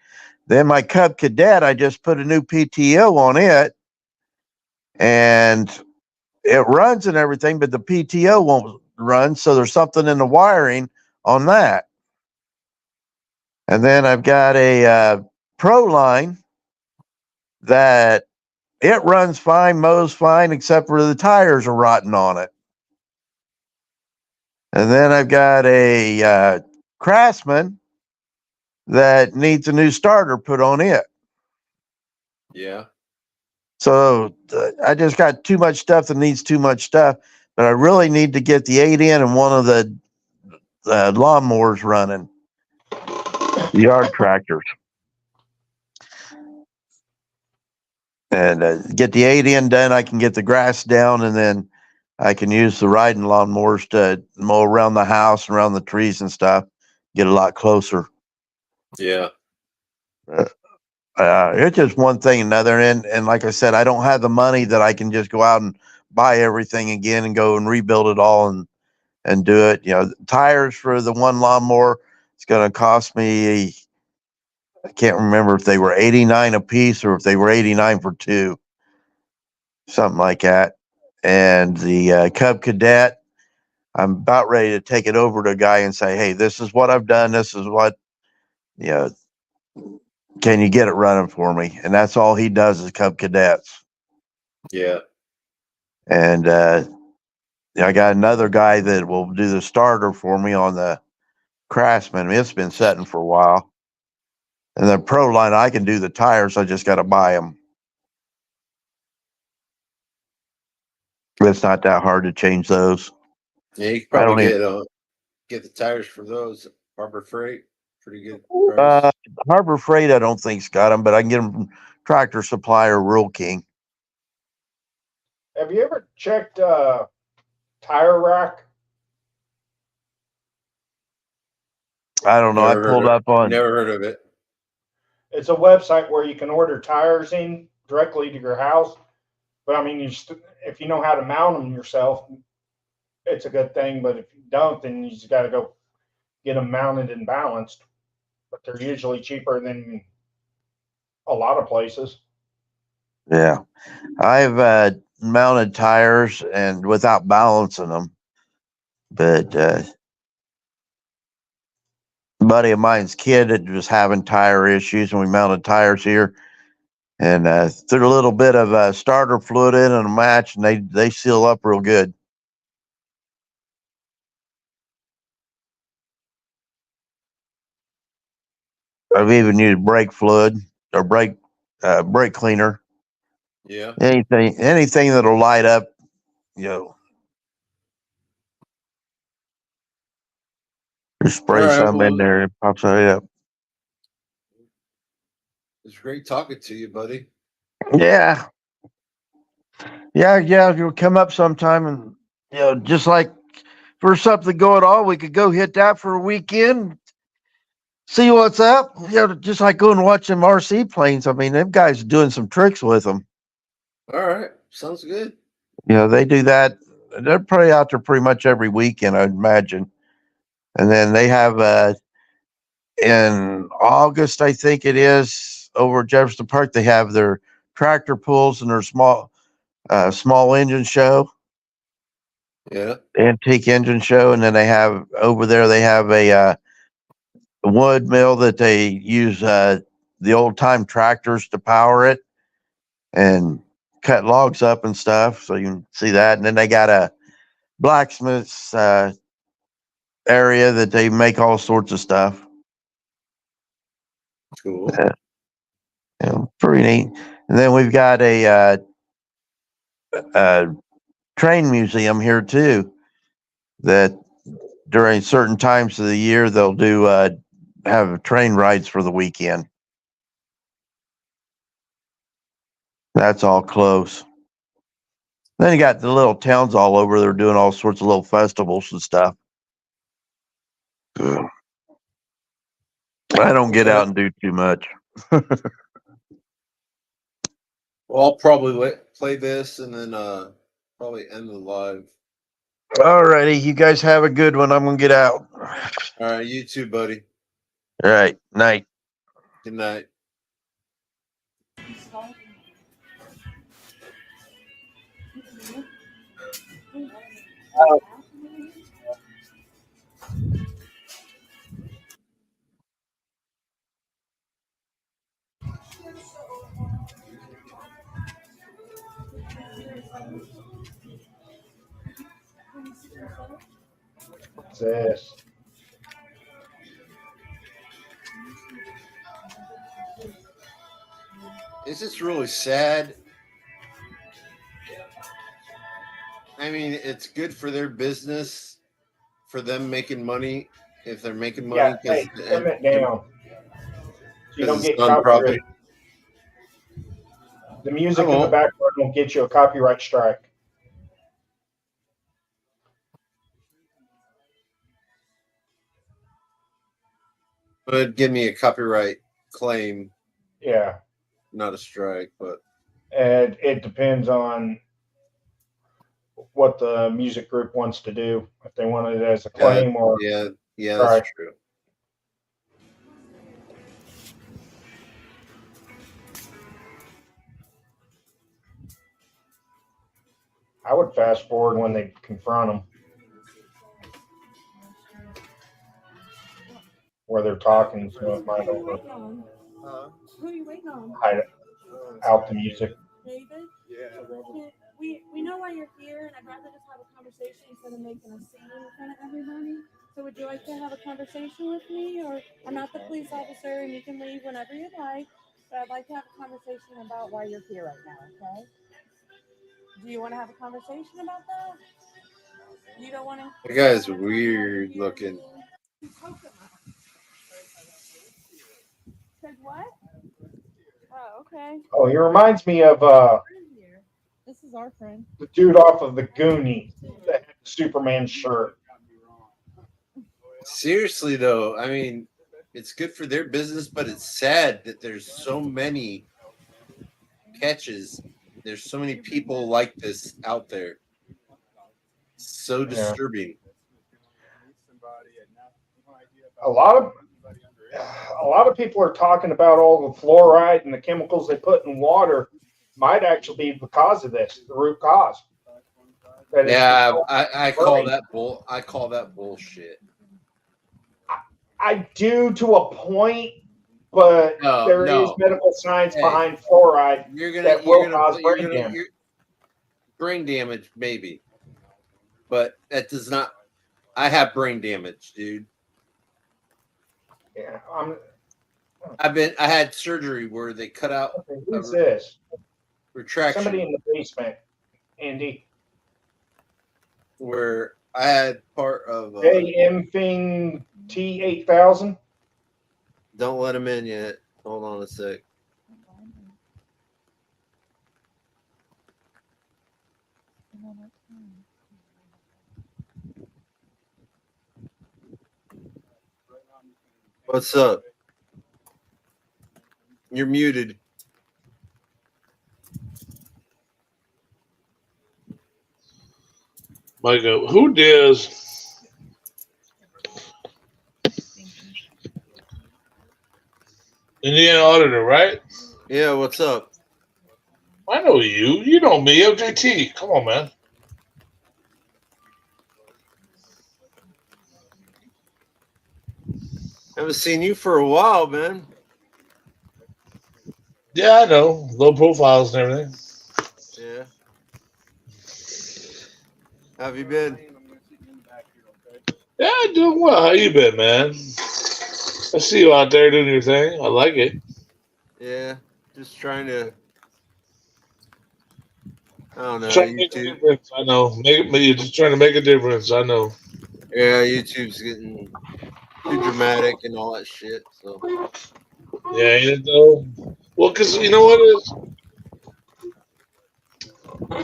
Then my Cub Cadet, I just put a new PTO on it, and it runs and everything, but the PTO won't run. So there's something in the wiring on that. And then I've got a Pro line that it runs fine, mows fine, except for the tires are rotten on it. And then I've got a Craftsman that needs a new starter put on it. Yeah. So I just got too much stuff that needs too much stuff, but I really need to get the 8N and one of the lawnmowers running, the yard tractors, and get the 8N done. I can get the grass down, and then I can use the riding lawnmowers to mow around the house and around the trees and stuff, get a lot closer. Yeah. It's just one thing another, and like I said, I don't have the money that I can just go out and buy everything again and go and rebuild it all and do it. You know, tires for the one lawnmower, it's going to cost me, I can't remember if they were 89 a piece or if they were 89 for two, something like that. And the Cub Cadet, I'm about ready to take it over to a guy and say, hey, this is what I've done. This is what, you know, can you get it running for me? And that's all he does is Cub Cadets. Yeah. And I got another guy that will do the starter for me on the Craftsman. It's been setting for a while. And the Pro line, I can do the tires. I just got to buy them. It's not that hard to change those. Yeah, you could I probably don't get the tires for those Harbor Freight. Pretty good price. Harbor Freight, I don't think's got them, but I can get them from Tractor Supply or Rural King. Have you ever checked Tire Rack? I don't know. I Never heard pulled of- up on. Never heard of it. It's a website where you can order tires in directly to your house. But I mean, if you know how to mount them yourself, it's a good thing. But if you don't, then you just got to go get them mounted and balanced. But they're usually cheaper than a lot of places. Yeah, I've mounted tires and without balancing them, but a buddy of mine's kid that was having tire issues, and we mounted tires here, and threw a little bit of starter fluid in and a match, and they seal up real good. I've even used brake fluid or brake cleaner. Yeah. Anything that'll light up, you know. Just spray All right, some in well- there, it pops right up. It's great talking to you, buddy. Yeah. You'll come up sometime, and just like for something going on, we could go hit that for a weekend. see what's up. Just like going and watch them RC planes. I mean, them guys are doing some tricks with them. All right, sounds good. They do that. They're probably out there pretty much every weekend, I'd imagine. And then they have in August, I think it is, over at Jefferson Park. They have their tractor pulls and their small engine show, Yeah. antique engine show, and then they have over there. They have a wood mill that they use the old time tractors to power it and cut logs up and stuff. So you can see that. And then they got a blacksmith's area that they make all sorts of stuff. Cool. Pretty neat. And then we've got a train museum here too. That during certain times of the year they'll do have train rides for the weekend. That's all close. Then you got the little towns all over. They're doing all sorts of little festivals and stuff. I don't get out and do too much. Well, I'll probably play this and then probably end the live. Alrighty, you guys have a good one. I'm gonna get out. All right, you too, buddy. All right, night. Good night. What's this? It's just really sad. I mean, it's good for their business, for them making money if they're making money. Yeah, hey, trim it down. So you don't get copyright. The music in the background will get you a copyright strike. But it'd give me a copyright claim. Yeah. Not a strike, but. And it depends on what the music group wants to do. If they want it as a claim or. Yeah, that's true. I would fast forward when they confront them. Where they're talking, so it might over. Who are you waiting on? Hide out the music. David? Yeah. We know why you're here, and I'd rather just have a conversation instead of making a scene in front of everybody. So would you like to have a conversation with me? Or I'm not the police officer, and you can leave whenever you'd like. But I'd like to have a conversation about why you're here right now, okay? Do you want to have a conversation about that? You don't want to? The guy's weird looking. Said what? Oh, okay. Oh, he reminds me of This is our friend. the dude off of the Goonies, that Superman shirt. Seriously, though, I mean, it's good for their business, but it's sad that there's so many catches. There's so many people like this out there. So disturbing. A lot of people are talking about all the fluoride and the chemicals they put in water might actually be the cause of this, the root cause. Yeah, I call that I call that bullshit. I do to a point, but there is medical science behind fluoride that will cause brain damage. Brain damage, maybe, but that does not. I have brain damage, dude. Yeah, I had surgery where they cut out. Who's this? Retraction. Somebody in the basement, Andy. Where I had part of AM thing T8000. Don't let him in yet. Hold on a sec. What's up? You're muted. Micah, who does Indiana Auditor, right? Yeah, what's up? I know you. You know me, OJT. Come on, man. Haven't seen you for a while, man. Yeah, I know. Low profiles and everything. Yeah. How have you been? Yeah, doing well. How you been, man? I see you out there doing your thing. I like it. Yeah, just trying to. I don't know. Trying to make a YouTube. difference. I know. You're just trying to make a difference. I know. Yeah, YouTube's getting too dramatic and all that shit. So. Yeah, ain't it though? Well, because you know what it is?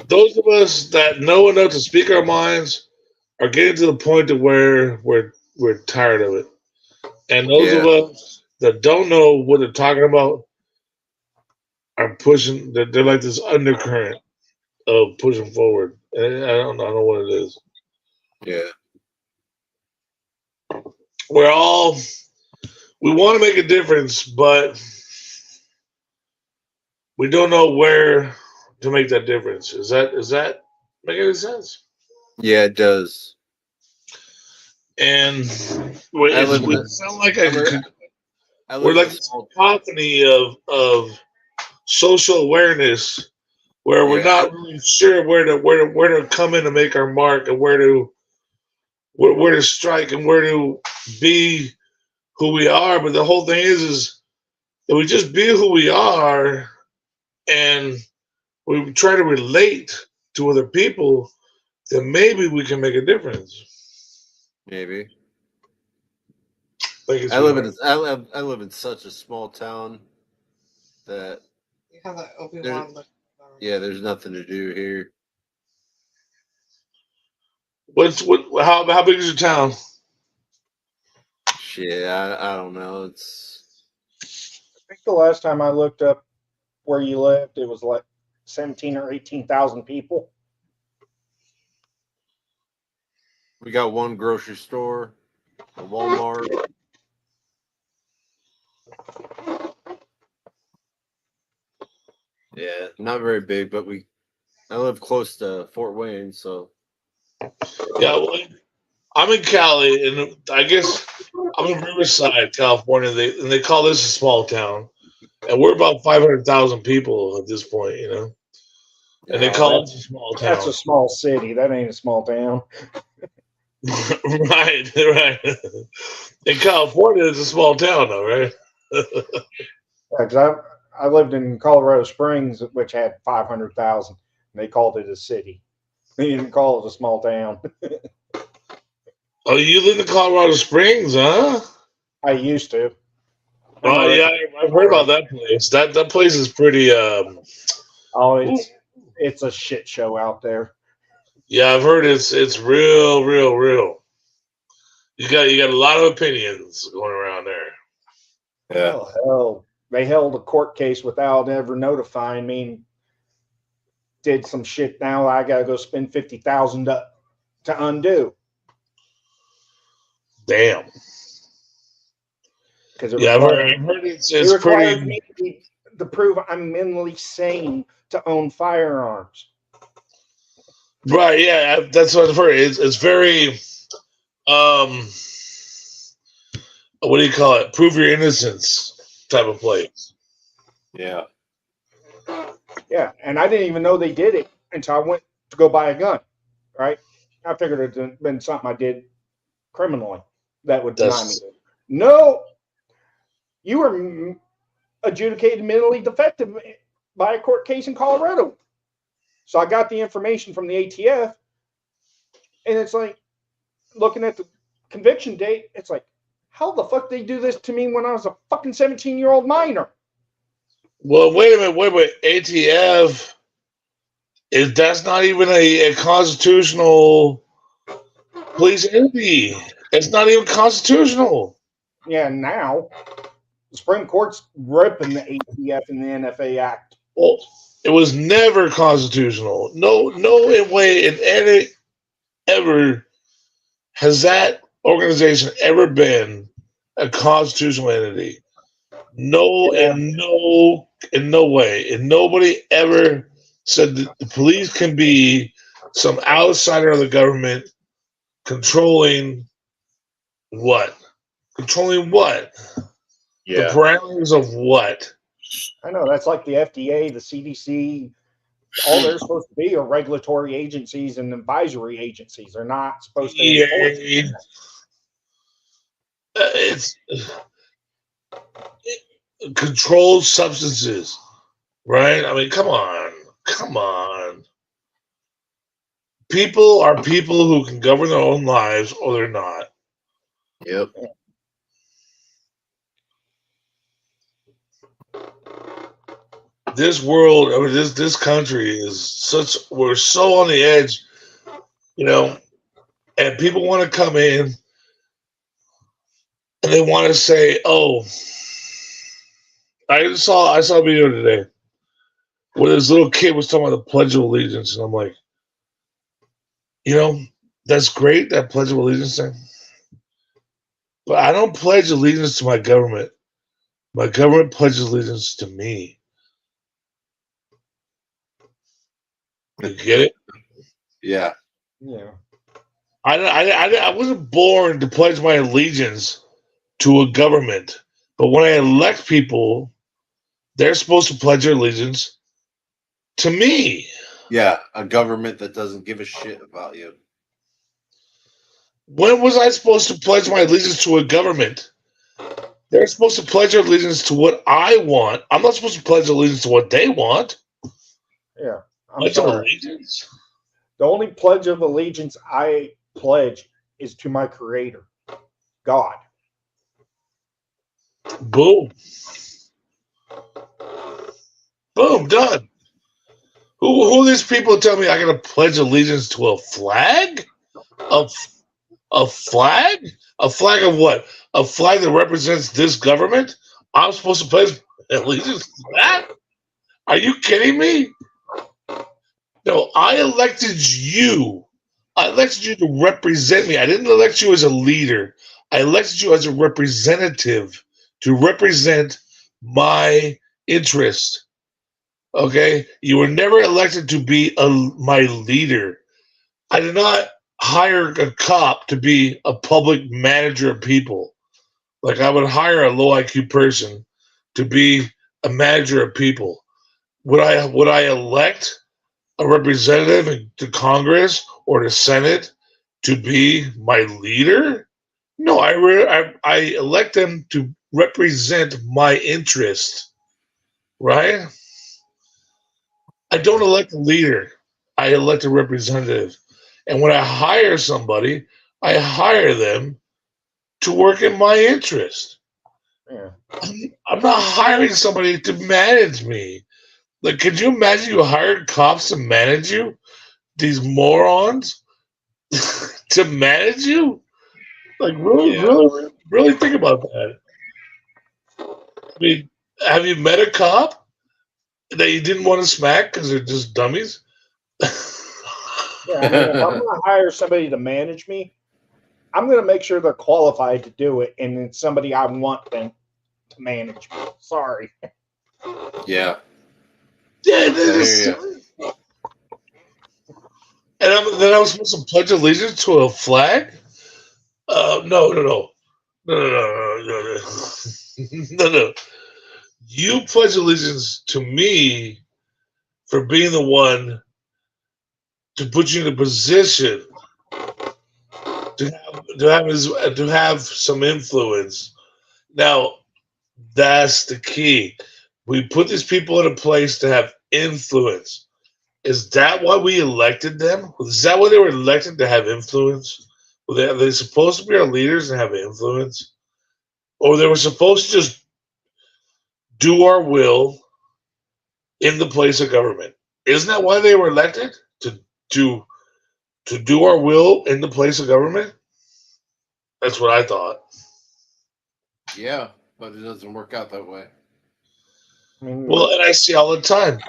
Those of us that know enough to speak our minds are getting to the point to where we're tired of it. And those of Yeah. us that don't know what they're talking about are pushing. They're like this undercurrent of pushing forward. And I don't know what it is. Yeah. We want to make a difference, but we don't know where to make that difference. Is that make any sense? Yeah, it does. And I live in we a, sound like I we're live in like a this small. cacophony of social awareness where we're Yeah. not really sure where to come in to make our mark and where to strike and where to be who we are. But the whole thing is if we just be who we are and we try to relate to other people, then maybe we can make a difference. Maybe. Thank you, I live sweetheart. I live in such a small town that You have that there, yeah, there's nothing to do here. How big is your town? Shit, I don't know. It's I think the last time I looked up where you lived, it was like 17 or 18,000 people. we got one grocery store, a Walmart. Yeah, not very big, but I live close to Fort Wayne, so Yeah, well, I'm in Cali, and I guess I'm in Riverside, California. They call this a small town, and we're about 500,000 people at this point, and they No, call it a small that's town. a small city. That ain't a small town. Right. In California, it's a small town, though, right? Because I lived in Colorado Springs, which had 500,000. They called it a city. They didn't call it a small town. Oh, you live in Colorado Springs, huh? I used to. Oh, yeah, I've heard about that place. That place is pretty. Oh, it's a shit show out there. Yeah, I've heard it's real, real, real. You got a lot of opinions going around there. Yeah. Oh hell, they held a court case without ever notifying me. Did some shit now. I gotta go spend 50,000 to undo. Damn. Because it Yeah, I've requires heard it's it requires pretty. me to prove I'm mentally sane to own firearms. Right, yeah, that's what I've heard. It's very, um, what do you call it? Prove your innocence type of place. Yeah. Yeah, and I didn't even know they did it until I went to go buy a gun. Right? I figured it'd been something I did criminally that would deny me. No, you were adjudicated mentally defective by a court case in Colorado. So I got the information from the ATF, and it's like looking at the conviction date. It's like, how the fuck did they do this to me when I was a fucking 17-year-old minor? Well, wait a minute, wait. ATF that's not even a constitutional police entity. It's not even constitutional. Yeah, now the Supreme Court's ripping the ATF and the NFA Act. Well, it was never constitutional. No way in any ever has that organization ever been a constitutional entity. No, in no way. And nobody ever said that the police can be some outsider of the government controlling what? Controlling what? The parameters of what? I know that's like the FDA, the CDC. All they're supposed to be are regulatory agencies and advisory agencies. They're not supposed to enforce. It's controlled substances, right? I mean, come on. People are people who can govern their own lives, or they're not. Yep. This world, I mean, this country is such. We're so on the edge, you know, and people want to come in and they want to say, "Oh, I saw a video today where this little kid was talking about the Pledge of Allegiance," and I'm like, you know, that's great, that Pledge of Allegiance thing, but I don't pledge allegiance to my government. My government pledges allegiance to me. You get it? Yeah. Yeah. I wasn't born to pledge my allegiance to a government, but when I elect people, they're supposed to pledge their allegiance to me. Yeah, a government that doesn't give a shit about you. When was I supposed to pledge my allegiance to a government? They're supposed to pledge their allegiance to what I want. I'm not supposed to pledge allegiance to what they want. Yeah, I'm Pledge of sorry. allegiance? The only pledge of allegiance I pledge is to my Creator, God. Boom. Boom, done. Who are these people tell me I gotta pledge allegiance to a flag? A flag? A flag of what? A flag that represents this government? I'm supposed to pledge allegiance to that? Are you kidding me? No, I elected you. I elected you to represent me. I didn't elect you as a leader. I elected you as a representative to represent my interest. Okay? You were never elected to be my leader. I did not hire a cop to be a public manager of people. Like I would hire a low IQ person to be a manager of people. Would I elect a representative to Congress or to Senate to be my leader? No, I elect them to represent my interest, right? I don't elect a leader. I elect a representative. And when I hire somebody, I hire them to work in my interest. Yeah. I'm not hiring somebody to manage me. Like, could you imagine you hired cops to manage you? These morons to manage you? Like, really think about that. I mean, have you met a cop that you didn't want to smack because they're just dummies? Yeah, I mean, if I'm going to hire somebody to manage me, I'm going to make sure they're qualified to do it, and it's somebody I want them to manage me. Sorry. Yeah. Yeah, and then I was supposed to pledge allegiance to a flag? No. No. You pledge allegiance to me for being the one to put you in a position to have some influence. Now, that's the key. We put these people in a place to have influence. Is that why we elected them? Is that why they were elected, to have influence? Are they supposed to be our leaders and have influence? Or they were supposed to just do our will in the place of government? Isn't that why they were elected? To do our will in the place of government? That's what I thought. Yeah, but it doesn't work out that way. Well, and I see all the time.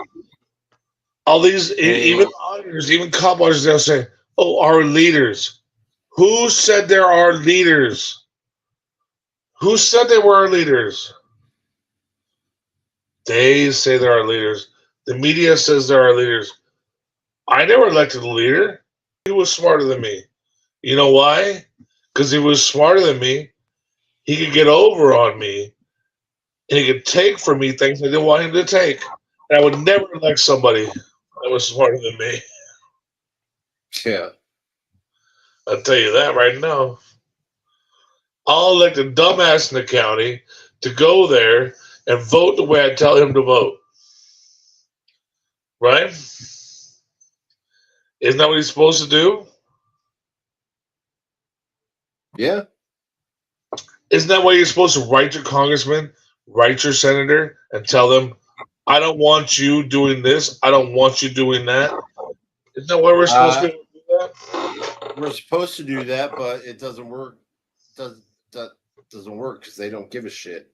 All these, even auditors, even cop auditors, they'll say, "Oh, our leaders." Who said there are leaders? Who said they were our leaders? They say there are leaders. The media says there are leaders. I never elected a leader. He was smarter than me. You know why? Because he was smarter than me. He could get over on me, and he could take from me things I didn't want him to take. And I would never elect somebody that was smarter than me. Yeah. I'll tell you that right now. I'll elect a dumbass in the county to go there and vote the way I tell him to vote. Right? Isn't that what he's supposed to do? Yeah. Isn't that why you're supposed to write your congressman, write your senator, and tell them, I don't want you doing this, I don't want you doing that? Isn't that why we're supposed to do that? We're supposed to do that, but it doesn't work. Doesn't work because they don't give a shit.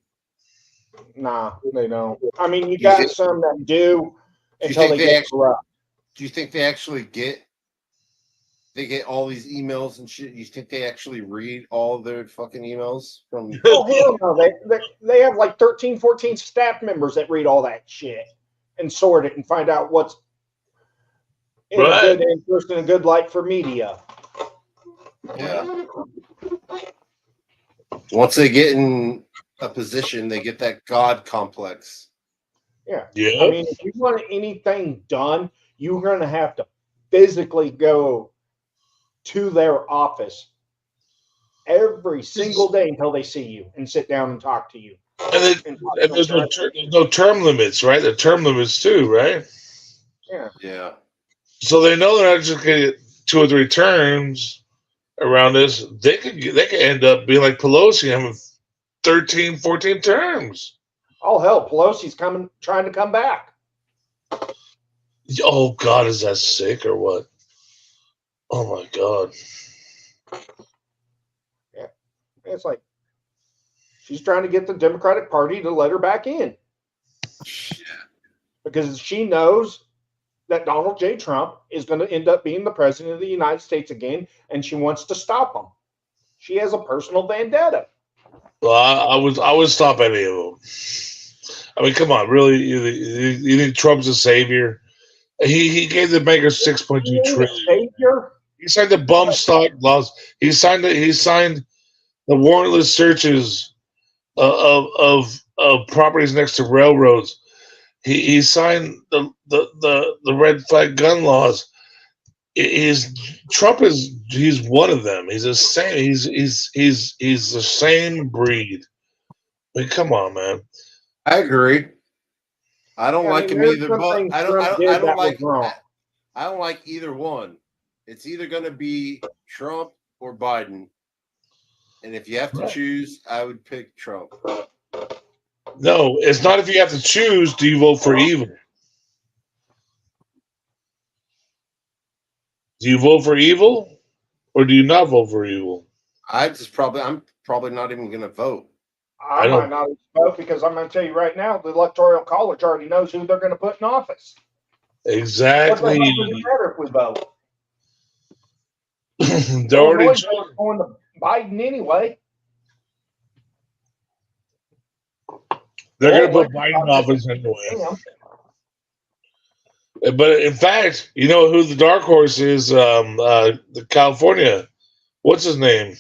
Nah, they don't. I mean, you Do you got think- some that do Do you until think they they get actually? corrupt. Do you think they actually get? They get all these emails and shit. You think they actually read all their fucking emails from? Oh hell no! They have like 13, 14 staff members that read all that shit and sort it and find out what's in a good interest and a good light for media. Yeah. Once they get in a position, they get that God complex. Yeah. Yeah. I mean, if you want anything done, you're going to have to physically go to their office every single day until they see you and sit down and talk to you. And there's no term limits, right? The term limits too, right? Yeah. Yeah. So they know they're not just going to get 2 or 3 terms around this. They could end up being like Pelosi, having 13, 14 terms. Oh hell, Pelosi's trying to come back. Oh God, is that sick or what? Oh my God. Yeah. It's like she's trying to get the Democratic Party to let her back in. Because she knows that Donald J. Trump is going to end up being the president of the United States again, and she wants to stop him. She has a personal vendetta. Well, I would stop any of them. I mean, come on, really? You think Trump's a savior? He gave the bankers 6.2 trillion. Savior? He signed the bum stock laws. He signed the warrantless searches of properties next to railroads. He signed the red flag gun laws. Trump he's one of them. He's the same. He's the same breed. I mean, come on, man. I agree. I don't like him either, but I don't like either one. It's either going to be Trump or Biden, and if you have to choose, I would pick Trump. No, it's not. If you have to choose, do you vote for evil? Do you vote for evil, or do you not vote for evil? I'm probably not even going to vote. I might not vote because I'm going to tell you right now, the Electoral College already knows who they're going to put in office. Exactly. What does it matter if we vote? They're already going to Biden anyway. They're going to put Biden in office anyway. But in fact, you know who the dark horse is? The California. What's his name?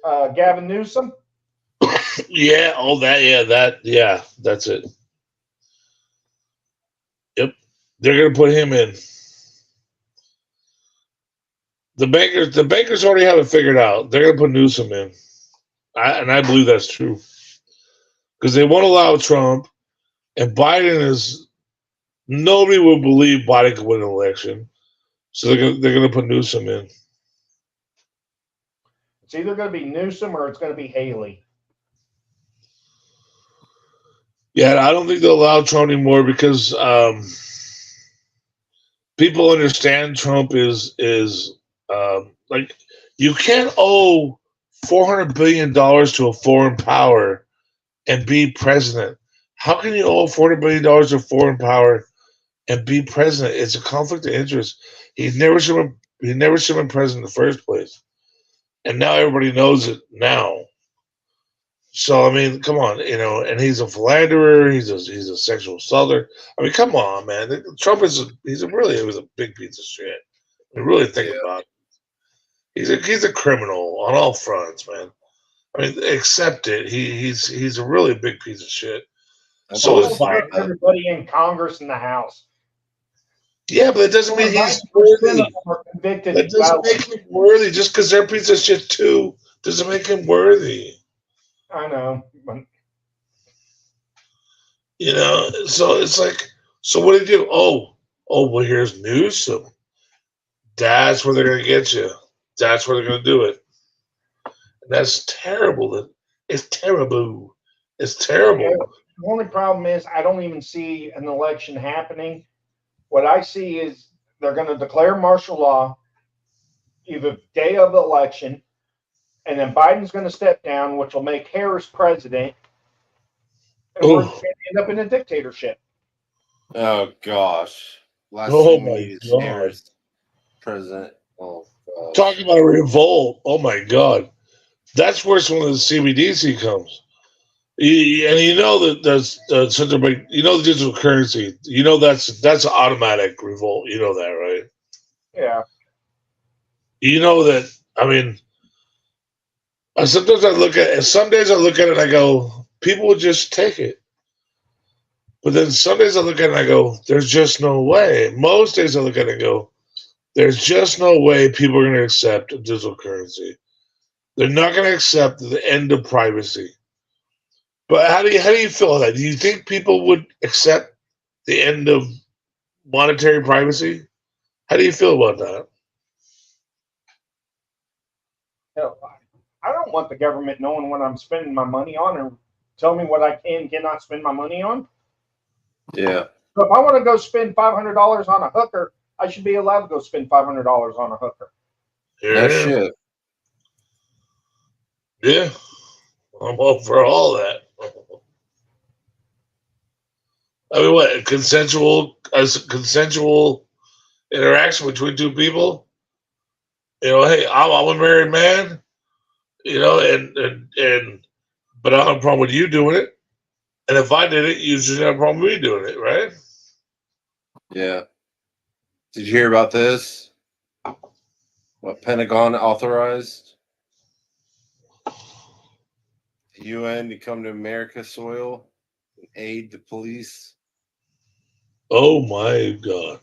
Gavin Newsom. Yeah. Oh, that's it. Yep. They're going to put him in. The bankers already have it figured out. They're going to put Newsom in. I believe that's true. Because they won't allow Trump, and Biden is. Nobody would believe Biden could win an election, so they're going to put Newsom in. It's either going to be Newsom or it's going to be Haley. Yeah, I don't think they'll allow Trump anymore because people understand Trump is like you can't owe $400 billion to a foreign power and be president. How can you owe $400 billion to a foreign power and be president? It's a conflict of interest. He never should have been president in the first place. And now everybody knows it now. So I mean, come on, and he's a philanderer. He's a sexual assaulter. I mean, come on, man. Trump is he was a big piece of shit. I mean, really think about it. He's a criminal on all fronts, man. I mean, accept it. He's a really big piece of shit. So is Biden. Everybody in Congress and the House. Yeah, but it doesn't mean he's worthy. That doesn't make him worthy. Just because they're a piece of shit too doesn't make him worthy. I know. So it's like, so what do you do? Oh, well, here's Newsom. That's where they're going to get you. That's where they're going to do it. And that's terrible. It's terrible. It's terrible. Yeah, the only problem is I don't even see an election happening. What I see is they're going to declare martial law either day of the election, and then Biden's going to step down, which will make Harris president, and we're going to end up in a dictatorship. Oh gosh! Last Oh thing we my need is God. Harris president. Oh gosh. Talking about a revolt. Oh my God. That's worse when the CBDC comes. And you know that that's such a big, the digital currency, that's an automatic revolt. You know that, right? Yeah. You know that, I mean, some days I look at it and I go, people would just take it. But then some days I look at it and I go, there's just no way. Most days I look at it and go, there's just no way people are going to accept a digital currency. They're not going to accept the end of privacy. But how do you feel about that? Do you think people would accept the end of monetary privacy? How do you feel about that? I don't want the government knowing what I'm spending my money on or tell me what I can and cannot spend my money on. Yeah. So if I want to go spend $500 on a hooker, I should be allowed to go spend $500 on a hooker. Yeah. Shit. Yeah. I'm all for all that. I mean, what, a consensual interaction between two people? Hey, I'm a married man, but I don't have a problem with you doing it. And if I did it, you should have a problem with me doing it, right? Yeah. Did you hear about this? What Pentagon authorized the UN to come to America soil and aid the police? Oh my God.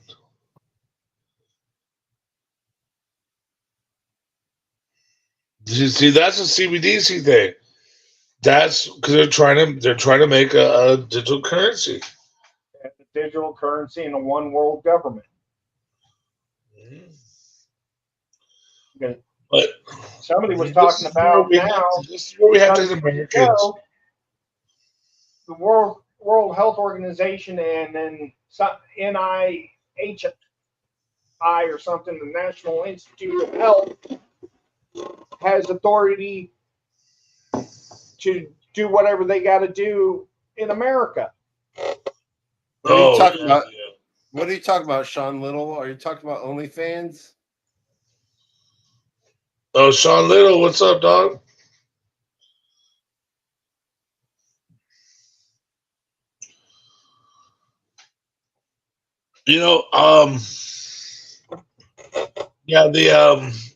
See, that's a CBDC thing. That's because they're trying to make a digital currency. The digital currency in a one world government. But somebody was talking about now. This is where we have to the Americans. The World Health Organization and then NIHI or something, the National Institute of Health, has authority to do whatever they got to do in America. What are you talking about? What are you talking about, Sean Little? Are you talking about OnlyFans? Oh, Sean Little, what's up, dog? Yeah,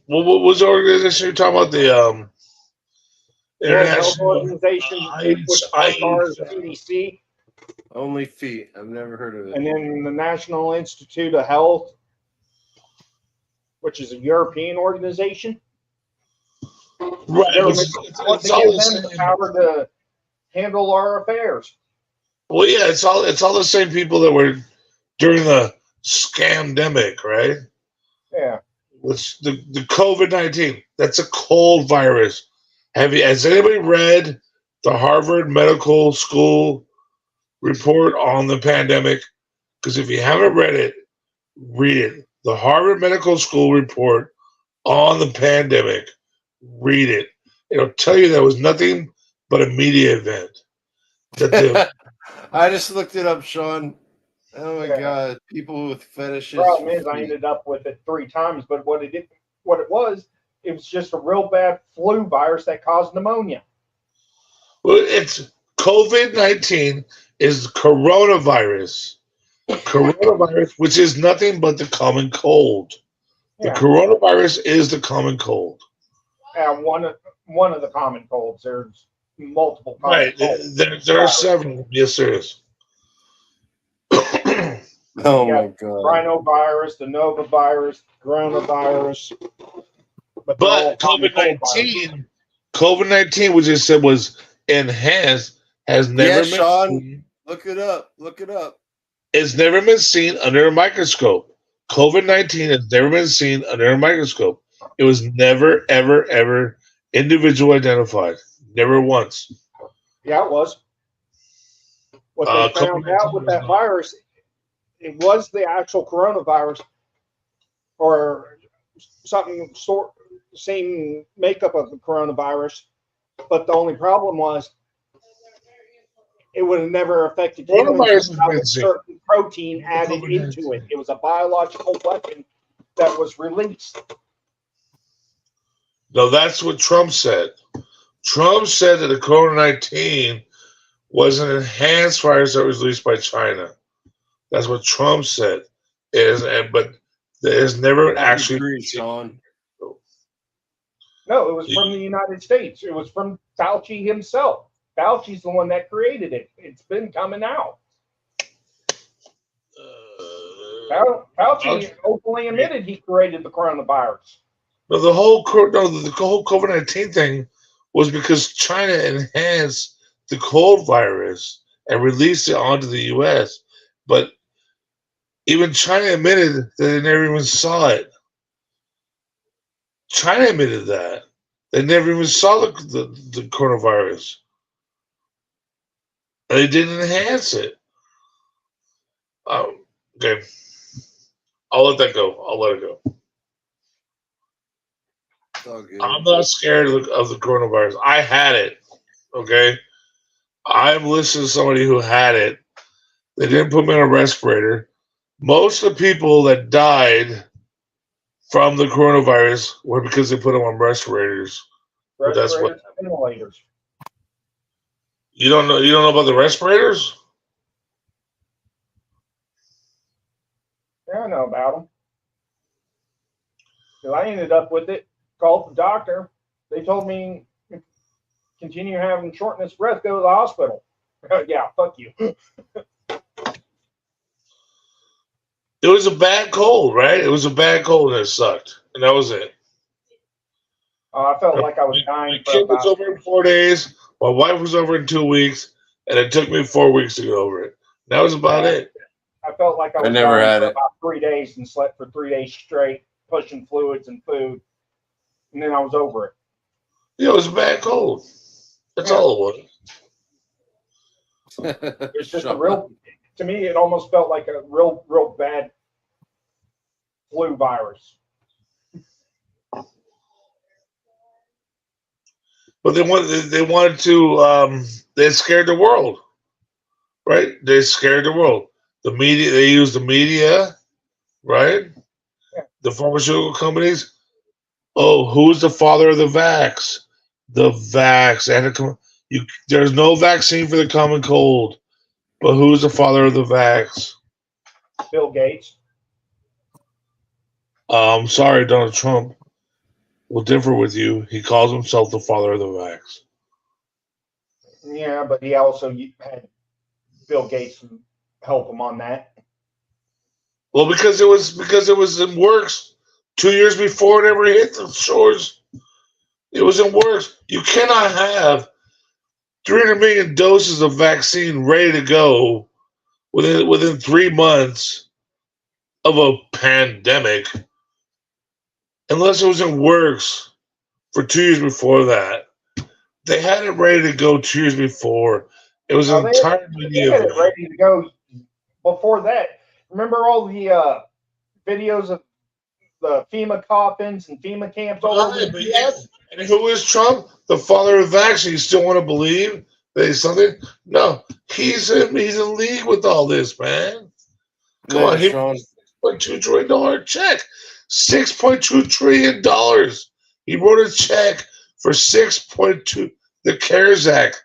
what was the organization you're talking about? The International Organization, CDC. Only Feet. I've never heard of it. And then the National Institute of Health, which is a European organization. Right. It's all the power to handle our affairs. Well, yeah, it's all the same people that were during the scamdemic, right? Yeah. Which the COVID-19, that's a cold virus. Has anybody read the Harvard Medical School report on the pandemic? Because if you haven't read it, read it. The Harvard Medical School report on the pandemic. Read it. It'll tell you that was nothing but a media event. That the I just looked it up, Sean. Oh my Yeah. God, people with fetishes. Problem for is, I feet. ended up with it 3 times, but what it was just a real bad flu virus that caused pneumonia. well, it's COVID-19 is coronavirus. Coronavirus, which is nothing but the common cold. The Yeah, coronavirus is the common cold. and one of the common colds. There's multiple common Right. colds. There are several. Yes, there is. Oh You my got God. rhinovirus, the Nova virus, coronavirus, but they're all But common cold viruses. COVID-19, which I said was enhanced, has never Yeah, been Sean, seen. look it up. Look it up. It's never been seen under a microscope. COVID-19 has never been seen under a microscope. It was never, ever, ever individual identified. Never once. Yeah, it was. What they found out COVID-19 with was that not. virus, it was the actual coronavirus or something same makeup of the coronavirus, but the only problem was it would have never affected humans Coronavirus has without been a seen. certain protein added COVID-19. into it. It was a biological weapon that was released. No, that's what Trump said. Trump said that the COVID-19 was an enhanced virus that was released by China. That's what Trump said. But there has never I actually agree, Sean. No, it was from the United States. It was from Fauci himself. Fauci's the one that created it. It's been coming out. Fauci openly admitted he created the coronavirus. No, the whole COVID-19 thing was because China enhanced the cold virus and released it onto the U.S. But even China admitted that they never even saw it. China admitted that they never even saw the coronavirus. And they didn't enhance it. Okay, I'll let that go. I'll let it go. It's all good. I'm not scared of the coronavirus. I had it. Okay, I'm listening to somebody who had it. They didn't put me on a respirator. Most of the people that died from the coronavirus were because they put them on respirators. But that's what Respirators, ventilators. you don't know. You don't know about the respirators? Yeah, I know about them. So I ended up with it. Called the doctor. They told me continue having shortness of breath, go to the hospital. Yeah, fuck you. It was a bad cold, right? It was a bad cold and it sucked, and that was it. I felt like I was My dying for kid was about. over in 4 days. My wife was over in 2 weeks, and it took me 4 weeks to get over it. That was about it. I felt like I I was never dying had for it. about 3 days and slept for 3 days straight, pushing fluids and food, and then I was over it. Yeah, it was a bad cold. That's Yeah. all it It's just a real. To me, it almost felt like a real bad flu virus. But they wanted to they scared the world, right? They scared the world. The media, they used the media, right? Yeah. The pharmaceutical companies. Oh, who's the father of the vax? The vax, and there's no vaccine for the common cold. But who's the father of the vax? Bill Gates. Sorry, Donald Trump will differ with you. He calls himself the father of the vax. Yeah, but he also had Bill Gates help him on that. Well, because it was in works 2 years before it ever hit the shores. It was in works. You cannot have 300 million doses of vaccine ready to go within 3 months of a pandemic, unless it was in works for 2 years before that. They had it ready to go 2 years before. It was an entire They media had it event. ready to go before that. Remember all the videos of the FEMA coffins and FEMA camps all over Right, the but U.S.? And who is Trump? The father of vaccine. You still want to believe that he's something? No, he's in league with all this, man. Come on, Yeah, he Sean. $6.2 trillion check. $6.2 trillion. He wrote a check for 6.2. The CARES Act.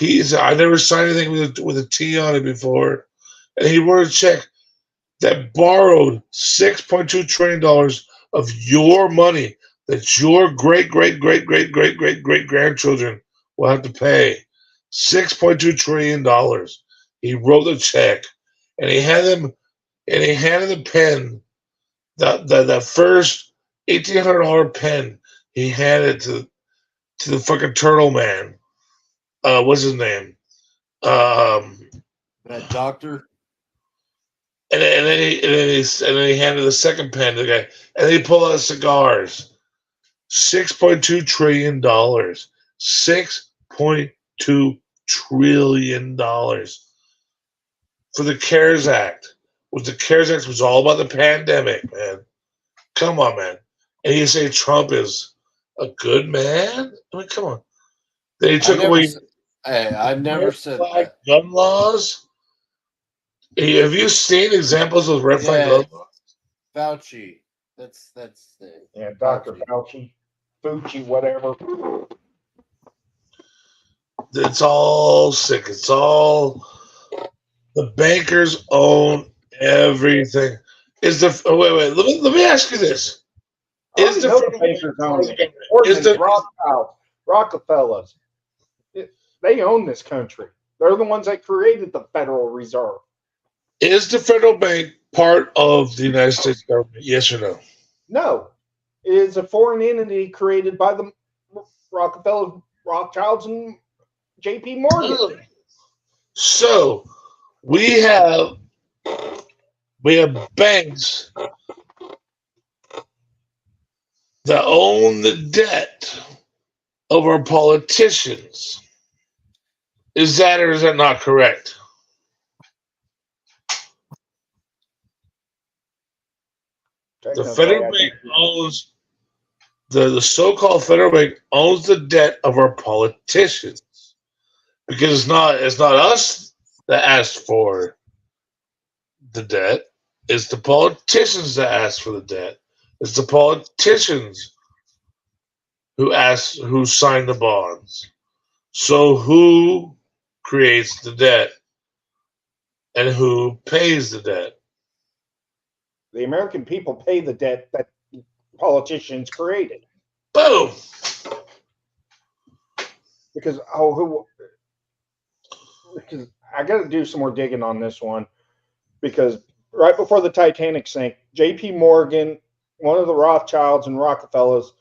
I never signed anything with a T on it before, and he wrote a check that borrowed $6.2 trillion of your money that your great grandchildren will have to pay. $6.2 trillion. He wrote the check, and he handed the pen, that first $1,800 pen. He handed it to the fucking turtle man. What's his name? That doctor. And then he handed the second pen to the guy, and then he pulled out cigars. $6.2 trillion. $6.2 trillion for the CARES Act. The CARES Act was all about the pandemic, man. Come on, man. And you say Trump is a good man? I mean, come on. They took away. Hey, I never said that. Gun laws. Hey, have you seen examples of red flag gun laws? Fauci. That's Yeah, Dr. Fauci, Fucci, whatever. It's all sick. It's all the bankers own everything. Wait? Let me ask you this: Is the bankers own it? Rockefellers, they own this country. They're the ones that created the Federal Reserve. Is the federal bank part of the United States government? Yes or no? No, it is a foreign entity created by the Rockefeller, Rothschilds, and J.P. Morgan. So we have banks that own the debt of our politicians. Is that or is that not correct? The federal bank owns the so-called federal bank owns the debt of our politicians because it's not us that asked for the debt. It's the politicians that asked for the debt. It's the politicians who signed the bonds. So who creates the debt and who pays the debt? The American people pay the debt that politicians created. Boom. Because I got to do some more digging on this one, because right before the Titanic sank, J.P. Morgan, one of the Rothschilds and Rockefellers,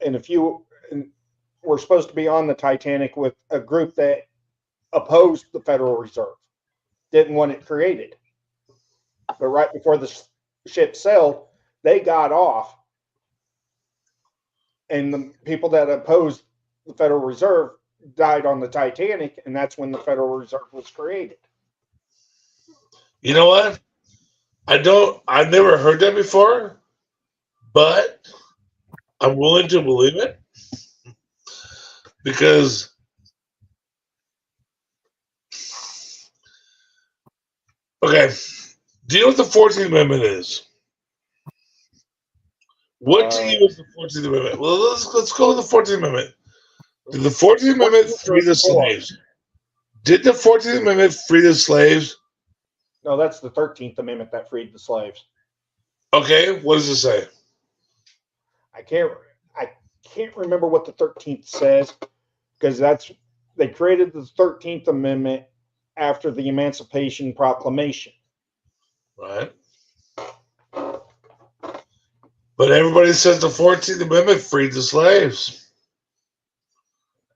and a few were supposed to be on the Titanic with a group that opposed the Federal Reserve, didn't want it created. But right before the ship sailed, they got off, and the people that opposed the Federal Reserve died on the Titanic, and that's when the Federal Reserve was created. You know what? I've never heard that before, but I'm willing to believe it because okay, do you know what the 14th Amendment is? What to you is the 14th Amendment? Well, let's go with the 14th Amendment. Did the 14th Amendment free the slaves? Did the 14th Amendment free the slaves? No, that's the 13th Amendment that freed the slaves. Okay, what does it say? I can't remember what the 13th says, because they created the 13th Amendment after the Emancipation Proclamation. Right. But everybody says the 14th Amendment freed the slaves.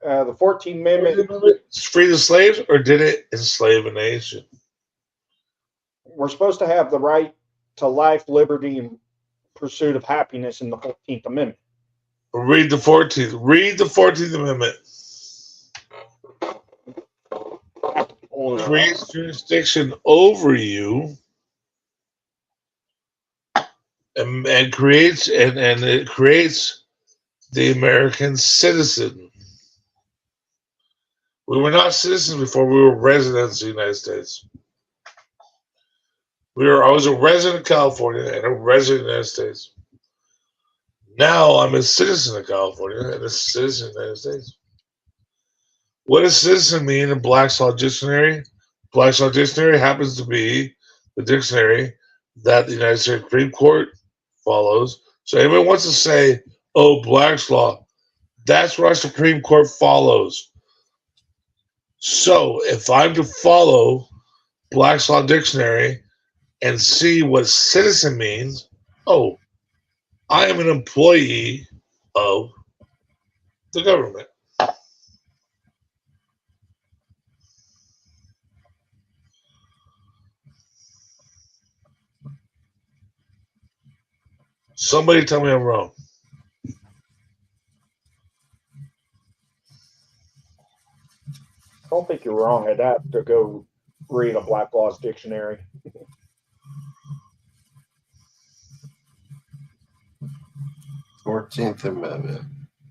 The 14th Amendment freed the slaves, or did it enslave a nation? We're supposed to have the right to life, liberty, and pursuit of happiness in the 14th Amendment. Read the 14th. Read the 14th Amendment. Creates jurisdiction over you, and it creates the American citizen. We were not citizens before we were residents of the United States. I was a resident of California and a resident of the United States. Now I'm a citizen of California and a citizen of the United States. What does citizen mean in Black's Law Dictionary? Black's Law Dictionary happens to be the dictionary that the United States Supreme Court follows. So anyone wants to say, oh, Black's Law, that's what our Supreme Court follows. So if I'm to follow Black's Law Dictionary and see what citizen means, oh, I am an employee of the government. Somebody tell me I'm wrong. I don't think you're wrong. I'd have to go read a Black Laws dictionary. $14th Amendment.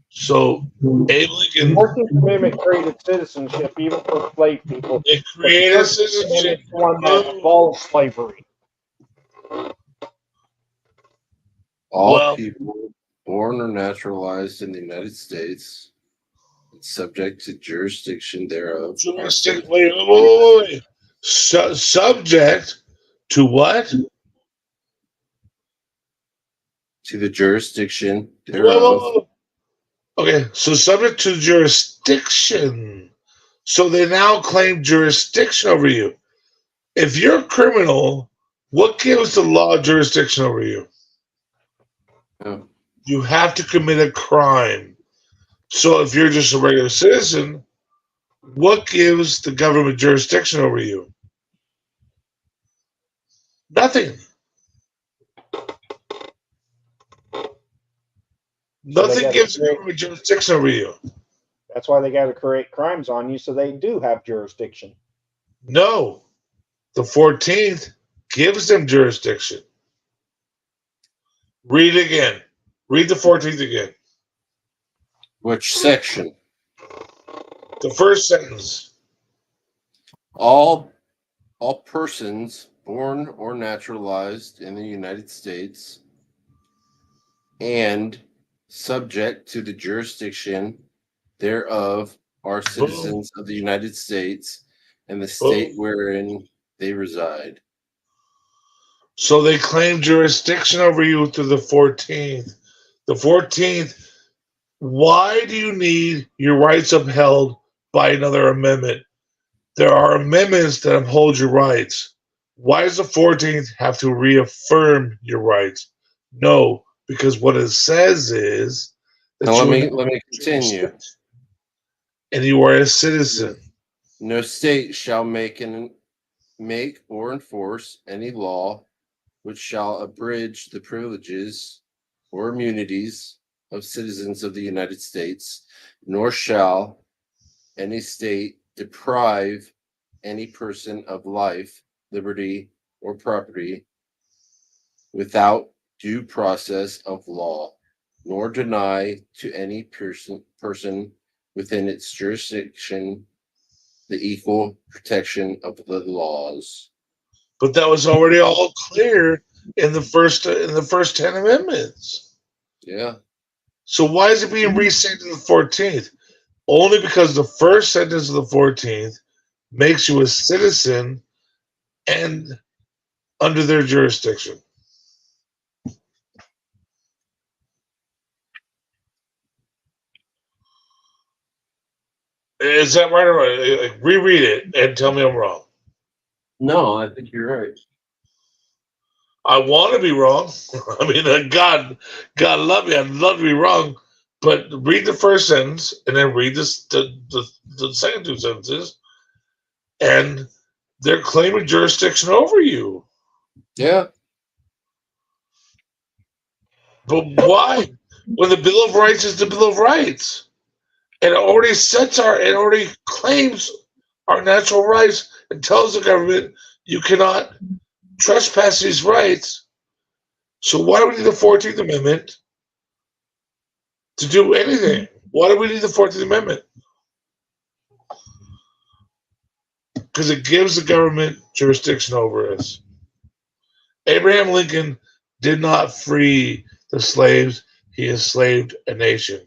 So Abe Lincoln. 14th Amendment created citizenship even for slave people. It created citizenship. The one that abolished slavery. All people born or naturalized in the United States, subject to jurisdiction thereof. Wait. Subject to what? To the jurisdiction thereof. Okay, so subject to jurisdiction. So they now claim jurisdiction over you. If you're a criminal, what gives the law jurisdiction over you? Oh. You have to commit a crime. So if you're just a regular citizen, what gives the government jurisdiction over you? Nothing. Nothing gives the government jurisdiction over you. That's why they got to create crimes on you so they do have jurisdiction. No. The 14th gives them jurisdiction. Read again. Read the 14th again. Which section? The first sentence. All persons born or naturalized in the United States and subject to the jurisdiction thereof are citizens of the United States and the state wherein they reside. So they claim jurisdiction over you through the 14th. The 14th, why do you need your rights upheld by another amendment? There are amendments that uphold your rights. Why does the 14th have to reaffirm your rights? No, because what it says is that now let me continue. And you are a citizen. No state shall make or enforce any law which shall abridge the privileges or immunities of citizens of the United States, nor shall any state deprive any person of life, liberty, or property without due process of law, nor deny to any person within its jurisdiction the equal protection of the laws. But that was already all clear in the first 10 amendments. Yeah. So why is it being restated to the 14th? Only because the first sentence of the 14th makes you a citizen and under their jurisdiction. Is that right or right? Reread it and tell me I'm wrong. No, I think you're right. I want to be wrong. I mean, God love me. I'd love to be wrong. But read the first sentence and then read the second two sentences, and they're claiming jurisdiction over you. Yeah. But why? When the Bill of Rights is the Bill of Rights, and it already claims our natural rights and tells the government you cannot trespass these rights. So why do we need the 14th Amendment to do anything. Why do we need the 14th Amendment? Because it gives the government jurisdiction over us. Abraham Lincoln did not free the slaves, he enslaved a nation.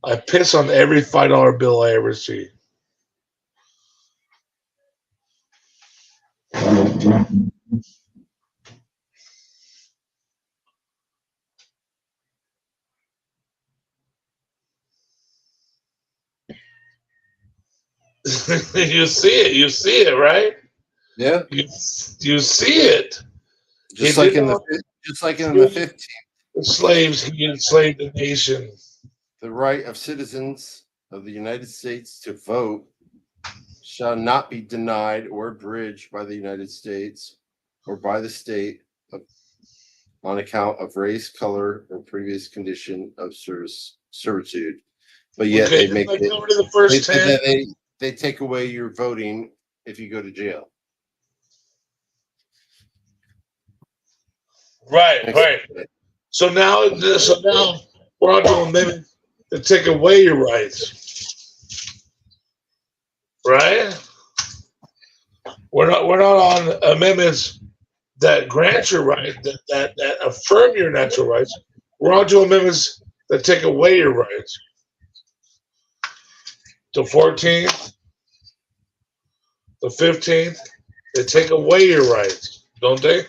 I piss on every $5 bill I ever see. You see it, right? Yeah. You see it. Just He like did in the not just like in the free 15th, the slaves, he enslaved the nation. the right of citizens of the United States to vote shall not be denied or abridged by the United States or by the state on account of race, color, or previous condition of servitude. But yet Okay, they make let's it, go to the first 10. they take away your voting if you go to jail. Right. So now we're on to amendments that take away your rights. Right? We're not on amendments that grant your right, that affirm your natural rights. We're on to amendments that take away your rights. The 14th, the 15th, they take away your rights, don't they?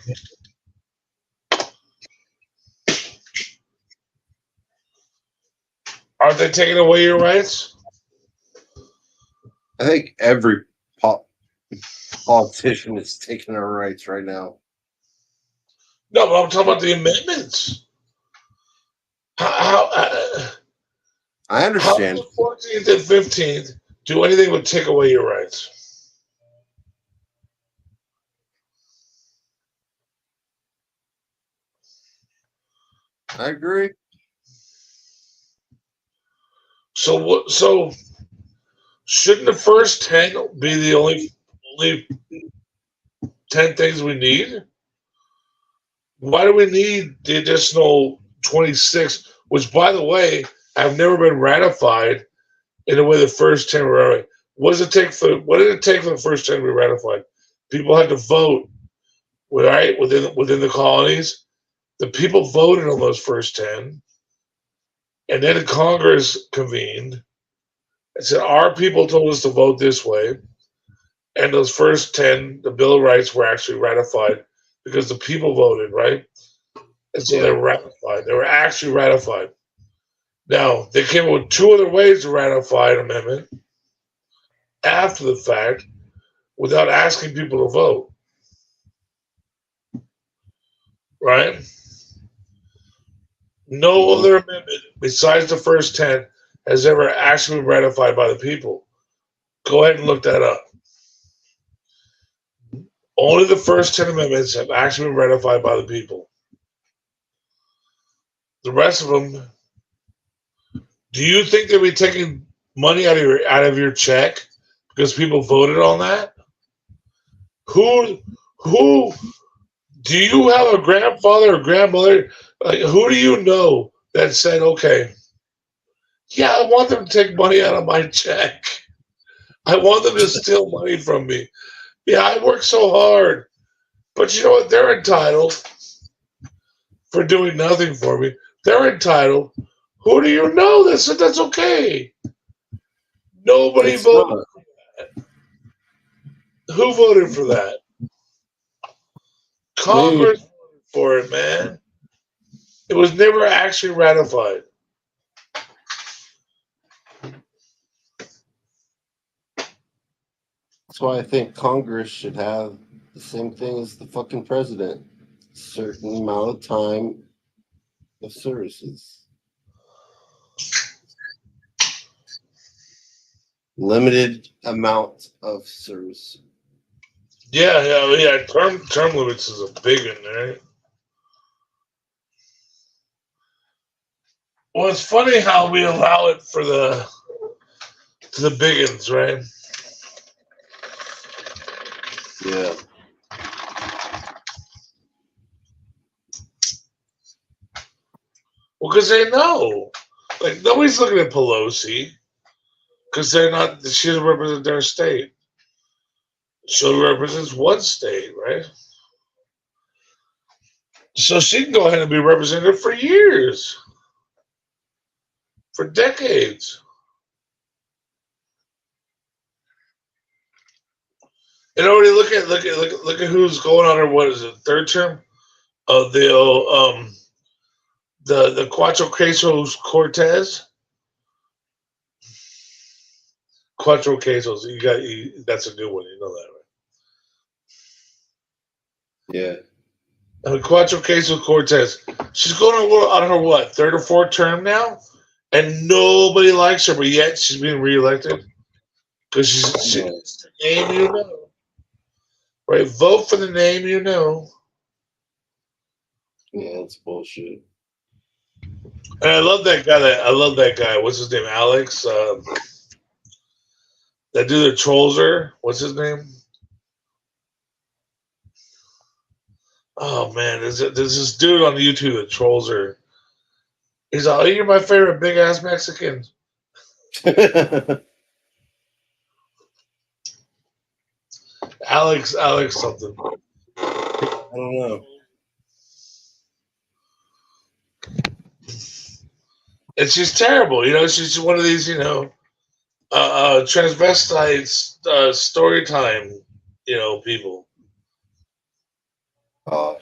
Aren't they taking away your rights? I think every politician is taking our rights right now. No, but I'm talking about the amendments. How I understand. How does the 14th and 15th do anything but take away your rights? I agree. So shouldn't the first 10 be the only 10 things we need? Why do we need the additional 26, which, by the way, have never been ratified in the way the first 10 were ratified? What did it take for the first 10 to be ratified? People had to vote, right, within the colonies. The people voted on those first 10, and then Congress convened and said, our people told us to vote this way. And those first 10, the Bill of Rights were actually ratified because the people voted, right? And so they were ratified. They were actually ratified. Now, they came up with two other ways to ratify an amendment after the fact without asking people to vote. Right? No other amendment besides the first 10 has ever actually been ratified by the people. Go ahead and look that up. Only the first 10 amendments have actually been ratified by the people. The rest of them, do you think they'll be taking money out of your check because people voted on that? Who do you have a grandfather or grandmother? Like, who do you know that said, okay, yeah, I want them to take money out of my check. I want them to steal money from me. Yeah, I work so hard. But you know what? They're entitled for doing nothing for me. They're entitled. Who do you know that said that's okay? Nobody voted for that. Who voted for that? Congress voted for it, man. It was never actually ratified. That's why I think Congress should have the same thing as the fucking president. A certain amount of time of services. Limited amount of service. Yeah. Term limits is a big one, right? Well, it's funny how we allow it for the big ones, right? Yeah. because they know. Like nobody's looking at Pelosi because they're not. She doesn't represent their state. She represents one state, right? So she can go ahead and be represented for years, for decades. And already look at who's going on her. What is it? Third term? The Cuatro Quesos Cortez. Cuatro Quesos. That's a new one. You know that, right? Yeah. I mean, Cuatro Quesos Cortez. She's going on her what, third or fourth term now, and nobody likes her, but yet she's being reelected because she's the name you know, right? Vote for the name you know. Yeah, that's bullshit. And I love that guy. What's his name? Alex. That dude that trolls her. What's his name? Oh man, there's this dude on YouTube that trolls her. He's like, "Oh, you're my favorite big ass Mexican." Alex something. I don't know. And she's terrible. She's one of these, transvestites, story time, people. Oh,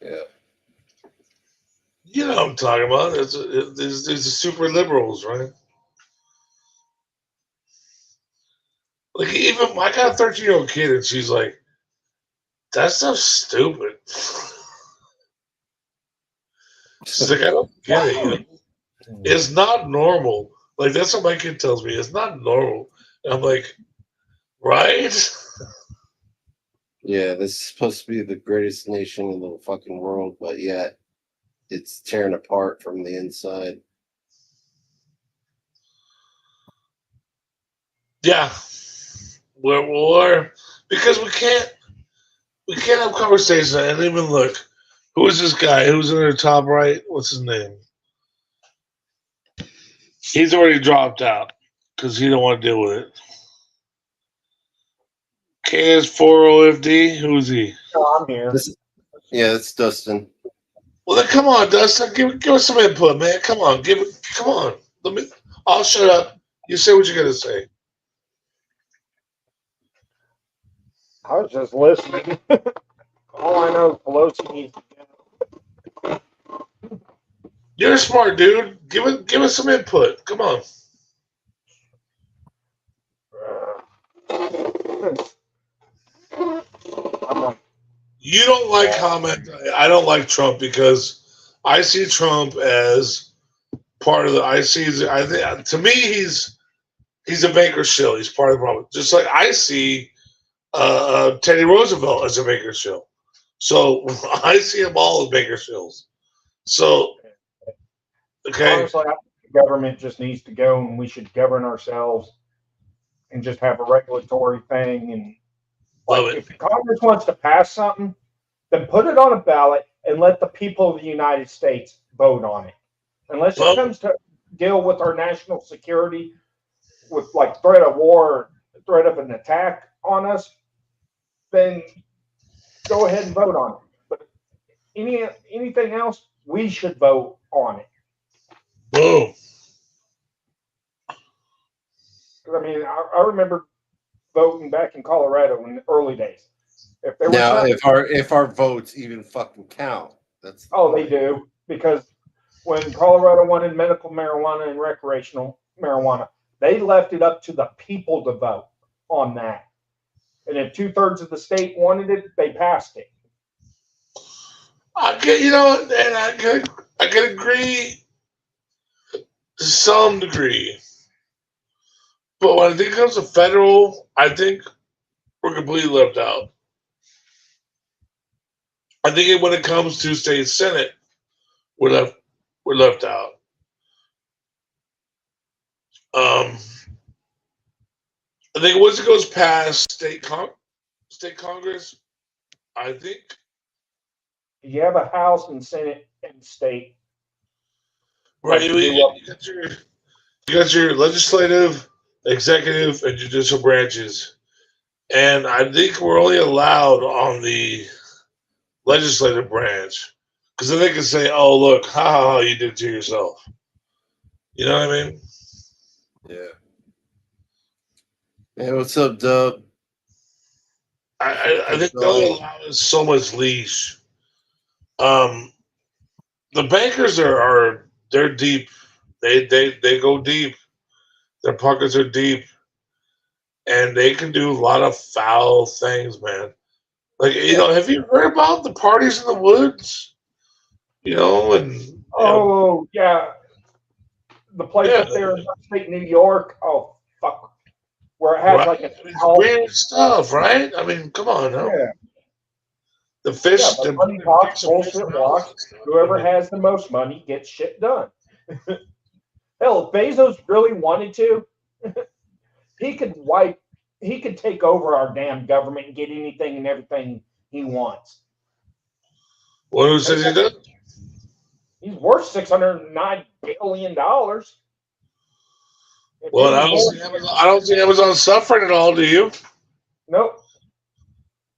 yeah. You know what I'm talking about. There's the super liberals, right? Like even I got a 13-year-old kid, and she's like, "That stuff's stupid." She's like, "I don't get it. It's not normal." Like that's what my kid tells me. It's not normal. And I'm like, right? Yeah, this is supposed to be the greatest nation in the fucking world, but yet it's tearing apart from the inside. Yeah, we're because we can't have conversations and even look. Who is this guy? Who's in the top right? What's his name? He's already dropped out because he don't want to deal with it. KS40FD. Who's he? Oh, I'm here. Yeah, it's Dustin. Well, then come on, Dustin. Give us some input, man. Come on, come on. I'll shut up. You say what you're gonna say. I was just listening. All I know is Pelosi needs to go. You're a smart dude. Give us some input. Come on. You don't like comment. I don't like Trump because I see Trump as part of the. I think to me he's a banker shill. He's part of the problem. Just like I see Teddy Roosevelt as a banker shill. So I see them all as banker shills. So okay. Honestly, I think the government just needs to go, and we should govern ourselves and just have a regulatory thing. And like, if Congress wants to pass something, then put it on a ballot and let the people of the United States vote on it. Unless it comes to deal with our national security, with like threat of war, threat of an attack on us, then go ahead and vote on it. But anything else, we should vote on it. Boom. I mean, I remember voting back in Colorado in the early days. If there was Now, something, if our votes even fucking count, that's they do, because when Colorado wanted medical marijuana and recreational marijuana, they left it up to the people to vote on that. And if 2/3 of the state wanted it, they passed it. I get, and I can agree to some degree. But when I think it comes to federal, I think we're completely left out. I think when it comes to state senate, we're left out. I think once it goes past state Congress, I think You have a House and Senate and state. Right. like, You got your legislative, executive, and judicial branches. And I think we're only allowed on the legislative branch because then they can say, "Oh, look, ha, you did it to yourself." You know what I mean? Yeah. Hey, what's up, Dub? I think they only allow us so much leash. The bankers are they're deep. They go deep. Their pockets are deep, and they can do a lot of foul things, man. Like have you heard about the parties in the woods? And oh yeah, the place up there in upstate New York. Oh fuck, where it has right? like a It's house. weird stuff, right? I mean, come on, now. Yeah. The fish, Yeah, but money talks, bullshit walks. Whoever I mean, has the most money gets shit done. Hell, if Bezos really wanted to, he could take over our damn government and get anything and everything he wants. Well, who says he does? He's worth $609 billion. Well, I don't see Amazon suffering at all. Do you? Nope.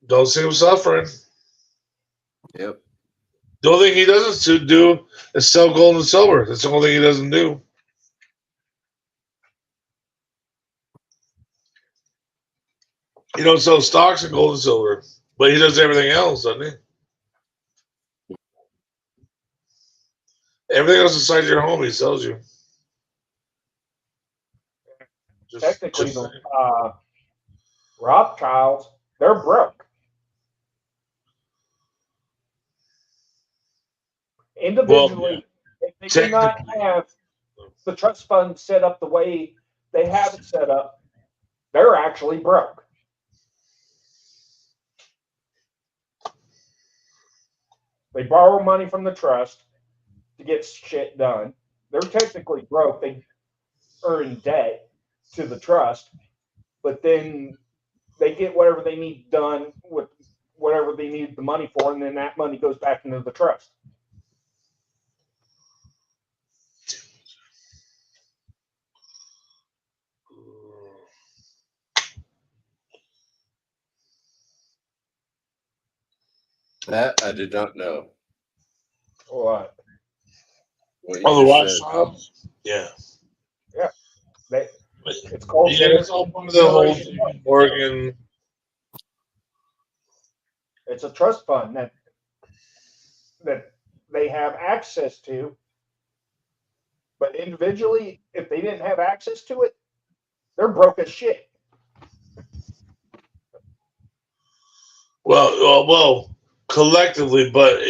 Don't see him suffering. Yep. The only thing he doesn't do is sell gold and silver. That's the only thing he doesn't do. He don't sell stocks in gold and silver, but he does everything else, doesn't he? Everything else inside your home, he sells you. Technically, the Rothschilds, they're broke. Individually, if they do not have the trust fund set up the way they have it set up, they're actually broke. They borrow money from the trust to get shit done. They're technically broke. They are in debt to the trust, but then they get whatever they need done with whatever they need the money for, and then that money goes back into the trust. That I did not know. What? What Oh, the you watch just said. shop? Yeah. Yeah. It's called it's all part of the whole Oregon. It's a trust fund that they have access to, but individually, if they didn't have access to it, they're broke as shit. Well, collectively, but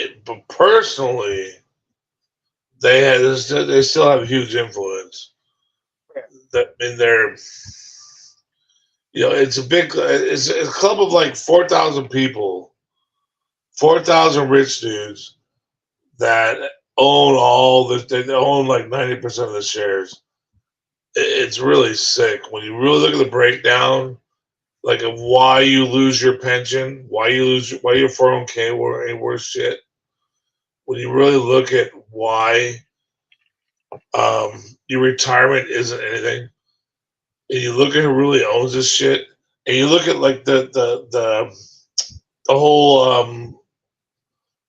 personally, they still have huge influence. That in their, it's a club of like 4,000 people, 4,000 rich dudes that own all this. They own like 90% of the shares. It's really sick when you really look at the breakdown, like of why you lose your pension, why your 401k ain't worth shit. When you really look at why your retirement isn't anything, and you look at who really owns this shit, and you look at like the whole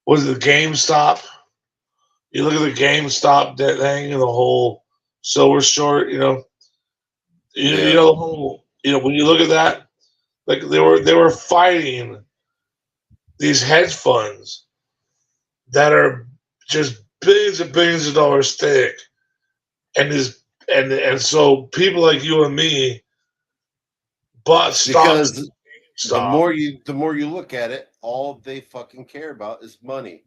what is it, GameStop? You look at the GameStop thing and the whole silver short, you know the whole, when you look at that, like they were fighting these hedge funds that are just billions and billions of dollars thick, and so people like you and me bought stocks. Because the more you look at it, all they fucking care about is money.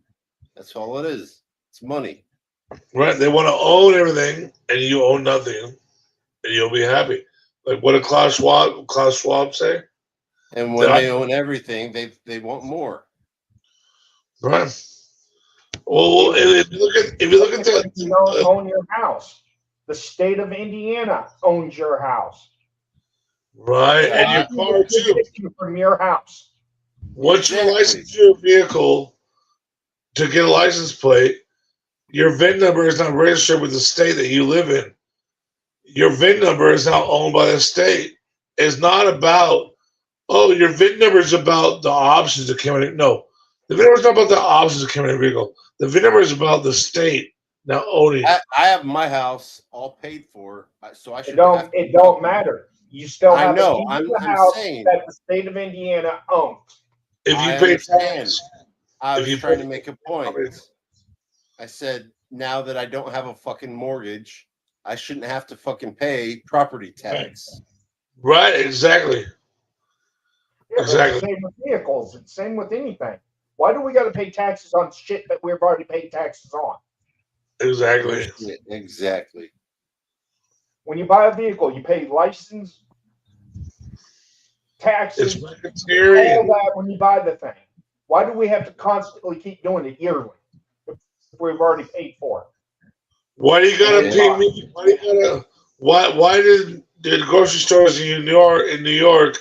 That's all it is. It's money. Right? They want to own everything, and you own nothing, and you'll be happy. Like what did Klaus Schwab say? And when they own everything, they want more. Right. Well, if you look at that, you don't own your house. The state of Indiana owns your house. Right, and your car too. From your house. Once you license your vehicle to get a license plate, your VIN number is not registered with the state that you live in. Your VIN number is now owned by the state. It's not about, oh, your VIN number is about the options of coming in. No, the VIN number is not about the options of coming in a vehicle. The VIN number is about the state now owning it. I have my house all paid for, so I should. It don't matter. You still have I know. a piece of the I'm house saying that the state of Indiana owns. If you I pay understand. tax, I if was you trying pay- to make a point. I said, now that I don't have a fucking mortgage, I shouldn't have to fucking pay property tax. Right, exactly. Yeah, but it's the same with vehicles. It's the same with anything. Why do we got to pay taxes on shit that we've already paid taxes on? Exactly. Exactly. When you buy a vehicle, you pay license, taxes, all that when you buy the thing. Why do we have to constantly keep doing it yearly if we've already paid for it? Why do you gotta pay me? Why do you gotta? Why did grocery stores in New York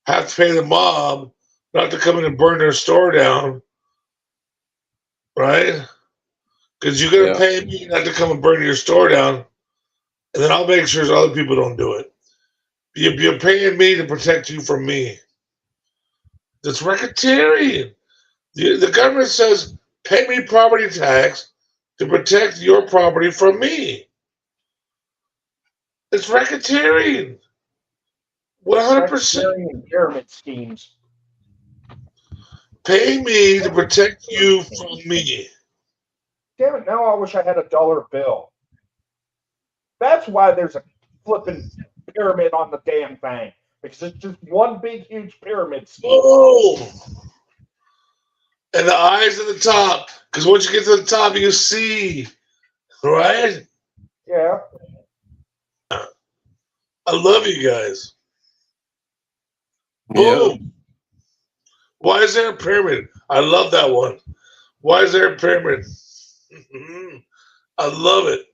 have to pay the mob not to come in and burn their store down? Right? Because you're gonna pay me not to come and burn your store down, and then I'll make sure other people don't do it. You're paying me to protect you from me. That's racketeering. The government says, pay me property tax to protect your property from me. It's racketeering. 100%. Racketeering and pyramid schemes. Pay me to protect you from me. Damn it, now I wish I had a dollar bill. That's why there's a flipping pyramid on the damn thing. Because it's just one big, huge pyramid scheme. Oh! And the eyes at the top. Because once you get to the top, you see. Right? Yeah. I love you guys. Boom. Why is there a pyramid? I love that one. Why is there a pyramid? I love it.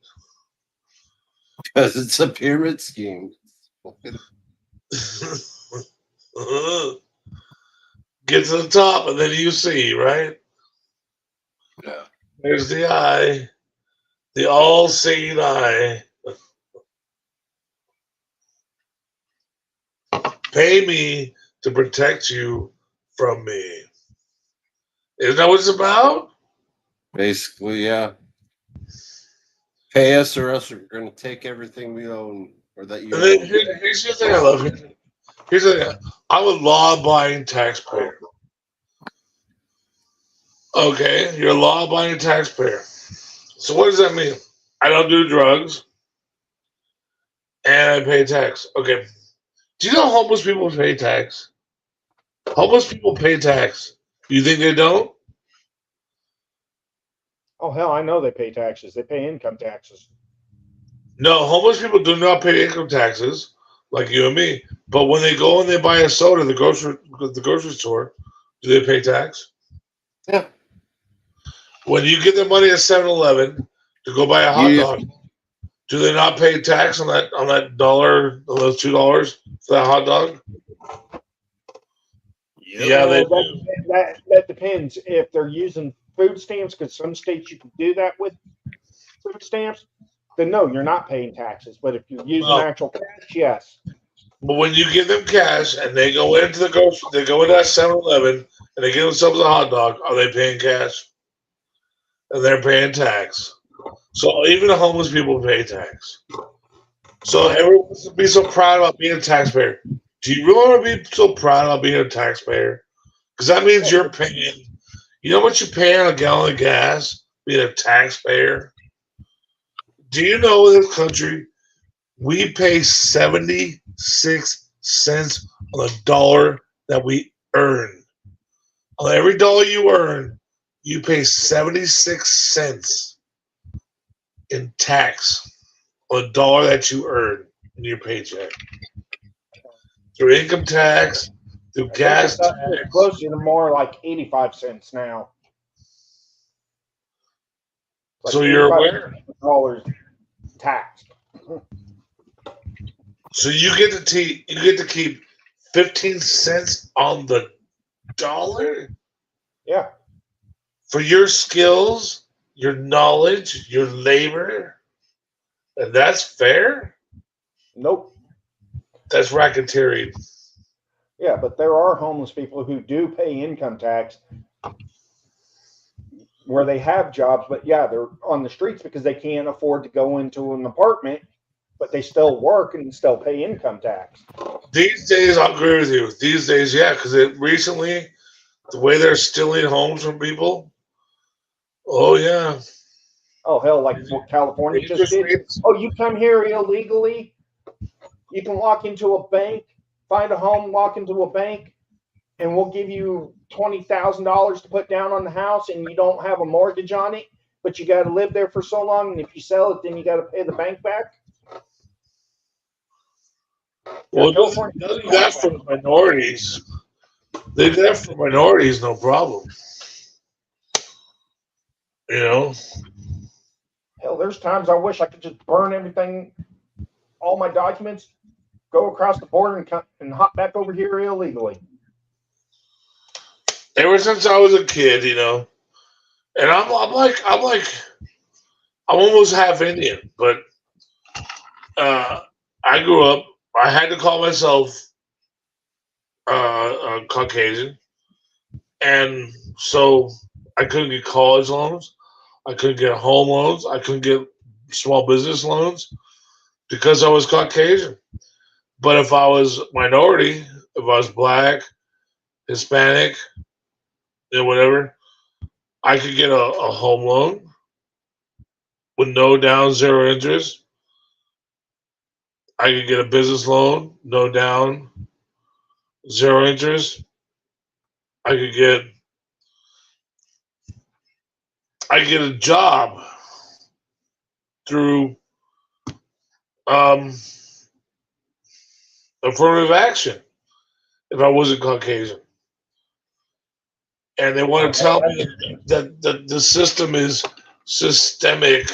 Because it's a pyramid scheme. Get to the top and then you see, right? Yeah. There's the eye. The all-seeing eye. Pay me to protect you from me. Isn't that what it's about? Basically, yeah. Pay us or else we're going to take everything we own or that you And then own. here's the thing I love. Here's the thing. I'm a law-abiding taxpayer. Okay, you're a law-abiding taxpayer. So what does that mean? I don't do drugs, and I pay tax. Okay. Do you know homeless people pay tax? Homeless people pay tax. You think they don't? Oh, hell, I know they pay taxes. They pay income taxes. No, homeless people do not pay income taxes like you and me. But when they go and they buy a soda at the grocery store, do they pay tax? Yeah. When you get the money at 7-Eleven to go buy a hot dog, do they not pay tax on that dollar, on those $2 for that hot dog? Yeah, they do. That depends if they're using food stamps, because some states you can do that with food stamps. Then no, you're not paying taxes. But if you're using actual cash, yes. But when you give them cash and they go into that 7-Eleven and they get themselves a hot dog, are they paying cash? And they're paying tax. So even the homeless people pay tax. So everyone wants to be so proud about being a taxpayer. Do you really want to be so proud about being a taxpayer? Because that means you're paying. You know what you pay on a gallon of gas being a taxpayer? Do you know in this country we pay 76 cents on a dollar that we earn? On every dollar you earn, you pay 76 cents in tax on a dollar that you earn in your paycheck. Through income tax, through gas tax. It's closer to more like 85 cents now. Like So you're aware? Dollars taxed. So you get to keep 15 cents on the dollar? Yeah. For your skills your knowledge, your labor, and that's fair? Nope. That's racketeering. Yeah, but there are homeless people who do pay income tax where they have jobs, but yeah, they're on the streets because they can't afford to go into an apartment, but they still work and still pay income tax. These days, I'll agree with you. These days, yeah, because recently, the way they're stealing homes from people, oh, yeah. Oh, hell, like what California just did. Oh, you come here illegally, you can walk into a bank, find a home, walk into a bank, and we'll give you $20,000 to put down on the house, and you don't have a mortgage on it, but you got to live there for so long, and if you sell it, then you got to pay the bank back. Well, they'll do that for minorities. They do that for minorities, no problem. You know? Hell, there's times I wish I could just burn everything, all my documents, go across the border and hop back over here illegally. Ever since I was a kid, you know, and I'm almost half Indian, but I grew up. I had to call myself Caucasian, and so I couldn't get college loans. I couldn't get home loans. I couldn't get small business loans because I was Caucasian. But if I was minority, if I was black, Hispanic, and whatever, I could get a home loan with no down, zero interest. I could get a business loan, no down, zero interest. I could get a job through um, affirmative action if I wasn't Caucasian. And they want to tell me that the system is systemic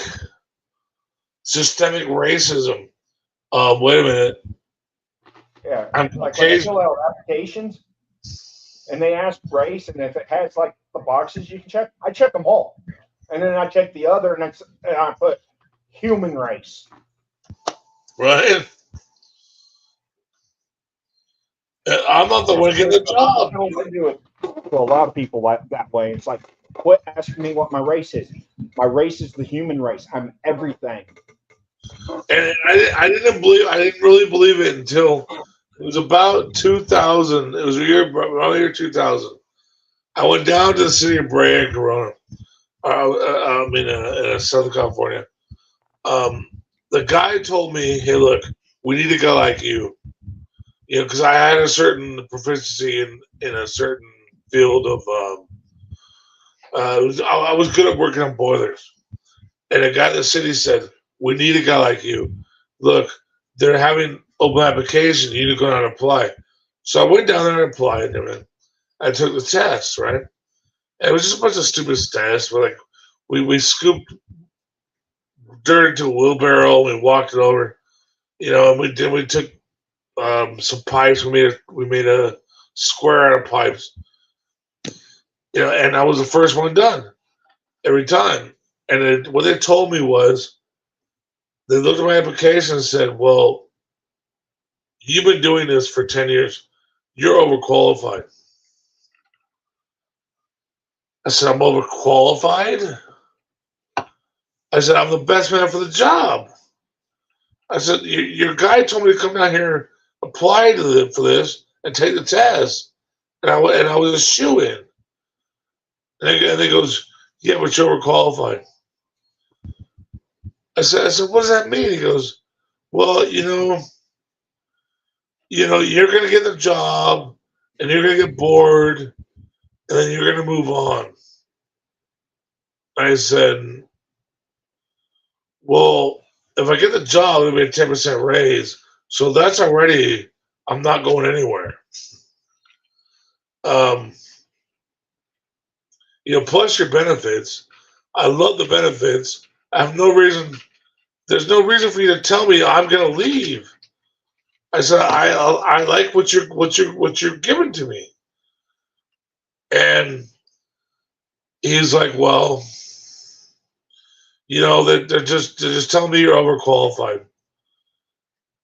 racism. Wait a minute. Yeah, I'm like when they Caucasian. fill out applications and they ask race, and if it has like the boxes you can check, I check them all, and then I check the other, and I put human race. Right. I'm not the one getting the job. I do it to a lot of people that way. It's like, quit asking me what my race is. My race is the human race. I'm everything. And I didn't really believe it until it was about 2000. It was around the year 2000. I went down to the city of Brea and Corona. In Southern California. The guy told me, "Hey, look, we need a guy like you." You know, because I had a certain proficiency in a certain field of. I was good at working on boilers, and a guy in the city said, "We need a guy like you. Look, they're having open application. You need to go down and apply." So I went down there and applied, and I took the test. Right, and it was just a bunch of stupid tests. Where like we scooped dirt into a wheelbarrow and walked it over. You know, and we took some pipes. We made a square out of pipes. You know, and I was the first one done every time. And what they told me was, they looked at my application and said, "Well, you've been doing this for 10 years. You're overqualified." I said, "I'm overqualified?" I said, "I'm the best man for the job." I said, "Your guy told me to come down here, apply for this, and take the test, and I was a shoe in." And he goes, "Yeah, but you're overqualified." I said, "What does that mean?" He goes, "Well, you're gonna get the job, and you're gonna get bored, and then you're gonna move on." I said, "Well, if I get the job, it'll be a 10% raise, so that's already I'm not going anywhere." Um, plus your benefits. I love the benefits. I have no reason. There's no reason for you to tell me I'm gonna leave. I said I like what you're giving to me, and he's like, "Well, You know, they're just telling me you're overqualified.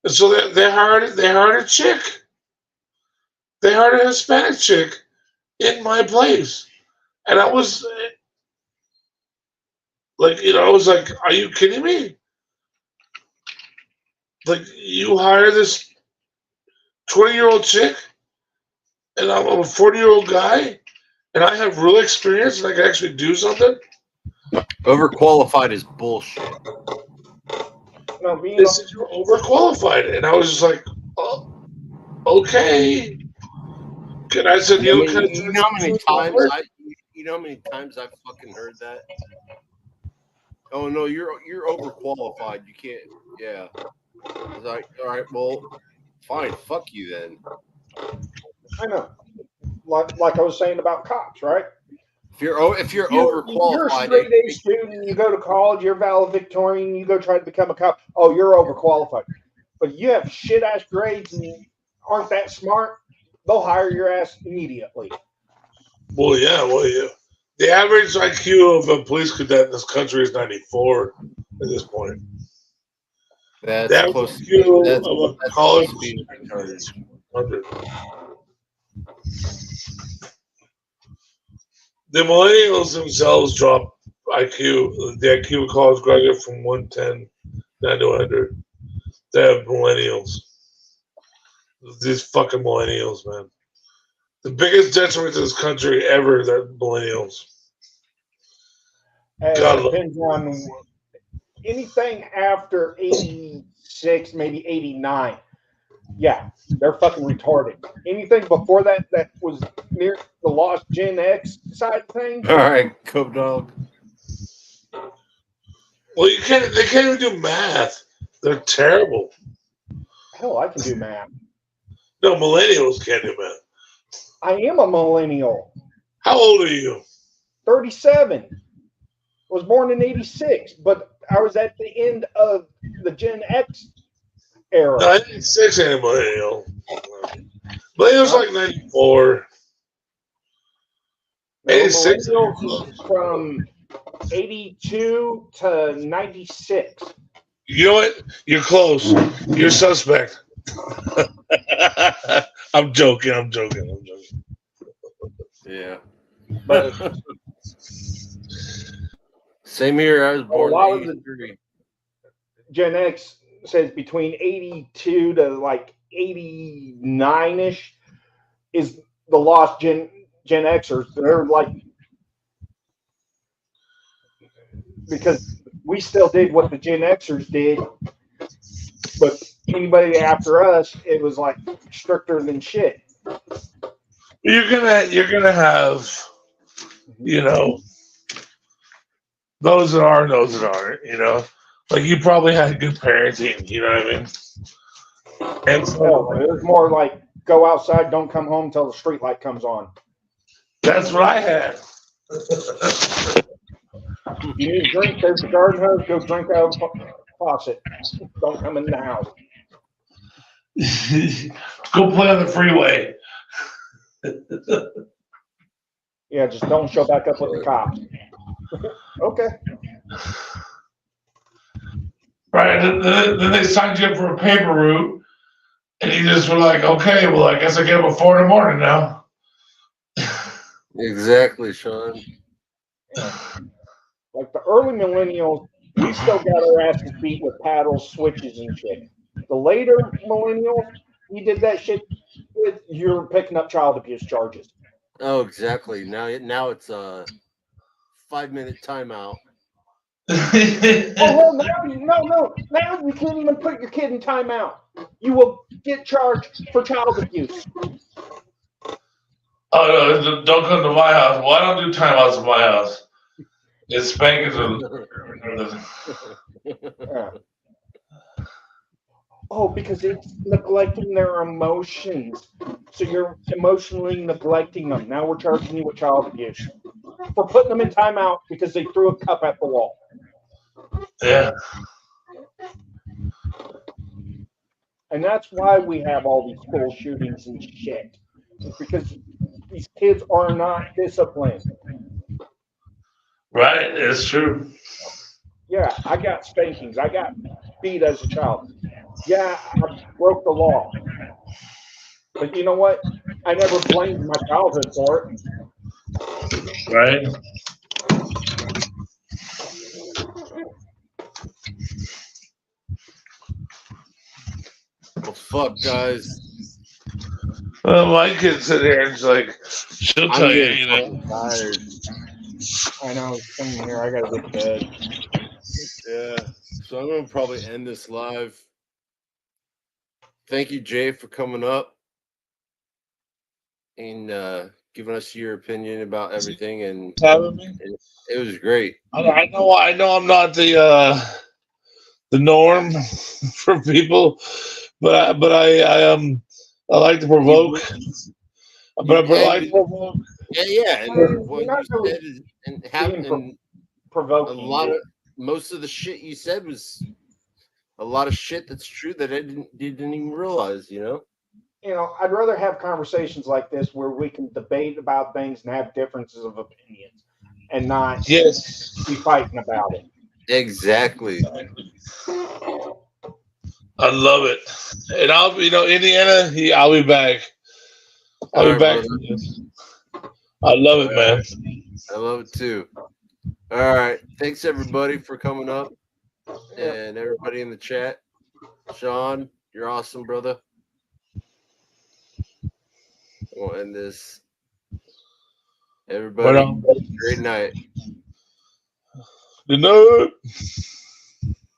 And so they hired a chick. They hired a Hispanic chick in my place. And I was like, I was like, are you kidding me? Like, you hire this 20-year-old chick, and I'm a 40-year-old guy, and I have real experience, and I can actually do something? Overqualified is bullshit. No, being They said you're overqualified. And I was just like, oh, okay. And I said, I mean, can I you charge know how many you for my times work? I've fucking heard that? Oh no, you're overqualified. You can't. Yeah. I was like, all right, well, fine, fuck you then. I know. Like I was saying about cops, right? If you're You're a overqualified, straight A student, you go to college, you're valedictorian, you go try to become a cop. Oh, you're overqualified. But you have shit ass grades and aren't that smart, they'll hire your ass immediately. Well, yeah. The average IQ of a police cadet in this country is 94 at this point. that's The average close. IQ That's of a close college to being retarded. is 100. The millennials themselves drop IQ, the IQ of college graduate from 110 down to 100. They have millennials. These fucking millennials, man. The biggest detriment to this country ever, that millennials. It God, depends on anything after 86, maybe 89. Yeah, they're fucking retarded. Anything before that was near the lost Gen X side thing. All right, Cove Dog. well, they can't even do math. They're terrible. Hell, I can do math. No, millennials can't do math. I am a millennial. How old are you? 37. Was born in 86, but I was at the end of the Gen X era. 96 ain't a millennial. Millennials like 94. 86. Millennials from 82 to 96. You know what? You're close. You're suspect. I'm joking. Yeah. But same here. I was born a lot in of the 83. Gen X says between 82 to like 89-ish is the lost Gen Xers. They're like, because we still did what the Gen Xers did, but anybody after us, it was like stricter than shit. You're gonna have, those that are and those that aren't. Like you probably had good parenting. You know what I mean? And so It was more like go outside, don't come home until the street light comes on. that's what I had. You need a drink, there's the garden hose, go drink out of the faucet. Don't come in the house. Go play on the freeway. Yeah, just don't show back up with the cops. Okay. Right. Then they signed you up for a paper route, and you just were like, okay, well, I guess I get up at 4 in the morning now. Exactly, Sean. Like the early millennials, we still got our asses beat with paddles, switches, and shit. The later millennials, we did that shit with you're picking up child abuse charges. Oh, exactly. Now it's a 5-minute timeout. Oh, no. Now you can't even put your kid in timeout. You will get charged for child abuse. Oh, no, don't come to my house. Well, I don't do timeouts at my house. It's spankings. Oh, because it's neglecting their emotions. So you're emotionally neglecting them. Now we're charging you with child abuse for putting them in timeout because they threw a cup at the wall. Yeah. And that's why we have all these school shootings and shit. It's because these kids are not disciplined. Right, it's true. Yeah, I got spankings. I got beat as a child. Yeah, I broke the law. But you know what? I never blamed my childhood for it. Right. Well, fuck, guys. Well, my kid sit here and it's like, she'll I'm tell you getting anything. fucking tired. I know. Same here. I gotta get to bed. Yeah. So I'm gonna probably end this live. Thank you, Jay, for coming up and giving us your opinion about everything. And Having me. it was great. I know I'm not the norm for people, but I like to provoke. But I like to provoke. Yeah. And You're what not you really said is, and have being and a provoking. lot of most of the shit you said was a lot of shit that's true that I didn't even realize. You know. You know, I'd rather have conversations like this where we can debate about things and have differences of opinions and not Yes. be fighting about it. Exactly. I love it. And Indiana, I'll be back. I'll All be right, back brother. for this. I love it, man. I love it too. All right. Thanks everybody for coming up and everybody in the chat. Sean, you're awesome, brother. We'll end this. Everybody, Right on. great night. Good night.